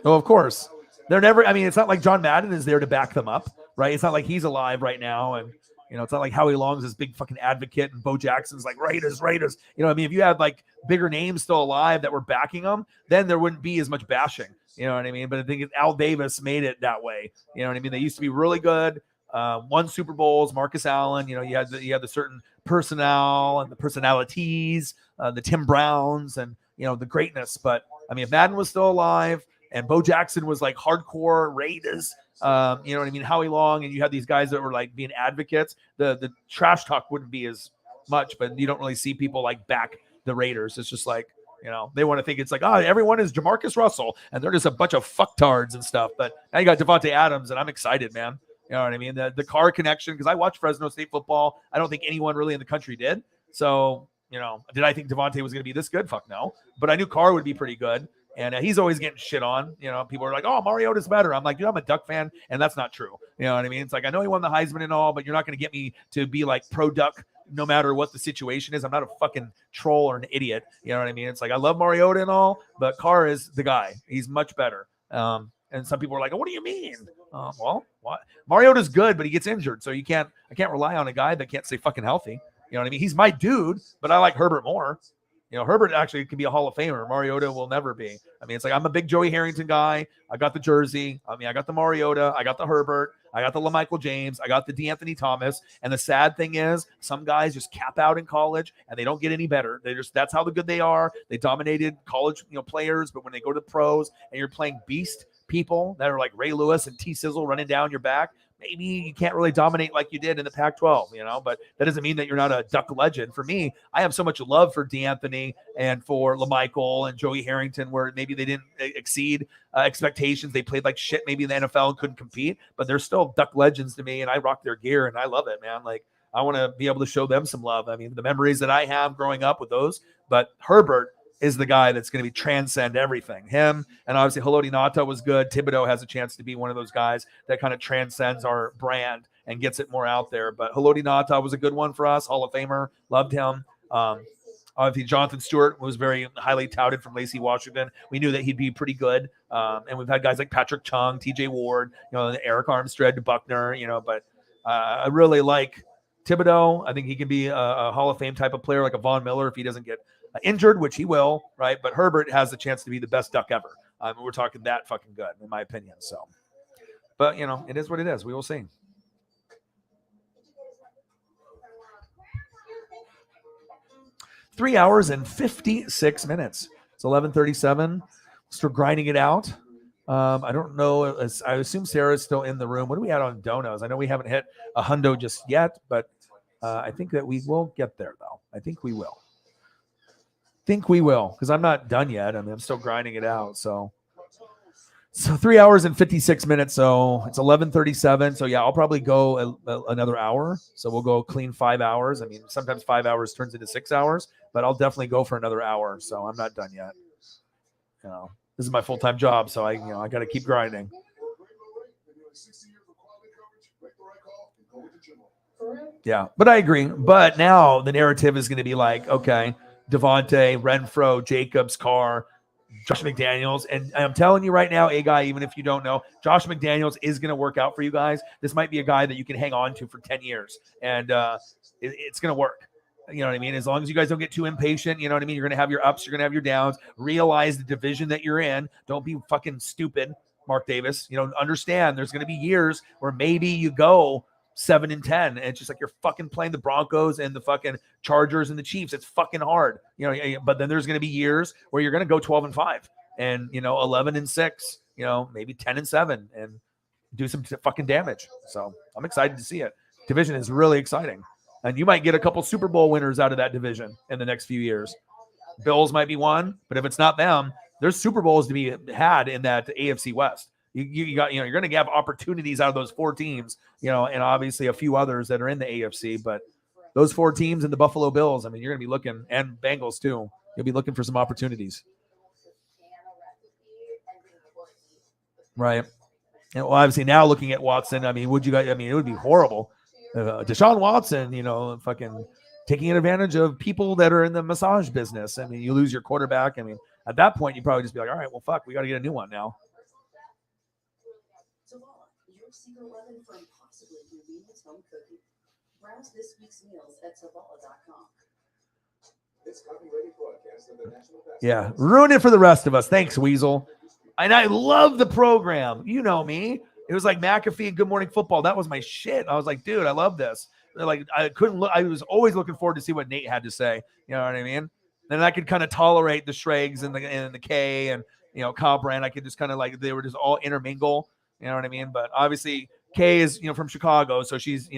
Oh, of course. They're never, I mean, it's not like John Madden is there to back them up, right? It's not like he's alive right now. And, it's not like Howie Long's this big fucking advocate and Bo Jackson's like Raiders. I mean, if you had like bigger names still alive that were backing them, then there wouldn't be as much bashing. You know what I mean? But I think Al Davis made it that way. You know what I mean? They used to be really good. Won Super Bowls, Marcus Allen, you had the certain personnel and the personalities, the Tim Browns and, the greatness. But I mean, if Madden was still alive and Bo Jackson was like hardcore Raiders, you know what I mean? Howie Long, and you had these guys that were like being advocates, the trash talk wouldn't be as much, but you don't really see people like back the Raiders. It's just like, they want to think it's like, everyone is Jamarcus Russell and they're just a bunch of fucktards and stuff. But now you got Devontae Adams, and I'm excited, man. You know what I mean? The Carr connection, because I watched Fresno State football. I don't think anyone really in the country did. So, did I think Devontae was going to be this good? Fuck no. But I knew Carr would be pretty good. And he's always getting shit on. People are like, oh, Mariota's better. I'm like, dude, I'm a Duck fan, and that's not true. You know what I mean? It's like, I know he won the Heisman and all, but you're not going to get me to be like pro-Duck no matter what the situation is. I'm not a fucking troll or an idiot. You know what I mean? It's like, I love Mariota and all, but Carr is the guy. He's much better. And some people are like, oh, what do you mean? Well, what? Mariota's good, but he gets injured. So I can't rely on a guy that can't stay fucking healthy. You know what I mean? He's my dude, but I like Herbert more. Herbert actually can be a Hall of Famer. Mariota will never be. I mean, it's like, I'm a big Joey Harrington guy. I got the jersey. I mean, I got the Mariota. I got the Herbert. I got the LaMichael James. I got the DeAnthony Thomas. And the sad thing is, some guys just cap out in college and they don't get any better. That's how good they are. They dominated college, players, but when they go to the pros and you're playing beast people that are like Ray Lewis and T Sizzle running down your back, maybe you can't really dominate like you did in the Pac-12, but that doesn't mean that you're not a Duck legend. For me, I have so much love for DeAnthony and for LaMichael and Joey Harrington, where maybe they didn't exceed expectations. They played like shit maybe in the NFL and couldn't compete, but they're still Duck legends to me, and I rock their gear, and I love it, man. Like, I want to be able to show them some love. I mean, the memories that I have growing up with those, but Herbert is the guy that's going to transcend everything. Him, and obviously Haloti Ngata was good. Thibodeau has a chance to be one of those guys that kind of transcends our brand and gets it more out there. But Haloti Ngata was a good one for us. Hall of Famer, loved him. Obviously Jonathan Stewart was very highly touted from Lacey, Washington. We knew that he'd be pretty good. And we've had guys like Patrick Chung, TJ Ward, Eric Armstead, Buckner, but I really like Thibodeau. I think he can be a Hall of Fame type of player, like a Von Miller, if he doesn't get injured, which he will, right? But Herbert has the chance to be the best Duck ever. We're talking that fucking good, in my opinion. So, but it is what it is. We will see. Three hours and 56 minutes. It's 11:37. Start grinding it out. I don't know. I assume Sarah's still in the room. What do we have on donos? I know we haven't hit a hundo just yet, but I think that we will get there, though. I think we will. Because I'm not done yet. I mean, I'm still grinding it out. So 3 hours and 56 minutes. So it's 11:37. So yeah, I'll probably go another hour. So we'll go clean 5 hours. I mean, sometimes 5 hours turns into 6 hours, but I'll definitely go for another hour. So I'm not done yet. This is my full-time job, so I got to keep grinding. Yeah, but I agree. But now the narrative is going to be like, okay, Devontae, Renfro, Jacobs, Carr, Josh McDaniels. And I'm telling you right now, guy, even if you don't know, Josh McDaniels is going to work out for you guys. This might be a guy that you can hang on to for 10 years. And it's going to work. You know what I mean? As long as you guys don't get too impatient, you know what I mean? You're going to have your ups, you're going to have your downs. Realize the division that you're in. Don't be fucking stupid, Mark Davis. Understand there's going to be years where maybe you go 7-10. And it's just like you're fucking playing the Broncos and the fucking Chargers and the Chiefs. It's fucking hard, but then there's going to be years where you're going to go 12-5 and, 11-6, maybe 10-7 and do some fucking damage. So I'm excited to see it. Division is really exciting. And you might get a couple Super Bowl winners out of that division in the next few years. Bills might be one, but if it's not them, there's Super Bowls to be had in that AFC West. You got, you're going to have opportunities out of those 4 teams, and obviously a few others that are in the AFC, but those 4 teams and the Buffalo Bills, I mean, you're going to be looking, and Bengals too. You'll be looking for some opportunities. Right. And well, obviously now looking at Watson, I mean, it would be horrible. Deshaun Watson, fucking taking advantage of people that are in the massage business. I mean, you lose your quarterback. I mean, at that point, you probably just be like, all right, well, fuck, we got to get a new one now. Zavala, your secret weapon for impossibly convenient home cooking. Browse this week's meals at Zavala.com. This copyrighted broadcast of the National Basketball. Yeah, ruin it for the rest of us. Thanks, Weasel. And I love the program. You know me. It was like McAfee and Good Morning Football. That was my shit. I was like, dude, I love this. Like, I couldn't look. I was always looking forward to see what Nate had to say. You know what I mean? Then I could kind of tolerate the Schrags and the K and, Kyle Brandt. I could just kind of like, they were just all intermingle. You know what I mean? But obviously Kay is, from Chicago. So she's,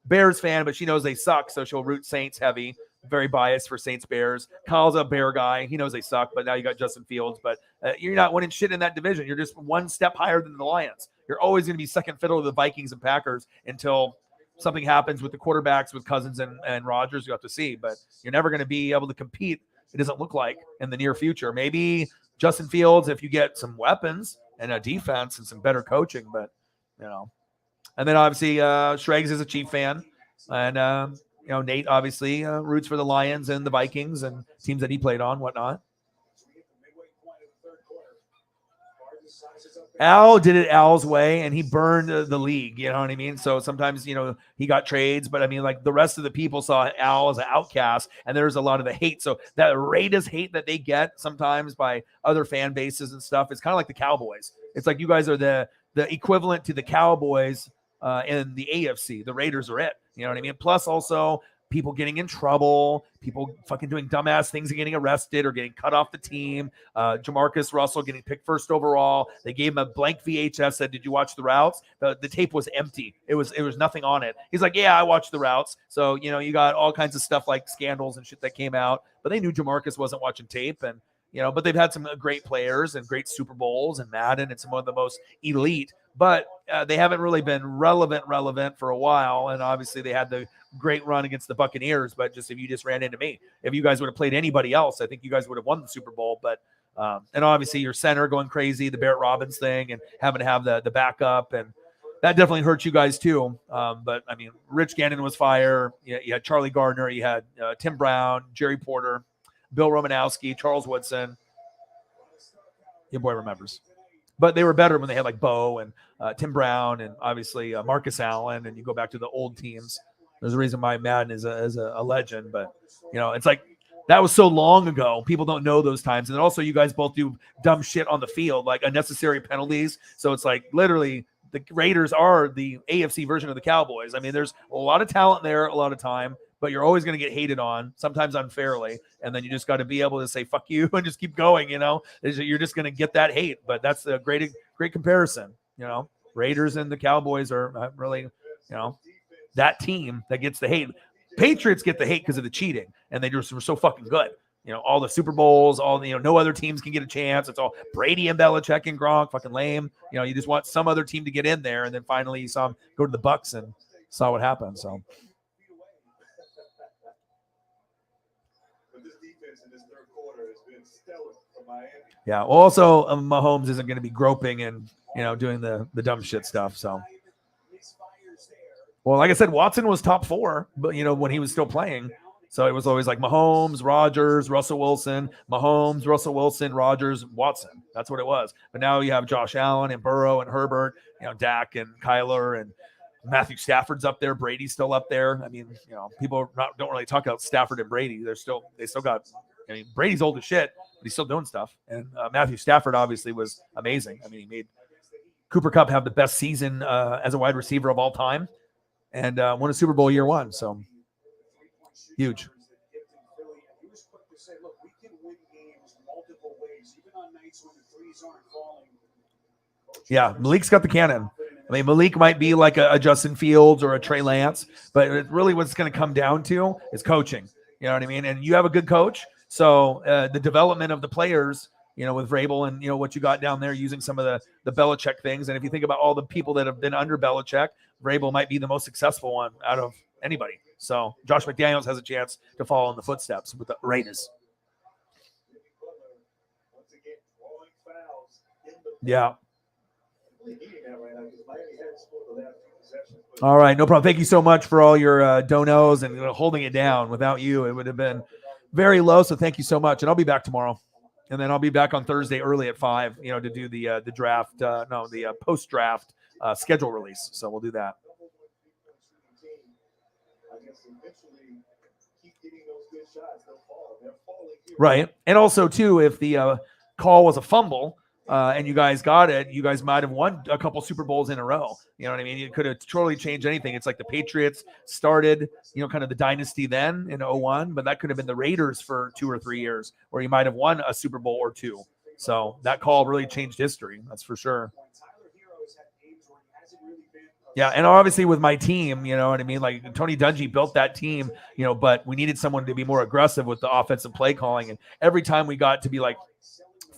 Bears fan, but she knows they suck. So she'll root Saints heavy. Very biased for Saints Bears. Kyle's a Bear guy. He knows they suck, but now you got Justin Fields. But you're not winning shit in that division. You're just one step higher than the Lions. You're always going to be second fiddle to the Vikings and Packers until something happens with the quarterbacks with Cousins and Rodgers. You have to see, but you're never going to be able to compete. It doesn't look like in the near future. Maybe Justin Fields, if you get some weapons and a defense and some better coaching, but and then obviously Schrags is a Chief fan, and Nate obviously roots for the Lions and the Vikings and teams that he played on, whatnot. Al did it Al's way, and he burned the league. You know what I mean? So sometimes, he got trades, but I mean, like the rest of the people saw Al as an outcast, and there's a lot of the hate. So that Raiders hate that they get sometimes by other fan bases and stuff, it's kind of like the Cowboys. It's like you guys are the equivalent to the Cowboys in the AFC. The Raiders are it. You know what I mean? Plus also people getting in trouble, people fucking doing dumbass things and getting arrested or getting cut off the team. Jamarcus Russell getting picked first overall. They gave him a blank VHS, said, did you watch the routes? The tape was empty. It was nothing on it. He's like, yeah, I watched the routes. So, you got all kinds of stuff like scandals and shit that came out, but they knew Jamarcus wasn't watching tape. And, but they've had some great players and great Super Bowls and Madden and some of the most elite, but they haven't really been relevant for a while. And obviously they had the great run against the Buccaneers, but just if you just ran into me, if you guys would have played anybody else, I think you guys would have won the Super Bowl. But and obviously your center going crazy, the Barrett Robbins thing, and having to have the backup, and that definitely hurt you guys too. But I mean, Rich Gannon was fire. You had Charlie Gardner, you had Tim Brown, Jerry Porter, Bill Romanowski, Charles Woodson. Your boy remembers. But they were better when they had like Bo and Tim Brown and obviously Marcus Allen, and you go back to the old teams. There's a reason why Madden is a legend, but it's like that was so long ago. People don't know those times. And then also you guys both do dumb shit on the field, like unnecessary penalties. So it's like literally the Raiders are the AFC version of the Cowboys. I mean, there's a lot of talent there, a lot of time, but you're always going to get hated on, sometimes unfairly. And then you just got to be able to say, fuck you, and just keep going, You're just going to get that hate. But that's a great comparison, Raiders and the Cowboys are really, that team that gets the hate. Patriots get the hate because of the cheating, and they just were so fucking good. All the Super Bowls, all the, no other teams can get a chance. It's all Brady and Belichick and Gronk, fucking lame. You just want some other team to get in there, and then finally you saw them go to the Bucks and saw what happened. So. But this defense in this third quarter has been stellar for Miami. Yeah. Also, Mahomes isn't going to be groping and doing the dumb shit stuff. So. Well, like I said, Watson was top 4, but when he was still playing. So it was always like Mahomes, Rodgers, Russell Wilson, Mahomes, Russell Wilson, Rodgers, Watson. That's what it was. But now you have Josh Allen and Burrow and Herbert, Dak and Kyler and Matthew Stafford's up there. Brady's still up there. I mean, people don't really talk about Stafford and Brady. They still got. I mean, Brady's old as shit, but he's still doing stuff. And Matthew Stafford obviously was amazing. I mean, he made Cooper Kupp have the best season as a wide receiver of all time. and won a Super Bowl year one. So huge. He was quick to say, look, we can win games multiple ways, even on nights when the threes aren't falling. Yeah, Malik's got the cannon. I mean, Malik might be like a Justin Fields or a Trey Lance, but it really what's going to come down to is coaching. You know what I mean? And you have a good coach, so the development of the players, with Vrabel and what you got down there using some of the Belichick things. And if you think about all the people that have been under Belichick, Vrabel might be the most successful one out of anybody. So Josh McDaniels has a chance to follow in the footsteps with the Raiders. Yeah. All right, no problem. Thank you so much for all your donos and holding it down. Without you, it would have been very low. So thank you so much, and I'll be back tomorrow, and then I'll be back on Thursday early at 5. To do the draft, the post draft schedule release. So we'll do that. Right, and also too, if the call was a fumble. And you guys got it, you guys might have won a couple Super Bowls in a row. You know what I mean? It could have totally changed anything. It's like the Patriots started, kind of the dynasty then in 01, but that could have been the Raiders for 2 or 3 years, where you might have won a Super Bowl or 2. So that call really changed history. That's for sure. Yeah, and obviously with my team, you know what I mean? Like Tony Dungy built that team, but we needed someone to be more aggressive with the offensive play calling. And every time we got to be like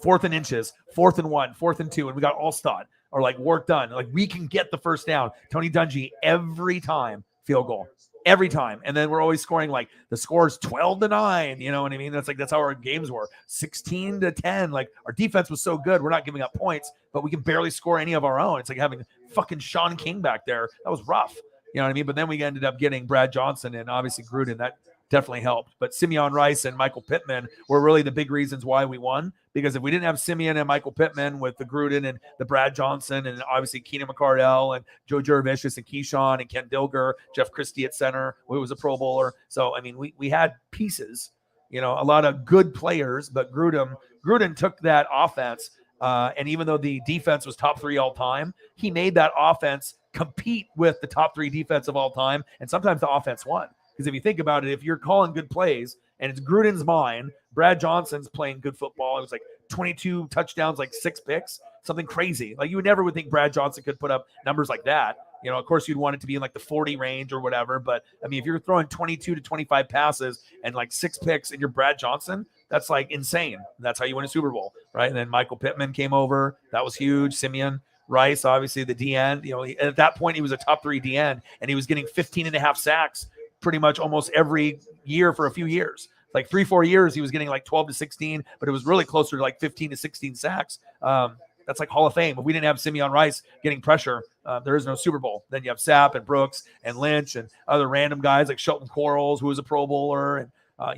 4th and inches, 4th and 1, 4th and 2, and we got all stud or like work done. Like we can get the first down. Tony Dungy every time field goal, every time. And then we're always scoring like the score's 12-9. You know what I mean? That's how our games were 16-10. Like our defense was so good. We're not giving up points, but we can barely score any of our own. It's like having fucking Sean King back there. That was rough. You know what I mean? But then we ended up getting Brad Johnson and obviously Gruden. That definitely helped. But Simeon Rice and Michael Pittman were really the big reasons why we won. Because if we didn't have Simeon and Michael Pittman with the Gruden and the Brad Johnson and obviously Keenan McCardell and Joe Jurevicius and Keyshawn and Ken Dilger, Jeff Christie at center, who was a Pro Bowler. So, I mean, we had pieces, a lot of good players, but Gruden took that offense. And even though the defense was top 3 all time, he made that offense compete with the top 3 defense of all time. And sometimes the offense won. Because if you think about it, if you're calling good plays and it's Gruden's mind, Brad Johnson's playing good football. It was like 22 touchdowns, like 6 picks, something crazy. Like you would think Brad Johnson could put up numbers like that. Of course you'd want it to be in like the 40 range or whatever. But I mean, if you're throwing 22 to 25 passes and like 6 picks and you're Brad Johnson, that's like insane. That's how you win a Super Bowl, right? And then Michael Pittman came over. That was huge. Simeon Rice, obviously the DN, at that point he was a top 3 DN and he was getting 15.5 sacks pretty much almost every year for a few years. Like 3-4 years, he was getting like 12 to 16, but it was really closer to like 15 to 16 sacks. That's like Hall of Fame. If we didn't have Simeon Rice getting pressure, there is no Super Bowl. Then you have Sapp and Brooks and Lynch and other random guys like Shelton Quarles, who was a Pro Bowler, and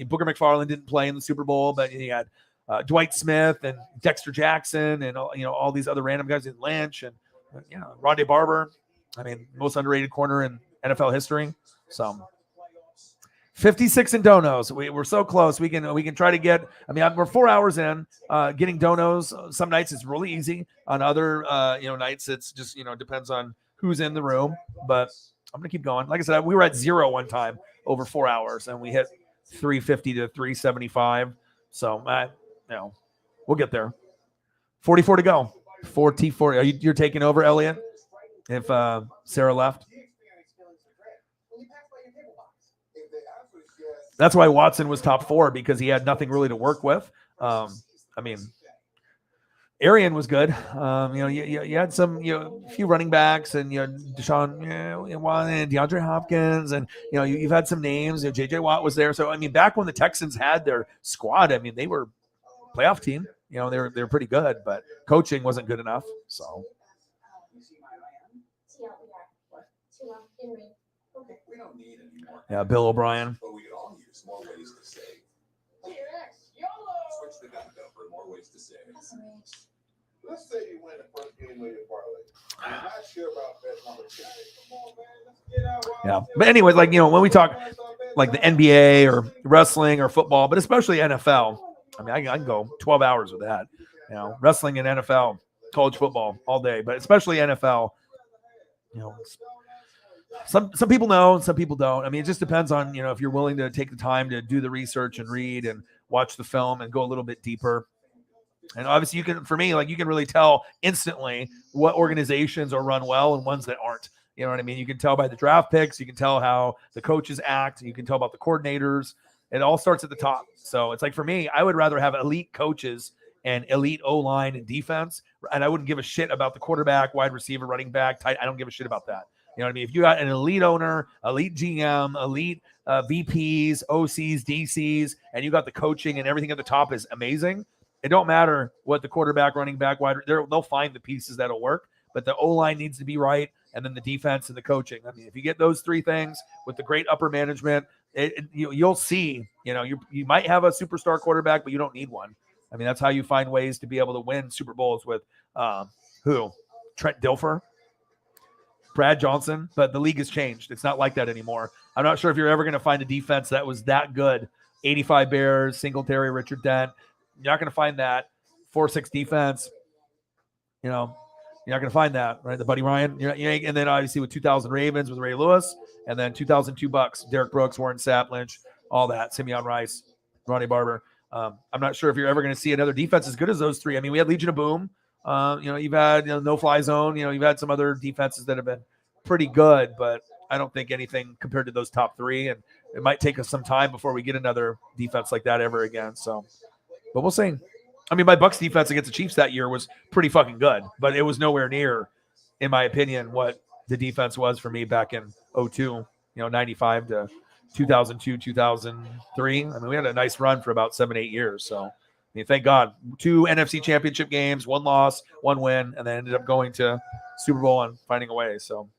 Booger McFarland didn't play in the Super Bowl, but you had Dwight Smith and Dexter Jackson and all these other random guys in Lynch and Rondé Barber. I mean, most underrated corner in NFL history. So 56 in donos. We're so close. We can try to get. I mean, we're 4 hours in. Getting donos. Some nights it's really easy. On other nights it's just depends on who's in the room. But I'm gonna keep going. Like I said, we were at 0 one time over 4 hours, and we hit 350 to 375. So we'll get there. 44 to go. 44. You're taking over, Elliot? If Sarah left. That's why Watson was top 4 because he had nothing really to work with. I mean, Arian was good. You had some, few running backs and Deshaun, and DeAndre Hopkins, and you've had some names. JJ Watt was there. So I mean, back when the Texans had their squad, I mean, they were a playoff team. They were pretty good, but coaching wasn't good enough. So. We don't need any more. Yeah, Bill O'Brien. But we could all use more ways to save. Switch the gun for more ways to save. Let's say you win the first game of your parlay. I'm not sure about bet number 2. Come on, man. Let's get out. Yeah, but anyways, like when we talk like the NBA or wrestling or football, but especially NFL, I mean, I can go 12 hours with that. Wrestling and NFL, college football all day, but especially NFL. Some people know and some people don't. I mean, it just depends on, if you're willing to take the time to do the research and read and watch the film and go a little bit deeper. And obviously you can, for me, like you can really tell instantly what organizations are run well and ones that aren't. You know what I mean? You can tell by the draft picks. You can tell how the coaches act. You can tell about the coordinators. It all starts at the top. So it's like, for me, I would rather have elite coaches and elite O-line and defense. And I wouldn't give a shit about the quarterback, wide receiver, running back, tight. I don't give a shit about that. You know what I mean? If you got an elite owner, elite GM, elite VPs, OCs, DCs, and you got the coaching and everything at the top is amazing, it don't matter what the quarterback, running back, wide, they'll find the pieces that'll work. But the O-line needs to be right, and then the defense and the coaching. I mean, if you get those three things with the great upper management, you'll see, you might have a superstar quarterback, but you don't need one. I mean, that's how you find ways to be able to win Super Bowls with who? Trent Dilfer, Brad Johnson, but the league has changed. It's not like that anymore. I'm not sure if you're ever going to find a defense that was that good. 85 Bears, Singletary, Richard Dent. You're not going to find that 4-6 defense. You're not going to find that, right? The Buddy Ryan, and then obviously with 2000 Ravens with Ray Lewis, and then 2002 Bucks, Derek Brooks, Warren Sapp, Lynch, all that, Simeon Rice, Ronnie Barber. I'm not sure if you're ever going to see another defense as good as those three. I mean, we had Legion of Boom. You've had No Fly Zone. You've had some other defenses that have been pretty good, but I don't think anything compared to those top three. And it might take us some time before we get another defense like that ever again. So, but we'll see. I mean, my Bucks defense against the Chiefs that year was pretty fucking good, but it was nowhere near, in my opinion, what the defense was for me back in 2002, 95 to 2002, 2003. I mean, we had a nice run for about 7-8 years. So, I mean, thank God. 2 NFC championship games, 1 loss, 1 win, and then ended up going to Super Bowl and finding a way. So,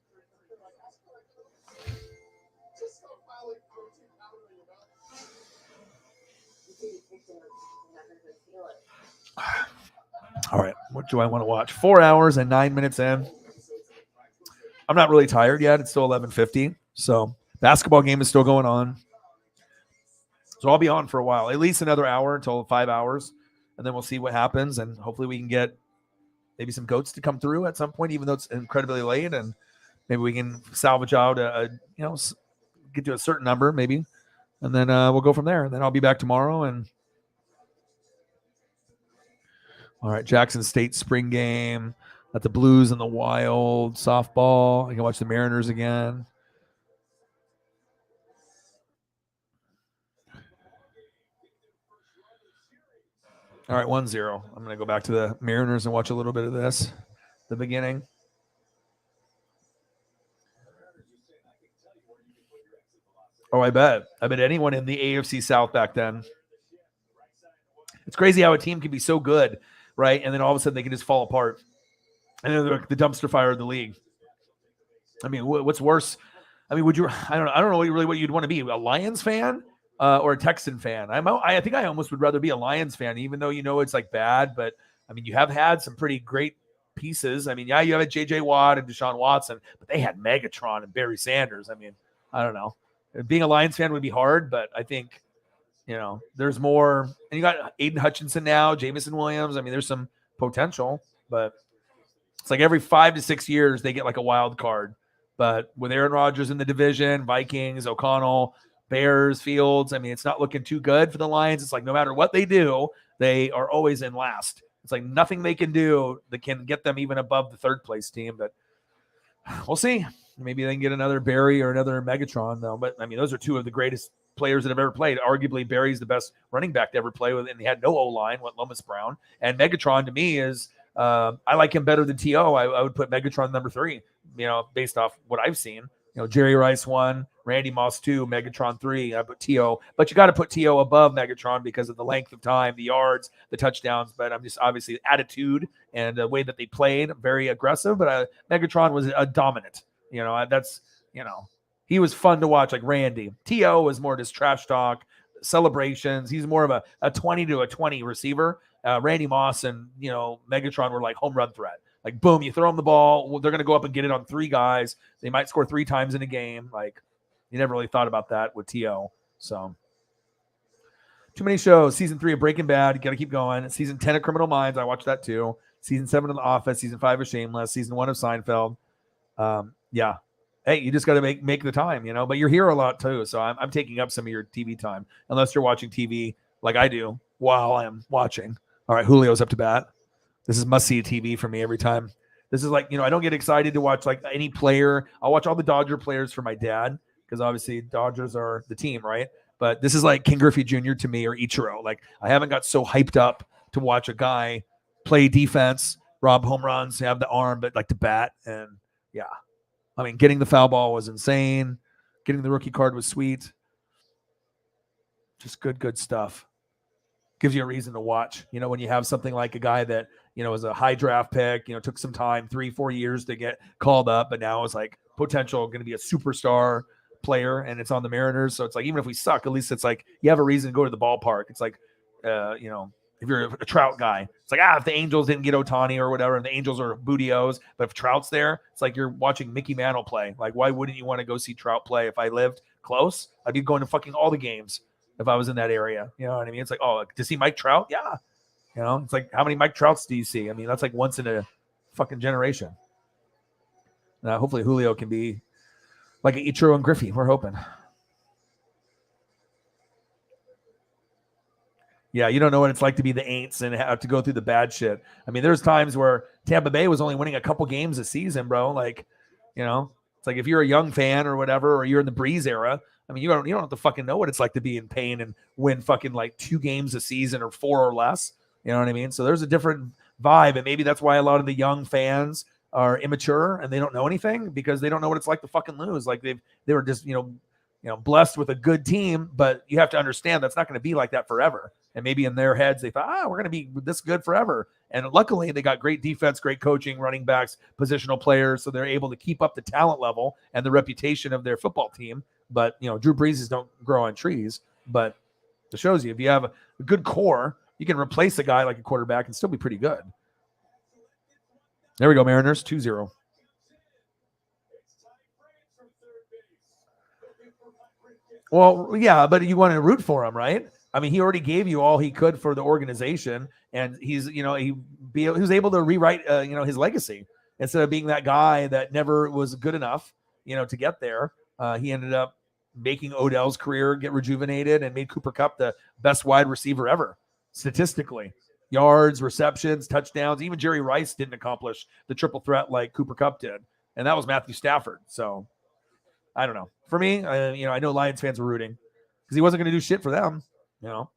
all right, what do I want to watch? 4 hours and 9 minutes in. I'm not really tired yet. It's still 11:50. So basketball game is still going on. So I'll be on for a while, at least another hour until 5 hours. And then we'll see what happens. And hopefully we can get maybe some goats to come through at some point, even though it's incredibly late. And maybe we can salvage out get to a certain number maybe. And then we'll go from there. And then I'll be back tomorrow. And all right, Jackson State spring game. Got the Blues and the Wild softball. I can watch the Mariners again. All right, 1-0. I'm going to go back to the Mariners and watch a little bit of this, the beginning. Oh, I bet anyone in the AFC South back then. It's crazy how a team can be so good, right? And then all of a sudden they can just fall apart. And then they're the dumpster fire of the league. I mean, what's worse? I mean, I don't know what you'd want to be, a Lions fan or a Texan fan. I think I almost would rather be a Lions fan, even though it's like bad. But I mean, you have had some pretty great pieces. I mean, yeah, you have a J.J. Watt and Deshaun Watson, but they had Megatron and Barry Sanders. I mean, I don't know. Being a Lions fan would be hard, but I think there's more. And you got Aiden Hutchinson now, Jamison Williams. I mean, there's some potential, but it's like every 5 to 6 years they get like a wild card. But with Aaron Rodgers in the division, Vikings, O'Connell, Bears, Fields, I mean, it's not looking too good for the Lions. It's like no matter what they do, they are always in last. It's like nothing they can do that can get them even above the third place team. But we'll see. Maybe they can get another Barry or another Megatron, though. But, I mean, those are two of the greatest players that have ever played. Arguably, Barry's the best running back to ever play with, and he had no O-line with Lomas Brown. And Megatron, to me, is I like him better than T.O. I would put Megatron number 3, based off what I've seen. Jerry Rice 1, Randy Moss 2, Megatron 3. I put T.O. But you got to put T.O. above Megatron because of the length of time, the yards, the touchdowns. But I'm just obviously attitude and the way that they played, very aggressive. But Megatron was a dominant. He was fun to watch, like Randy. T.O. was more just trash talk, celebrations. He's more of a 20 to a 20 receiver. Randy Moss and, Megatron were like home run threat. Like, boom, you throw them the ball. Well, they're going to go up and get it on 3 guys. They might score 3 times in a game. Like, you never really thought about that with T.O. So, too many shows. Season 3 of Breaking Bad. You got to keep going. Season 10 of Criminal Minds. I watched that too. Season 7 of The Office. Season 5 of Shameless. Season 1 of Seinfeld. Yeah. hey, you just got to make the time, you know. But you're here a lot too, so I'm taking up some of your TV time, unless you're watching TV like I do while I'm watching. All right, Julio's up to bat. This is must see TV for me every time. This is like, you know, I don't get excited to watch like any player. I'll watch all the Dodger players for my dad because obviously Dodgers are the team, right? But this is like King Griffey Jr. to me or Ichiro. Like I haven't got so hyped up to watch a guy play defense, rob home runs, have the arm, but like to bat. And yeah, I mean, getting the foul ball was insane. Getting the rookie card was sweet. Just good stuff. Gives you a reason to watch. You know, when you have something like a guy that, you know, was a high draft pick, you know, took some time, 3-4 years to get called up, but now is like potential going to be a superstar player, and it's on the Mariners. So it's like, even if we suck, at least it's like you have a reason to go to the ballpark. It's like, you know, if you're a Trout guy, it's like, if the Angels didn't get Ohtani or whatever, and the Angels are Budios, but if Trout's there, it's like you're watching Mickey Mantle play. Like, why wouldn't you want to go see Trout play? If I lived close, I'd be going to fucking all the games if I was in that area. You know what I mean? It's like, oh, to see Mike Trout? Yeah. You know, it's like, how many Mike Trouts do you see? I mean, that's like once in a fucking generation. Hopefully Julio can be like an Ichiro and Griffey. We're hoping. Yeah, you don't know what it's like to be the Aints and have to go through the bad shit. I mean, there's times where Tampa Bay was only winning a couple games a season, bro. Like, you know, it's like if you're a young fan or whatever, or you're in the Breeze era, I mean, you don't have to fucking know what it's like to be in pain and win fucking like 2 games a season or 4 or less. You know what I mean? So there's a different vibe, and maybe that's why a lot of the young fans are immature and they don't know anything because they don't know what it's like to fucking lose. Like they were just, you know, blessed with a good team, but you have to understand that's not going to be like that forever. And maybe in their heads, they thought, we're going to be this good forever. And luckily, they got great defense, great coaching, running backs, positional players. So they're able to keep up the talent level and the reputation of their football team. But, you know, Drew Breeses don't grow on trees. But it shows you, if you have a good core, you can replace a guy like a quarterback and still be pretty good. There we go, Mariners, 2-0. Well, yeah, but you want to root for him, right? I mean, he already gave you all he could for the organization, and he's, you know, he was able to rewrite, you know, his legacy instead of being that guy that never was good enough, you know, to get there. He ended up making Odell's career get rejuvenated and made Cooper Kupp the best wide receiver ever, statistically. Yards, receptions, touchdowns. Even Jerry Rice didn't accomplish the triple threat like Cooper Kupp did, and that was Matthew Stafford. So I don't know. For me, you know, I know Lions fans were rooting because he wasn't going to do shit for them. You know,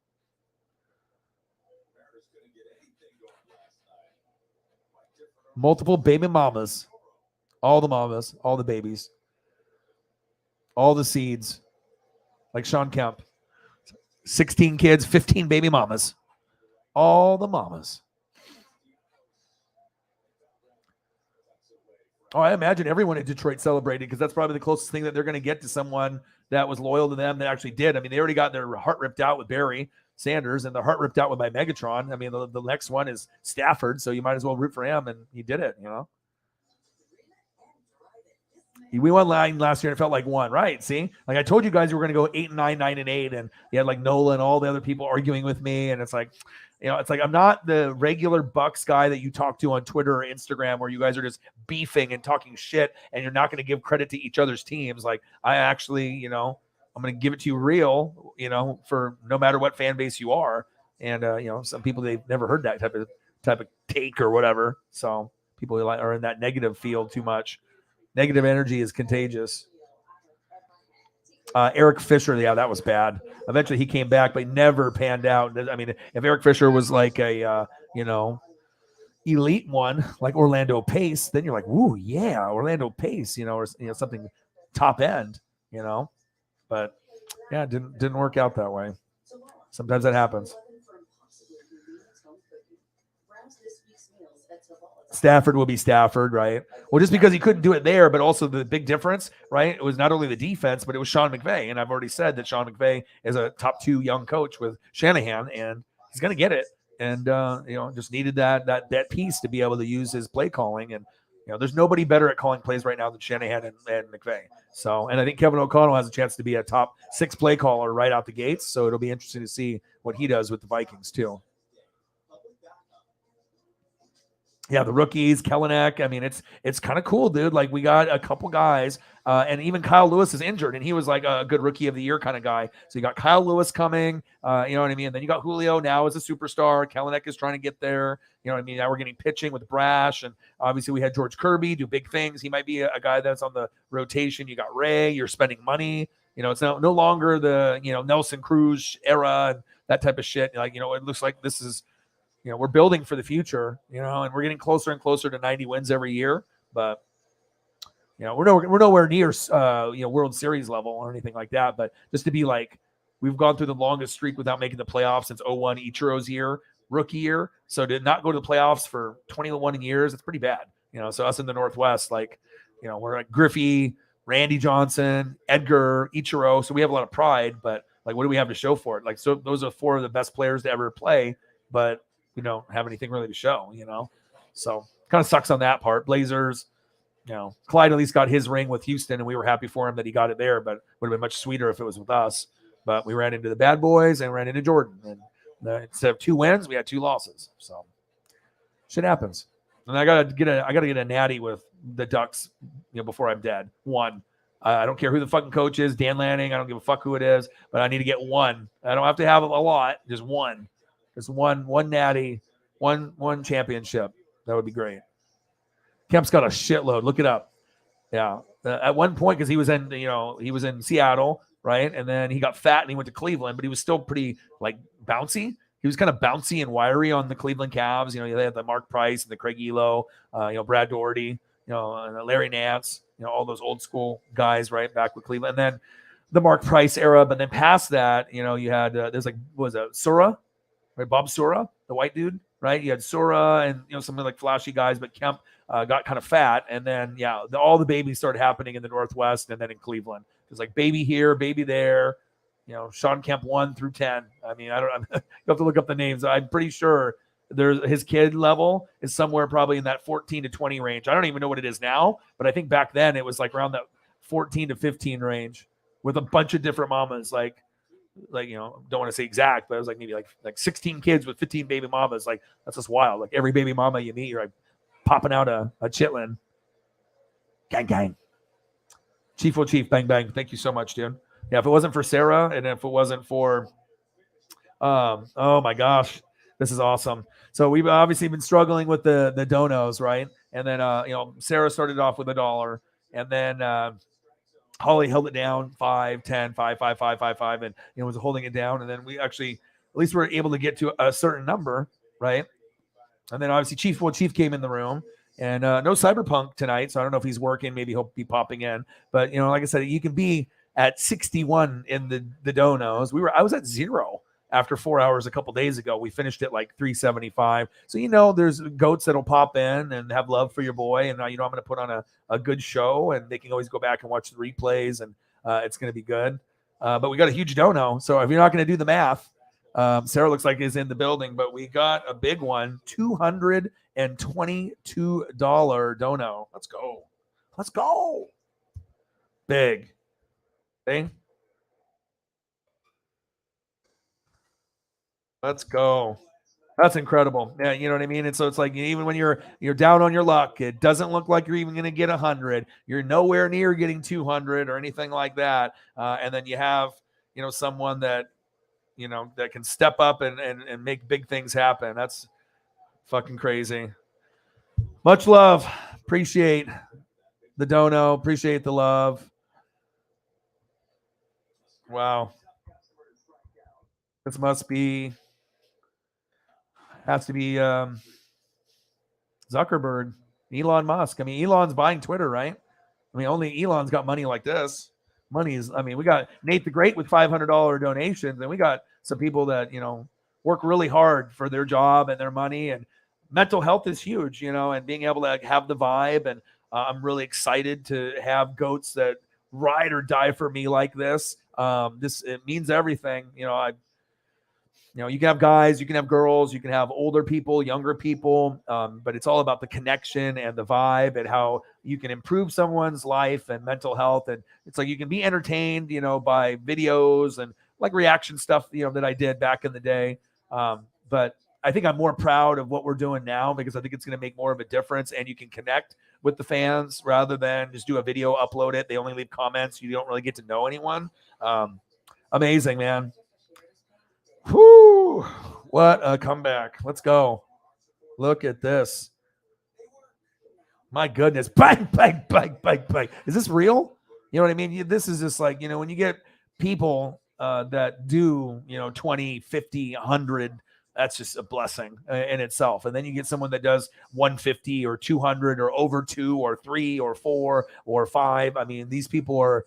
multiple baby mamas, all the babies, all the seeds, like Sean Kemp, 16 kids, 15 baby mamas, all the mamas. Oh, I imagine everyone in Detroit celebrated because that's probably the closest thing that they're going to get to someone that was loyal to them that actually did. I mean, they already got their heart ripped out with Barry Sanders and the heart ripped out by Megatron. I mean, the next one is Stafford, so you might as well root for him, and he did it, you know. We won line last year and it felt like one, right? See, like I told you guys, we were going to go 8-9, 9-8, and you had like Nola and all the other people arguing with me, and it's like, you know, it's like I'm not the regular Bucks guy that you talk to on Twitter or Instagram where you guys are just beefing and talking shit, and you're not going to give credit to each other's teams. Like I actually, you know, I'm going to give it to you real, you know, for no matter what fan base you are, and you know, some people they've never heard that type of take or whatever, so people are in that negative field too much. Negative energy is contagious. Eric Fisher, yeah, that was bad. Eventually he came back, but never panned out. I mean, if Eric Fisher was like a, you know, elite one, like Orlando Pace, then you're like, ooh, yeah, Orlando Pace, you know, or you know, something top end, you know. But yeah, it didn't work out that way. Sometimes that happens. Stafford will be Stafford, right? Well, just because he couldn't do it there, but also the big difference, right? It was not only the defense, but it was Sean McVay. And I've already said that Sean McVay is a top 2 young coach with Shanahan, and he's going to get it. And, you know, just needed that piece to be able to use his play calling. And, you know, there's nobody better at calling plays right now than Shanahan and McVay. So, and I think Kevin O'Connell has a chance to be a top 6 play caller right out the gates. So it'll be interesting to see what he does with the Vikings too. Yeah, the rookies, Kellenek. I mean, it's kind of cool, dude. Like we got a couple guys, and even Kyle Lewis is injured, and he was like a good rookie of the year kind of guy. So you got Kyle Lewis coming, you know what I mean? And then you got Julio now as a superstar. Kellenek is trying to get there. You know what I mean? Now we're getting pitching with Brash, and obviously we had George Kirby do big things. He might be a guy that's on the rotation. You got Ray. You're spending money. You know, it's no longer the Nelson Cruz era and that type of shit. Like it looks like this is. We're building for the future, and we're getting closer and closer to 90 wins every year. But, we're nowhere near, World Series level or anything like that. But just to be like, we've gone through the longest streak without making the playoffs since 01 Ichiro's rookie year. So to not go to the playoffs for 21 years, it's pretty bad. So us in the Northwest, like, we're like Griffey, Randy Johnson, Edgar, Ichiro. So we have a lot of pride, but like, what do we have to show for it? Like, so those are 4 of the best players to ever play, but we don't have anything really to show, So kind of sucks on that part. Blazers, Clyde at least got his ring with Houston, and we were happy for him that he got it there, but would have been much sweeter if it was with us. But we ran into the bad boys and ran into Jordan. And instead of 2 wins, we had 2 losses. So shit happens. And I gotta get a natty with the Ducks, before I'm dead. 1. I don't care who the fucking coach is, Dan Lanning. I don't give a fuck who it is, but I need to get 1. I don't have to have a lot, just 1. Just one natty, one championship. That would be great. Kemp's got a shitload. Look it up. Yeah. At one point, because he was in Seattle, right? And then he got fat and he went to Cleveland, but he was still pretty like bouncy. He was kind of bouncy and wiry on the Cleveland Cavs. They had the Mark Price and the Craig Elo, Brad Doherty, and Larry Nance, all those old school guys, right? Back with Cleveland. And then the Mark Price era. But then past that, you had, there's like, what was it, Sura? Right, Bob Sura, the white dude, right? You had Sura and some like flashy guys, but Kemp got kind of fat. And then, all the babies started happening in the Northwest and then in Cleveland. It's like baby here, baby there. Sean Kemp 1 through 10. I mean, you have to look up the names. I'm pretty sure his kid level is somewhere probably in that 14 to 20 range. I don't even know what it is now, but I think back then it was like around that 14 to 15 range with a bunch of different mamas. Like don't want to say exact, but it was like maybe like 16 kids with 15 baby mamas. Like that's just wild. Like every baby mama you meet, you're like popping out a chitlin. Gang gang. Chief, bang bang. Thank you so much, dude. Yeah, if it wasn't for Sarah and if it wasn't for oh my gosh, this is awesome. So we've obviously been struggling with the donos, right? And then Sarah started off with $1, and then Holly held it down 5, 10, 5, 5, 5, 5, 5, and was holding it down. And then we actually, at least we were able to get to a certain number, right? And then obviously Chief came in the room, and no Cyberpunk tonight, so I don't know if he's working. Maybe he'll be popping in. But like I said, you can be at 61 in the donos. I was at 0 after 4 hours a couple days ago. We finished at like 375. So there's goats that'll pop in and have love for your boy, and I'm going to put on a good show, and they can always go back and watch the replays, and it's going to be good. But we got a huge dono, so if you're not going to do the math, Sarah looks like is in the building, but we got a big one, $222 dono. Let's go. Big thing. Let's go. That's incredible. Yeah, you know what I mean? And so it's like even when you're down on your luck, it doesn't look like you're even going to get 100. You're nowhere near getting 200 or anything like that. And then you have, someone that, that can step up and make big things happen. That's fucking crazy. Much love. Appreciate the dono. Appreciate the love. Wow. This has to be Zuckerberg, Elon Musk. I mean, Elon's buying Twitter, right? I mean, only Elon's got money like this. We got Nate the Great with $500 donations, and we got some people that, work really hard for their job and their money, and mental health is huge, and being able to have the vibe. And I'm really excited to have goats that ride or die for me like this. It means everything. You can have guys, you can have girls, you can have older people, younger people, but it's all about the connection and the vibe and how you can improve someone's life and mental health. And it's like you can be entertained, by videos and like reaction stuff, that I did back in the day. But I think I'm more proud of what we're doing now because I think it's going to make more of a difference, and you can connect with the fans rather than just do a video, upload it. They only leave comments. You don't really get to know anyone. Amazing, man. Whoo! What a comeback. Let's go. Look at this. My goodness. Bang, bang, bang, bang, bang. Is this real? You know what I mean? This is just like, when you get people that do, 20, 50, 100, that's just a blessing in itself. And then you get someone that does 150 or 200 or over 2 or 3 or 4 or 5. I mean, these people are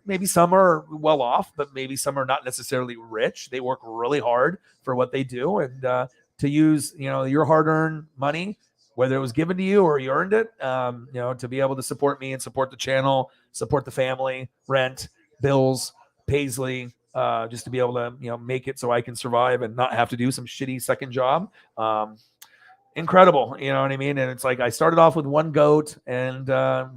maybe some are well off, but maybe some are not necessarily rich. They work really hard for what they do. And to use, your hard-earned money, whether it was given to you or you earned it, to be able to support me and support the channel, support the family, rent, bills, Paisley, just to be able to, make it so I can survive and not have to do some shitty second job. Incredible. You know what I mean? And it's like, I started off with 1 goat and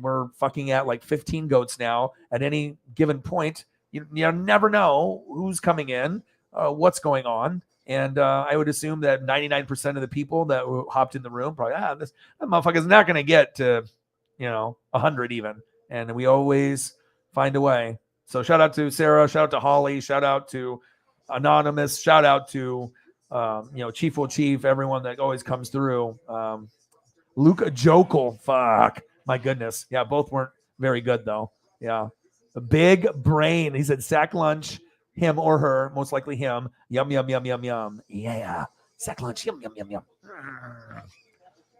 we're fucking at like 15 goats now. At any given point, you never know who's coming in, what's going on. And I would assume that 99% of the people that hopped in the room probably, that motherfucker's not going to get to, 100 even. And we always find a way. So shout out to Sarah, shout out to Holly, shout out to Anonymous, shout out to, Chief will Chief, everyone that always comes through. Luca Jokel, fuck, my goodness. Yeah, both weren't very good though. Yeah. A big brain. He said sack lunch. Him or her, most likely him. Yum, yum, yum, yum, yum. Yeah. Sack lunch. Yum, yum, yum, yum.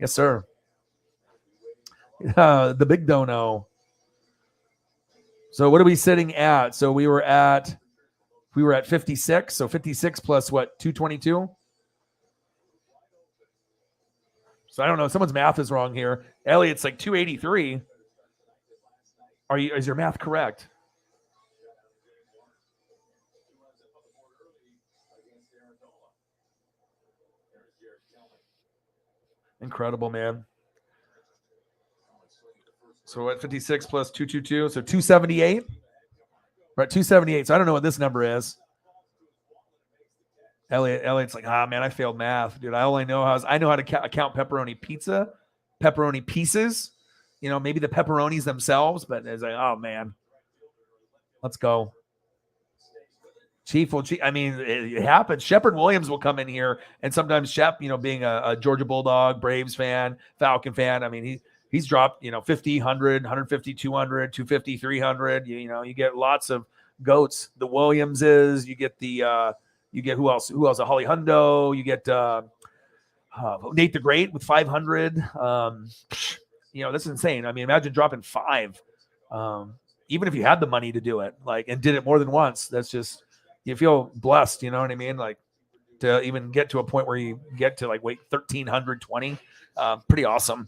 Yes, sir. The big dono. So what are we sitting at? So we were at 56. So 56 plus what? 222? So I don't know. Someone's math is wrong here. Elliot's like 283. Is your math correct? Incredible, man. So we're at 56 plus 222, so 278. We're at 278. So I don't know what this number is. Elliot's like, man, I failed math, dude. I only know I know how to count pepperoni pizza, pepperoni pieces. Maybe the pepperonis themselves, but it's like, oh man, let's go. Chief will. I mean, it happens. Shepard Williams will come in here, and sometimes Shep, being a Georgia Bulldog, Braves fan, Falcon fan. I mean, he's dropped, 50, 100, 150, 200, 250, 300. You get lots of goats. The Williamses. You get you get who else? Who else? A Holly Hundo. You get Nate the Great with 500. This is insane. I mean, imagine dropping 5. Even if you had the money to do it, and did it more than once, that's just. You feel blessed, you know what I mean? Like to even get to a point where you get to 1,320. Pretty awesome.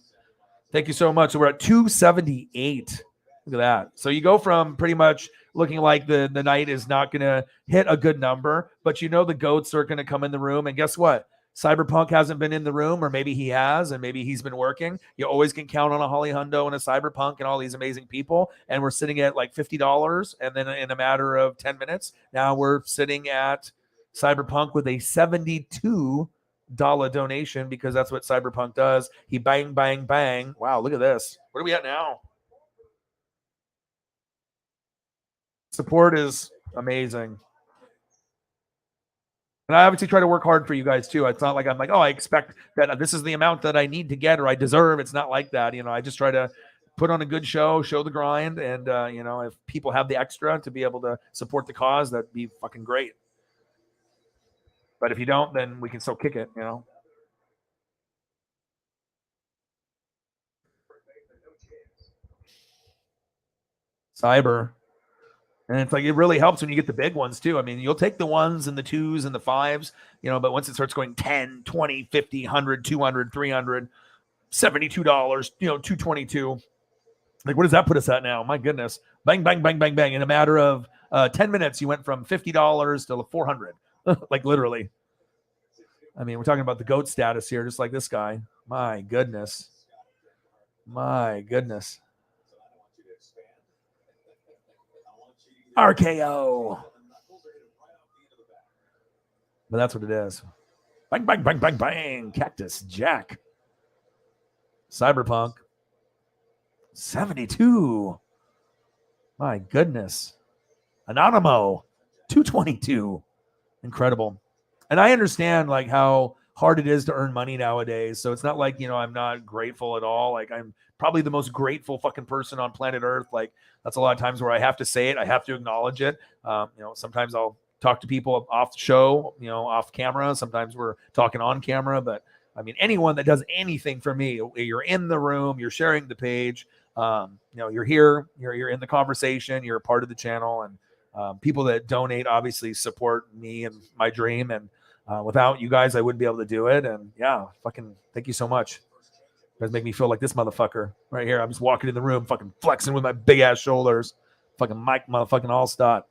Thank you so much. So we're at 278. Look at that. So you go from pretty much looking like the night is not going to hit a good number, but the goats are going to come in the room. And guess what? Cyberpunk hasn't been in the room, or maybe he has, and maybe he's been working. You always can count on a Holly Hundo and a Cyberpunk and all these amazing people. And we're sitting at like $50. And then in a matter of 10 minutes, now we're sitting at Cyberpunk with a $72 donation, because that's what Cyberpunk does. He bang, bang, bang. Wow, look at this. What are we at now? Support is amazing. And I obviously try to work hard for you guys too. It's not like I'm like, I expect that this is the amount that I need to get or I deserve. It's not like that. I just try to put on a good show the grind. And, if people have the extra to be able to support the cause, that'd be fucking great. But if you don't, then we can still kick it, Cyber. And it's like, it really helps when you get the big ones too. I mean, you'll take the 1s and the 2s and the 5s, but once it starts going 10, 20, 50, 100, 200, 300, $72, 222. Like, what does that put us at now? My goodness. Bang, bang, bang, bang, bang. In a matter of 10 minutes, you went from $50 to 400. Like, literally. I mean, we're talking about the GOAT status here, just like this guy. My goodness. My goodness. RKO. But that's what it is. Bang, bang, bang, bang, bang. Cactus Jack. Cyberpunk. 72. My goodness. Anonymo. 222. Incredible. And I understand like how hard it is to earn money nowadays. So it's not like, I'm not grateful at all. Like I'm probably the most grateful fucking person on planet Earth. Like that's a lot of times where I have to say it. I have to acknowledge it. Sometimes I'll talk to people off the show, off camera. Sometimes we're talking on camera, but I mean, anyone that does anything for me, you're in the room, you're sharing the page, you're here, you're in the conversation, you're a part of the channel, and people that donate obviously support me and my dream. And without you guys, I wouldn't be able to do it. And yeah, fucking thank you so much. You guys make me feel like this motherfucker right here. I'm just walking in the room, fucking flexing with my big ass shoulders, fucking Mike motherfucking Allstott.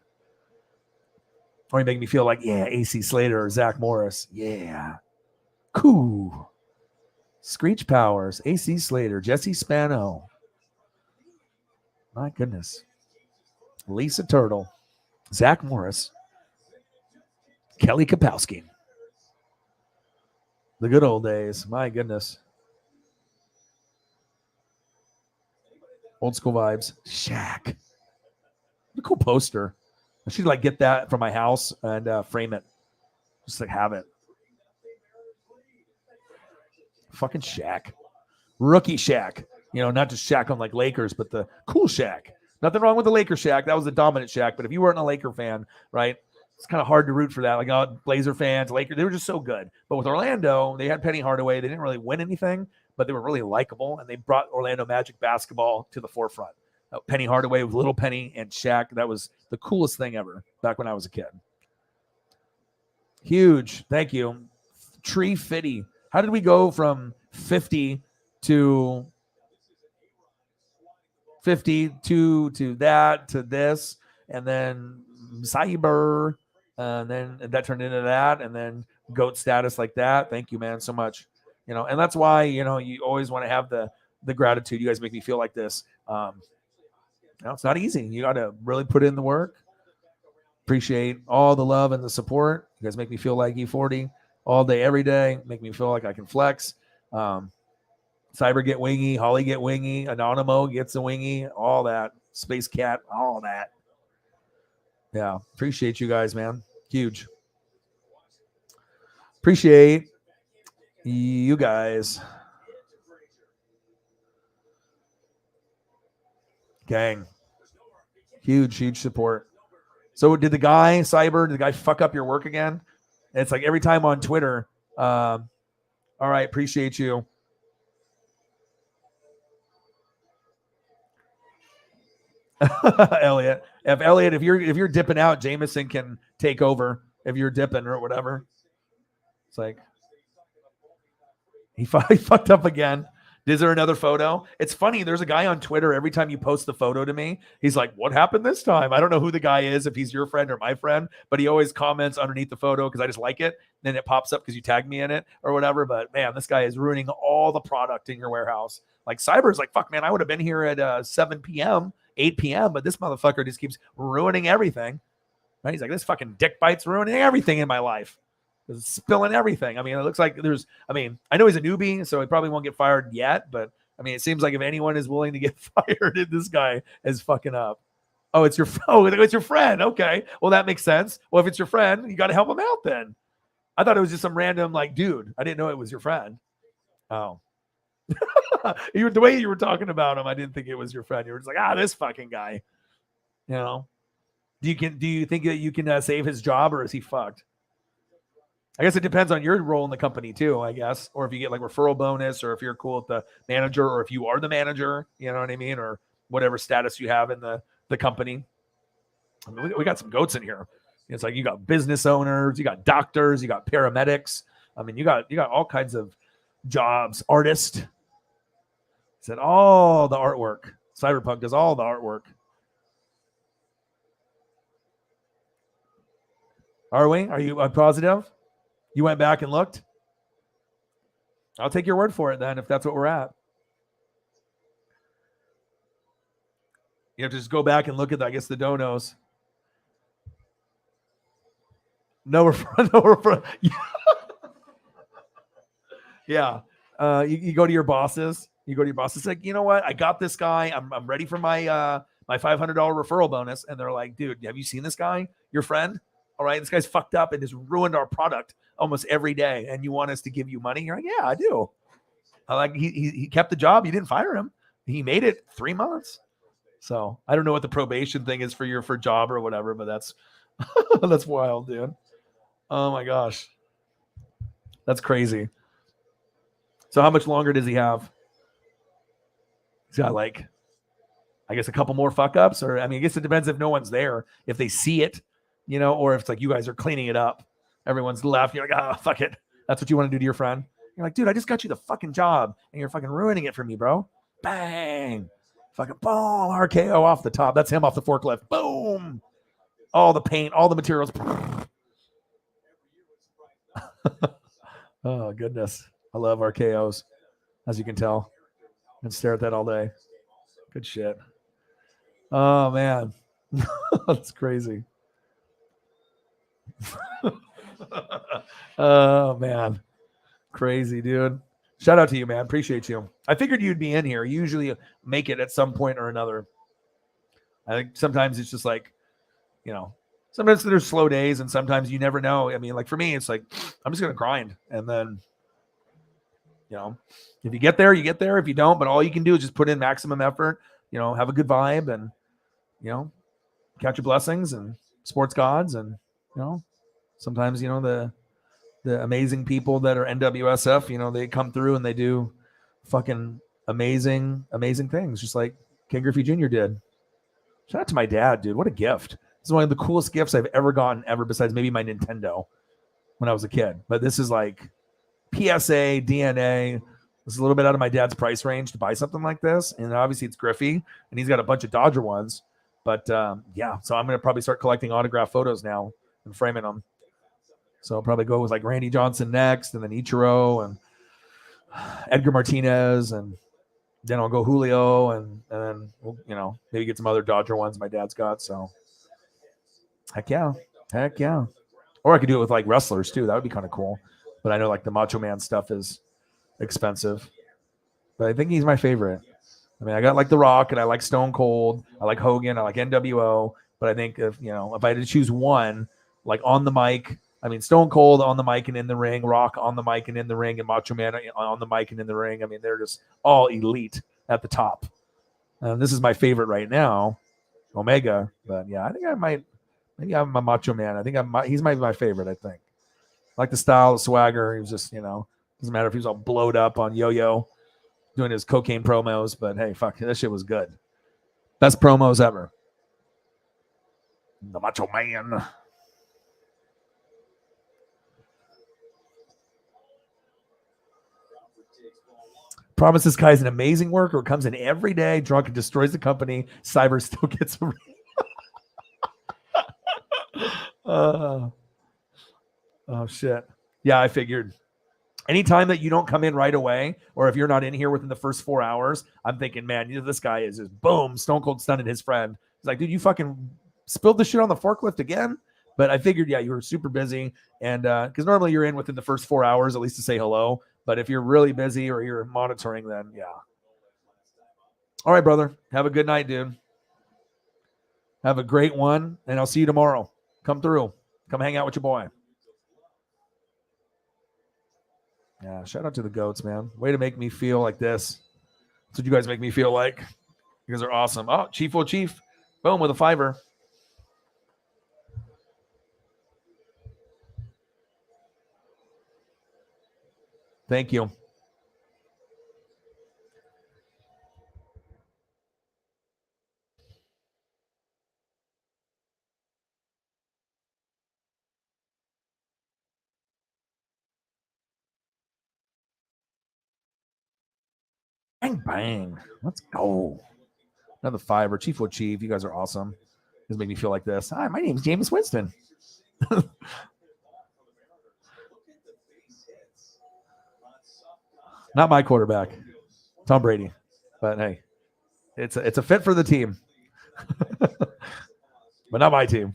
Or you make me feel like, yeah, AC Slater or Zach Morris. Yeah. Cool. Screech Powers, AC Slater, Jesse Spano. My goodness. Lisa Turtle, Zach Morris, Kelly Kapowski. The good old days. My goodness. Old school vibes. Shaq. What a cool poster. I should like get that from my house and frame it. Just like have it. Fucking Shaq. Rookie Shaq. Not just Shaq on like Lakers, but the cool Shaq. Nothing wrong with the Laker Shaq. That was the dominant Shaq. But if you weren't a Laker fan, right, it's kind of hard to root for that. Like, Blazer fans, Lakers, they were just so good. But with Orlando, they had Penny Hardaway. They didn't really win anything, but they were really likable. And they brought Orlando Magic basketball to the forefront. Penny Hardaway with Little Penny and Shaq. That was the coolest thing ever back when I was a kid. Huge. Thank you. Tree Fitty. How did we go from 50 to that to this, and then cyber, and then that turned into that, and then goat status like that? Thank you, man, so much. And that's why you always want to have the gratitude. You guys make me feel like this. It's not easy. You got to really put in the work. Appreciate all the love and the support. You guys make me feel like E40 all day, every day. Make me feel like I can flex. Cyber get wingy, Holly get wingy, Anonymo gets a wingy, all that. Space Cat, all that. Yeah, appreciate you guys, man. Huge. Appreciate you guys. Gang. Huge support. So did the guy fuck up your work again? And it's like every time on Twitter, all right, appreciate you. Elliot, if you're dipping out, Jameson can take over if you're dipping or whatever. It's like he fucked up again. Is there another photo? It's funny. There's a guy on Twitter. Every time you post the photo to me, he's like, what happened this time? I don't know who the guy is, if he's your friend or my friend, but he always comments underneath the photo because I just like it. Then it pops up because you tag me in it or whatever. But man, this guy is ruining all the product in your warehouse. Like Cyber's like, fuck, man, I would have been here at 7 p.m., 8 p.m., but this motherfucker just keeps ruining everything. Right? He's like, this fucking dick bite's ruining everything in my life. It's spilling everything. I mean, it looks like I know he's a newbie, so he probably won't get fired yet, but I mean, it seems like if anyone is willing to get fired, this guy is fucking up. Oh, it's your friend. Okay. Well, that makes sense. Well, if it's your friend, you got to help him out then. I thought it was just some random like dude. I didn't know it was your friend. Oh. The way you were talking about him, I didn't think it was your friend. You were just like, this fucking guy. Do you think that you can save his job, or is he fucked? I guess it depends on your role in the company too, I guess. Or if you get like referral bonus, or if you're cool with the manager, or if you are the manager, you know what I mean? Or whatever status you have in the company. I mean, we got some goats in here. It's like you got business owners, you got doctors, you got paramedics. I mean, you got all kinds of jobs. Artist. Said all the artwork. Cyberpunk does all the artwork. Are we? Are you positive? You went back and looked? I'll take your word for it then, if that's what we're at. You have to just go back and look at, I guess, the donos. No referral. Yeah. You go to your bosses. You go to your bosses like, you know what? I got this guy. I'm ready for my my $500 referral bonus. And they're like, dude, have you seen this guy? Your friend? All right, this guy's fucked up and has ruined our product almost every day. And you want us to give you money? You're like, yeah, I do. I like he kept the job. You didn't fire him. He made it 3 months. So I don't know what the probation thing is for your for job or whatever, but that's that's wild, dude. Oh my gosh. That's crazy. So how much longer does he have? He's got like, I guess a couple more fuck ups, or I mean, I guess it depends if no one's there, if they see it, you know, or if it's like you guys are cleaning it up. Everyone's left. You're like, oh, fuck it. That's what you want to do to your friend. You're like, dude, I just got you the fucking job and you're fucking ruining it for me, bro. Bang. Fucking boom. RKO off the top. That's him off the forklift. Boom. All the paint, all the materials. Oh, goodness. I love RKOs, as you can tell. I can stare at that all day. Good shit. Oh, man. That's crazy. Oh, man. Crazy, dude. Shout out to you, man. Appreciate you. I figured you'd be in here. You usually make it at some point or another. I think sometimes it's just like, you know, sometimes there's slow days and sometimes you never know. I mean, like for me, it's like, I'm just going to grind. And then, you know, if you get there, you get there. If you don't, but all you can do is just put in maximum effort, you know, have a good vibe and, you know, count your blessings and sports gods. And, you know, sometimes, you know, the amazing people that are NWSF, you know, they come through and they do fucking amazing things, just like Ken Griffey Jr. did. Shout out to my dad, dude. What a gift. This is one of the coolest gifts I've ever gotten ever, besides maybe my Nintendo when I was a kid. But this is like PSA, DNA. This is a little bit out of my dad's price range to buy something like this. And obviously it's Griffey, and he's got a bunch of Dodger ones. But yeah, so I'm going to probably start collecting autograph photos now and framing them. So I'll probably go with like Randy Johnson next, and then Ichiro and Edgar Martinez, and then I'll go Julio, and then we'll, you know, maybe get some other Dodger ones my dad's got. So heck yeah. Or I could do it with like wrestlers too. That would be kind of cool. But I know like the Macho Man stuff is expensive. But I think he's my favorite. I mean, I got like The Rock, and I like Stone Cold, I like Hogan, I like NWO. But I think if I had to choose one, like on the mic, I mean, Stone Cold on the mic and in the ring, Rock on the mic and in the ring, and Macho Man on the mic and in the ring. I mean, they're just all elite at the top. This is my favorite right now, Omega. But yeah, I think I might. Maybe I'm a Macho Man. I think he's my favorite. I think. I like the style, the swagger. He was just, doesn't matter if he was all blowed up on Yo-Yo doing his cocaine promos. But hey, fuck, that shit was good. Best promos ever. The Macho Man. Promise this guy's an amazing worker. Comes in every day, drunk, and destroys the company. Cyber still gets a oh shit. Yeah, I figured. Anytime that you don't come in right away, or if you're not in here within the first 4 hours, I'm thinking, man, this guy is just boom, Stone Cold stunning his friend. He's like, dude, you fucking spilled the shit on the forklift again? But I figured, yeah, you were super busy. And because normally you're in within the first 4 hours, at least to say hello. But if you're really busy or you're monitoring, then yeah. All right, brother. Have a good night, dude. Have a great one. And I'll see you tomorrow. Come through. Come hang out with your boy. Yeah, shout out to the goats, man. Way to make me feel like this. That's what you guys make me feel like. You guys are awesome. Oh, Chief will Chief. Boom, with a $5. Thank you. Bang, bang. Let's go. Another $5. Chief will Chief. You guys are awesome. You guys make me feel like this. Hi, my name's James Winston. Not my quarterback, Tom Brady. But hey, it's a fit for the team. But not my team.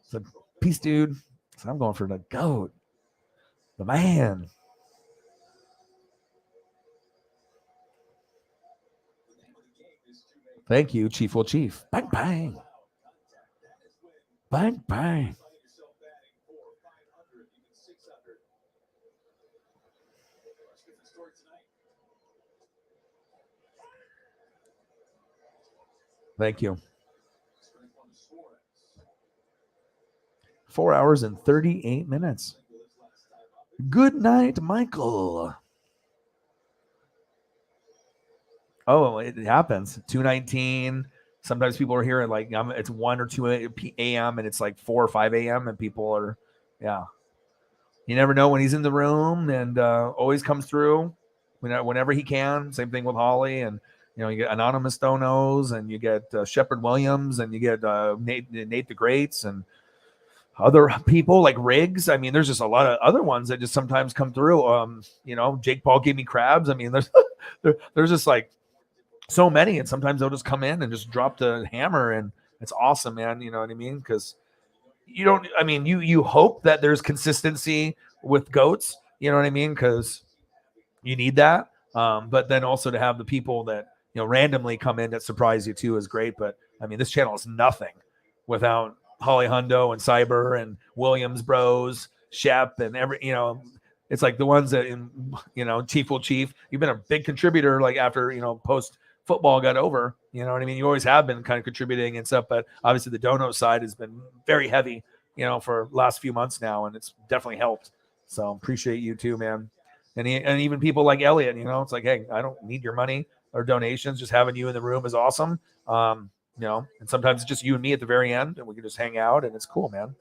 So peace, dude. So I'm going for the GOAT. The man. Thank you, Chief will Chief. Bang, bang. Bang, bang. Thank you. 4 hours and 38 minutes. Good night, Michael. Oh, it happens. 2:19. Sometimes people are here at like it's 1 or 2 a.m. and it's like 4 or 5 a.m. and people are, yeah. You never know when he's in the room, and always comes through whenever he can. Same thing with Holly, and you get Anonymous Donos, and you get Shepard Williams, and you get Nate the Greats, and other people like Riggs. I mean, there's just a lot of other ones that just sometimes come through. Jake Paul gave me crabs. I mean, there's just like so many, and sometimes they'll just come in and just drop the hammer, and it's awesome, man. You know what I mean? Because you hope that there's consistency with goats. You know what I mean? Because you need that. But then also to have the people that randomly come in that surprise you too is great. But I mean, this channel is nothing without Holly Hundo and Cyber and Williams Bros, Shep, and it's like the ones that Chief will Chief. You've been a big contributor, like after post football got over. You know what I mean? You always have been kind of contributing and stuff, but obviously the dono side has been very heavy, for last few months now, and it's definitely helped. So appreciate you too, man. And even people like Elliot, it's like, hey, I don't need your money or donations. Just having you in the room is awesome. And sometimes it's just you and me at the very end, and we can just hang out, and it's cool, man.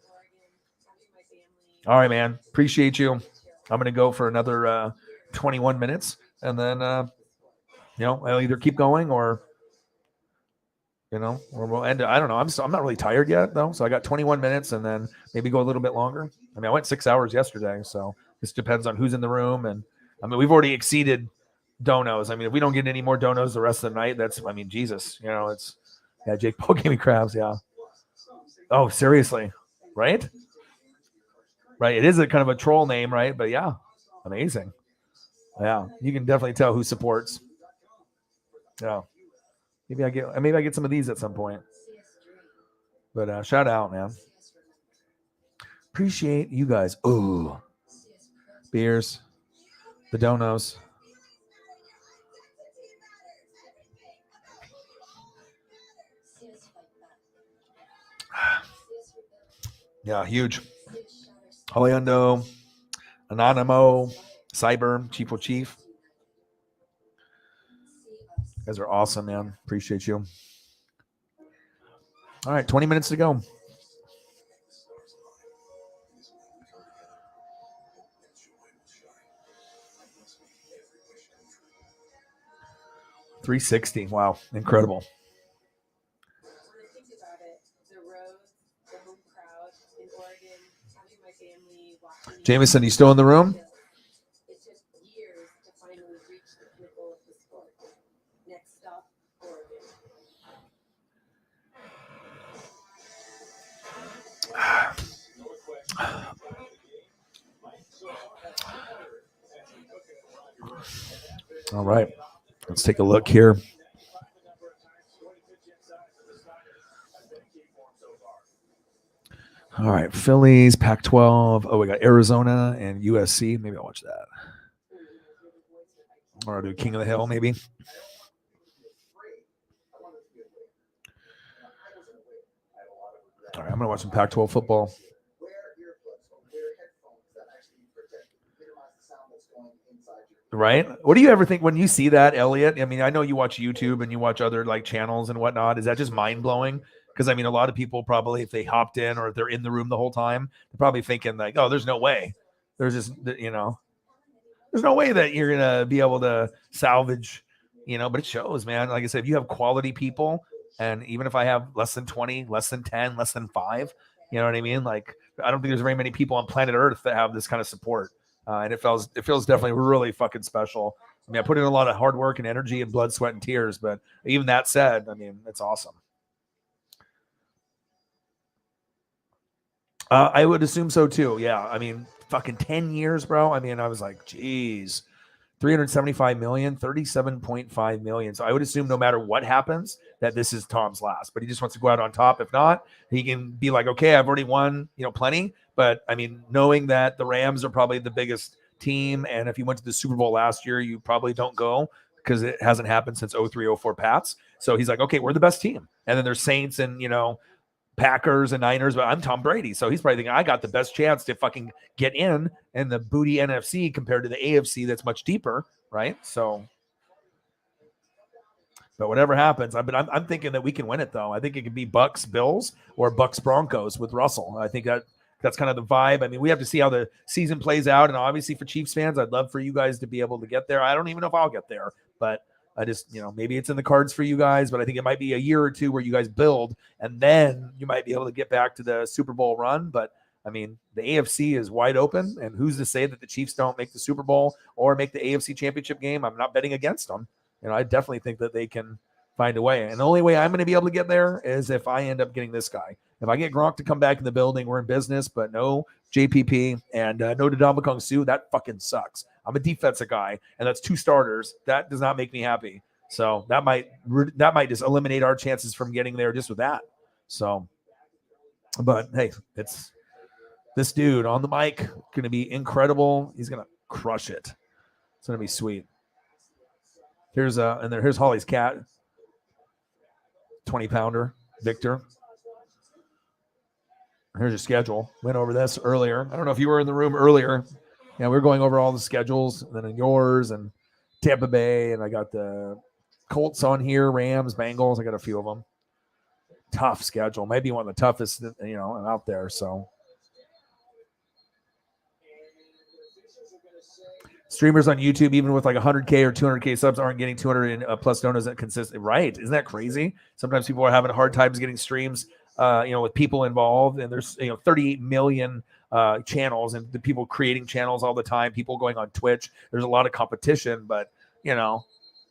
All right, man. Appreciate you. I'm going to go for another 21 minutes, and then, I'll either keep going or we'll end it. I don't know. I'm not really tired yet, though. So I got 21 minutes, and then maybe go a little bit longer. I mean, I went 6 hours yesterday, so this depends on who's in the room. And I mean, we've already exceeded donos. I mean, if we don't get any more donos the rest of the night, Jesus. Jake Paul gave me crabs. Yeah. Oh, seriously, right? Right. It is a kind of a troll name, right? But yeah, amazing. Yeah, you can definitely tell who supports. Yeah. Maybe I get some of these at some point. But shout out, man. Appreciate you guys. Ooh. Beers. The donos. Yeah, huge. Hollando, Anonimo, Cyber, Chief will Chief. You guys are awesome, man. Appreciate you. All right, 20 minutes to go. $360. Wow, incredible. Jameson, you still in the room? It's just years to finally reach the pinnacle of the sport. Next stop, Oregon. All right, let's take a look here. All right, Phillies, Pac-12. Oh, we got Arizona and USC. Maybe I'll watch that. Or I'll do King of the Hill, maybe. All right, I'm going to watch some Pac-12 football. Right? What do you ever think when you see that, Elliot? I mean, I know you watch YouTube and you watch other like channels and whatnot. Is that just mind-blowing? Because I mean, a lot of people probably, if they hopped in or if they're in the room the whole time, they're probably thinking like, oh, there's no way. There's just, there's no way that you're going to be able to salvage, but it shows, man. Like I said, if you have quality people, and even if I have less than 20, less than 10, less than 5, you know what I mean? Like, I don't think there's very many people on planet Earth that have this kind of support. And it feels definitely really fucking special. I mean, I put in a lot of hard work and energy and blood, sweat, and tears, but even that said, I mean, it's awesome. I would assume so too. Yeah. I mean, fucking 10 years, bro. I mean, I was like, geez, $375 million, $37.5 million. So I would assume no matter what happens, that this is Tom's last. But he just wants to go out on top. If not, he can be like, okay, I've already won, plenty. But I mean, knowing that the Rams are probably the biggest team, and if you went to the Super Bowl last year, you probably don't go because it hasn't happened since 03-04 Pats. So he's like, okay, we're the best team. And then there's Saints and Packers and Niners, but I'm Tom Brady. So he's probably thinking, I got the best chance to fucking get in the booty NFC compared to the AFC that's much deeper, right? So, but whatever happens, I'm thinking that we can win it, though. I think it could be Bucks Bills or Bucks Broncos with Russell. I think that's kind of the vibe. I mean, we have to see how the season plays out. And obviously for Chiefs fans, I'd love for you guys to be able to get there. I don't even know if I'll get there, but I just, maybe it's in the cards for you guys, but I think it might be a year or two where you guys build and then you might be able to get back to the Super Bowl run. But I mean, the AFC is wide open, and who's to say that the Chiefs don't make the Super Bowl or make the AFC Championship game? I'm not betting against them. I definitely think that they can find a way. And the only way I'm going to be able to get there is if I end up getting this guy. If I get Gronk to come back in the building, we're in business, but no JPP and no Ndamukong Suh, that fucking sucks. I'm a defensive guy, and that's 2 starters. That does not make me happy. So that might just eliminate our chances from getting there just with that. So, but hey, it's this dude on the mic going to be incredible. He's going to crush it. It's going to be sweet. Here's Holly's cat, 20-pounder, Victor. Here's your schedule. Went over this earlier. I don't know if you were in the room earlier. Yeah, we were going over all the schedules, and then in yours and Tampa Bay, and I got the Colts on here, Rams, Bengals. I got a few of them. Tough schedule. Maybe one of the toughest, out there. So streamers on YouTube, even with like 100K or 200K subs, aren't getting 200 plus donos that consistent. Right? Isn't that crazy? Sometimes people are having hard times getting streams, with people involved, and there's 38 million channels and the people creating channels all the time, people going on Twitch. There's a lot of competition, but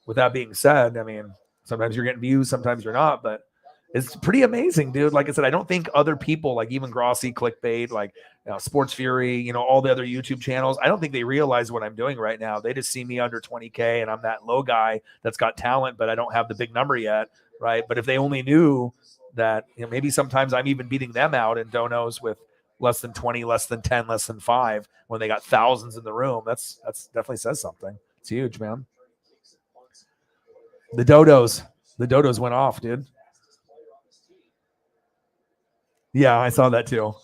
with that being said, I mean, sometimes you're getting views, sometimes you're not, but it's pretty amazing, dude. Like I said, I don't think other people, like even Grossi, Clickbait, like Sports Fury, all the other YouTube channels, I don't think they realize what I'm doing right now. They just see me under 20K and I'm that low guy that's got talent, but I don't have the big number yet, right? But if they only knew that, maybe sometimes I'm even beating them out in donos with less than 20, less than 10, less than 5 when they got thousands in the room. That's definitely says something. It's huge, man. The dodos went off, dude. Yeah, I saw that too.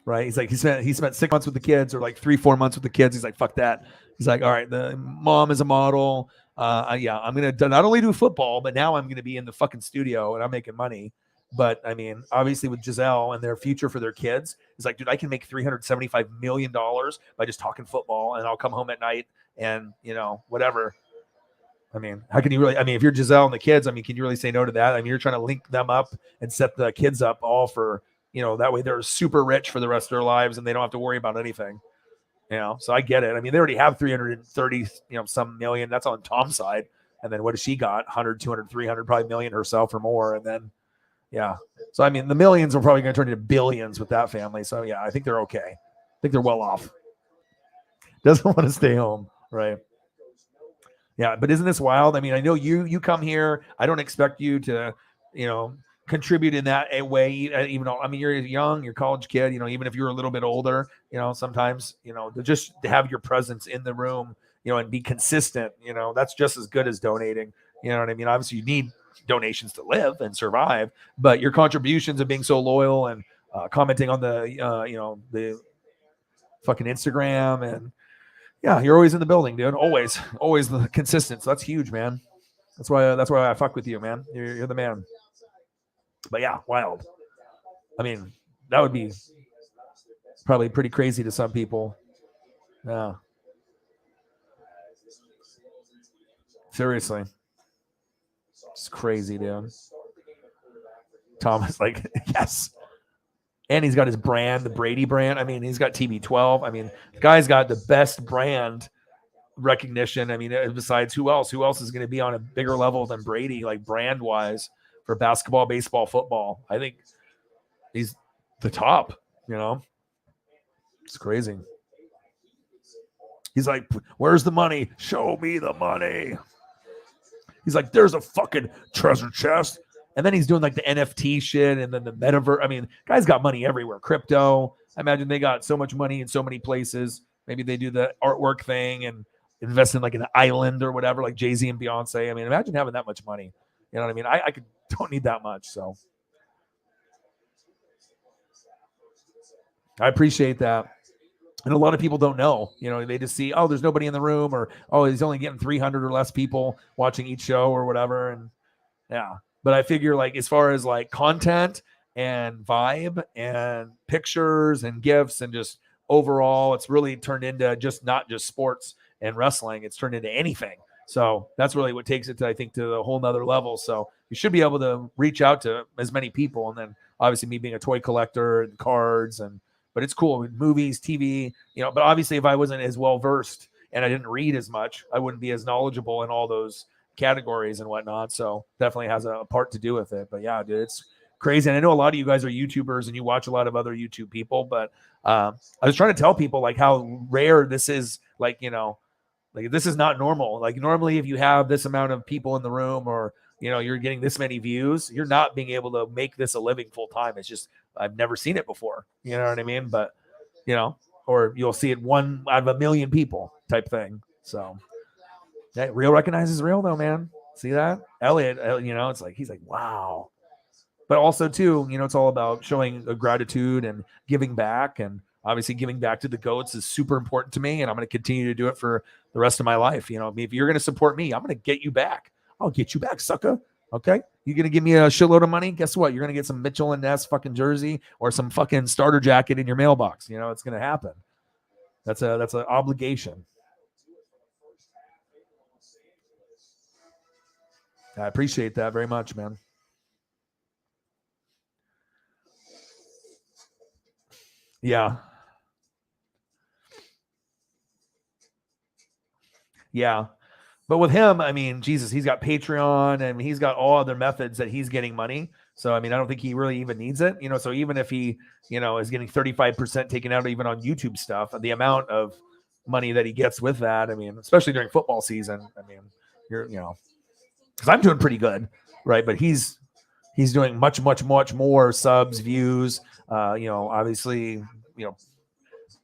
Right? He's like, he spent 6 months with the kids, or like 3-4 months with the kids. He's like, fuck that. He's like, all right, the mom is a model. Yeah, I'm gonna not only do football, but now I'm gonna be in the fucking studio and I'm making money. But I mean, obviously with Giselle and their future for their kids, he's like, dude, I can make $375 million by just talking football, and I'll come home at night and whatever. I mean, how can you really? I mean, if you're Giselle and the kids, I mean, can you really say no to that? I mean, you're trying to link them up and set the kids up all for, that way they're super rich for the rest of their lives and they don't have to worry about anything. So I get it. I mean, they already have 330, some million. That's on Tom's side. And then what has she got? 100, 200, 300, probably million herself or more. And then, yeah. So, I mean, the millions are probably going to turn into billions with that family. So, yeah, I think they're okay. I think they're well off. Doesn't want to stay home, right? Yeah, but isn't this wild? I mean, I know you come here. I don't expect you to, contribute in that way. Even though, I mean, you're young, you're a college kid. Even if you're a little bit older, sometimes, just to have your presence in the room, and be consistent. That's just as good as donating. You know what I mean? Obviously, you need donations to live and survive, but your contributions of being so loyal and commenting on the, the fucking Instagram and. Yeah, you're always in the building, dude. Always the consistent. So that's huge, man. That's why I fuck with you, man. You're the man. But yeah, wild. I mean, that would be probably pretty crazy to some people. Yeah. Seriously. It's crazy, dude. Thomas, like, yes. And he's got his brand, the Brady brand. I mean, he's got TB12. I mean, the guy's got the best brand recognition. I mean, besides who else is going to be on a bigger level than Brady, like brand wise, for basketball, baseball, football? I think he's the top. It's crazy. He's like, where's the money? Show me the money. He's like, there's a fucking treasure chest. And then he's doing like the NFT shit and then the metaverse. I mean, guy's got money everywhere. Crypto. I imagine they got so much money in so many places. Maybe they do the artwork thing and invest in like an island or whatever, like Jay-Z and Beyonce. I mean, imagine having that much money. You know what I mean? I don't need that much. So I appreciate that. And a lot of people don't know, you know, they just see, oh, there's nobody in the room, or, oh, he's only getting 300 or less people watching each show or whatever. And yeah, but I figure like as far as like content and vibe and pictures and gifts and just overall, it's really turned into just not just sports and wrestling. It's turned into anything. So that's really what takes it to, I think, to a whole nother level. So you should be able to reach out to as many people. And then obviously me being a toy collector and cards but it's cool with movies, TV, you know, but obviously if I wasn't as well versed and I didn't read as much, I wouldn't be as knowledgeable in all those categories and whatnot. So definitely has a part to do with it. But yeah, dude, it's crazy. And I know a lot of you guys are YouTubers and you watch a lot of other YouTube people, but I was trying to tell people like how rare this is. Like, you know, like this is not normal. Like normally if you have this amount of people in the room or, you know, you're getting this many views, you're not being able to make this a living full time. It's just, I've never seen it before. You know what I mean? But, you know, or you'll see it 1 out of 1,000,000 people type thing. So that real recognizes real though, man. See that? Elliot, you know, it's like, he's like, wow. But also too, you know, it's all about showing a gratitude and giving back. And obviously giving back to the GOATs is super important to me. And I'm going to continue to do it for the rest of my life. You know, if you're going to support me, I'm going to get you back. I'll get you back, sucker. Okay. You're going to give me a shitload of money. Guess what? You're going to get some Mitchell and Ness fucking jersey or some fucking starter jacket in your mailbox. You know, it's going to happen. That's an obligation. I appreciate that very much, man. Yeah. Yeah. But with him, I mean, Jesus, he's got Patreon and he's got all other methods that he's getting money. So, I mean, I don't think he really even needs it, you know. So even if he, you know, is getting 35% taken out even on YouTube stuff, the amount of money that he gets with that, I mean, especially during football season, I mean, you know, because I'm doing pretty good, right? But he's doing much more subs, views, you know, obviously, you know,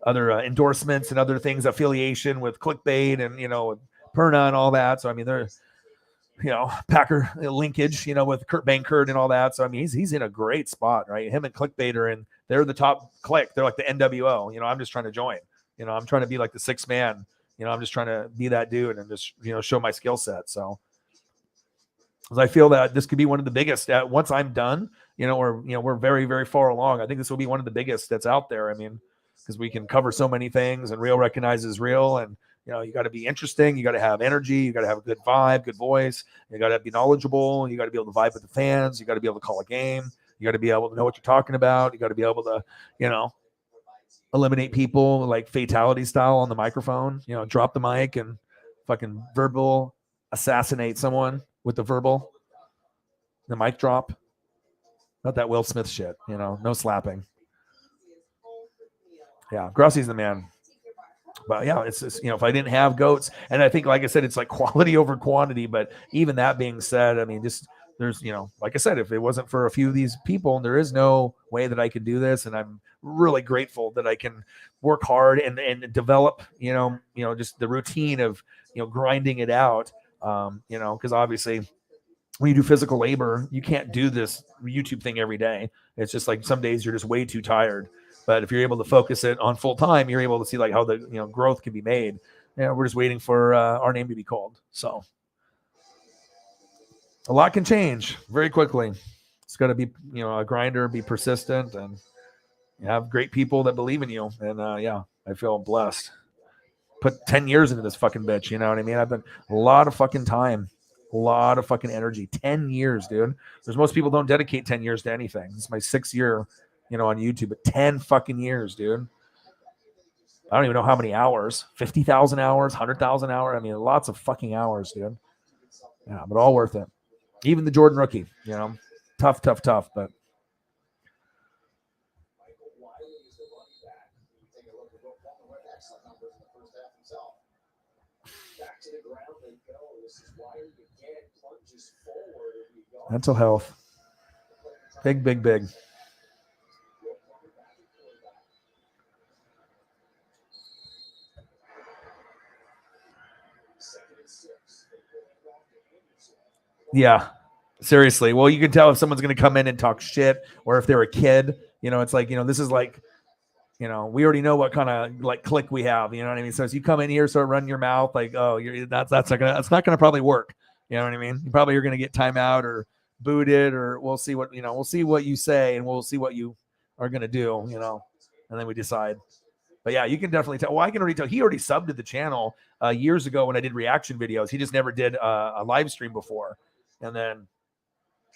other endorsements and other things, affiliation with clickbait and, you know, Perna and all that. So, I mean, they're, you know, Packer linkage, you know, with Kurt Bankert and all that. So, I mean, he's in a great spot, right? Him and Clickbait are in, they're the top click. They're like the NWO. You know, I'm just trying to join. You know, I'm trying to be like the sixth man. You know, I'm just trying to be that dude and just, you know, show my skill set. So, because I feel that this could be one of the biggest. Once I'm done, you know, or, you know, we're very, very far along. I think this will be one of the biggest that's out there. I mean, because we can cover so many things and real recognizes real. And, you know, you got to be interesting. You got to have energy. You got to have a good vibe, good voice. You got to be knowledgeable. You got to be able to vibe with the fans. You got to be able to call a game. You got to be able to know what you're talking about. You got to be able to, you know, eliminate people like fatality style on the microphone, you know, drop the mic and fucking verbal assassinate someone with the mic drop. Not that Will Smith shit, you know, no slapping. Yeah, Grossy's the man. But yeah, it's just, you know, if I didn't have GOATs, and I think, like I said, it's like quality over quantity. But even that being said, I mean, just there's, you know, like I said, if it wasn't for a few of these people, there is no way that I could do this. And I'm really grateful that I can work hard and develop, you know, just the routine of, you know, grinding it out, you know, because obviously when you do physical labor, you can't do this YouTube thing every day. It's just like some days you're just way too tired. But if you're able to focus it on full time, you're able to see like how the, you know, growth can be made. Yeah, we're just waiting for our name to be called. So a lot can change very quickly. It's got to be, you know, a grinder, be persistent, and you have great people that believe in you. And yeah, I feel blessed. Put 10 years into this fucking bitch. You know what I mean? I've been a lot of fucking time, a lot of fucking energy. 10 years, dude. There's most people don't dedicate 10 years to anything. This is my 6th year, you know, on YouTube, but 10 fucking years, dude. I don't even know how many hours, 50,000 hours, 100,000 hours. I mean, lots of fucking hours, dude. Yeah, but all worth it. Even the Jordan rookie, you know, tough, but. Back to the ground they go. This is Wire again. Plunges forward. Mental health. Big, big, big. Yeah. Seriously. Well, you can tell if someone's going to come in and talk shit or if they're a kid. You know, it's like, you know, this is like, you know, we already know what kind of like click we have. You know what I mean? So as you come in here, start running your mouth like, oh, that's not gonna probably work. You know what I mean? You probably are gonna get timeout or booted, or we'll see what you say, and we'll see what you are gonna do. You know, and then we decide. But yeah, you can definitely tell. Well, I can already tell. He already subbed to the channel years ago when I did reaction videos. He just never did a live stream before, and then.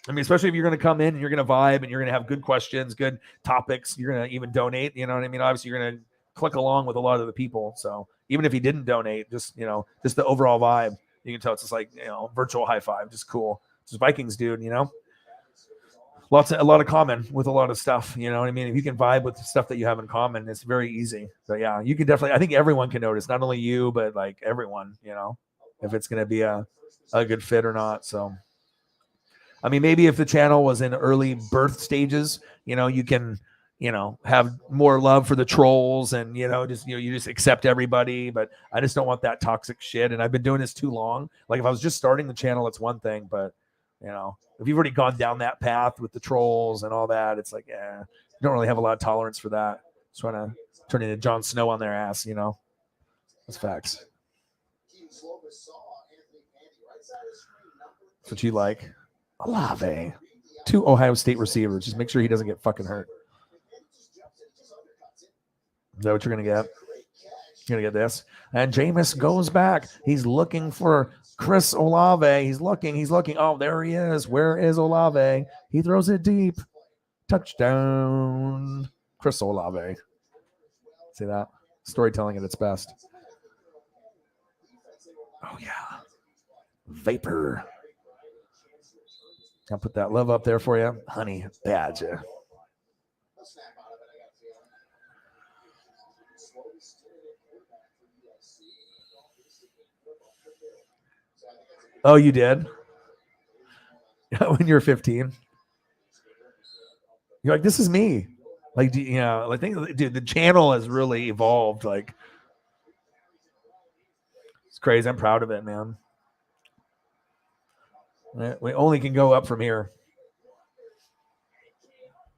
I mean, especially if you're going to come in and you're going to vibe and you're going to have good questions, good topics, you're going to even donate. You know what I mean? Obviously, you're going to click along with a lot of the people. So even if he didn't donate, just the overall vibe, you can tell it's just like virtual high five, just cool. Just Vikings, dude. You know, a lot of common with a lot of stuff. You know what I mean? If you can vibe with the stuff that you have in common, it's very easy. But yeah, you can definitely. I think everyone can notice, not only you, but like everyone. You know, if it's going to be a good fit or not. So. I mean, maybe if the channel was in early birth stages, you can, have more love for the trolls and, you just accept everybody. But I just don't want that toxic shit. And I've been doing this too long. Like if I was just starting the channel, it's one thing. But, if you've already gone down that path with the trolls and all that, it's like, you don't really have a lot of tolerance for that. Just want to turn into Jon Snow on their ass, That's facts. That's what you like. Olave. 2 Ohio State receivers. Just make sure he doesn't get fucking hurt. Is that what you're going to get? You're going to get this. And Jameis goes back. He's looking for Chris Olave. He's looking. Oh, there he is. Where is Olave? He throws it deep. Touchdown. Chris Olave. See that? Storytelling at its best. Oh, yeah. Vapor. I'll put that love up there for you. Honey Badger. Oh, you did? When you were 15? You're like, this is me. Like, I think, dude, the channel has really evolved. Like, it's crazy. I'm proud of it, man. We only can go up from here.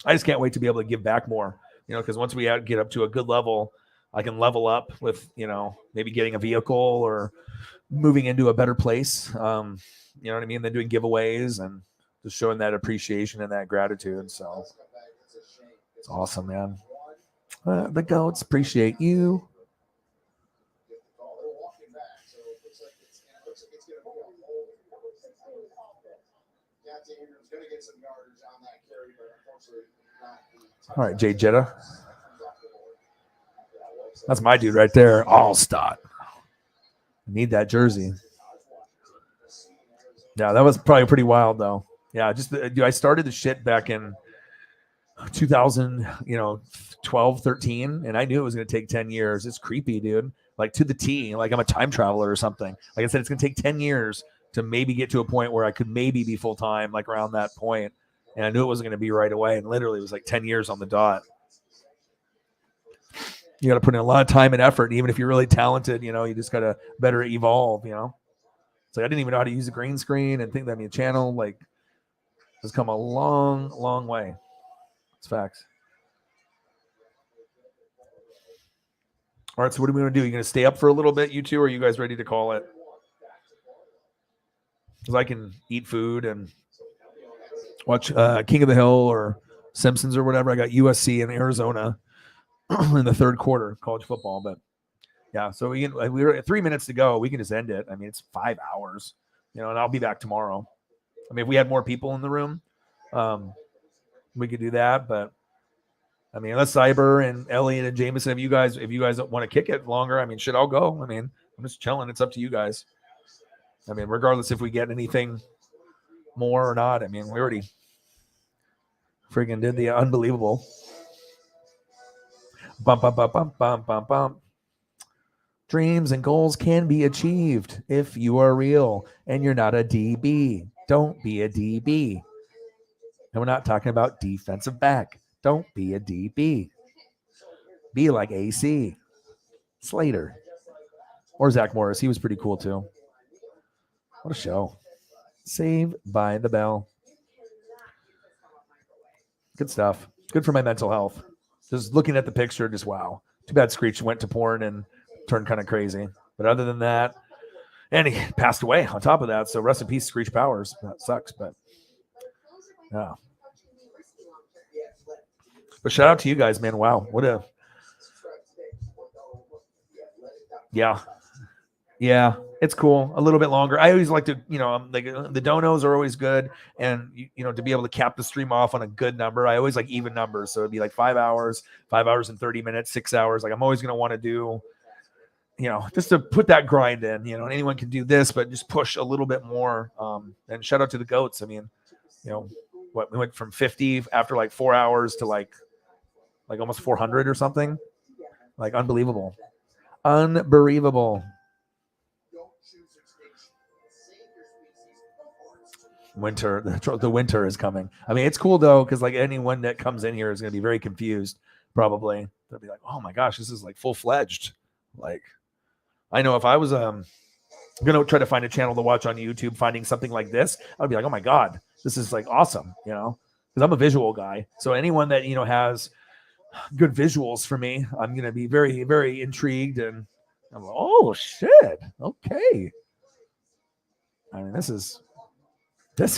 I just can't wait to be able to give back more, because once we get up to a good level, I can level up with, maybe getting a vehicle or moving into a better place. You know what I mean? Then doing giveaways and just showing that appreciation and that gratitude. So it's awesome, man. The goats appreciate you. All right, Jay Jetta. That's my dude right there. Allstott. Need that jersey. Yeah, that was probably pretty wild though. Yeah, I started the shit back in 2012, 13, and I knew it was going to take 10 years. It's creepy, dude. Like to the T, like I'm a time traveler or something. Like I said, it's going to take 10 years to maybe get to a point where I could maybe be full time, like around that point. And I knew it wasn't going to be right away. And literally it was like 10 years on the dot. You got to put in a lot of time and effort. And even if you're really talented, you just got to better evolve, It's like I didn't even know how to use a green screen and think that channel like has come a long, long way. It's facts. All right, so what are we going to do? You going to stay up for a little bit, you two, or are you guys ready to call it? Because I can eat food and watch King of the Hill or Simpsons or whatever. I got USC in Arizona in the third quarter, college football. But yeah, so we're at 3 minutes to go. We can just end it. I mean, it's 5 hours, and I'll be back tomorrow. I mean, if we had more people in the room, we could do that. But I mean, unless Cyber and Elliot and Jameson, if you guys want to kick it longer, I mean, shit, I'll go. I mean, I'm just chilling. It's up to you guys. I mean, regardless if we get anything more or not. I mean, we already freaking did the unbelievable. Bump, bump, bump, bump, bump, bump, bump. Dreams and goals can be achieved if you are real and you're not a DB. Don't be a DB. And we're not talking about defensive back. Don't be a DB. Be like AC, Slater, or Zach Morris. He was pretty cool too. What a show. Saved by the Bell. Good stuff. Good for my mental health. Just looking at the picture, just wow. Too bad Screech went to porn and turned kind of crazy. But other than that, and he passed away on top of that. So rest in peace, Screech Powers. That sucks, but yeah. But shout out to you guys, man. Wow. What a yeah, it's cool. A little bit longer. I always like to, like the donos are always good, and to be able to cap the stream off on a good number. I always like even numbers, so it'd be like 5 hours, 5 hours and 30 minutes, 6 hours. Like I'm always gonna want to do, just to put that grind in. And anyone can do this, but just push a little bit more. And shout out to the goats. I mean, we went from 50 after like 4 hours to like almost 400 or something. Like unbelievable. Winter, the winter is coming. I mean, it's cool though, because like anyone that comes in here is going to be very confused. Probably they'll be like, "Oh my gosh, this is like full fledged." Like, I know if I was going to try to find a channel to watch on YouTube, finding something like this, I'd be like, "Oh my god, this is like awesome," because I'm a visual guy. So anyone that has good visuals for me, I'm going to be very, very intrigued, and I'm like, "Oh shit, okay." I mean, this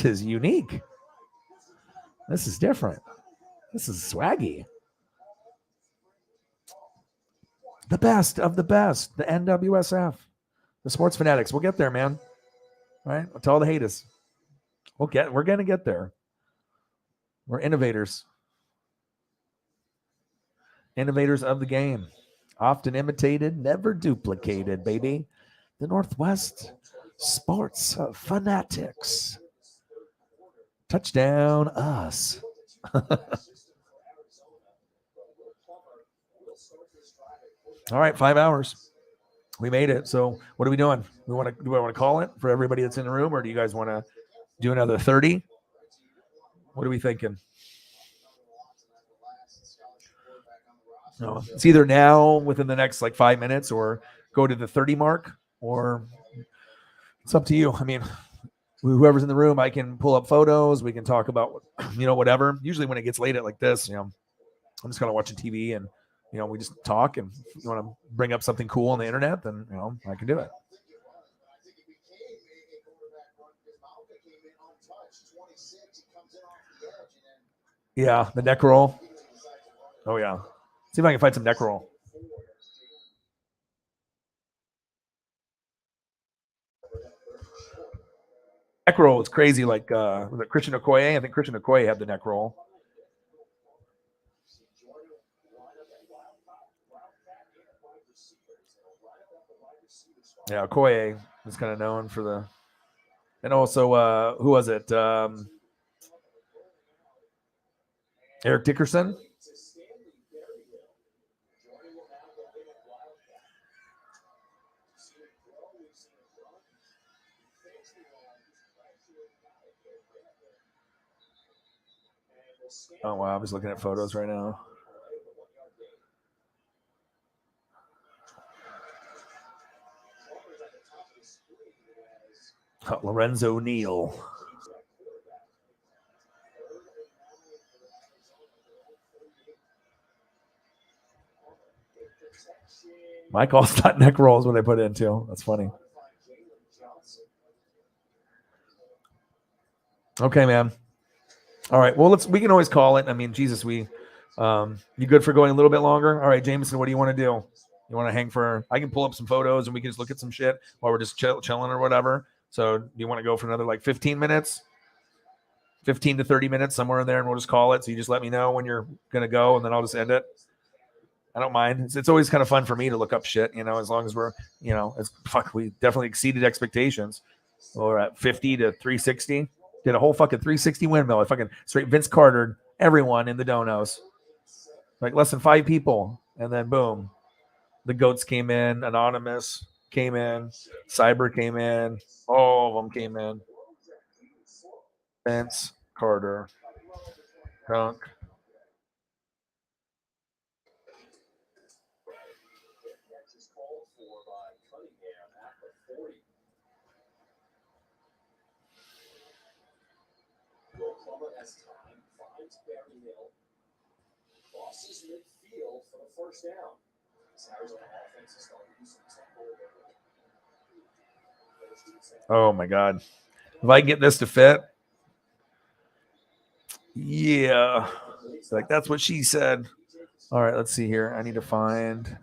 is unique. This is different. This is swaggy. The best of the best. The NWSF. The Sports Fanatics. We'll get there, man. All right? I'll tell all the haters. We're going to get there. We're innovators. Innovators of the game. Often imitated, never duplicated, baby. The Northwest Sports Fanatics. Touchdown us. All right, 5 hours. We made it. So what are we doing? Do I want to call it for everybody that's in the room, or do you guys want to do another 30? What are we thinking? No, it's either now within the next like 5 minutes, or go to the 30 mark, or it's up to you. I mean, whoever's in the room, I can pull up photos. We can talk about, whatever. Usually when it gets late at like this, I'm just kind of watching TV, and we just talk. And if you want to bring up something cool on the internet, then I can do it. Yeah, the neck roll. Oh yeah. See if I can find some neck roll. Neck roll is crazy. Like was it Christian Okoye? I think Christian Okoye had the neck roll. Yeah, Okoye is kind of known for the, and also who was it? Eric Dickerson. Oh wow, I'm just looking at photos right now. Oh, Lorenzo Neal. My call's not neck roll is what I put in too. That's funny. Okay, man. All right. Well, we can always call it. I mean, Jesus, you good for going a little bit longer? All right, Jameson, what do you want to do? You want to hang for? I can pull up some photos and we can just look at some shit while we're just chilling or whatever. So, do you want to go for another like 15 minutes? 15 to 30 minutes, somewhere in there, and we'll just call it. So you just let me know when you're gonna go, and then I'll just end it. I don't mind. It's always kind of fun for me to look up shit, as long as we're, we definitely exceeded expectations. We're at 50 to 360. Did a whole fucking 360 windmill. I fucking straight Vince Cartered everyone in the donos. Like less than 5 people. And then boom. The goats came in. Anonymous came in. Cyber came in. All of them came in. Vince Carter. Dunk. Catch is called for by Cunningham at the 40. Will Plummer has time, finds Barry Hill. Crosses midfield for the first down. This Arizona offense is starting to do some tempo. Oh my God. If I can get this to fit. Yeah. Like that's what she said. All right, let's see here. I need to find. Back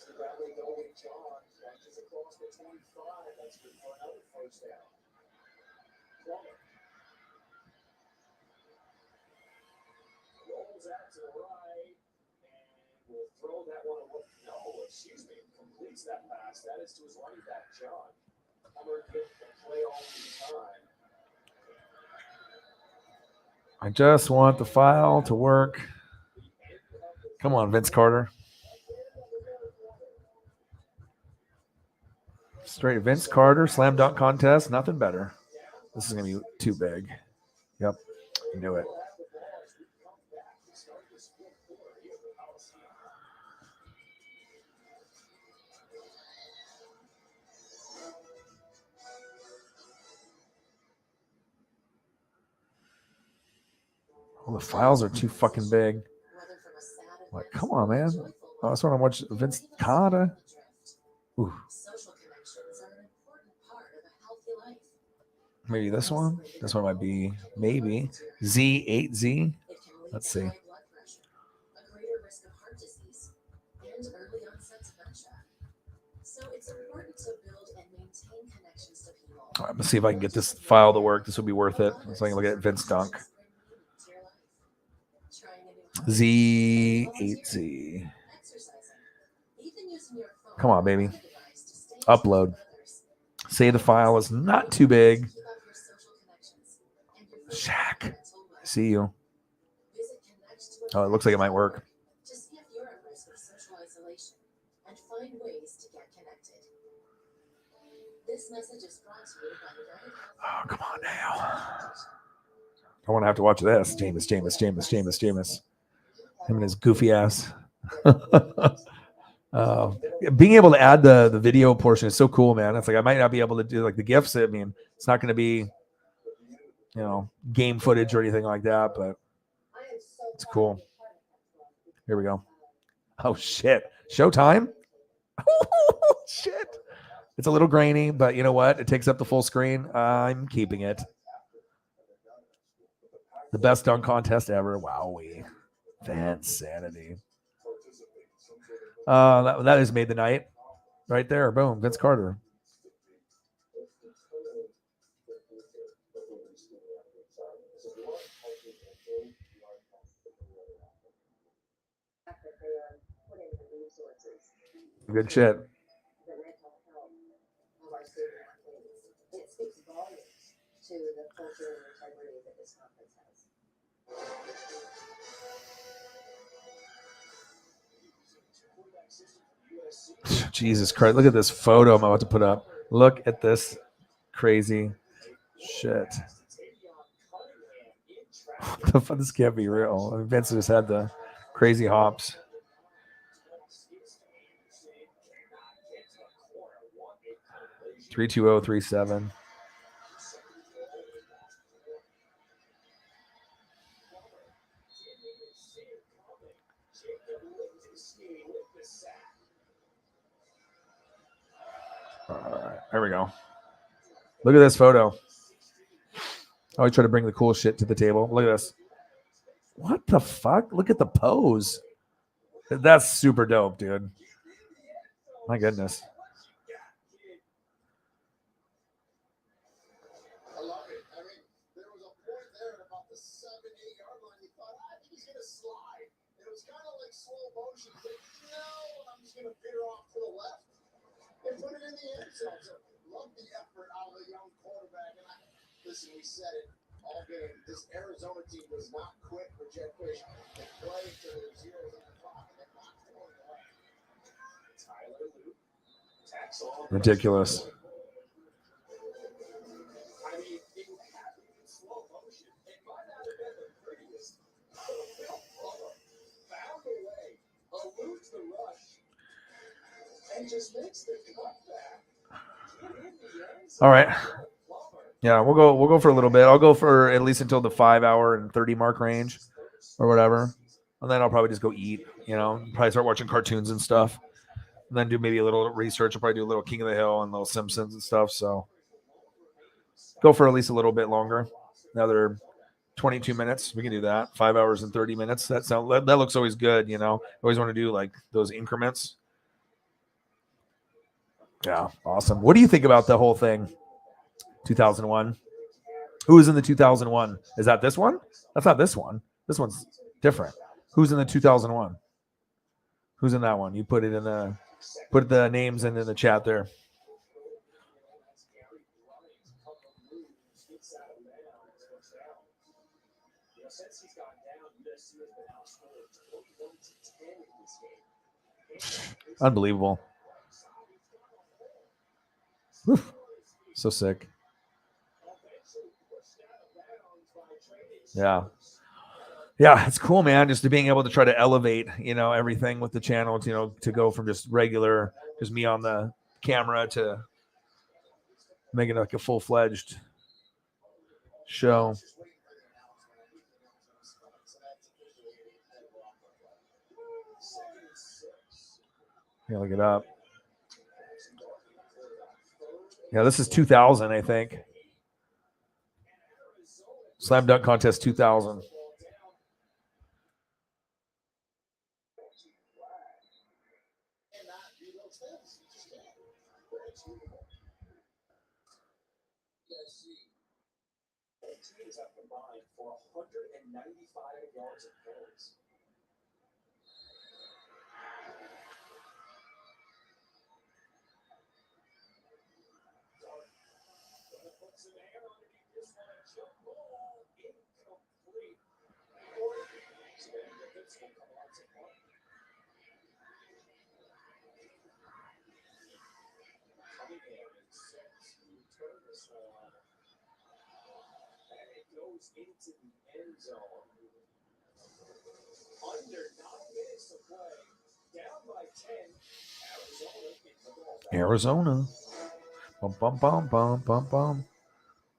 to the ground they go with John. Launches across the 25. That's good for another first down. Plummer rolls out to the right and will throw that one away. No, excuse me. Completes that pass. That is to his running back, John. Plummer gets the play all the time. I just want the file to work. Come on, Vince Carter. Straight Vince Carter, slam dunk contest, nothing better. This is going to be too big. Yep, I knew it. Well, the files are too fucking big. Like, come on, man. I just want to watch Vince Carter. Ooh. Maybe this one. This one might be maybe Z8Z. Let's see. All right, let's see if I can get this file to work. This will be worth it. So I can look at Vince Dunk. Z8Z. Come on, baby. Upload. Say the file is not too big. Shaq. See you. Oh, it looks like it might work. Oh, come on now. I want to have to watch this. Jameis. Him and his goofy ass. Being able to add the video portion is so cool, man. It's like I might not be able to do like the GIFs. I mean, it's not going to be, game footage or anything like that, but it's cool. Here we go. Oh shit! Showtime. Shit. It's a little grainy, but you know what? It takes up the full screen. I'm keeping it. The best dunk contest ever. Wowee. Vansanity. That has made the night. Right there. Boom. Vince Carter. Good shit. It speaks volumes to the culture and integrity that this conference has. Jesus Christ. Look at this photo I'm about to put up. Look at this crazy shit. What the fuck? This can't be real. I mean, Vince just had the crazy hops. $32037. All right, there we go. Look at this photo. I always try to bring the cool shit to the table. Look at this. What the fuck? Look at the pose. That's super dope, dude. My goodness. I love it. I mean, there was a point there at about the 7-8 yard line. You thought, I think he's going to slide. It was kind of like slow motion. But no, I'm just going to veer off to the left and put it in the end zone. So love the effort out of the young quarterback. And listen, we said it all game. This Arizona team does not quit for Jet Fish. They play to the zeros on the clock, and they're not throwing away. Tyler Luke. Tax on. Ridiculous. I mean, it happened in slow motion. It might not have been the prettiest. Phil Fuller found a way, eludes the rush, and just makes the cutback. Get in the end zone. All right. Yeah, we'll go for a little bit. I'll go for at least until the 5 hour and 30 mark range or whatever. And then I'll probably just go eat, probably start watching cartoons and stuff. And then do maybe a little research. I'll probably do a little King of the Hill and little Simpsons and stuff. So go for at least a little bit longer. Another 22 minutes. We can do that. 5 hours and 30 minutes. That looks always good, Always want to do like those increments. Yeah, awesome. What do you think about the whole thing? 2001. Who was in the 2001? Is that this one? That's not this one. This one's different. Who's in the 2001? Who's in that one? You put the names in the chat there. Since he's gone down, USC has been outscored 21-10 in this game. Unbelievable. Oof. So sick. Yeah. Yeah, it's cool, man. Just being able to try to elevate, everything with the channel, to go from just regular, just me on the camera to making it like a full-fledged show. Yeah, look it up. Yeah, this is 2000, I think. Slam Dunk Contest 2000. Teams have combined for 195 yards of carries. Puts an air on it. This one, a jump ball, incomplete. So this will come out to one. Coming in and set to turn this one. And it goes into the end zone. Under 9 minutes to play. Down by 10. Arizona getting the ball back. Arizona. Bum, bum, bum, bum, bum, bum.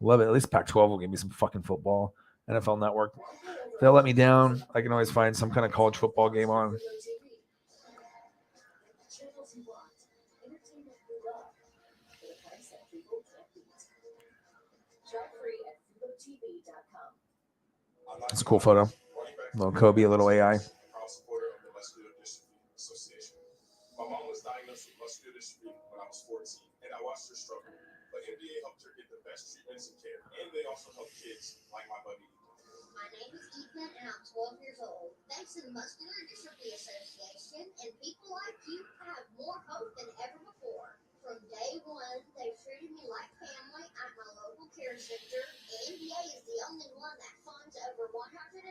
Love it. At least Pac-12 will give me some fucking football. NFL Network. If they'll let me down, I can always find some kind of college football game on. It's a cool photo. A little Kobe, a little AI. My mom was diagnosed with muscular dystrophy when I was 14, and I watched her struggle. But NBA helped her get the best treatments and care, and they also help kids like my buddy. My name is Ethan, and I'm 12 years old. Thanks to the Muscular Dystrophy Association and people like you, I have more hope than ever before. From day one, they've treated me like family at my local care center. NBA is the only one that funds over 150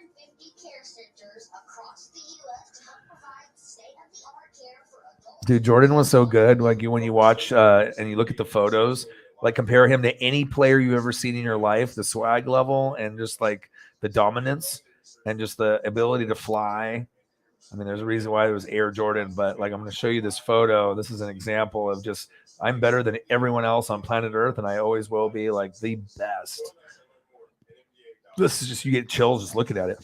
care centers across the U.S. to help provide state-of-the-art care for adults. Dude, Jordan was so good. Like when you watch and you look at the photos, like compare him to any player you've ever seen in your life, the swag level and just like the dominance and just the ability to fly. I mean, there's a reason why it was Air Jordan, but like I'm going to show you this photo. This is an example of just I'm better than everyone else on planet Earth, and I always will be like the best. This is just you get chills just looking at it.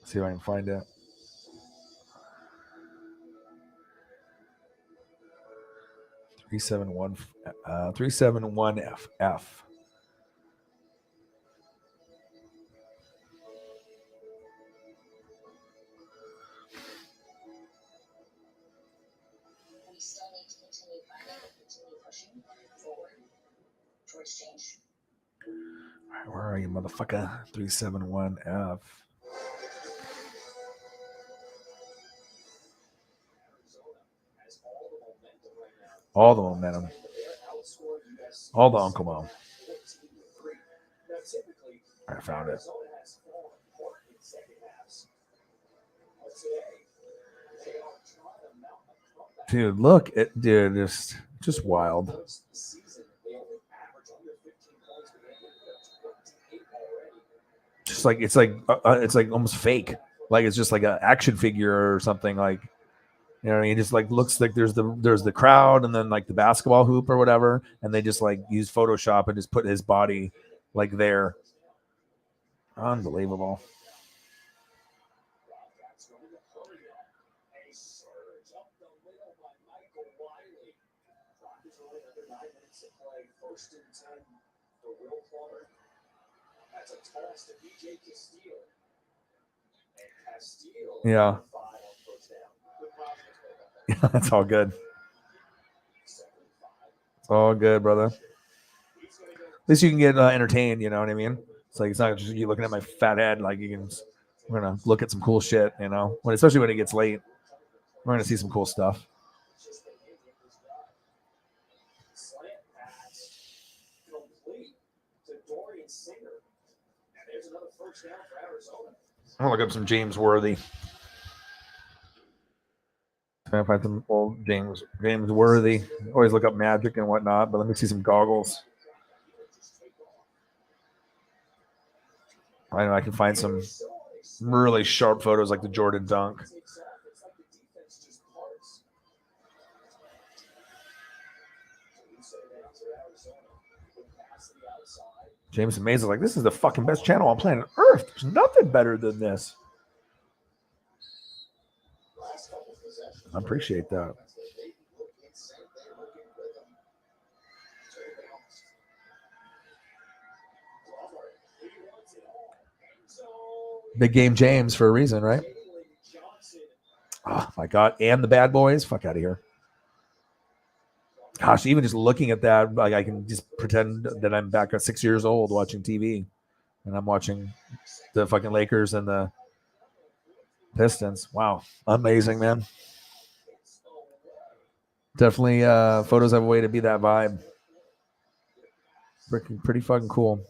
See if I can find it. Three seven one FF. We still need to continue fighting and continue pushing forward towards change. Where are you, motherfucker? 371F. All the momentum. All the Uncle Mo. I found it. Dude, look at dude, just wild. Just like it's like almost fake. Like it's just like an action figure or something. Like, you know what I mean? It just like looks like there's the crowd and then like the basketball hoop or whatever, and they just like use Photoshop and just put his body like there. Unbelievable. Yeah. Yeah, that's all good. It's all good, brother. At least you can get entertained, you know what I mean? It's like it's not just you looking at my fat head. Like you can, we're gonna look at some cool shit, you know. Especially when it gets late, we're gonna see some cool stuff. I'm gonna look up some James Worthy. Trying to find some old James Worthy. Always look up Magic and whatnot, but let me see some goggles. I know I can find some really sharp photos like the Jordan dunk. James Mays is like, this is the fucking best channel on planet Earth. There's nothing better than this. I appreciate that. Big game James for a reason, right? Oh my God. And the bad boys. Fuck out of here. Gosh, even just looking at that, like I can just pretend that I'm back at 6 years old watching TV and I'm watching the fucking Lakers and the Pistons. Wow. Amazing, man. Definitely photos have a way to be that vibe. Pretty fucking cool.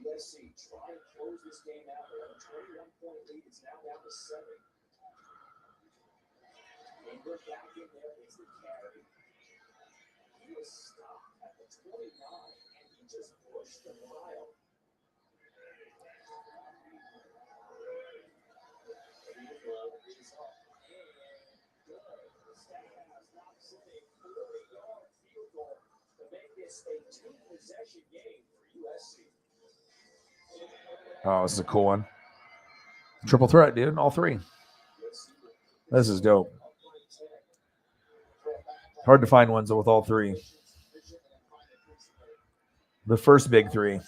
USC try and close this game out. They have a 21-point lead. It's now down to 7. And we're back in there. It's the carry. He was stopped at the 29, and he just pushed the mile. Oh, this is a cool one. Triple threat, dude. All three. This is dope. Hard to find ones with all three. The first big three.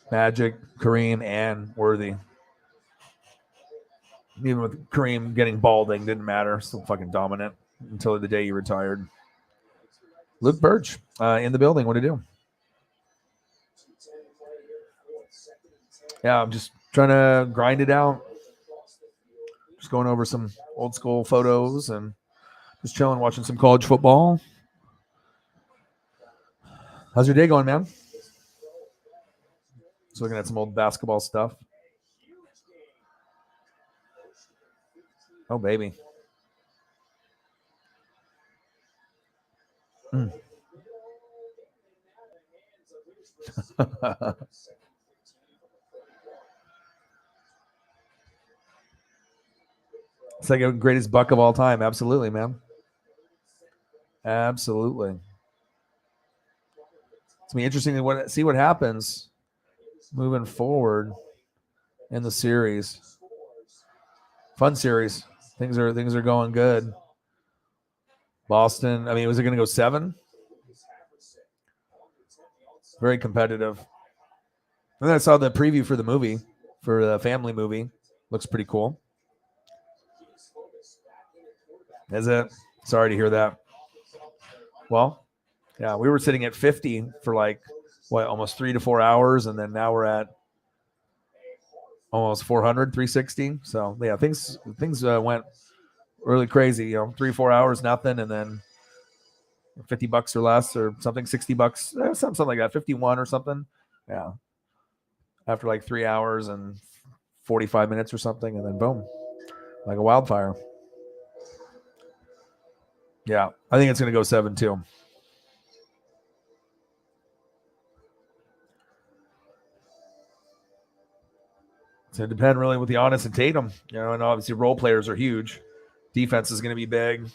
Magic, Kareem, and Worthy. Even with Kareem getting balding, didn't matter. Still fucking dominant until the day he retired. Luke Birch in the building. What do you do? Yeah, I'm just trying to grind it out. Just going over some old school photos and just chilling, watching some college football. How's your day going, man? So looking at some old basketball stuff. Oh, baby. Mm. It's like a greatest buck of all time. Absolutely, man. Absolutely. It's gonna be interesting to see what happens moving forward in the series. Fun series. Things are going good. Boston. I mean, was it going to go 7? Very competitive. And then I saw the preview for the movie, for the family movie. Looks pretty cool. Is it? Sorry to hear that. Well, yeah, we were sitting at 50 for like almost 3 to 4 hours, and then now we're at almost 400, 360. So yeah, things went really crazy. 3-4 hours, nothing, and then $50 or less or something, $60, something like that, 51 or something. Yeah. After like 3 hours and 45 minutes or something, and then boom, like a wildfire. Yeah, I think it's going to go 7 too. It's going to depend really with the Giannis and Tatum, and obviously role players are huge. Defense is going to be big.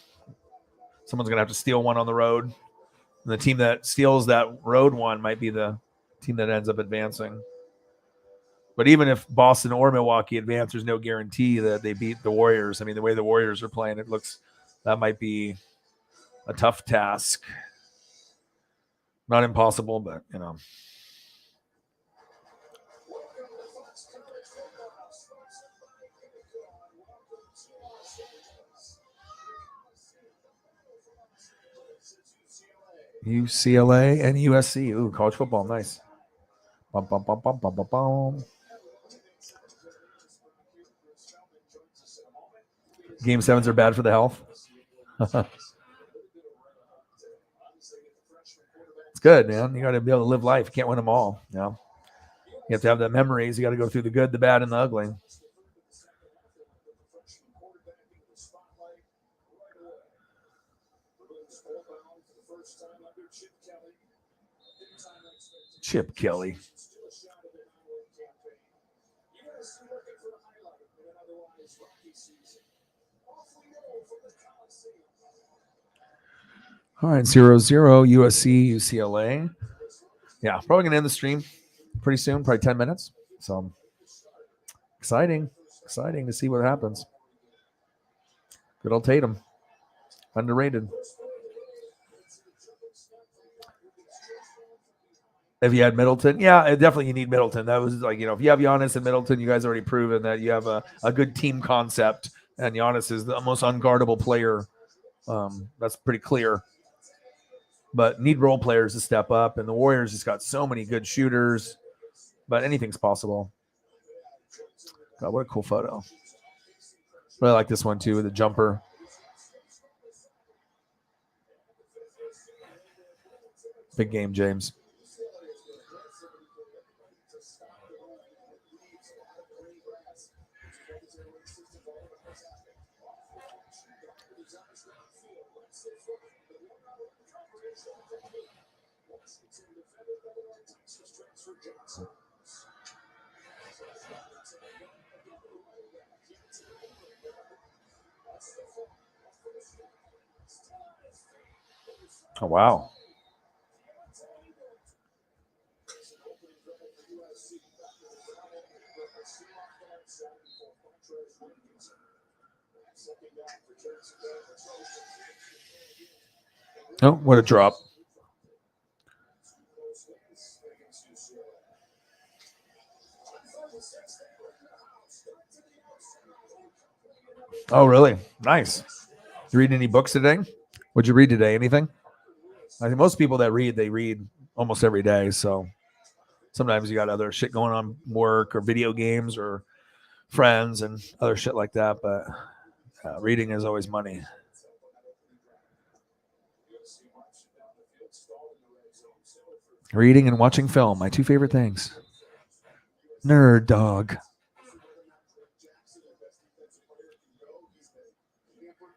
Someone's going to have to steal one on the road. And the team that steals that road one might be the team that ends up advancing. But even if Boston or Milwaukee advance, there's no guarantee that they beat the Warriors. I mean, the way the Warriors are playing, it looks that might be a tough task. Not impossible, but UCLA and USC. Ooh, college football, nice. Bum, bum, bum, bum, bum, bum, bum. Game 7s are bad for the health. It's good, man. You got to be able to live life. You can't win them all. You have to have the memories. You got to go through the good, the bad, and the ugly. Chip Kelly. All right, 0-0, USC, UCLA. Yeah, probably going to end the stream pretty soon, probably 10 minutes. So exciting to see what happens. Good old Tatum. Underrated. If you had Middleton, yeah, definitely you need Middleton. That was like, if you have Giannis and Middleton, you guys already proven that you have a good team concept, and Giannis is the most unguardable player. That's pretty clear. But need role players to step up, and the Warriors just got so many good shooters, but anything's possible. God, what a cool photo. Really like this one too, with the jumper. Big game, James. Oh, wow. Oh, what a drop. Oh, really? Nice. You reading any books today? What'd you read today? Anything? I think most people that read, they read almost every day. So sometimes you got other shit going on, work or video games or friends and other shit like that. But reading is always money. Reading and watching film, my two favorite things. Nerd dog.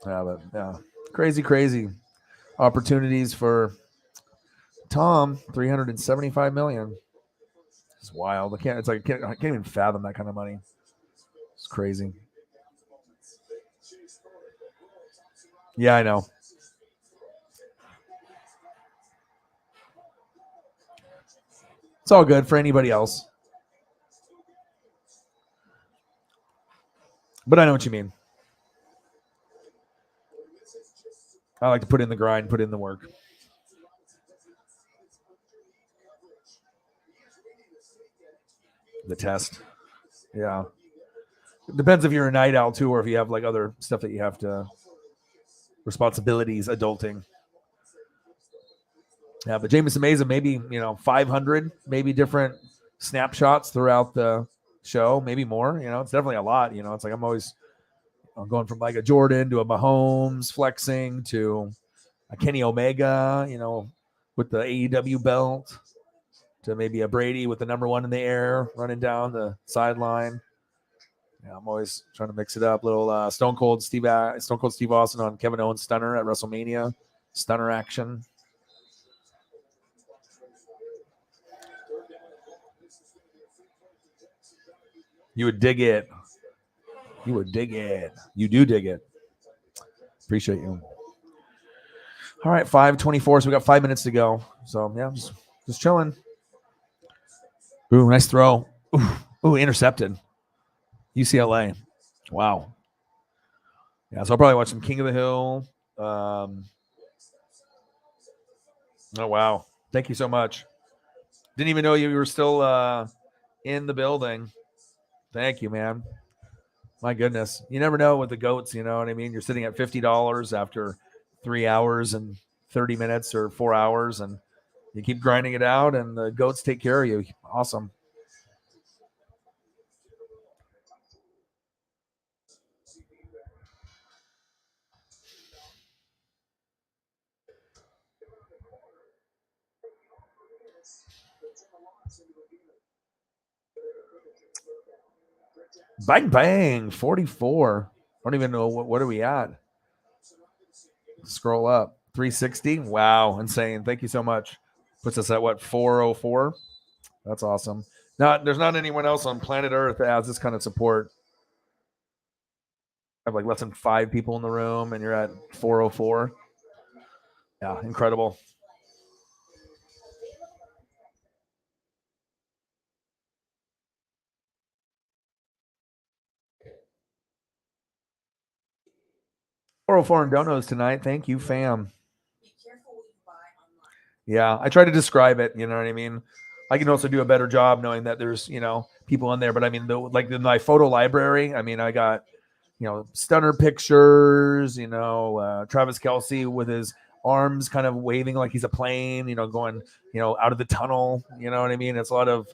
Yeah, but yeah, crazy opportunities for Tom. 375 million. It's wild. I can't even fathom that kind of money. It's crazy. Yeah, I know. It's all good for anybody else. But I know what you mean. I like to put in the grind, put in the work. The test. Yeah. It depends if you're a night owl too, or if you have like other stuff that you have to responsibilities, adulting. Yeah, but Jameson Mason, maybe 500, maybe different snapshots throughout the show, maybe more. It's definitely a lot. It's like I'm going from like a Jordan to a Mahomes flexing to a Kenny Omega, with the AEW belt, to maybe a Brady with the number 1 in the air running down the sideline. Yeah, I'm always trying to mix it up. Little Stone Cold Steve Austin on Kevin Owens stunner at WrestleMania, stunner action. You would dig it. You would dig it. You do dig it. Appreciate you. All right, 5:24. So we got 5 minutes to go. So yeah, just chilling. Ooh, nice throw. Ooh, intercepted. UCLA. Wow. Yeah, so I'll probably watch some King of the Hill. Oh wow. Thank you so much. Didn't even know you were still in the building. Thank you, man. My goodness. You never know with the goats, you know what I mean? You're sitting at $50 after 3 hours and 30 minutes or 4 hours, and you keep grinding it out, and the goats take care of you. Awesome. Bang, bang, 44. I don't even know what are we at. Scroll up. 360. Wow, insane. Thank you so much. Puts us at what, 404? That's awesome. There's not anyone else on planet Earth that has this kind of support. I have like less than 5 people in the room, and you're at 404. Yeah, incredible. $404 in donos tonight. Thank you, fam. Yeah, I try to describe it. You know what I mean? I can also do a better job knowing that there's, people in there. But I mean, like in my photo library, I mean, I got, stunner pictures, Travis Kelce with his arms kind of waving like he's a plane, going, out of the tunnel. You know what I mean? It's a lot of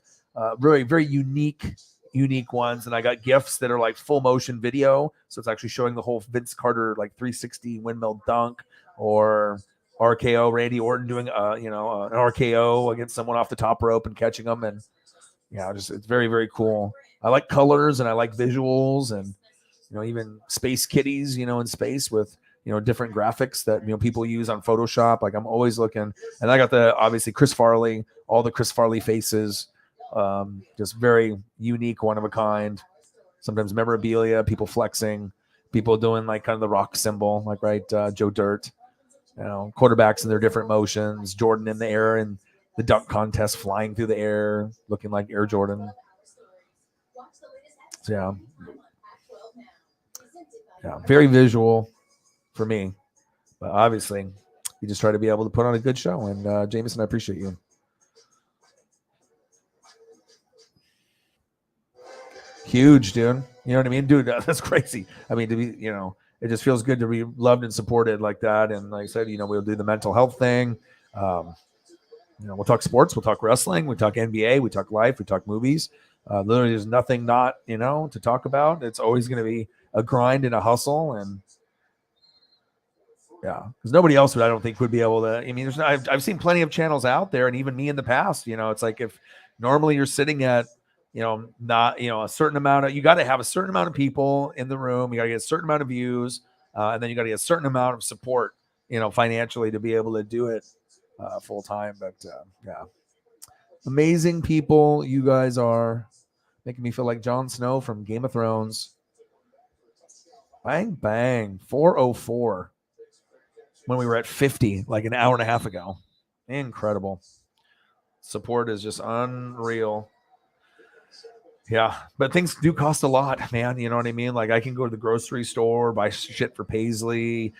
very, very unique ones. And I got GIFs that are like full motion video. So it's actually showing the whole Vince Carter, like 360 windmill dunk, or RKO, Randy Orton doing an RKO against someone off the top rope and catching them. And it's very, very cool. I like colors and I like visuals, and even space kitties, in space with different graphics that people use on Photoshop. Like I'm always looking. And I got obviously Chris Farley, all the Chris Farley faces, just very unique, one of a kind. Sometimes memorabilia, people flexing, people doing like kind of the rock symbol, like Joe Dirt. Quarterbacks in their different motions, Jordan in the air and the dunk contest, flying through the air, looking like Air Jordan. So, yeah, very visual for me. But obviously, you just try to be able to put on a good show. And Jameson, I appreciate you. Huge, dude. You know what I mean? Dude, that's crazy. I mean, to be, it just feels good to be loved and supported like that. And like I said, we'll do the mental health thing. We'll talk sports, we'll talk wrestling, we talk NBA, we talk life, we talk movies. Literally, there's nothing not, to talk about. It's always going to be a grind and a hustle. And yeah, because nobody else I don't think would be able to. I mean, I've seen plenty of channels out there, and even me in the past. It's like if normally you're sitting at not, a certain amount of, you got to have a certain amount of people in the room. You got to get a certain amount of views. And then you got to get a certain amount of support, financially to be able to do it full time. But yeah, amazing people. You guys are making me feel like Jon Snow from Game of Thrones. Bang, bang. 404 when we were at 50, like an hour and a half ago. Incredible. Support is just unreal. Yeah, but things do cost a lot, man. You know what I mean? Like I can go to the grocery store, buy shit for Paisley.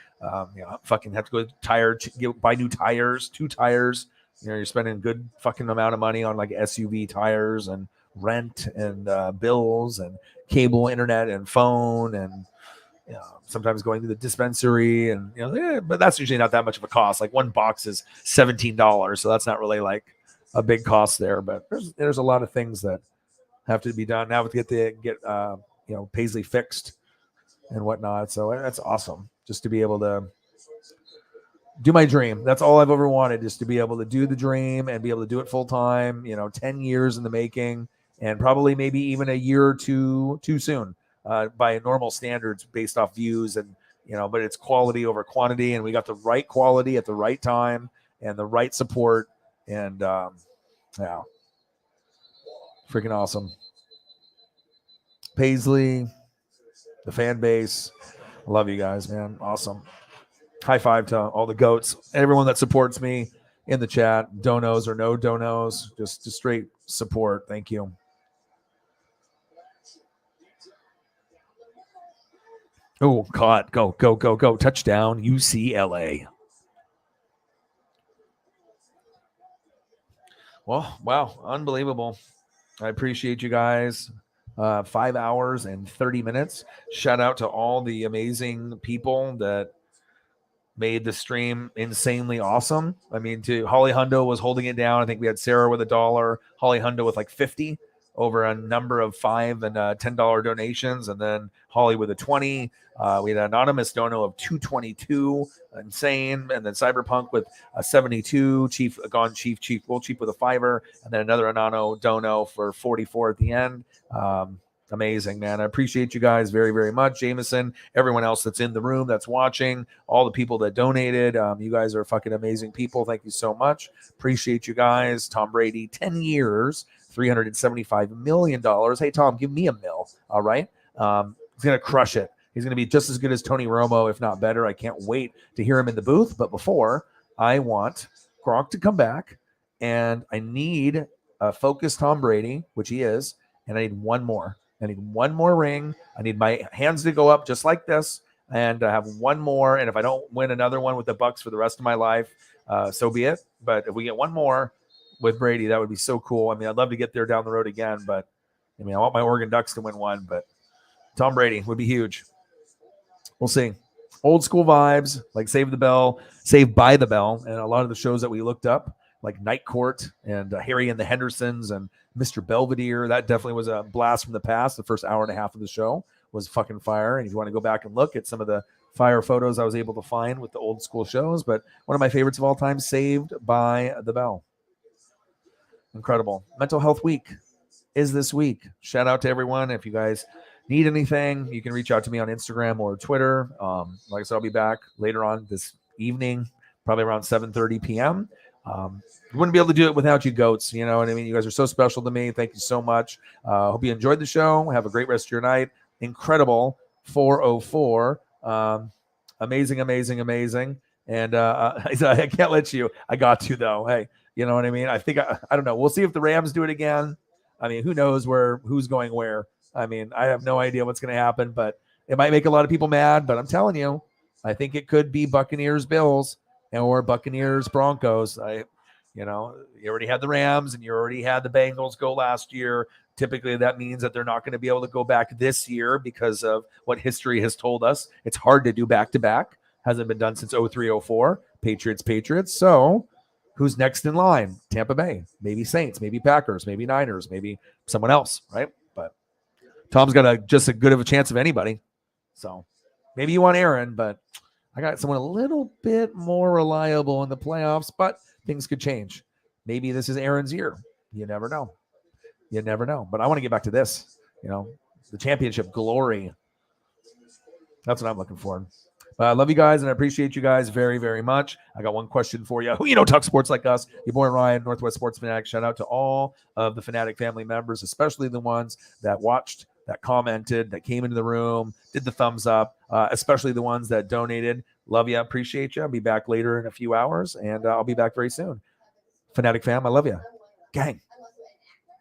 Fucking have to go to buy new tires, 2 tires. You're spending a good fucking amount of money on like SUV tires and rent and bills and cable, internet, and phone, and sometimes going to the dispensary, and but that's usually not that much of a cost. Like one box is $17, so that's not really like a big cost there. But there's a lot of things that have to be done now to get Paisley fixed and whatnot. So that's awesome, just to be able to do my dream. That's all I've ever wanted, is to be able to do the dream and be able to do it full time. 10 years in the making, and probably maybe even a year or two too soon by normal standards based off views, and but it's quality over quantity, and we got the right quality at the right time and the right support, and yeah, freaking awesome. Paisley, the fan base, love you guys, man. Awesome. High five to all the goats, everyone that supports me in the chat, donos or no donos, just straight support. Thank you. Oh, caught. Go, go, go, go. Touchdown, UCLA. Well, wow. Unbelievable. I appreciate you guys. 5 hours and 30 minutes. Shout out to all the amazing people that made the stream insanely awesome. I mean, Holly Hundo was holding it down. I think we had Sarah with $1, Holly Hundo with like 50 over a number of $5 and $10 donations, and then Holly with a 20. We had an anonymous dono of 222, insane, and then Cyberpunk with a 72. Chief Chief with a $5, and then another anonymous dono for 44 at the end. Amazing, man. I appreciate you guys very, very much. Jameson, everyone else that's in the room, that's watching, all the people that donated. You guys are fucking amazing people. Thank you so much. Appreciate you guys. Tom Brady, 10 years, $375 million. Hey, Tom, give me a mil. All right. He's going to crush it. He's going to be just as good as Tony Romo, if not better. I can't wait to hear him in the booth. But before, I want Gronk to come back, and I need a focused Tom Brady, which he is, and I need one more. I need one more ring. I need my hands to go up just like this, and I have one more. And if I don't win another one with the Bucks for the rest of my life, so be it. But if we get one more with Brady, that would be so cool. I mean, I'd love to get there down the road again, but I mean, I want my Oregon Ducks to win one, but Tom Brady would be huge. We'll see. Old school vibes, like Saved by the Bell, and a lot of the shows that we looked up, like Night Court and Harry and the Hendersons and Mr. Belvedere. That definitely was a blast from the past. The first hour and a half of the show was fucking fire. And if you want to go back and look at some of the fire photos I was able to find with the old school shows, but one of my favorites of all time, Saved by the Bell. Incredible. Mental Health Week is this week. Shout out to everyone. If you guys need anything, you can reach out to me on Instagram or Twitter. Like I said, I'll be back later on this evening, probably around 7:30 p.m. Wouldn't be able to do it without you goats. You know what I mean? You guys are so special to me. Thank you so much. Hope you enjoyed the show. Have a great rest of your night. Incredible 404. Amazing. And I can't let you. I got to, though. Hey, you know what I mean? I think, I don't know. We'll see if the Rams do it again. I mean, who knows who's going where. I mean, I have no idea what's going to happen, but it might make a lot of people mad. But I'm telling you, I think it could be Buccaneers Bills or Buccaneers Broncos. You already had the Rams and you already had the Bengals go last year. Typically, that means that they're not going to be able to go back this year because of what history has told us. It's hard to do back-to-back. Hasn't been done since 03-04. Patriots. So who's next in line? Tampa Bay, maybe Saints, maybe Packers, maybe Niners, maybe someone else, right? But Tom's got just as good of a chance of anybody. So maybe you want Aaron, but I got someone a little bit more reliable in the playoffs, but things could change. Maybe this is Aaron's year. You never know. You never know. But I want to get back to this, the championship glory. That's what I'm looking for. But I love you guys, and I appreciate you guys very, very much. I got one question for you. Talk sports like us. Your boy Ryan, Northwest Sports Fanatic. Shout out to all of the Fanatic family members, especially the ones that watched, that commented, that came into the room, did the thumbs up, especially the ones that donated. Love you. Appreciate you. I'll be back later in a few hours, and I'll be back very soon. Fanatic fam, I love you. Gang.